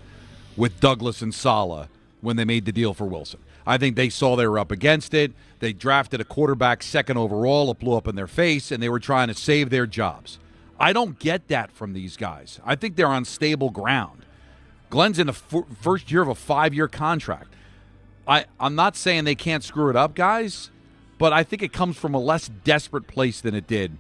with Douglas and Saleh when they made the deal for Wilson. I think they saw they were up against it. They drafted a quarterback second overall. It blew up in their face, and they were trying to save their jobs. I don't get that from these guys. I think they're on stable ground. Glenn's in the first year of a 5-year contract. I'm not saying they can't screw it up, guys, but I think it comes from a less desperate place than it did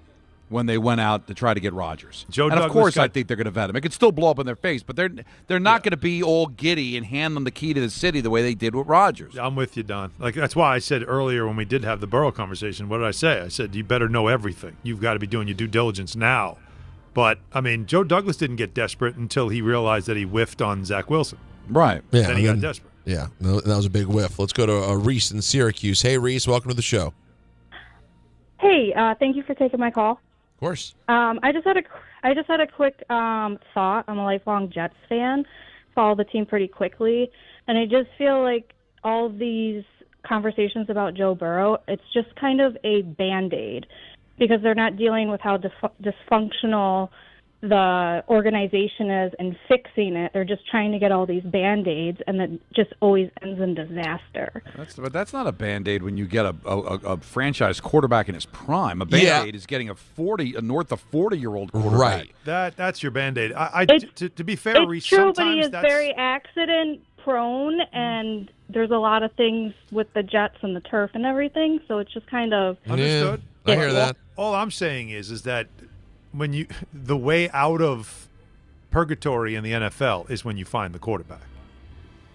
when they went out to try to get Rodgers. Of course, I think they're going to vet him. It could still blow up in their face, but they're not going to be all giddy and hand them the key to the city the way they did with Rodgers. I'm with you, Don. Like that's why I said earlier when we did have the Burrow conversation, what did I say? I said you better know everything. You've got to be doing your due diligence now. But I mean, Joe Douglas didn't get desperate until he realized that he whiffed on Zach Wilson. Right. Yeah, then he got desperate. Yeah, that was a big whiff. Let's go to Reese in Syracuse. Hey, Reese, welcome to the show. Hey, thank you for taking my call. Of course. I just had a quick thought. I'm a lifelong Jets fan. Follow the team pretty quickly, and I just feel like all of these conversations about Joe Burrow, it's just kind of a Band-Aid because they're not dealing with how dysfunctional the organization is and fixing it. They're just trying to get all these Band-Aids, and that just always ends in disaster. But that's not a Band-Aid when you get a franchise quarterback in his prime. A Band-Aid is getting a north of 40-year-old quarterback. Right. That's your Band-Aid. To be fair, It's Reese, true, but he sometimes is that's very accident-prone, and there's a lot of things with the Jets and the turf and everything, so it's just kind of... Understood. I hear that. All I'm saying is that when the way out of purgatory in the NFL is when you find the quarterback.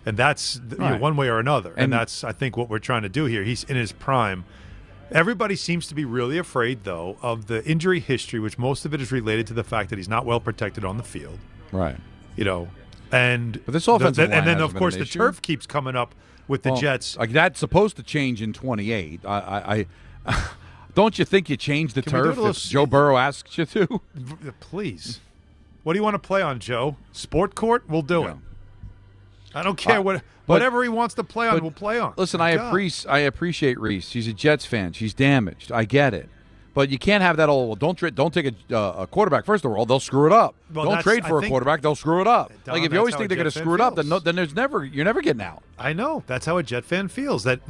And that's one way or another. And that's, I think, what we're trying to do here. He's in his prime. Everybody seems to be really afraid, though, of the injury history, which most of it is related to the fact that he's not well protected on the field. Right. And but this offensive line and then, hasn't of been course, an the issue. turf keeps coming up with the Jets. Like that's supposed to change in 28. I don't you think you change the Can we do turf a little if Joe Burrow asks you to? Please. What do you want to play on, Joe? Sport court? We'll do it. I don't care whatever he wants to play on, we'll play on. Listen, My I God. appreciate Reese. She's a Jets fan. She's damaged. I get it. But you can't have that old, don't take a quarterback. First of all, they'll screw it up. Well, don't trade for a quarterback, they'll screw it up. Don, Like if that's you always how think a they're going Jet to fan screw it up, feels. then you're never getting out. I know. That's how a Jet fan feels. That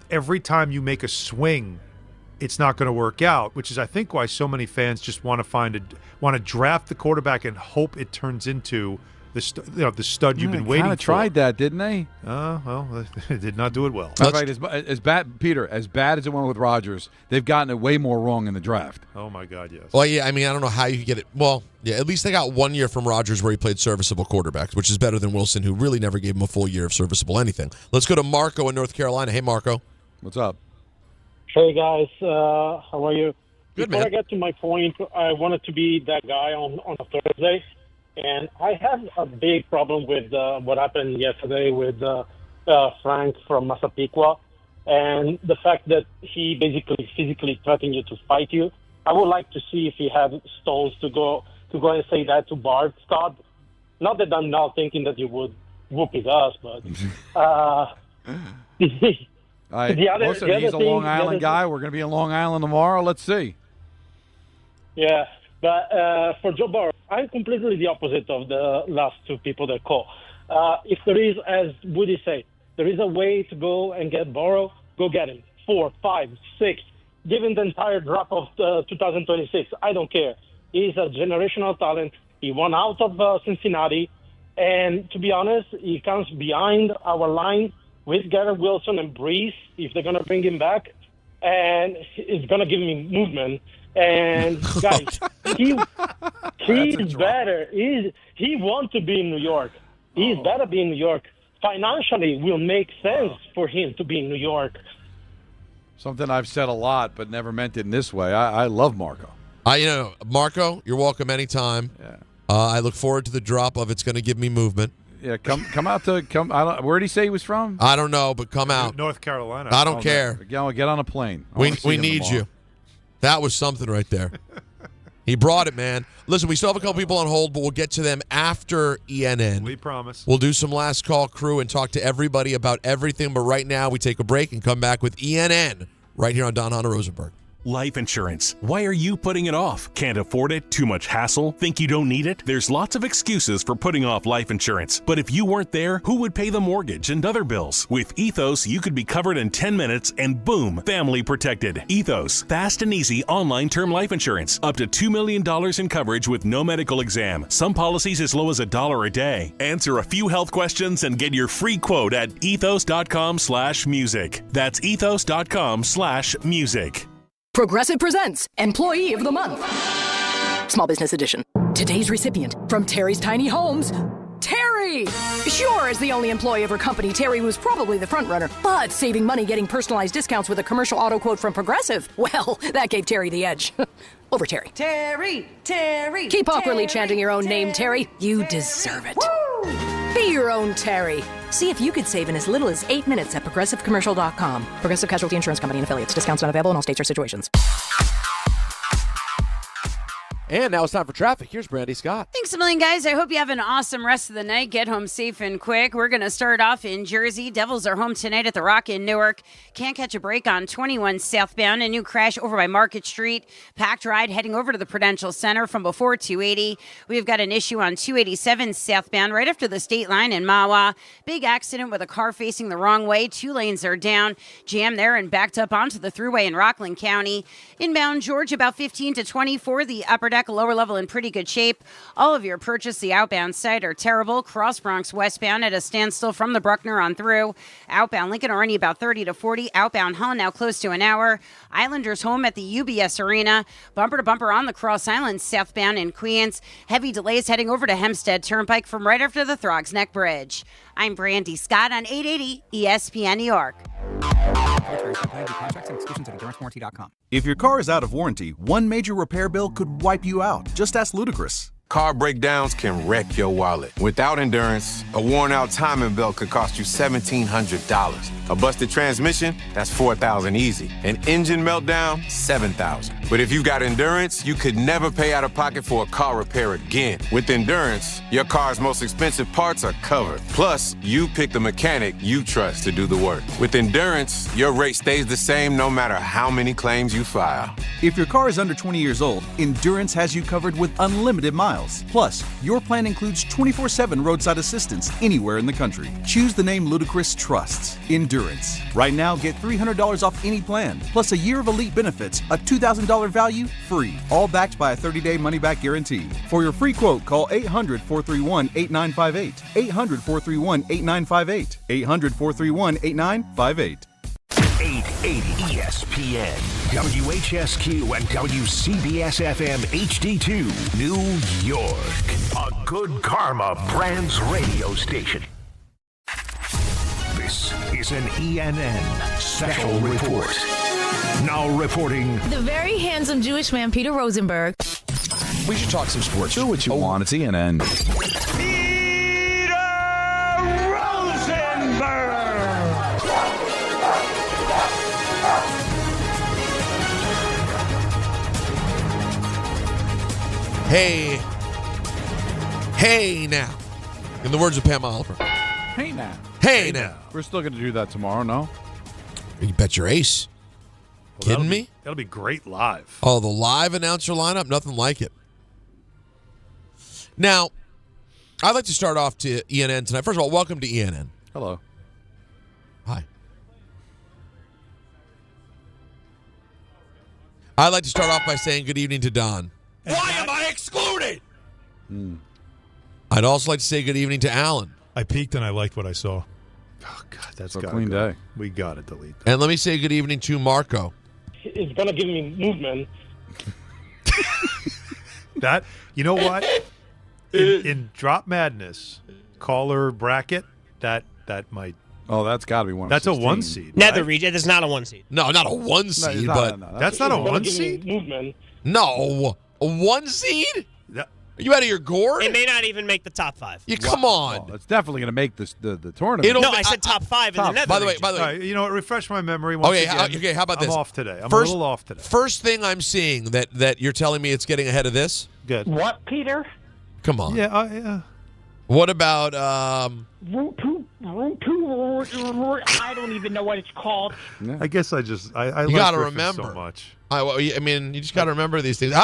every time you make a swing, it's not going to work out, which is, I think, why so many fans just want to draft the quarterback and hope it turns into the stud you've been waiting for. Kind of tried that, didn't they? Well, they did not do it well. In fact, as bad, Peter, as bad as it went with Rodgers, they've gotten it way more wrong in the draft. Oh my God, yes. Well, yeah, I mean, I don't know how you could get it. Well, yeah, at least they got 1 year from Rodgers where he played serviceable quarterbacks, which is better than Wilson, who really never gave him a full year of serviceable anything. Let's go to Marco in North Carolina. Hey, Marco. What's up? Hey, guys. How are you? Good, Before man. I get to my point, I wanted to be that guy on a Thursday. And I have a big problem with what happened yesterday with Frank from Massapequa and the fact that he basically physically threatened you to fight you. I would like to see if he had stones to go and say that to Bart Scott. Not that I'm not thinking that you would whoop his ass, but Listen, he's a Long Island guy. We're going to be in Long Island tomorrow. Let's see. Yeah, but for Joe Burrow, I'm completely the opposite of the last two people that call. If there is, as Woody said, there is a way to go and get Burrow, go get him. 4, 5, 6. Give him the entire draft of 2026. I don't care. He's a generational talent. He won out of Cincinnati. And to be honest, he comes behind our line with Garrett Wilson and Brees, if they're going to bring him back. And it's going to give him movement. And guys, he's better. He wants to be in New York. He's better be in New York. Financially, it will make sense for him to be in New York. Something I've said a lot, but never meant it in this way. I love Marco. Marco, you're welcome anytime. Yeah. I look forward to the drop of It's Going to Give Me Movement. Yeah, come out to come. Where did he say he was from? I don't know, but come out. North Carolina. I don't care. Get on a plane. We need you. That was something right there. He brought it, man. Listen, we still have a couple people on hold, but we'll get to them after ENN. We promise. We'll do some last call crew and talk to everybody about everything. But right now, we take a break and come back with ENN right here on Don Hahn Rosenberg. Life insurance. Why are you putting it off? Can't afford it? Too much hassle? Think you don't need it? There's lots of excuses for putting off life insurance. But if you weren't there, who would pay the mortgage and other bills? With Ethos, you could be covered in 10 minutes and boom, family protected. Ethos, fast and easy online term life insurance. Up to $2 million in coverage with no medical exam. Some policies as low as $1 a day. Answer a few health questions and get your free quote at ethos.com/music. That's ethos.com/music. Progressive presents Employee of the Month. Small Business Edition. Today's recipient from Terry's Tiny Homes, Terry! Sure, as the only employee of her company, Terry was probably the front runner, but saving money getting personalized discounts with a commercial auto quote from Progressive, well, that gave Terry the edge. Over Terry. Terry, Terry. Keep awkwardly Terry, chanting your own name, Terry. You deserve it. Woo! Be your own Terry. See if you could save in as little as 8 minutes at ProgressiveCommercial.com. Progressive Casualty Insurance Company and Affiliates. Discounts not available in all states or situations. And now it's time for traffic. Here's Brandy Scott. Thanks a million, guys. I hope you have an awesome rest of the night. Get home safe and quick. We're going to start off in Jersey. Devils are home tonight at the Rock in Newark. Can't catch a break on 21 southbound. A new crash over by Market Street. Packed ride heading over to the Prudential Center from before 280. We've got an issue on 287 southbound right after the state line in Mahwah. Big accident with a car facing the wrong way. 2 lanes are down. Jammed there and backed up onto the thruway in Rockland County. Inbound George about 15 to 24. The upper deck, lower level in pretty good shape. All of your purchase, the outbound side are terrible. Cross Bronx westbound at a standstill from the Bruckner on through. Outbound Lincoln already about 30 to 40. Outbound Hull now close to an hour. Islanders home at the UBS Arena. Bumper to bumper on the Cross Island southbound in Queens. Heavy delays heading over to Hempstead Turnpike from right after the Throgs Neck Bridge. I'm Brandy Scott on 880 ESPN New York. If your car is out of warranty, one major repair bill could wipe you out. Just ask Ludacris. Car breakdowns can wreck your wallet. Without Endurance, a worn-out timing belt could cost you $1,700. A busted transmission, that's $4,000 easy. An engine meltdown, $7,000. But if you've got Endurance, you could never pay out of pocket for a car repair again. With Endurance, your car's most expensive parts are covered. Plus, you pick the mechanic you trust to do the work. With Endurance, your rate stays the same no matter how many claims you file. If your car is under 20 years old, Endurance has you covered with unlimited miles. Plus, your plan includes 24/7 roadside assistance anywhere in the country. Choose the name Ludacris trusts, Endurance. Right now, get $300 off any plan, plus a year of elite benefits, a $2,000 value, free. All backed by a 30-day money-back guarantee. For your free quote, call 800-431-8958. 800-431-8958. 800-431-8958. 880 ESPN, WHSQ, and WCBS-FM HD2, New York. A Good Karma Brands radio station. This is an ENN Special Report. Now reporting... The very handsome Jewish man, Peter Rosenberg. We should talk some sports. Do what you want. It's ENN. Hey now. In the words of Pam Oliver. Hey now. Hey now. We're still going to do that tomorrow, no? You bet your ace. Kidding me? That'll be great live. Oh, the live announcer lineup? Nothing like it. Now, I'd like to start off to ENN tonight. First of all, welcome to ENN. Hello. Hi. I'd like to start off by saying good evening to Don. Why am I excluded? I'd also like to say good evening to Alan. I peeked and I liked what I saw. Oh, God, that's a got clean day. We got to delete that. And let me say good evening to Marco. It's going to give me movement. That, you know what? In Drop Madness, caller bracket, that might. Oh, that's got to be one. That's a 1 seed. Nether region. It's not a 1 seed. No, not a 1 seed, but that's not a 1 seed. Movement. No, a 1 seed. Are you out of your gourd? It may not even make the top 5. Yeah, come on. Well, it's definitely going to make the tournament. No, I said top 5 in the Nether By the way, region. You know what? Refresh my memory. Once again. How about this? I'm off today. I'm a little off today. First thing I'm seeing that you're telling me it's getting ahead of this. Good. What, Peter? Come on. Yeah. What about Route 2. I don't even know what it's called. I guess I you like got to Griffin remember so much. I mean, you just got to remember these things.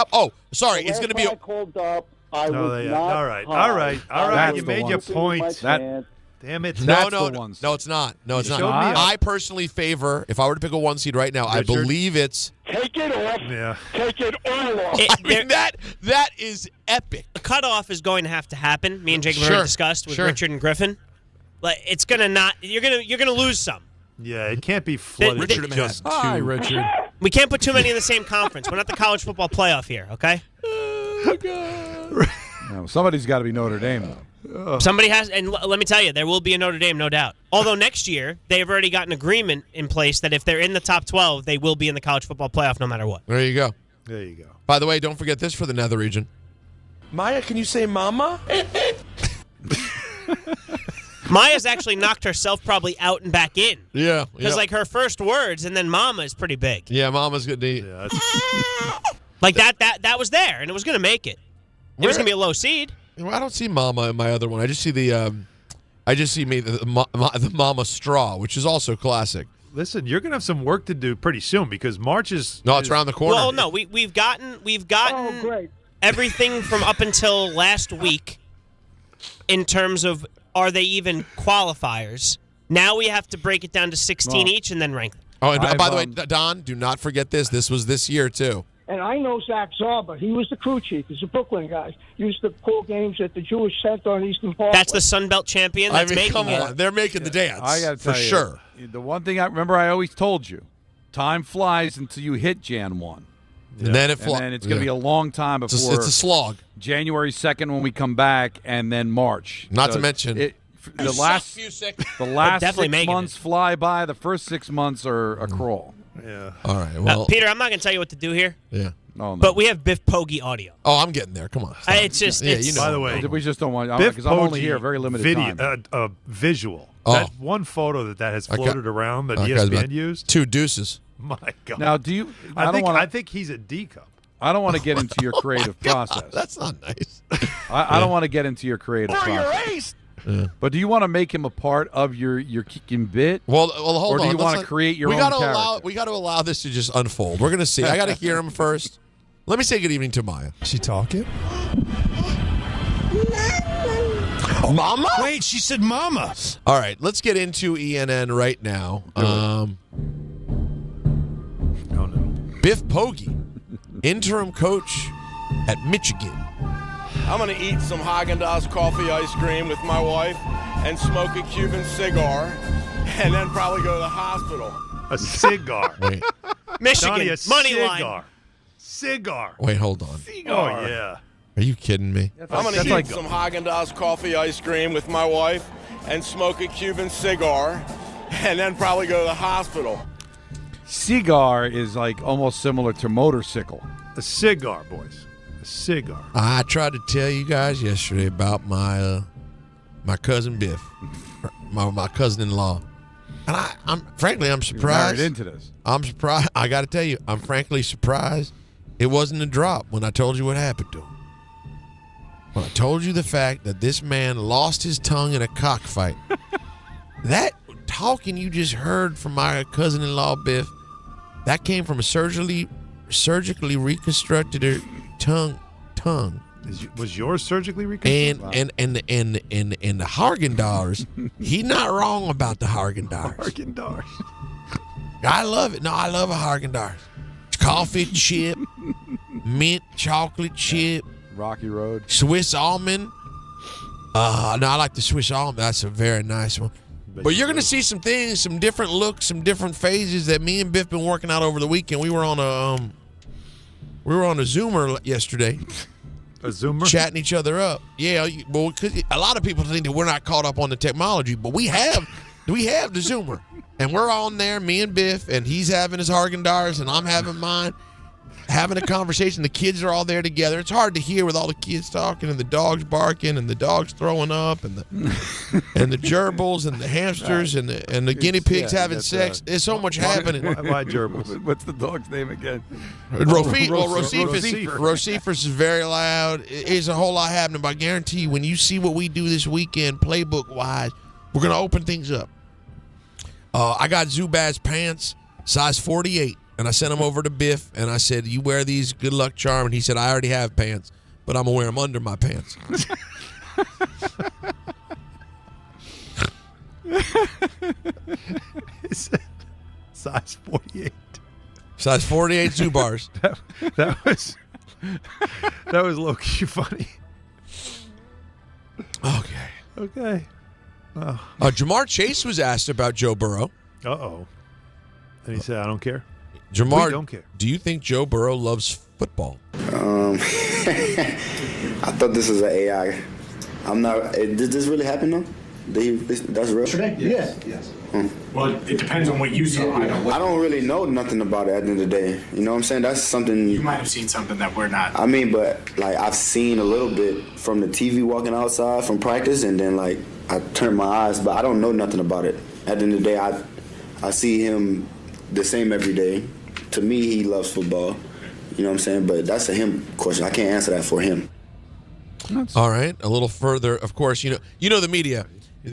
Sorry, it's going to be. I called up. I No, was they- not all right. high. You made your point. Damn it. No, it's not. No, it's You not. showed me I personally favor, if I were to pick a 1 seed right now, I believe it's. Take it off. Yeah. Take it all off. I mean, that is epic. A cutoff is going to have to happen. Me and Jacob Sure. already discussed with Sure. Richard and Griffin. Like, it's gonna not. You're gonna lose some. Yeah, it can't be flooded. Richard with just two. Hi, Richard. We can't put too many in the same conference. We're not the college football playoff here, okay? No, somebody's got to be Notre Dame, though. Somebody has, and let me tell you, there will be a Notre Dame, no doubt. Although next year, they've already got an agreement in place that if they're in the top 12, they will be in the college football playoff no matter what. There you go. There you go. By the way, don't forget this for the Nether region. Maya, can you say mama? Maya's actually knocked herself probably out and back in. Yeah. Because, like, her first words and then mama is pretty big. Yeah, Mama's good. Like, that was there, and it was going to make it. It was going to be a low seed. I don't see Mama in my other one. I just see the Mama straw, which is also classic. Listen, you're gonna have some work to do pretty soon because March is. No, it's around the corner. Well, no, we've gotten great. everything from up until last week in terms of are they even qualifiers. Now we have to break it down to 16 each and then rank them. Oh, and by the way, Don, do not forget this. This was this year too. And I know Zach Zarba. He was the crew chief. He's a Brooklyn guy. He used to call games at the Jewish Center on Eastern Parkway. That's the Sun Belt champion that's making come it. on. They're making the dance. I got to for tell you, sure. The one thing I remember, I always told you, time flies until you hit Jan 1. And then it And then it's going to be a long time It's a- before it's a slog. January 2nd when we come back, and then March. Not to So mention- the last Definitely 6 making months fly by. The first 6 months are a crawl. Yeah. All right. Well, Peter, I'm not going to tell you what to do here. Yeah. Oh, no. But we have Biff Poggi audio. Oh, I'm getting there. Come on. It's just. Yeah, it's, you know. By the way, we just don't want Biff because I'm only Poggi here very limited video, time. visual. Oh. That one photo that has floated around that That guy's ESPN about used. 2 deuces. My God. Now, do you? I think he's a D cup. I don't want to get into your creative process. That's not nice. I don't want to get into your creative process. Yeah. But do you want to make him a part of your kicking bit? Well, hold on. Or do you Let's want to let- create your we own gotta character? We got to allow this to just unfold. We're going to see. I got to hear him first. Let me say good evening to Maya. She talking? Mama? Wait, she said mama. All right, let's get into ENN right now. Biff Poggi, interim coach at Michigan. I'm going to eat some Haagen-Dazs coffee ice cream with my wife and smoke a Cuban cigar and then probably go to the hospital. A cigar. Wait. Michigan, Donnie, a money cigar. line. Cigar. Wait, hold on. Oh, yeah. Are you kidding me? I'm going to eat some Haagen-Dazs coffee ice cream with my wife and smoke a Cuban cigar and then probably go to the hospital. Cigar is like almost similar to motorcycle. A cigar, boys. A cigar. I tried to tell you guys yesterday about my my cousin Biff, my cousin-in-law, and I'm frankly surprised. Married into this. I'm surprised. I got to tell you, I'm frankly surprised it wasn't a drop when I told you what happened to him. When I told you the fact that this man lost his tongue in a cockfight. That talking you just heard from my cousin-in-law Biff, that came from a surgically reconstructed tongue. Was yours surgically reconstructed? And the Haagen-Dazs, he's not wrong about the Haagen-Dazs. Haagen-Dazs. I love it. No, I love a Haagen-Dazs. Coffee chip, mint chocolate chip, Rocky Road, Swiss almond. No, I like the Swiss almond. That's a very nice one. But you're going to see some things, some different looks, some different phases that me and Biff been working out over the weekend. We were on a Zoomer yesterday. A Zoomer? Chatting each other up. Yeah, well, 'cause a lot of people think that we're not caught up on the technology, but we have the Zoomer. And we're on there, me and Biff, and he's having his Haagen-Dazs, and I'm having mine, having a conversation. The kids are all there together. It's hard to hear with all the kids talking and the dogs barking and the dogs throwing up and the gerbils and the hamsters and the guinea pigs having sex. There's so much happening. Why gerbils? What's the dog's name again? Rosifers is very loud. There's a whole lot happening, but I guarantee you, when you see what we do this weekend, playbook-wise, we're going to open things up. I got Zubaz pants, size 48. And I sent them over to Biff, and I said, you wear these, good luck charm. And he said, I already have pants, but I'm going to wear them under my pants. Size 48. Size 48 Zubars. that was low-key funny. Okay. Jamar Chase was asked about Joe Burrow. Uh-oh. And he said, I don't care. Jamar, we don't care. Do you think Joe Burrow loves football? I thought this was an AI. I'm not. Did this really happen though? That's real. Yes. Well, it depends on what you saw. I don't really know nothing about it at the end of the day. You know what I'm saying? That's something. You might have seen something that we're not. I mean, but like I've seen a little bit from the TV walking outside from practice, and then like I turned my eyes, but I don't know nothing about it. At the end of the day, I see him the same every day. To me, he loves football. You know what I'm saying? But that's a him question. I can't answer that for him. All right, a little further. Of course, you know the media.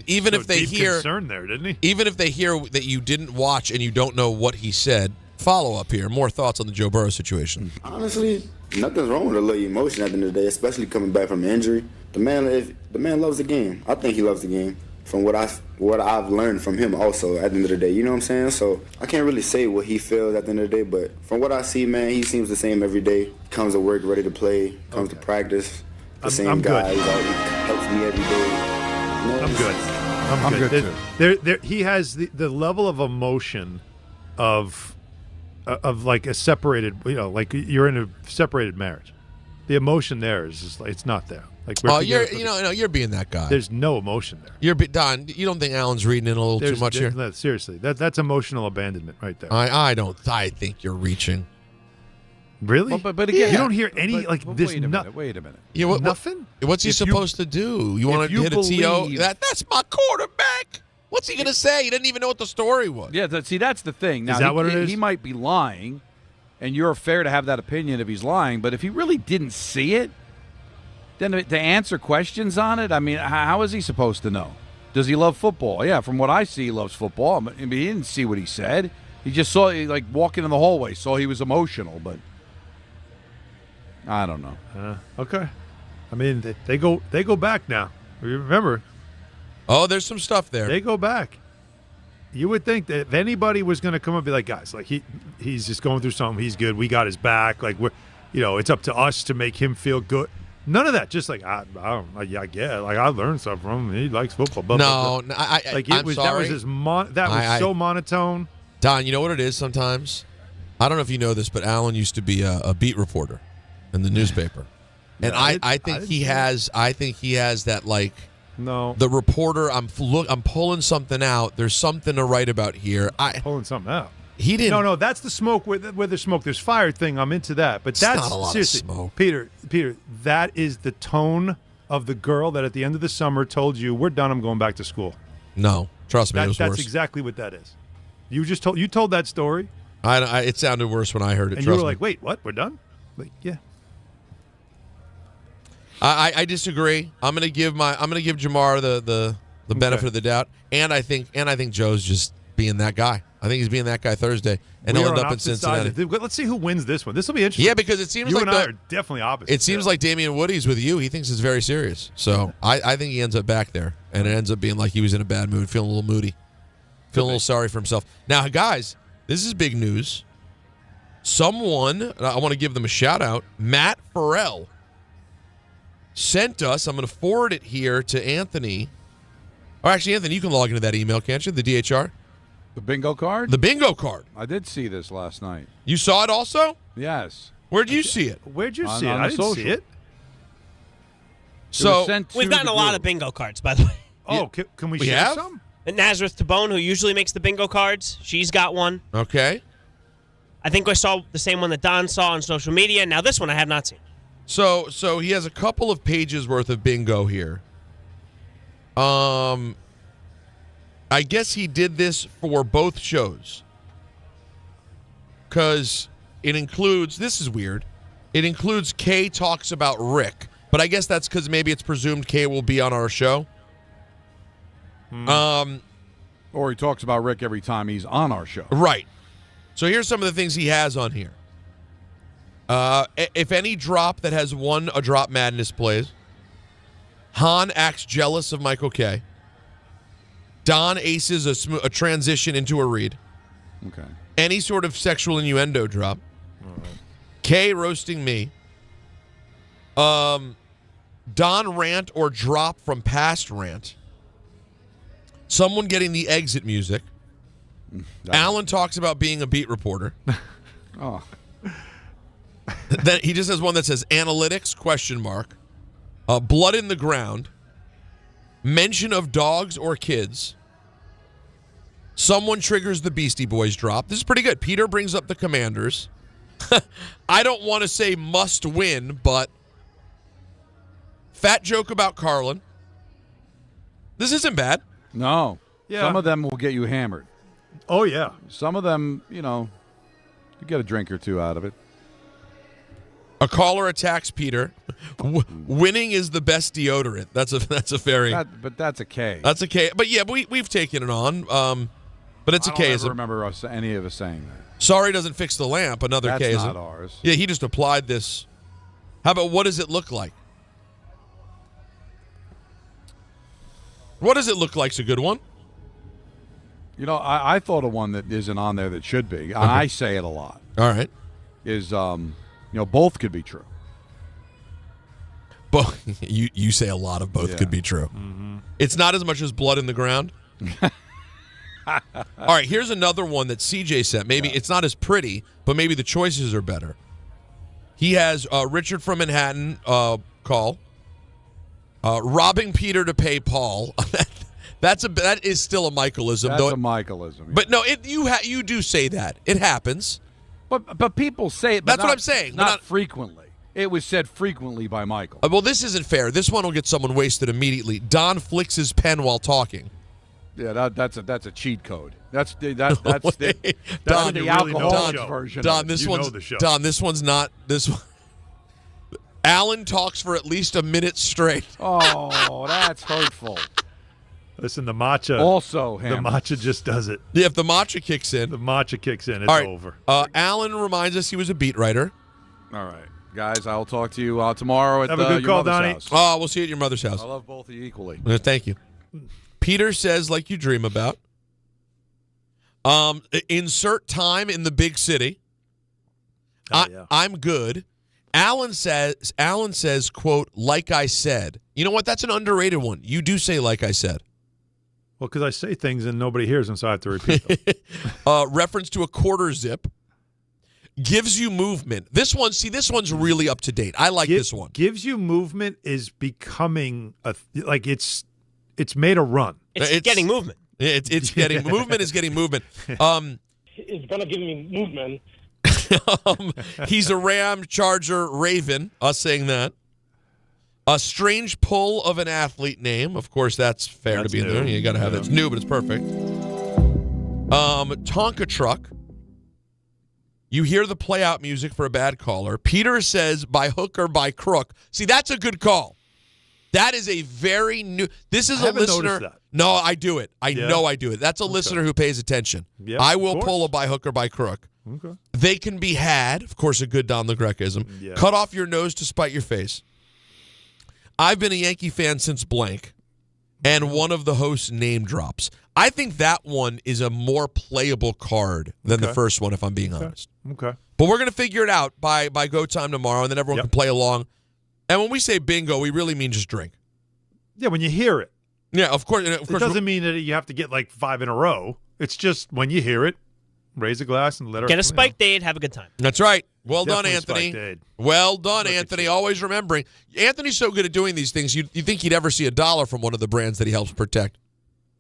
Even if they hear concern there, didn't he? Even if they hear that you didn't watch and you don't know what he said, follow up here. More thoughts on the Joe Burrow situation. Honestly, nothing's wrong with a little emotion at the end of the day, especially coming back from an injury. The man loves the game. I think he loves the game. From what I've learned from him also at the end of the day, you know what I'm saying? So I can't really say what he feels at the end of the day, but from what I see, man, he seems the same every day. Comes to work ready to play, comes to practice, the same guy. He helps me every day. I'm good. Too. He has the level of emotion of like a separated, like you're in a separated marriage. The emotion there is just like, it's not there. Like you're being that guy. There's no emotion there. Don, you don't think Alan's reading in a little too much here? No, seriously, that's emotional abandonment right there. I think you're reaching. Really? Well, but again, you don't hear any this. Wait a minute. Yeah, nothing. What's he supposed to do? You want to hit a TO? That's my quarterback. What's he going to say? He didn't even know what the story was. Yeah, that's the thing. Now, is that what it is? He might be lying, and you're fair to have that opinion if he's lying. But if he really didn't see it, then to answer questions on it, I mean, how is he supposed to know? Does he love football? Yeah, from what I see, he loves football. I mean, he didn't see what he said. He just saw, like, walking in the hallway, saw he was emotional, but I don't know. Okay. I mean, they go back now. Remember. Oh, there's some stuff there. They go back. You would think that if anybody was going to come up and be like, guys, like he's just going through something. He's good. We got his back. Like it's up to us to make him feel good. None of that. Just like I don't. Like, I get. Like I learned something from him. He likes football. Blah, blah, blah. I'm sorry. That was so monotone. Don, you know what it is sometimes? I don't know if you know this, but Alan used to be a beat reporter in the newspaper. And I think he has that, like, no, the reporter, I'm pulling something out. There's something to write about here. Pulling something out. He didn't. No, that's the smoke where there's smoke, there's fire thing. I'm into that. But that's not a lot seriously, of smoke. Peter, that is the tone of the girl that at the end of the summer told you, we're done, I'm going back to school. No, trust me, it was that's worse. exactly what that is. You told that story. It sounded worse when I heard it. And you were like, wait, what? We're done? Like, yeah. I disagree. I'm gonna give Jamar the benefit of the doubt, and I think Joe's just being that guy. I think he's being that guy Thursday, and he'll end up in Cincinnati. Let's see who wins this one. This will be interesting. Yeah, because it seems you like and I are definitely opposite. It seems like Damien Woody's with you. He thinks it's very serious. So I think he ends up back there, and it ends up being like he was in a bad mood, feeling a little moody, feeling a little sorry for himself. Now, guys, this is big news. Someone, I want to give them a shout out, Matt Farrell, sent us, I'm going to forward it here to Anthony. Or actually, Anthony, you can log into that email, can't you? The DHR? The bingo card? The bingo card. I did see this last night. You saw it also? Yes. Where'd you see it? Where'd you see it? I didn't see it. So we've gotten a lot of bingo cards, by the way. Oh, can we share some? And Nazareth Tabone, who usually makes the bingo cards, she's got one. Okay. I think I saw the same one that Don saw on social media. Now this one I have not seen. So he has a couple of pages worth of bingo here. I guess he did this for both shows. Because it includes, this is weird, it includes Kay talks about Rick. But I guess that's because maybe it's presumed Kay will be on our show. Or he talks about Rick every time he's on our show. Right. So here's some of the things he has on here. If any drop that has won a Drop Madness plays, Hahn acts jealous of Michael K. Don aces a transition into a read. Okay. Any sort of sexual innuendo drop. All right. K roasting me. Don rant or drop from past rant. Someone getting the exit music. Alan talks about being a beat reporter. Oh. Then he just has one that says analytics ? Blood in the ground. Mention of dogs or kids. Someone triggers the Beastie Boys drop. This is pretty good. Peter brings up the Commanders. I don't want to say must win, but fat joke about Carlin. This isn't bad. No. Yeah. Some of them will get you hammered. Oh, yeah. Some of them, you get a drink or two out of it. A caller attacks Peter. Winning is the best deodorant. That's a very. But that's a K. That's a K. But yeah, we've taken it on. But it's a K. I don't remember any of us saying that. Sorry doesn't fix the lamp. Another That's K. not ours. Yeah, he just applied this. How about what does it look like? What does it look like? It's a good one. I thought of one that isn't on there that should be. And I say it a lot. All right. Is both could be true. Both. You say a lot of both could be true. Mm-hmm. It's not as much as blood in the ground. All right, here's another one that CJ sent. Maybe it's not as pretty, but maybe the choices are better. He has Richard from Manhattan call. Robbing Peter to pay Paul. That is still a Michaelism. That's a Michaelism. Yeah. But no, you do say that. It happens. But people say it. But That's what I'm saying. Not frequently. It was said frequently by Michael. Well, this isn't fair. This one will get someone wasted immediately. Don flicks his pen while talking. Yeah, that's a cheat code. That's the Don, alcoholics version. Don, this one's not this one. Alan talks for at least a minute straight. Oh, that's hurtful. Listen, the matcha. Also, the matcha just does it. Yeah, if the matcha kicks in, it's over. Alan reminds us he was a beat writer. All right, guys, I'll talk to you tomorrow at Have a good your call, mother's Donnie. house. Oh, we'll see you at your mother's house. I love both of you equally. Thank you. Peter says, like you dream about. Insert time in the big city. I'm good. Alan says, quote, like I said. You know what? That's an underrated one. You do say like I said. Well, because I say things and nobody hears them, so I have to repeat them. Reference to a quarter zip. Gives you movement. This one's really up to date. I like this one. Gives you movement is becoming it's made a run. It's getting movement. It's getting movement is getting movement. It's gonna give me movement. He's a Ram, Charger, Raven. Us saying that. A strange pull of an athlete name. Of course, that's fair to be in there. You got to have that. It's new, but it's perfect. Tonka truck. You hear the play-out music for a bad caller. Peter says by hook or by crook. See, that's a good call. That is a very new. This is a listener. That. No, I do it. I know I do it. That's a listener who pays attention. Yep, I will pull a by hook or by crook. Okay. They can be had. Of course, a good Don LeGrecism. Yeah. Cut off your nose to spite your face. I've been a Yankee fan since blank, and one of the hosts name drops. I think that one is a more playable card than the first one, if I'm being honest. Okay. But we're going to figure it out by go time tomorrow, and then everyone can play along. And when we say bingo, we really mean just drink. Yeah, when you hear it. Yeah, of course. It doesn't mean that you have to get like 5 in a row. It's just when you hear it, raise a glass and let her. Get a spiked date, have a good time. That's right. Well done, Definitely Anthony. Well done, Anthony. Always remembering. Anthony's so good at doing these things, you think he'd ever see $1 from one of the brands that he helps protect.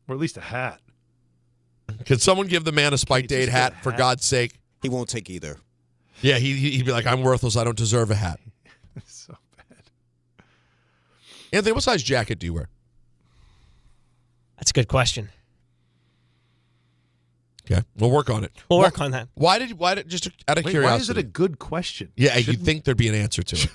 Or at least a hat. Could someone give the man a spiked date hat, for God's sake? He won't take either. Yeah, he'd be like, I'm worthless. I don't deserve a hat. So bad. Anthony, what size jacket do you wear? That's a good question. Okay, we'll work on it. We'll work on that. Why did just out of curiosity? Why is it a good question? Yeah, you'd think there'd be an answer to it.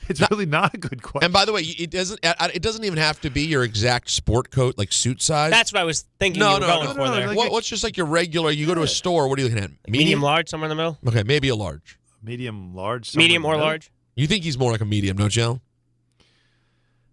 It's really not a good question. And by the way, it doesn't even have to be your exact sport coat, like suit size. That's what I was thinking you were going for there. What's just like your regular, you go to a store, what are you looking at? Medium, large, somewhere in the middle? Okay, maybe a large. Medium, large? Medium or large? You think he's more like a medium, don't you?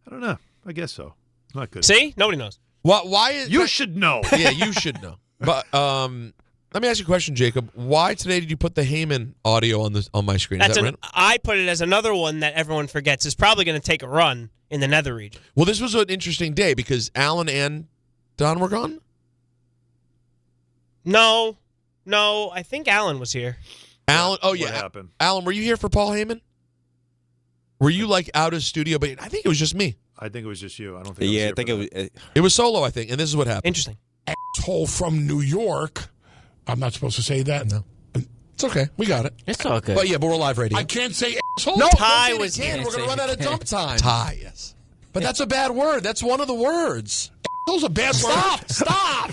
I don't know. I guess so. Not good. See? Nobody knows. Why is you should know. Yeah, you should know. But let me ask you a question, Jacob. Why today did you put the Heyman audio on my screen? Is that right? I put it as another one that everyone forgets is probably going to take a run in the nether region. Well, this was an interesting day because Alan and Don were gone? No, I think Alan was here. Alan, what happened? Alan, were you here for Paul Heyman? Were you like out of studio? But I think it was just me. I think it was just you. I don't think. Yeah, I think it was. It was solo, I think, and this is what happened. Interesting. Asshole from New York. I'm not supposed to say that. No. It's okay. We got it. It's all good. But yeah, but we're live radio. I can't say asshole. No, Ty don't was say it again. here. We're going to run out of dump time. Ty, yes. But that's a bad word. That's one of the words. Asshole's a bad word. Stop.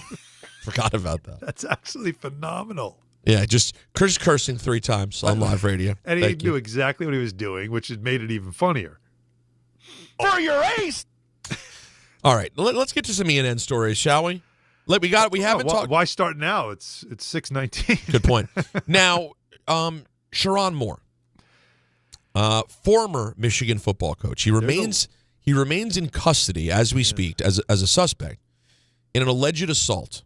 Forgot about that. That's actually phenomenal. Yeah, just Chris cursing 3 times on live radio. And he Thank knew you. exactly what he was doing, which made it even funnier. For your ace. All right, let's get to some E&N stories, shall we? We haven't talked. Why start now? It's 6:19. Good point. Now, Sharon Moore, former Michigan football coach, he remains in custody as we speak as a suspect in an alleged assault.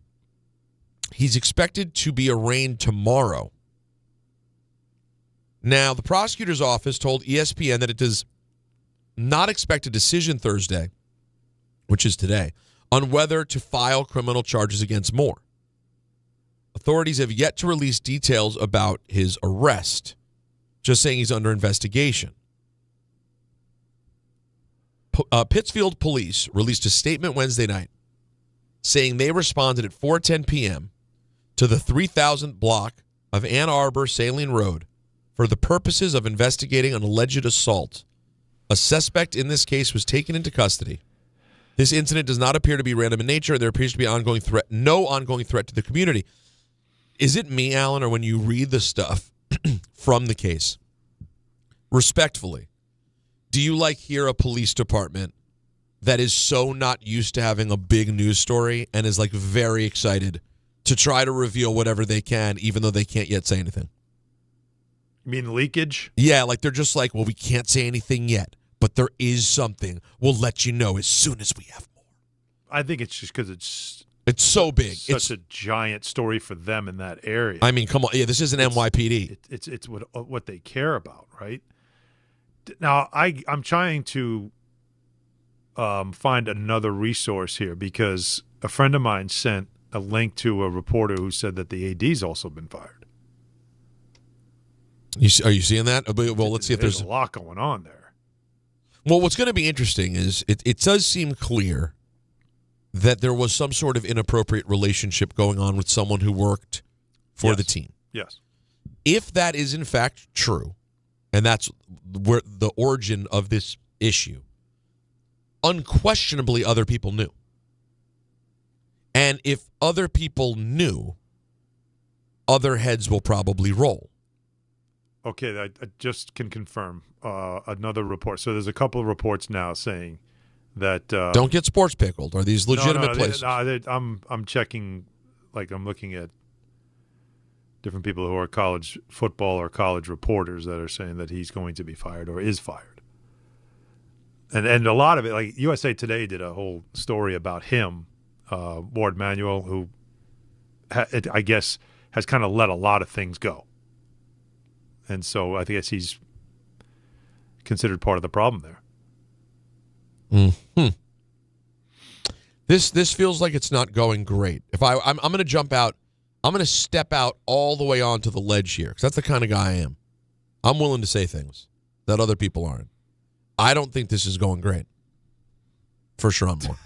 He's expected to be arraigned tomorrow. Now, the prosecutor's office told ESPN that it does not expect a decision Thursday, which is today, on whether to file criminal charges against Moore. Authorities have yet to release details about his arrest, just saying he's under investigation. Pittsfield police released a statement Wednesday night saying they responded at 4:10 p.m. to the 3000th block of Ann Arbor Saline Road for the purposes of investigating an alleged assault. A suspect in this case was taken into custody. This incident does not appear to be random in nature. There appears to be no ongoing threat to the community. Is it me, Alan, or when you read the stuff from the case, respectfully, do you hear a police department that is so not used to having a big news story and is very excited to try to reveal whatever they can, even though they can't yet say anything? You mean leakage? Yeah, they're just well, we can't say anything yet, but there is something. We'll let you know as soon as we have more. I think it's just because it's so big. Such a giant story for them in that area. I mean, come on. Yeah, this isn't NYPD. It's what they care about, right? Now, I'm trying to find another resource here because a friend of mine sent a link to a reporter who said that the AD's also been fired. Are you seeing that? Well, let's see if there's a lot going on there. Well, what's going to be interesting is it does seem clear that there was some sort of inappropriate relationship going on with someone who worked for the team. Yes. If that is in fact true, and that's where the origin of this issue, unquestionably other people knew. And if other people knew, other heads will probably roll. Okay, I just can confirm another report. So there's a couple of reports now saying that don't get sports pickled. Are these legitimate places? I'm checking, I'm looking at different people who are college football or college reporters that are saying that he's going to be fired or is fired. And a lot of it, USA Today did a whole story about him, Ward Manuel, who I guess has kind of let a lot of things go. And so I guess he's considered part of the problem there. This feels like it's not going great. If I'm going to jump out, I'm going to step out all the way onto the ledge here because that's the kind of guy I am. I'm willing to say things that other people aren't. I don't think this is going great for Sharon Moore.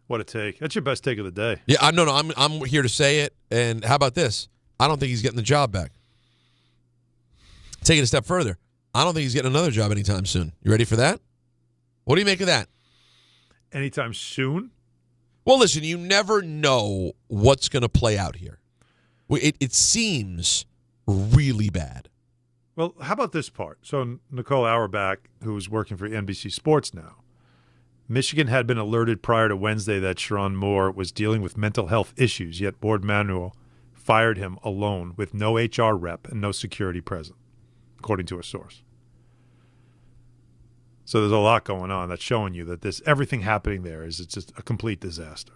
What a take! That's your best take of the day. Yeah, I'm here to say it. And how about this? I don't think he's getting the job back. Take it a step further. I don't think he's getting another job anytime soon. You ready for that? What do you make of that? Anytime soon? Well, listen, you never know what's going to play out here. It seems really bad. Well, how about this part? So Nicole Auerbach, who's working for NBC Sports now, Michigan had been alerted prior to Wednesday that Sharon Moore was dealing with mental health issues, yet Board Manuel fired him alone with no HR rep and no security present, according to a source. So there's a lot going on that's showing you that everything happening there it's just a complete disaster.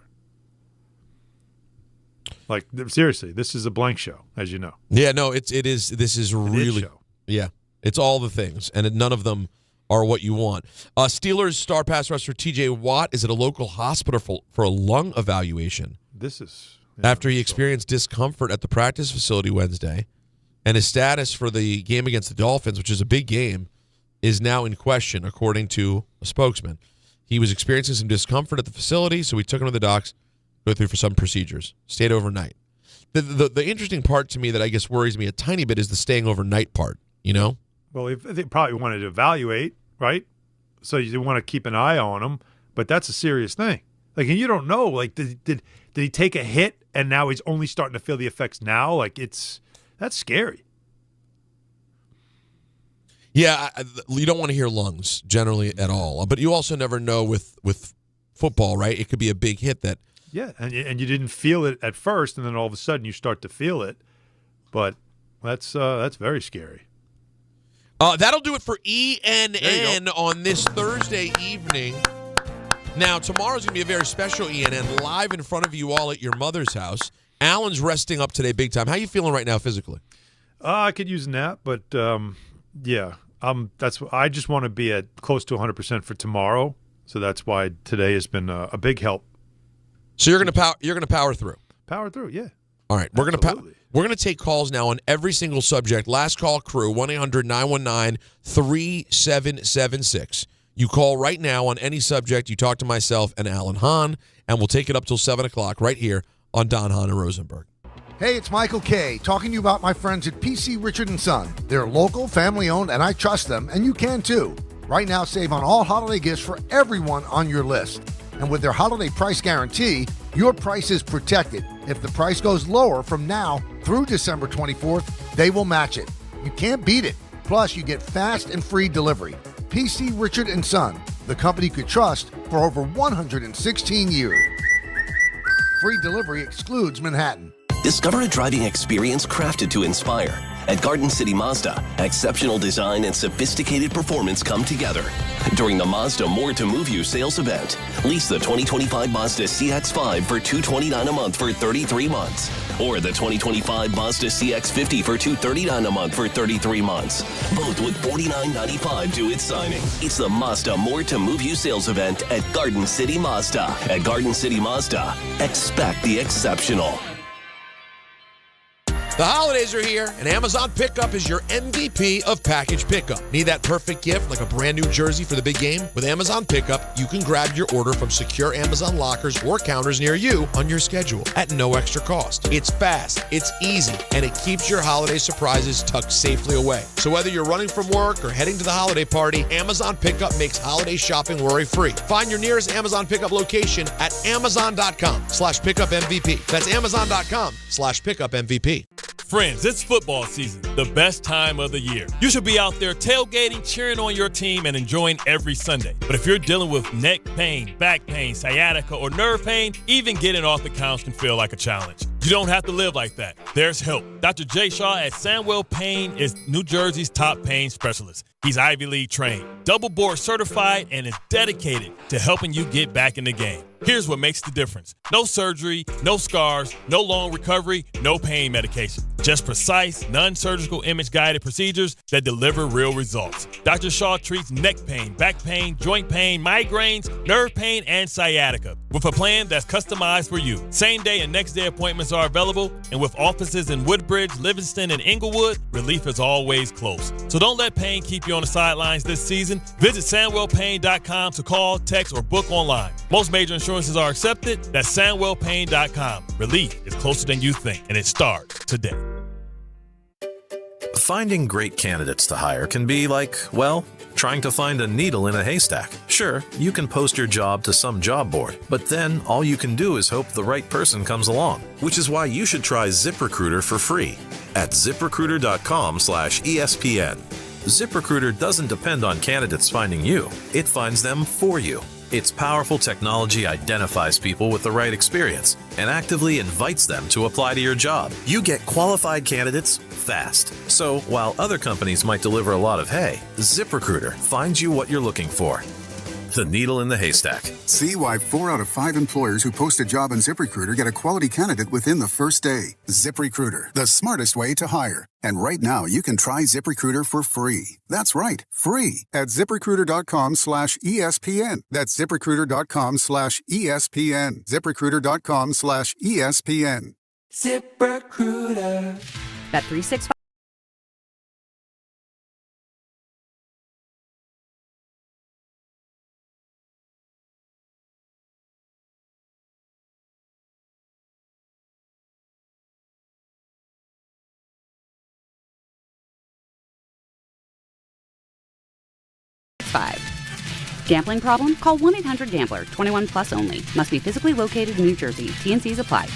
Like, seriously, this is a blank show, as you know. Yeah, no, it is. This is really, yeah, it's all the things, and none of them are what you want. Steelers star pass rusher T.J. Watt is at a local hospital for a lung evaluation. After he experienced discomfort at the practice facility Wednesday, and his status for the game against the Dolphins, which is a big game, is now in question, according to a spokesman. He was experiencing some discomfort at the facility, so we took him to the docs, go through for some procedures, stayed overnight. The interesting part to me that I guess worries me a tiny bit is the staying overnight part, you know? Well, they probably wanted to evaluate, right? So you want to keep an eye on him, but that's a serious thing. Like, and you don't know, like, did he take a hit and now he's only starting to feel the effects now? Like, that's scary. Yeah, you don't want to hear lungs generally at all, but you also never know with football, right? It could be a big hit that. Yeah, and you didn't feel it at first, and then all of a sudden you start to feel it. But that's very scary. That'll do it for ENN on this Thursday evening. Now, tomorrow's going to be a very special ENN live in front of you all at your mother's house. Alan's resting up today big time. How are you feeling right now physically? I could use a nap, but yeah, I just want to be at close to 100% for tomorrow. So that's why today has been a big help. So you're gonna power through. Power through, yeah. All right, we're gonna take calls now on every single subject. Last call crew 1-800-919-3776. You call right now on any subject. You talk to myself and Alan Hahn, and we'll take it up till 7:00 right here on Don Hahn and Rosenberg. Hey, it's Michael Kay talking to you about my friends at PC Richard & Son. They're local, family-owned, and I trust them, and you can too. Right now, save on all holiday gifts for everyone on your list. And with their holiday price guarantee, your price is protected. If the price goes lower from now through December 24th, they will match it. You can't beat it. Plus, you get fast and free delivery. PC Richard & Son, the company you could trust for over 116 years. Free delivery excludes Manhattan. Discover a driving experience crafted to inspire. At Garden City Mazda, exceptional design and sophisticated performance come together. During the Mazda More to Move You sales event, lease the 2025 Mazda CX-5 for $229 a month for 33 months. Or the 2025 Mazda CX-50 for $239 a month for 33 months. Both with $49.95 due at signing. It's the Mazda More to Move You sales event at Garden City Mazda. At Garden City Mazda, expect the exceptional. The holidays are here, and Amazon Pickup is your MVP of package pickup. Need that perfect gift like a brand new jersey for the big game? With Amazon Pickup, you can grab your order from secure Amazon lockers or counters near you on your schedule at no extra cost. It's fast, it's easy, and it keeps your holiday surprises tucked safely away. So whether you're running from work or heading to the holiday party, Amazon Pickup makes holiday shopping worry-free. Find your nearest Amazon Pickup location at amazon.com/pickupmvp. That's amazon.com/pickupmvp. Friends, it's football season, the best time of the year. You should be out there tailgating, cheering on your team, and enjoying every Sunday. But if you're dealing with neck pain, back pain, sciatica, or nerve pain, even getting off the couch can feel like a challenge. You don't have to live like that. There's help. Dr. Jay Shaw at Sandwell Pain is New Jersey's top pain specialist. He's Ivy League trained, double board certified, and is dedicated to helping you get back in the game. Here's what makes the difference. No surgery, no scars, no long recovery, no pain medication. Just precise, non-surgical image-guided procedures that deliver real results. Dr. Shaw treats neck pain, back pain, joint pain, migraines, nerve pain, and sciatica with a plan that's customized for you. Same-day and next-day appointments are available, and with offices in Woodbridge, Livingston, and Inglewood, relief is always close. So don't let pain keep you on the sidelines this season. Visit SandwellPain.com to call, text, or book online. Most major insurances are accepted. That's SandwellPain.com. Relief is closer than you think, and it starts today. Finding great candidates to hire can be like, well, trying to find a needle in a haystack. Sure, you can post your job to some job board, but then all you can do is hope the right person comes along, which is why you should try ZipRecruiter for free at ZipRecruiter.com/ESPN. ZipRecruiter doesn't depend on candidates finding you. It finds them for you. Its powerful technology identifies people with the right experience and actively invites them to apply to your job. You get qualified candidates fast. So while other companies might deliver a lot of hay, ZipRecruiter finds you what you're looking for. The needle in the haystack. See why 4 out of 5 employers who post a job on ZipRecruiter get a quality candidate within the first day. ZipRecruiter, the smartest way to hire. And right now, you can try ZipRecruiter for free. That's right, free at ZipRecruiter.com/ESPN. That's ZipRecruiter.com/ESPN. ZipRecruiter.com/ESPN. ZipRecruiter. Bet 365. Gambling problem? Call 1-800-GAMBLER. 21 plus only. Must be physically located in New Jersey. T&Cs apply.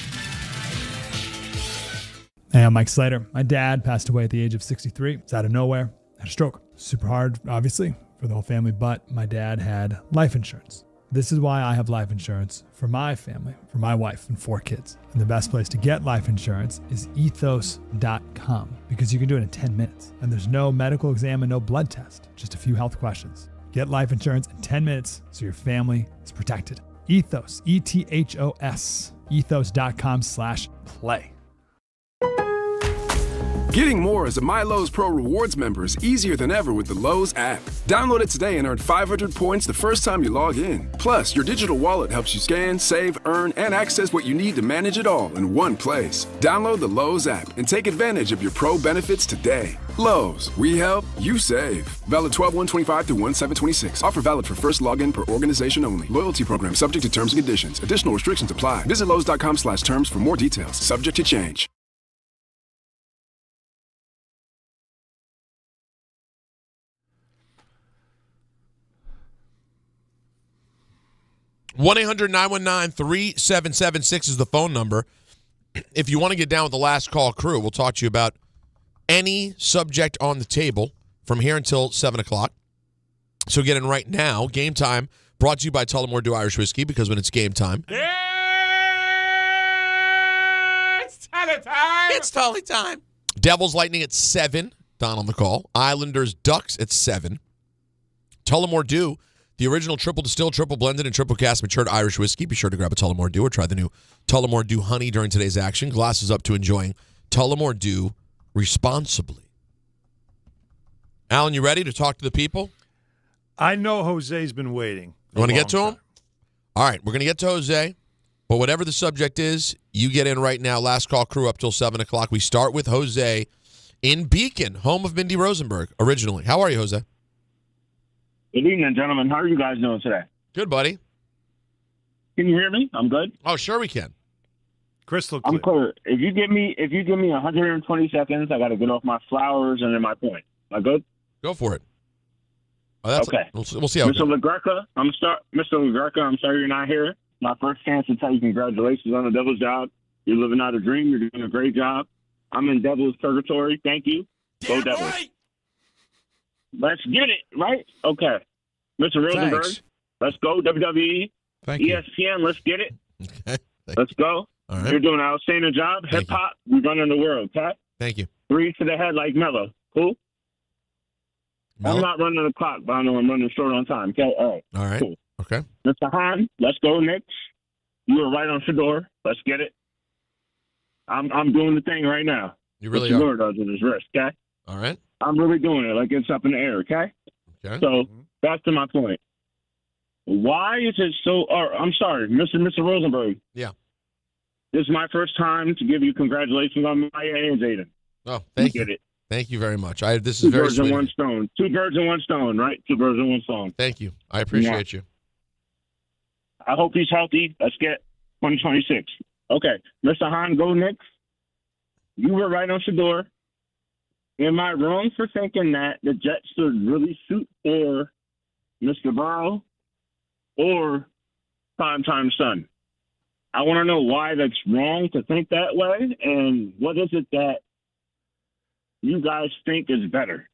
Hey, I'm Mike Slater. My dad passed away at the age of 63. It's out of nowhere. Had a stroke. Super hard, obviously, for the whole family, but my dad had life insurance. This is why I have life insurance for my family, for my wife and 4 kids. And the best place to get life insurance is ethos.com, because you can do it in 10 minutes. And there's no medical exam and no blood test, just a few health questions. Get life insurance in 10 minutes so your family is protected. Ethos, ETHOS, ethos.com/play. Getting more as a MyLowe's Pro Rewards member is easier than ever with the Lowe's app. Download it today and earn 500 points the first time you log in. Plus, your digital wallet helps you scan, save, earn, and access what you need to manage it all in one place. Download the Lowe's app and take advantage of your Pro benefits today. Lowe's, we help, you save. Valid 12/1/25 through 1/7/26. Offer valid for first login per organization only. Loyalty program subject to terms and conditions. Additional restrictions apply. Visit Lowe's.com/terms for more details. Subject to change. 1-800-919-3776 is the phone number. If you want to get down with the last call crew, we'll talk to you about any subject on the table from here until 7 o'clock. So get in right now. Game time brought to you by Tullamore Dew Irish Whiskey, because when it's game time, It's Tully time. It's Tully time. Devils Lightning at 7. Don on the call. Islanders Ducks at 7. Tullamore Dew, the original triple distilled, triple blended, and triple cast matured Irish whiskey. Be sure to grab a Tullamore Dew or try the new Tullamore Dew Honey during today's action. Glasses up to enjoying Tullamore Dew responsibly. Alan, you ready to talk to the people? I know Jose's been waiting. You want to get to him? All right, we're going to get to Jose. But whatever the subject is, you get in right now. Last call crew up till 7 o'clock. We start with Jose in Beacon, home of Mindy Rosenberg originally. How are you, Jose? Good evening, gentlemen. How are you guys doing today? Good, buddy. Can you hear me? I'm good. Oh, sure we can. Crystal clear. I'm clear. If you give me 120 seconds, I got to get off my flowers and then my point. Am I good? Go for it. Oh, that's okay. We'll see how it Mr. goes. LaGreca, Mr. LaGreca, I'm sorry you're not here. My first chance to tell you congratulations on the Devils job. You're living out a dream. You're doing a great job. I'm in Devils purgatory. Thank you. Go Devils. Right. Let's get it, right? Okay. Mr. Rosenberg, Thanks. let's go. WWE, Thank you. ESPN, let's get it. Okay. Let's go. All right. You're doing an outstanding job. Hip-hop, we're running the world, okay? Thank you. 3 to the head like Mello. Cool? Mello? I'm not running the clock, but I know I'm running short on time. Okay? All right. All right. Cool. Okay. Mr. Hahn, let's go, Knicks. You were right on Shador. Let's get it. I'm doing the thing right now. You really What are. Shador does with his wrist, okay? All right. I'm really doing it like it's up in the air, okay? Okay. So back to my point. Why is it so? I'm sorry, Mr. Rosenberg. Yeah. This is my first time to give you congratulations on Maya and Zayden. Oh, thank you. Get it. Thank you very much. This is Two very birds sweet. in one stone. 2 birds in one stone, right? 2 birds in one stone. Thank you. I appreciate you. I hope he's healthy. Let's get 2026. Okay. Mr. Hahn, go Knicks. You were right on Shador. Am I wrong for thinking that the Jets should really shoot for Mr. Burrow or Primetime Sun? I want to know why that's wrong to think that way, and what is it that you guys think is better?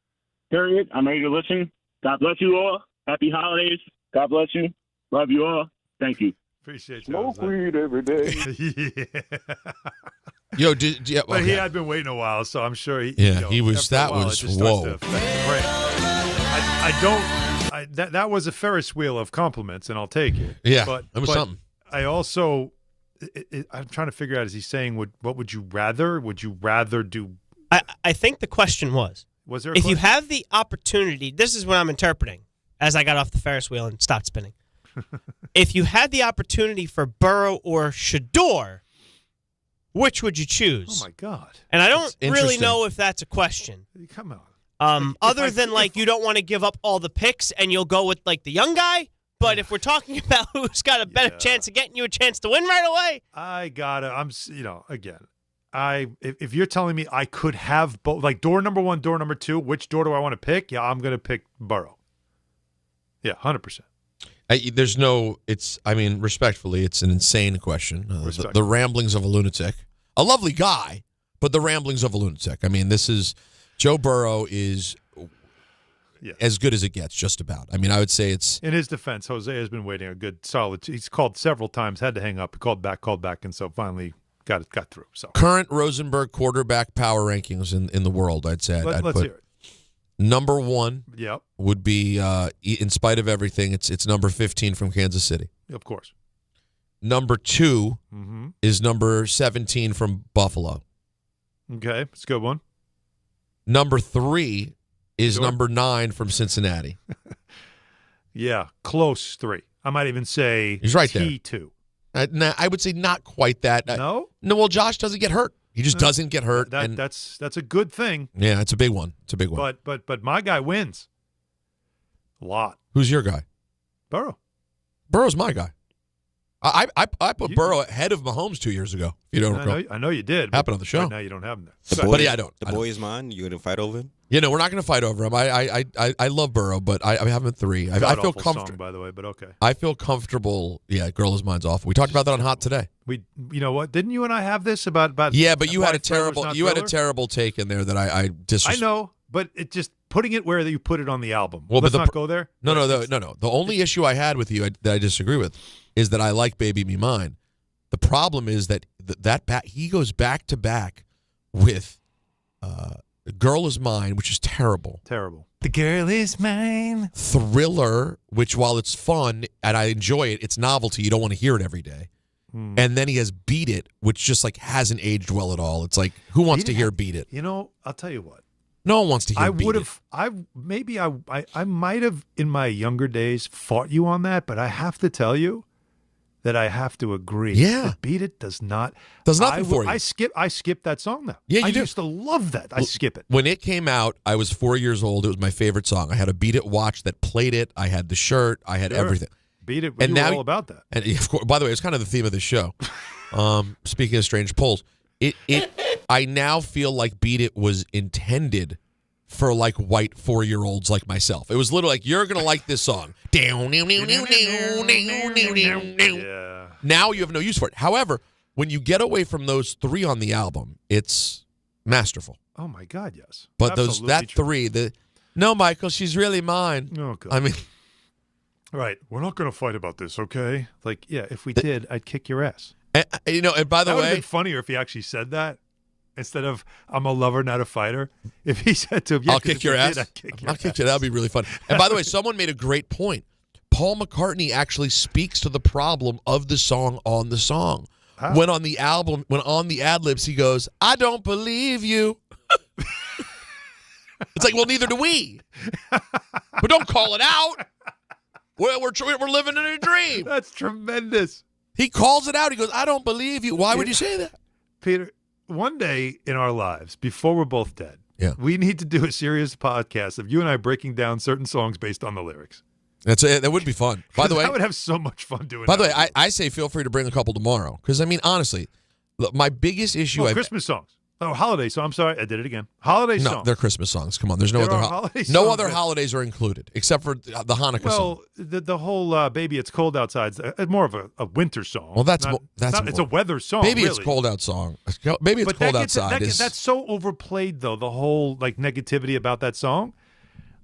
Period. I'm ready to listen. God bless you all. Happy holidays. God bless you. Love you all. Thank you. Appreciate you. Smoke weed every day. Yo, but he had been waiting a while, so I'm sure he. He was. That was whoa. That was a Ferris wheel of compliments, and I'll take it. Yeah, but it was something. I also, I'm trying to figure out. Is he saying what would you rather? Would you rather do? I think the question was there? If you have the opportunity, this is what I'm interpreting as I got off the Ferris wheel and stopped spinning. If you had the opportunity for Burrow or Shador, which would you choose? Oh my God! And I don't really know if that's a question. Come on. Other than you don't want to give up all the picks and you'll go with like the young guy. But if we're talking about who's got a better chance of getting you a chance to win right away, if you're telling me I could have both, like door number 1, door number 2, which door do I want to pick? Yeah, I'm going to pick Burrow. Yeah, 100%. Respectfully, it's an insane question. The ramblings of a lunatic. A lovely guy, but the ramblings of a lunatic. I mean, Joe Burrow is as good as it gets, just about. I mean, I would say it's... In his defense, Jose has been waiting a good solid... He's called several times, had to hang up, called back, and so finally got through. So current Rosenberg quarterback power rankings in the world, I'd say. Let's hear it. Number 1 would be, in spite of everything, it's number 15 from Kansas City. Of course. Number 2 is number 17 from Buffalo. Okay, it's a good one. Number 3 is number 9 from Cincinnati. Yeah, close 3. I might even say he's right T2. I would say not quite that. No? No, well, Josh doesn't get hurt. He just doesn't get hurt. That's a good thing. Yeah, it's a big one. It's a big one. But my guy wins. A lot. Who's your guy? Burrow. Burrow's my guy. I put Burrow ahead of Mahomes 2 years ago. If you don't recall. I know you did. Happened on the show. Right now you don't have him there. I don't. The boy is mine. You going to fight over him? Yeah, no, we're not going to fight over him. I love Burrow, but I have him at 3. I feel comfortable. By the way, but okay. I feel comfortable. Yeah, Girl Is Mine's awful. We talked about that on Hot today. You know what? Didn't you and I have this about? Yeah, but you had a terrible take in there that I disrespect. I know, but it just putting it where you put it on the album. Well, let's not go there. No. The only issue I had with you that I disagree with is that I like Baby Me Mine. The problem is that he goes back to back with Girl Is Mine, which is terrible. Terrible. The Girl Is Mine. Thriller, which while it's fun and I enjoy it, it's novelty. You don't want to hear it every day. And then he has Beat It, which just hasn't aged well at all. It's like, who wants to hear Beat It? I'll tell you what. No one wants to hear Beat It. I might have in my younger days fought you on that, but I have to tell you that I have to agree. Yeah. Beat It does nothing for you. I skip that song now. Yeah, you do. I used to love that. I skip it. When it came out, I was 4 years old. It was my favorite song. I had a Beat It watch that played it. I had the shirt. I had everything. Beat It. And now all about that. And of course, by the way, it's kind of the theme of the show. Speaking of strange polls, I now feel like Beat It was intended for white 4-year-olds like myself. It was literally you're gonna like this song. Yeah. Now you have no use for it. However, when you get away from those 3 on the album, it's masterful. Oh my God, yes. But that 3, no, Michael, she's really mine. Oh God. I mean, right. We're not gonna fight about this, okay? If we did, I'd kick your ass. And by the way, that would have been funnier if he actually said that. Instead of I'm a lover, not a fighter. If he said to him, I'll kick your ass. I'll kick you. That would be really fun. And by the way, someone made a great point. Paul McCartney actually speaks to the problem of the song on the song. Huh? When on the ad-libs, he goes, I don't believe you. It's well, neither do we. But don't call it out. We're living in a dream. That's tremendous. He calls it out. He goes, I don't believe you. Why would you say that? Peter, one day in our lives, before we're both dead, we need to do a serious podcast of you and I breaking down certain songs based on the lyrics. That would be fun. By the way, I would have so much fun doing that. By the way, I say feel free to bring a couple tomorrow. Because, honestly, my biggest issue... Christmas songs. Oh, holiday song. I'm sorry, I did it again. Holiday song. No, they're Christmas songs. Come on, there's no There other are holiday no songs other that- holidays are included except for the Hanukkah song. Well, the whole "Baby It's Cold Outside" is more of a winter song. Well, that's it's a weather song. Baby, really. It's cold out song. Baby, it's But cold that gets- outside. that's so overplayed, though. The whole like negativity about that song,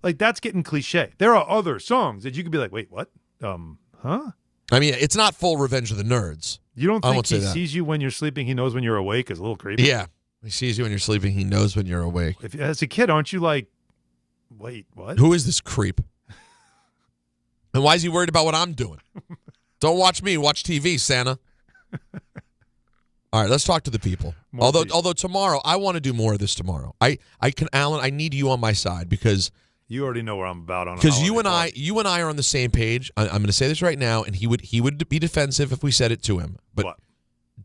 like that's getting cliche. There are other songs that you could be like, wait, what? Huh? I mean, it's not full Revenge of the Nerds. You don't I think won't he say that. sees you when you're sleeping? He knows when you're awake is a little creepy. Yeah, he sees you when you're sleeping. He knows when you're awake. As a kid, aren't you like, wait, what? Who is this creep? And why is he worried about what I'm doing? Don't watch me. Watch TV, Santa. All right, let's talk to the people. Although tomorrow, I want to do more of this tomorrow. Alan, I need you on my side because You already know where I'm about on. because you and I are on the same page. I'm going to say this right now, and he would be defensive if we said it to him. But What?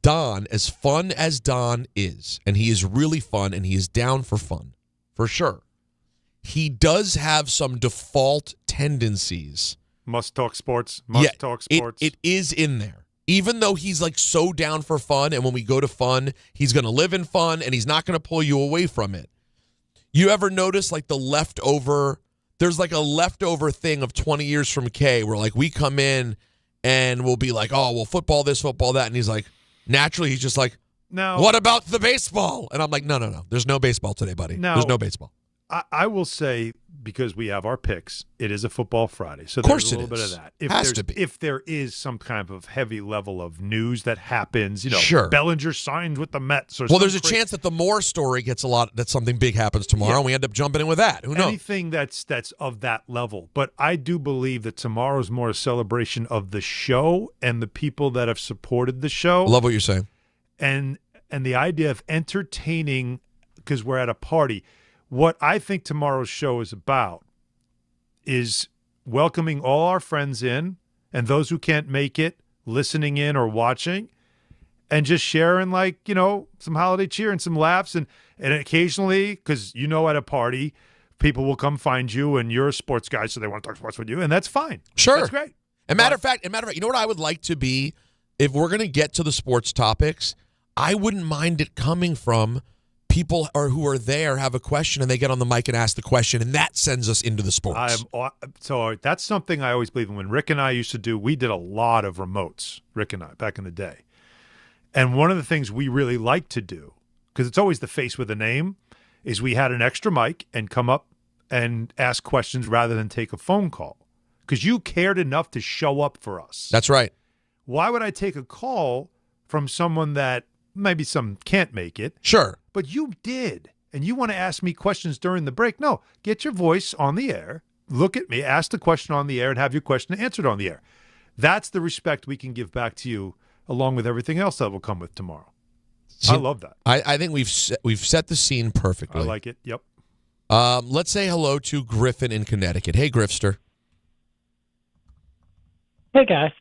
Don, as fun as Don is, and he is really fun, and he is down for fun, for sure. He does have some default tendencies. Must talk sports. It is in there. Even though he's like so down for fun, and when we go to fun, he's going to live in fun, and he's not going to pull you away from it. You ever notice like the leftover? There's like a leftover thing of 20 years from K where like we come in and we'll be like, oh, well, football this, football that. And he's like, naturally, he's just like, No. what about the baseball? And I'm like, no. There's no baseball today, buddy. No. There's no baseball. I will say, because we have our picks, it is a football Friday. So Of course there's a it little is. bit of that. Has to be. If there is some kind of heavy level of news that happens, Sure. Bellinger signed with the Mets. Or Well, there's a some chance that the Moore story gets that something big happens tomorrow, Yeah. and we end up jumping in with that. Who knows? Anything that's of that level. But I do believe that tomorrow's more a celebration of the show and the people that have supported the show. I love what you're saying. And the idea of entertaining, because we're at a party. What I think tomorrow's show is about is welcoming all our friends in and those who can't make it, listening in or watching, and just sharing some holiday cheer and some laughs. And occasionally, because at a party, people will come find you and you're a sports guy, so they want to talk sports with you, and that's fine. Sure. That's great. And matter of fact, you know what I would like to be? If we're going to get to the sports topics, I wouldn't mind it coming from people who are there, have a question, and they get on the mic and ask the question, and that sends us into the sports. So that's something I always believe in. When Rick and I used to do, we did a lot of remotes, Rick and I, back in the day. And one of the things we really liked to do, because it's always the face with a name, is we had an extra mic and come up and ask questions rather than take a phone call. Because you cared enough to show up for us. That's right. Why would I take a call from someone that maybe some can't make it? Sure. But you did, and you want to ask me questions during the break. No, get your voice on the air, look at me, ask the question on the air, and have your question answered on the air. That's the respect we can give back to you, along with everything else that will come with tomorrow. I love that. I think we've set the scene perfectly. I like it. Yep. Let's say hello to Griffin in Connecticut. Hey, Griffster. Hey guys,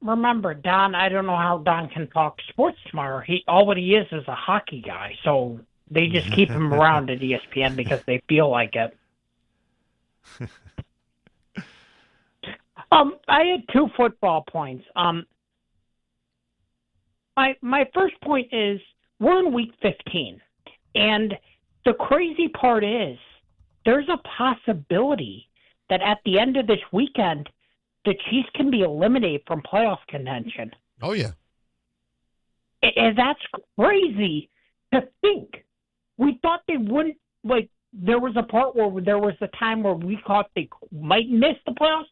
remember Don? I don't know how Don can talk sports tomorrow. All what he is a hockey guy, so they just keep him around at ESPN because they feel like it. I had 2 football points. My first point is we're in week 15, and the crazy part is there's a possibility that at the end of this weekend, the Chiefs can be eliminated from playoff contention. Oh, yeah. And that's crazy to think. We thought they wouldn't, there was a part where there was a time where we thought they might miss the playoffs,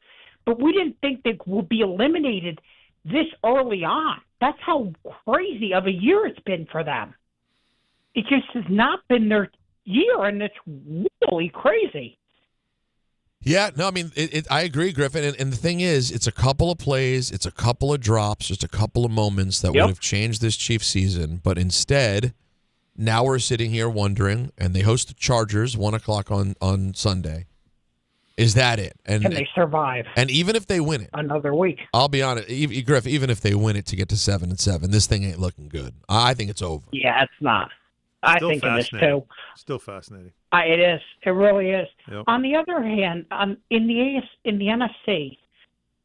but we didn't think they would be eliminated this early on. That's how crazy of a year it's been for them. It just has not been their year, and it's really crazy. Yeah, no, I mean, I agree, Griffin. And the thing is, it's a couple of plays, it's a couple of drops, just a couple of moments that would have changed this Chiefs season. But instead, now we're sitting here wondering, and they host the Chargers 1 o'clock on Sunday. Is that it? And can they survive? And even if they win it, another week. I'll be honest, Griff. Even if they win it to get to 7-7, this thing ain't looking good. I think it's over. Yeah, it's not. I think it is too. Still fascinating. It is. It really is. Yep. On the other hand, in the NFC,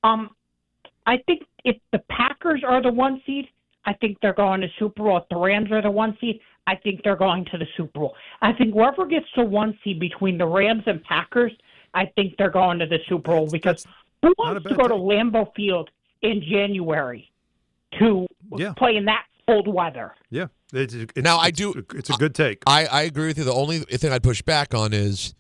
I think if the Packers are the 1 seed, I think they're going to Super Bowl. If the Rams are the 1 seed, I think they're going to the Super Bowl. I think whoever gets the 1 seed between the Rams and Packers, I think they're going to the Super Bowl because who wants to go to Lambeau Field in January to play in that cold weather? Yeah. It's a good take. I agree with you. The only thing I'd push back on is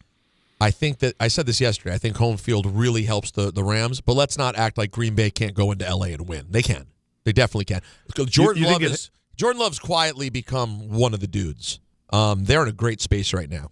I think that I said this yesterday. I think home field really helps the Rams, but let's not act like Green Bay can't go into LA and win. They can. They definitely can. Jordan Love's quietly become one of the dudes. They're in a great space right now.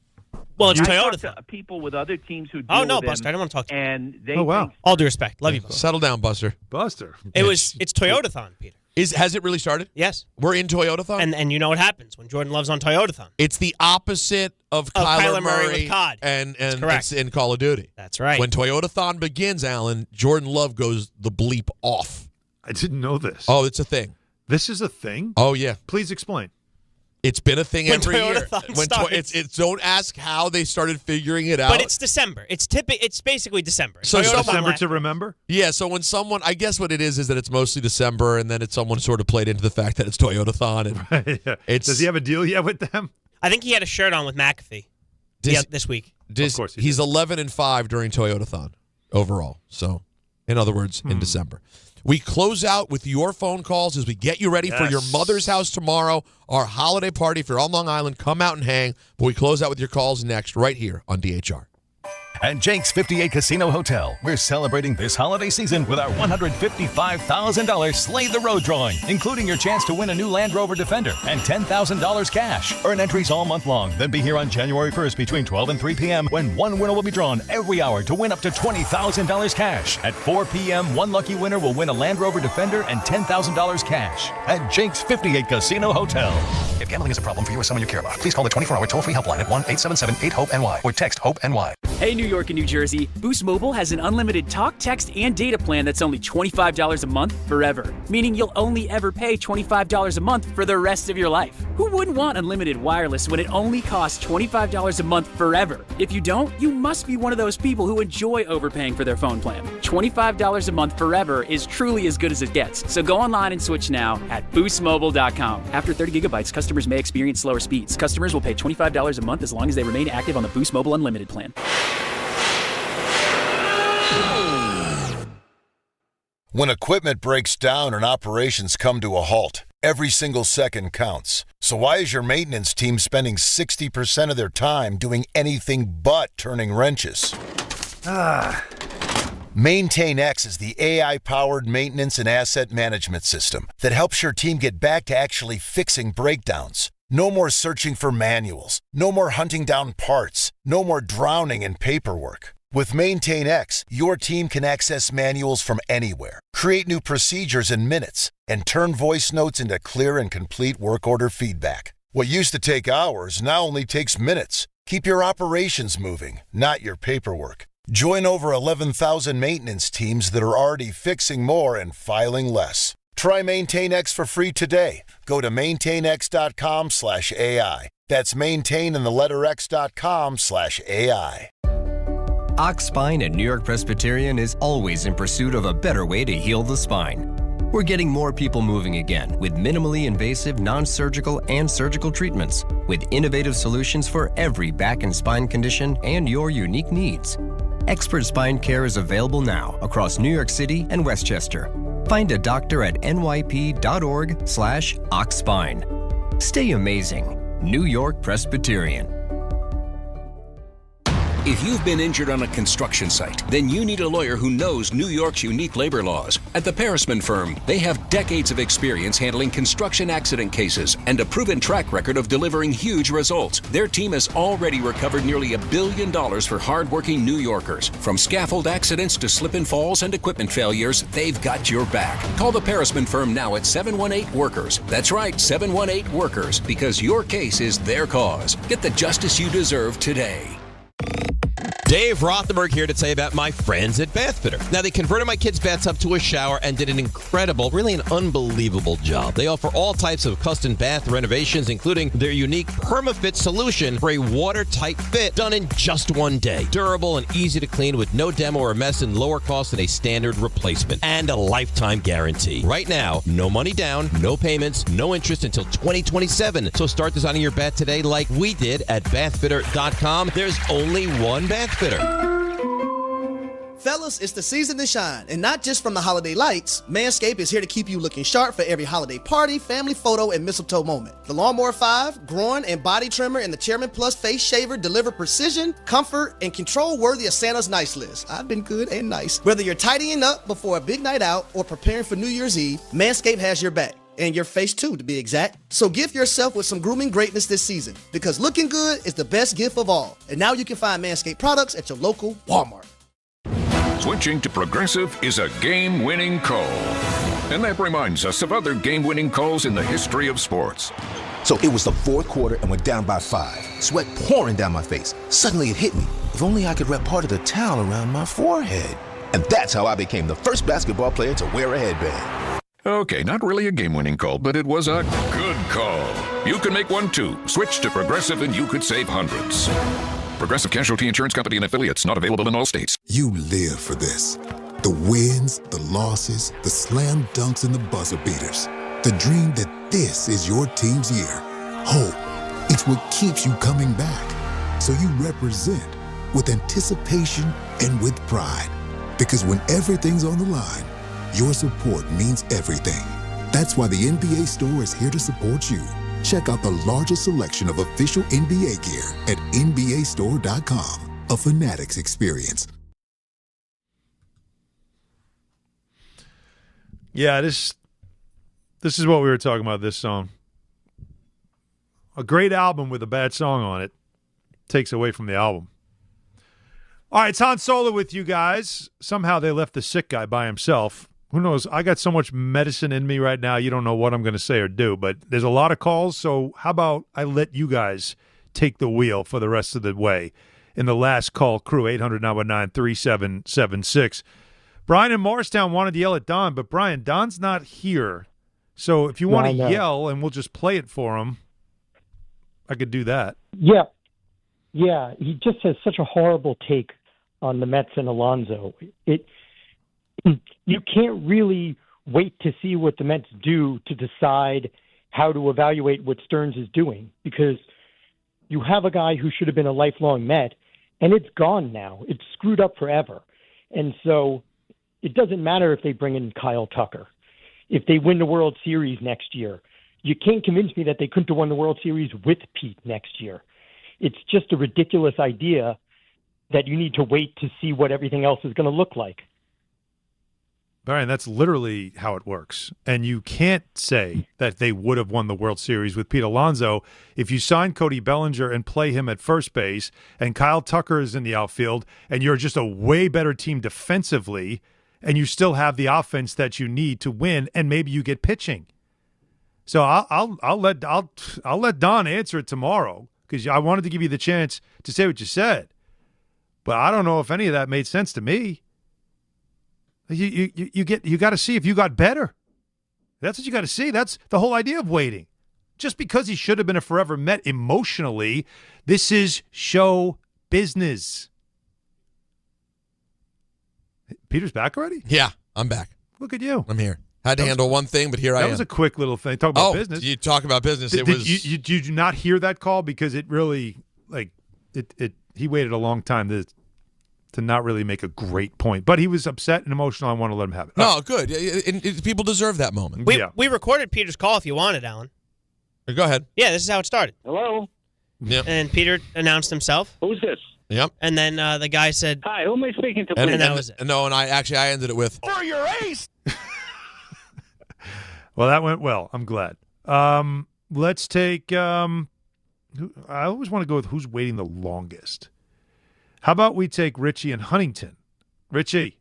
Well, it's Toyota. Talk to people with other teams who deal Oh, no, with Buster, him, I don't want to talk to you. And they All due respect. Love you, Buster. Settle down, Buster. It's Toyotathon, Peter. Has it really started? Yes. We're in Toyotathon? And you know what happens when Jordan Love's on Toyotathon. It's the opposite of Kyler Murray Murray with COD. and correct. it's in Call of Duty. That's right. When Toyotathon begins, Alan, Jordan Love goes the bleep off. I didn't know this. Oh, it's a thing. This is a thing? Oh, yeah. Please explain. It's been a thing When every year. Toyotathon Don't ask how they started figuring it out. But it's December. It's basically December. So December to remember? Yeah, so when someone, I guess what it is that it's mostly December, and then it's someone sort of played into the fact that it's Toyotathon. And Does he have a deal yet with them? I think he had a shirt on with McAfee this week. Of course he's 11-5 during Toyotathon overall. So, in other words, in December. We close out with your phone calls as we get you ready for your mother's house tomorrow, our holiday party. If you're on Long Island, come out and hang. But we close out with your calls next right here on DHR. At Jake's 58 Casino Hotel, we're celebrating this holiday season with our $155,000 Slay the Road drawing, including your chance to win a new Land Rover Defender and $10,000 cash. Earn entries all month long, then be here on January 1st between 12 and 3 p.m. when one winner will be drawn every hour to win up to $20,000 cash. At 4 p.m., one lucky winner will win a Land Rover Defender and $10,000 cash at Jake's 58 Casino Hotel. If gambling is a problem for you or someone you care about, please call the 24-hour toll-free helpline at 1-877-8-HOPE-NY or text HOPE-NY. Hey, New York and New Jersey, Boost Mobile has an unlimited talk, text, and data plan that's only $25 a month forever, meaning you'll only ever pay $25 a month for the rest of your life. Who wouldn't want unlimited wireless when it only costs $25 a month forever? If you don't, you must be one of those people who enjoy overpaying for their phone plan. $25 a month forever is truly as good as it gets, so go online and switch now at boostmobile.com. After 30 gigabytes, customers may experience slower speeds. Customers will pay $25 a month as long as they remain active on the Boost Mobile Unlimited plan. When equipment breaks down and operations come to a halt, every single second counts. So why is your maintenance team spending 60% of their time doing anything but turning wrenches? MaintainX is the AI-powered maintenance and asset management system that helps your team get back to actually fixing breakdowns. No more searching for manuals. No more hunting down parts. No more drowning in paperwork. With MaintainX, your team can access manuals from anywhere, create new procedures in minutes, and turn voice notes into clear and complete work order feedback. What used to take hours now only takes minutes. Keep your operations moving, not your paperwork. Join over 11,000 maintenance teams that are already fixing more and filing less. Try MaintainX for free today. Go to maintainx.com/AI. That's maintain and the letter x.com/AI. Ox Spine at New York Presbyterian is always in pursuit of a better way to heal the spine. We're getting more people moving again with minimally invasive, non-surgical, and surgical treatments with innovative solutions for every back and spine condition and your unique needs. Expert spine care is available now across New York City and Westchester. Find a doctor at nyp.org/oxspine. Stay amazing. New York Presbyterian. If you've been injured on a construction site, then you need a lawyer who knows New York's unique labor laws. At the Parisman Firm, they have decades of experience handling construction accident cases and a proven track record of delivering huge results. Their team has already recovered nearly $1 billion for hardworking New Yorkers. From scaffold accidents to slip and falls and equipment failures, they've got your back. Call the Parisman Firm now at 718-WORKERS. That's right, 718-WORKERS, because your case is their cause. Get the justice you deserve today. Dave Rothenberg here to tell you about my friends at Bath Fitter. Now, they converted my kids' bathtub to a shower and did an incredible, really an unbelievable job. They offer all types of custom bath renovations, including their unique PermaFit solution for a watertight fit done in just one day. Durable and easy to clean with no demo or mess and lower cost than a standard replacement. And a lifetime guarantee. Right now, no money down, no payments, no interest until 2027. So start designing your bath today like we did at bathfitter.com. There's only one Bath Fitter. Fellas, it's the season to shine, and not just from the holiday lights. Manscaped is here to keep you looking sharp for every holiday party, family photo, and mistletoe moment. The Lawnmower 5, groin and body trimmer, and the Chairman Plus face shaver deliver precision, comfort, and control worthy of Santa's nice list. I've been good and nice. Whether you're tidying up before a big night out or preparing for New Year's Eve, Manscaped has your back. And your face too, to be exact. So gift yourself with some grooming greatness this season, because looking good is the best gift of all. And now you can find Manscaped products at your local Walmart. Switching to Progressive is a game-winning call. And that reminds us of other game-winning calls in the history of sports. So it was the fourth quarter and we're down by 5. Sweat pouring down my face. Suddenly it hit me. If only I could wrap part of the towel around my forehead. And that's how I became the first basketball player to wear a headband. Okay, not really a game-winning call, but it was a good call. You can make one too. Switch to Progressive and you could save hundreds. Progressive Casualty Insurance Company and affiliates, not available in all states. You live for this. The wins, the losses, the slam dunks, and the buzzer beaters. The dream that this is your team's year. Hope, it's what keeps you coming back. So you represent with anticipation and with pride. Because when everything's on the line, your support means everything. That's why the NBA Store is here to support you. Check out the largest selection of official NBA gear at NBAstore.com. A Fanatics experience. Yeah, this is what we were talking about, this song. A great album with a bad song on it takes away from the album. All right, it's Han Solo with you guys. Somehow they left the sick guy by himself. Who knows? I got so much medicine in me right now, you don't know what I'm going to say or do. But there's a lot of calls, so how about I let you guys take the wheel for the rest of the way in the last call crew, 800-919-3776. Brian in Morristown wanted to yell at Don, but Brian, Don's not here. So if you want to yell and we'll just play it for him, I could do that. Yeah. Yeah, he just has such a horrible take on the Mets and Alonso. You can't really wait to see what the Mets do to decide how to evaluate what Stearns is doing, because you have a guy who should have been a lifelong Met, and it's gone now. It's screwed up forever. And so it doesn't matter if they bring in Kyle Tucker. If they win the World Series next year, you can't convince me that they couldn't have won the World Series with Pete next year. It's just a ridiculous idea that you need to wait to see what everything else is going to look like. Brian, that's literally how it works. And you can't say that they would have won the World Series with Pete Alonso if you sign Cody Bellinger and play him at first base and Kyle Tucker is in the outfield and you're just a way better team defensively and you still have the offense that you need to win and maybe you get pitching. So I'll let Don answer it tomorrow because I wanted to give you the chance to say what you said. But I don't know if any of that made sense to me. You got to see if you got better. That's what you got to see. That's the whole idea of waiting. Just because he should have been a forever Met emotionally, this is show business. Peter's back already? Yeah, I'm back. Look at you. I'm here. Had to handle one thing, but here I am. That was a quick little thing. Talk about business. You talk about business. Did you not hear that call? Because it really, he waited a long time to not really make a great point. But he was upset and emotional. I want to let him have it. No, good. People deserve that moment. We recorded Peter's call if you wanted, Alan. Go ahead. Yeah, this is how it started. Hello. Yep. And Peter announced himself. Who's this? Yep. And then the guy said, "Hi, who am I speaking to?" And that was it. No, and I ended it with, "For your ace." Well, that went well. I'm glad. Let's take I always want to go with who's waiting the longest. How about we take Richie and Huntington? Richie.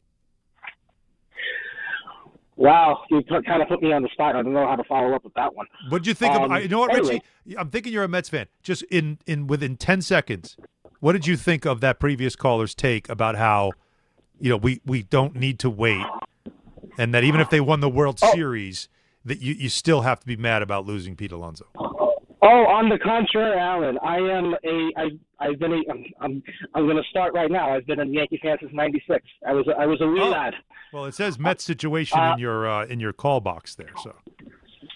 Wow, you kind of put me on the spot. I don't know how to follow up with that one. What'd you think of? You know what, anyway. Richie? I'm thinking you're a Mets fan. Just within 10 seconds, What did you think of that previous caller's take about how, we don't need to wait, and that even if they won the World Series, that you still have to be mad about losing Pete Alonso? Oh, on the contrary, Alan, I'm going to start right now. I've been a Yankee fan since '96. I was a wee lad. Well, it says Mets situation in your call box there.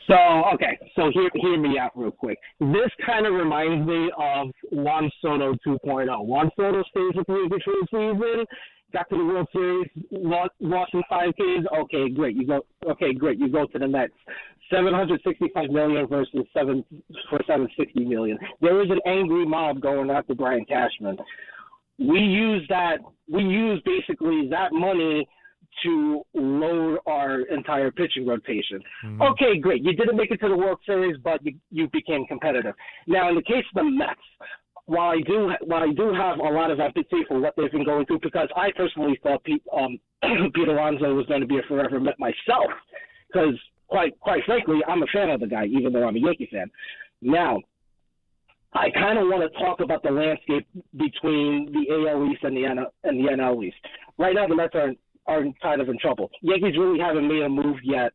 So hear me out real quick. This kind of reminds me of Juan Soto 2.0. Juan Soto stays with me between season, got to the World Series, lost in 5 games. Okay, great. You go to the Mets. $765 million versus $760 million. There is an angry mob going after Brian Cashman. We use basically that money to load our entire pitching rotation. Mm-hmm. Okay, great. You didn't make it to the World Series, but you became competitive. Now, in the case of the Mets, while I do have a lot of empathy for what they've been going through, because I personally thought Pete Alonso was going to be a forever Met myself, because quite frankly, I'm a fan of the guy, even though I'm a Yankee fan. Now, I kind of want to talk about the landscape between the AL East and the NL East. Right now, the Mets are kind of in trouble. Yankees really haven't made a move yet,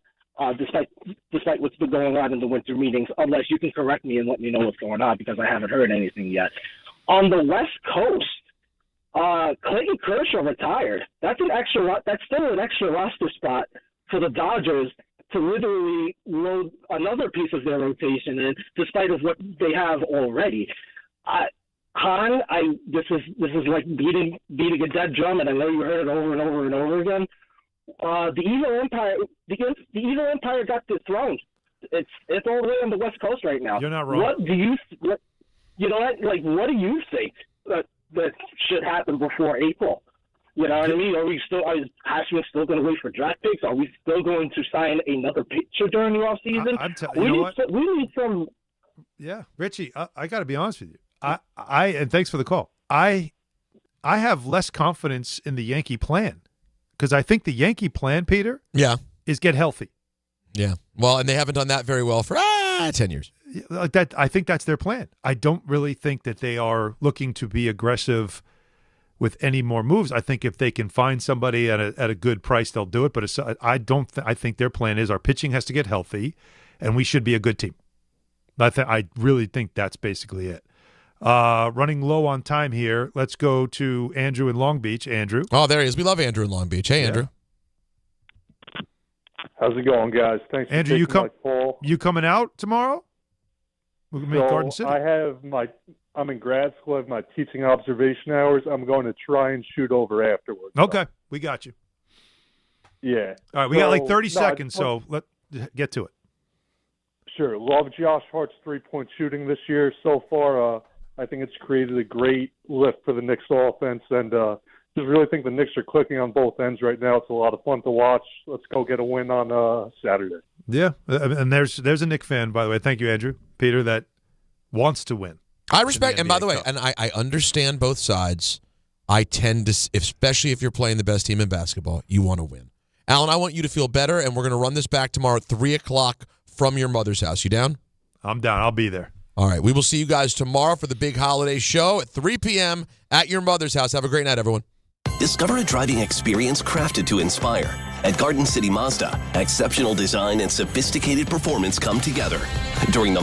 despite what's been going on in the winter meetings, unless you can correct me and let me know what's going on, because I haven't heard anything yet. On the West Coast, Clayton Kershaw retired. That's still an extra roster spot for the Dodgers to literally load another piece of their rotation in, despite of what they have already. Hahn, this is like beating a dead drum, and I know you heard it over and over and over again. The evil empire got dethroned. It's all the way on the West Coast right now. You're not wrong. What do you think that should happen before April? You know what I mean? Is Cashman still going to wait for draft picks? Are we still going to sign another pitcher during the offseason? We need some. Yeah, Richie, I got to be honest with you. And thanks for the call. I have less confidence in the Yankee plan, because I think the Yankee plan, Peter, is get healthy. Yeah. Well, and they haven't done that very well for 10 years. I think that's their plan. I don't really think that they are looking to be aggressive with any more moves. I think if they can find somebody at a good price, they'll do it. But I think their plan is our pitching has to get healthy, and we should be a good team. I really think that's basically it. Running low on time here. Let's go to Andrew in Long Beach. Andrew. Oh, there he is. We love Andrew in Long Beach. Hey, Andrew. How's it going, guys? Thanks, Andrew. You coming out tomorrow? We'll make Garden City. I'm in grad school. I have my teaching observation hours. I'm going to try and shoot over afterwards. Okay, we got you. Yeah. All right, we got like 30 seconds, so let's get to it. Sure. Love Josh Hart's three-point shooting this year so far. I think it's created a great lift for the Knicks offense, and just really think the Knicks are clicking on both ends right now. It's a lot of fun to watch. Let's go get a win on Saturday. Yeah, and there's a Knicks fan, by the way. Thank you, Andrew. Peter, that wants to win. I respect, and by the way, and I understand both sides. I tend to, especially if you're playing the best team in basketball, you want to win. Alan, I want you to feel better, and we're going to run this back tomorrow at 3 o'clock from your mother's house. You down? I'm down. I'll be there. All right. We will see you guys tomorrow for the big holiday show at 3 p.m. at your mother's house. Have a great night, everyone. Discover a driving experience crafted to inspire. At Garden City Mazda, exceptional design and sophisticated performance come together. During the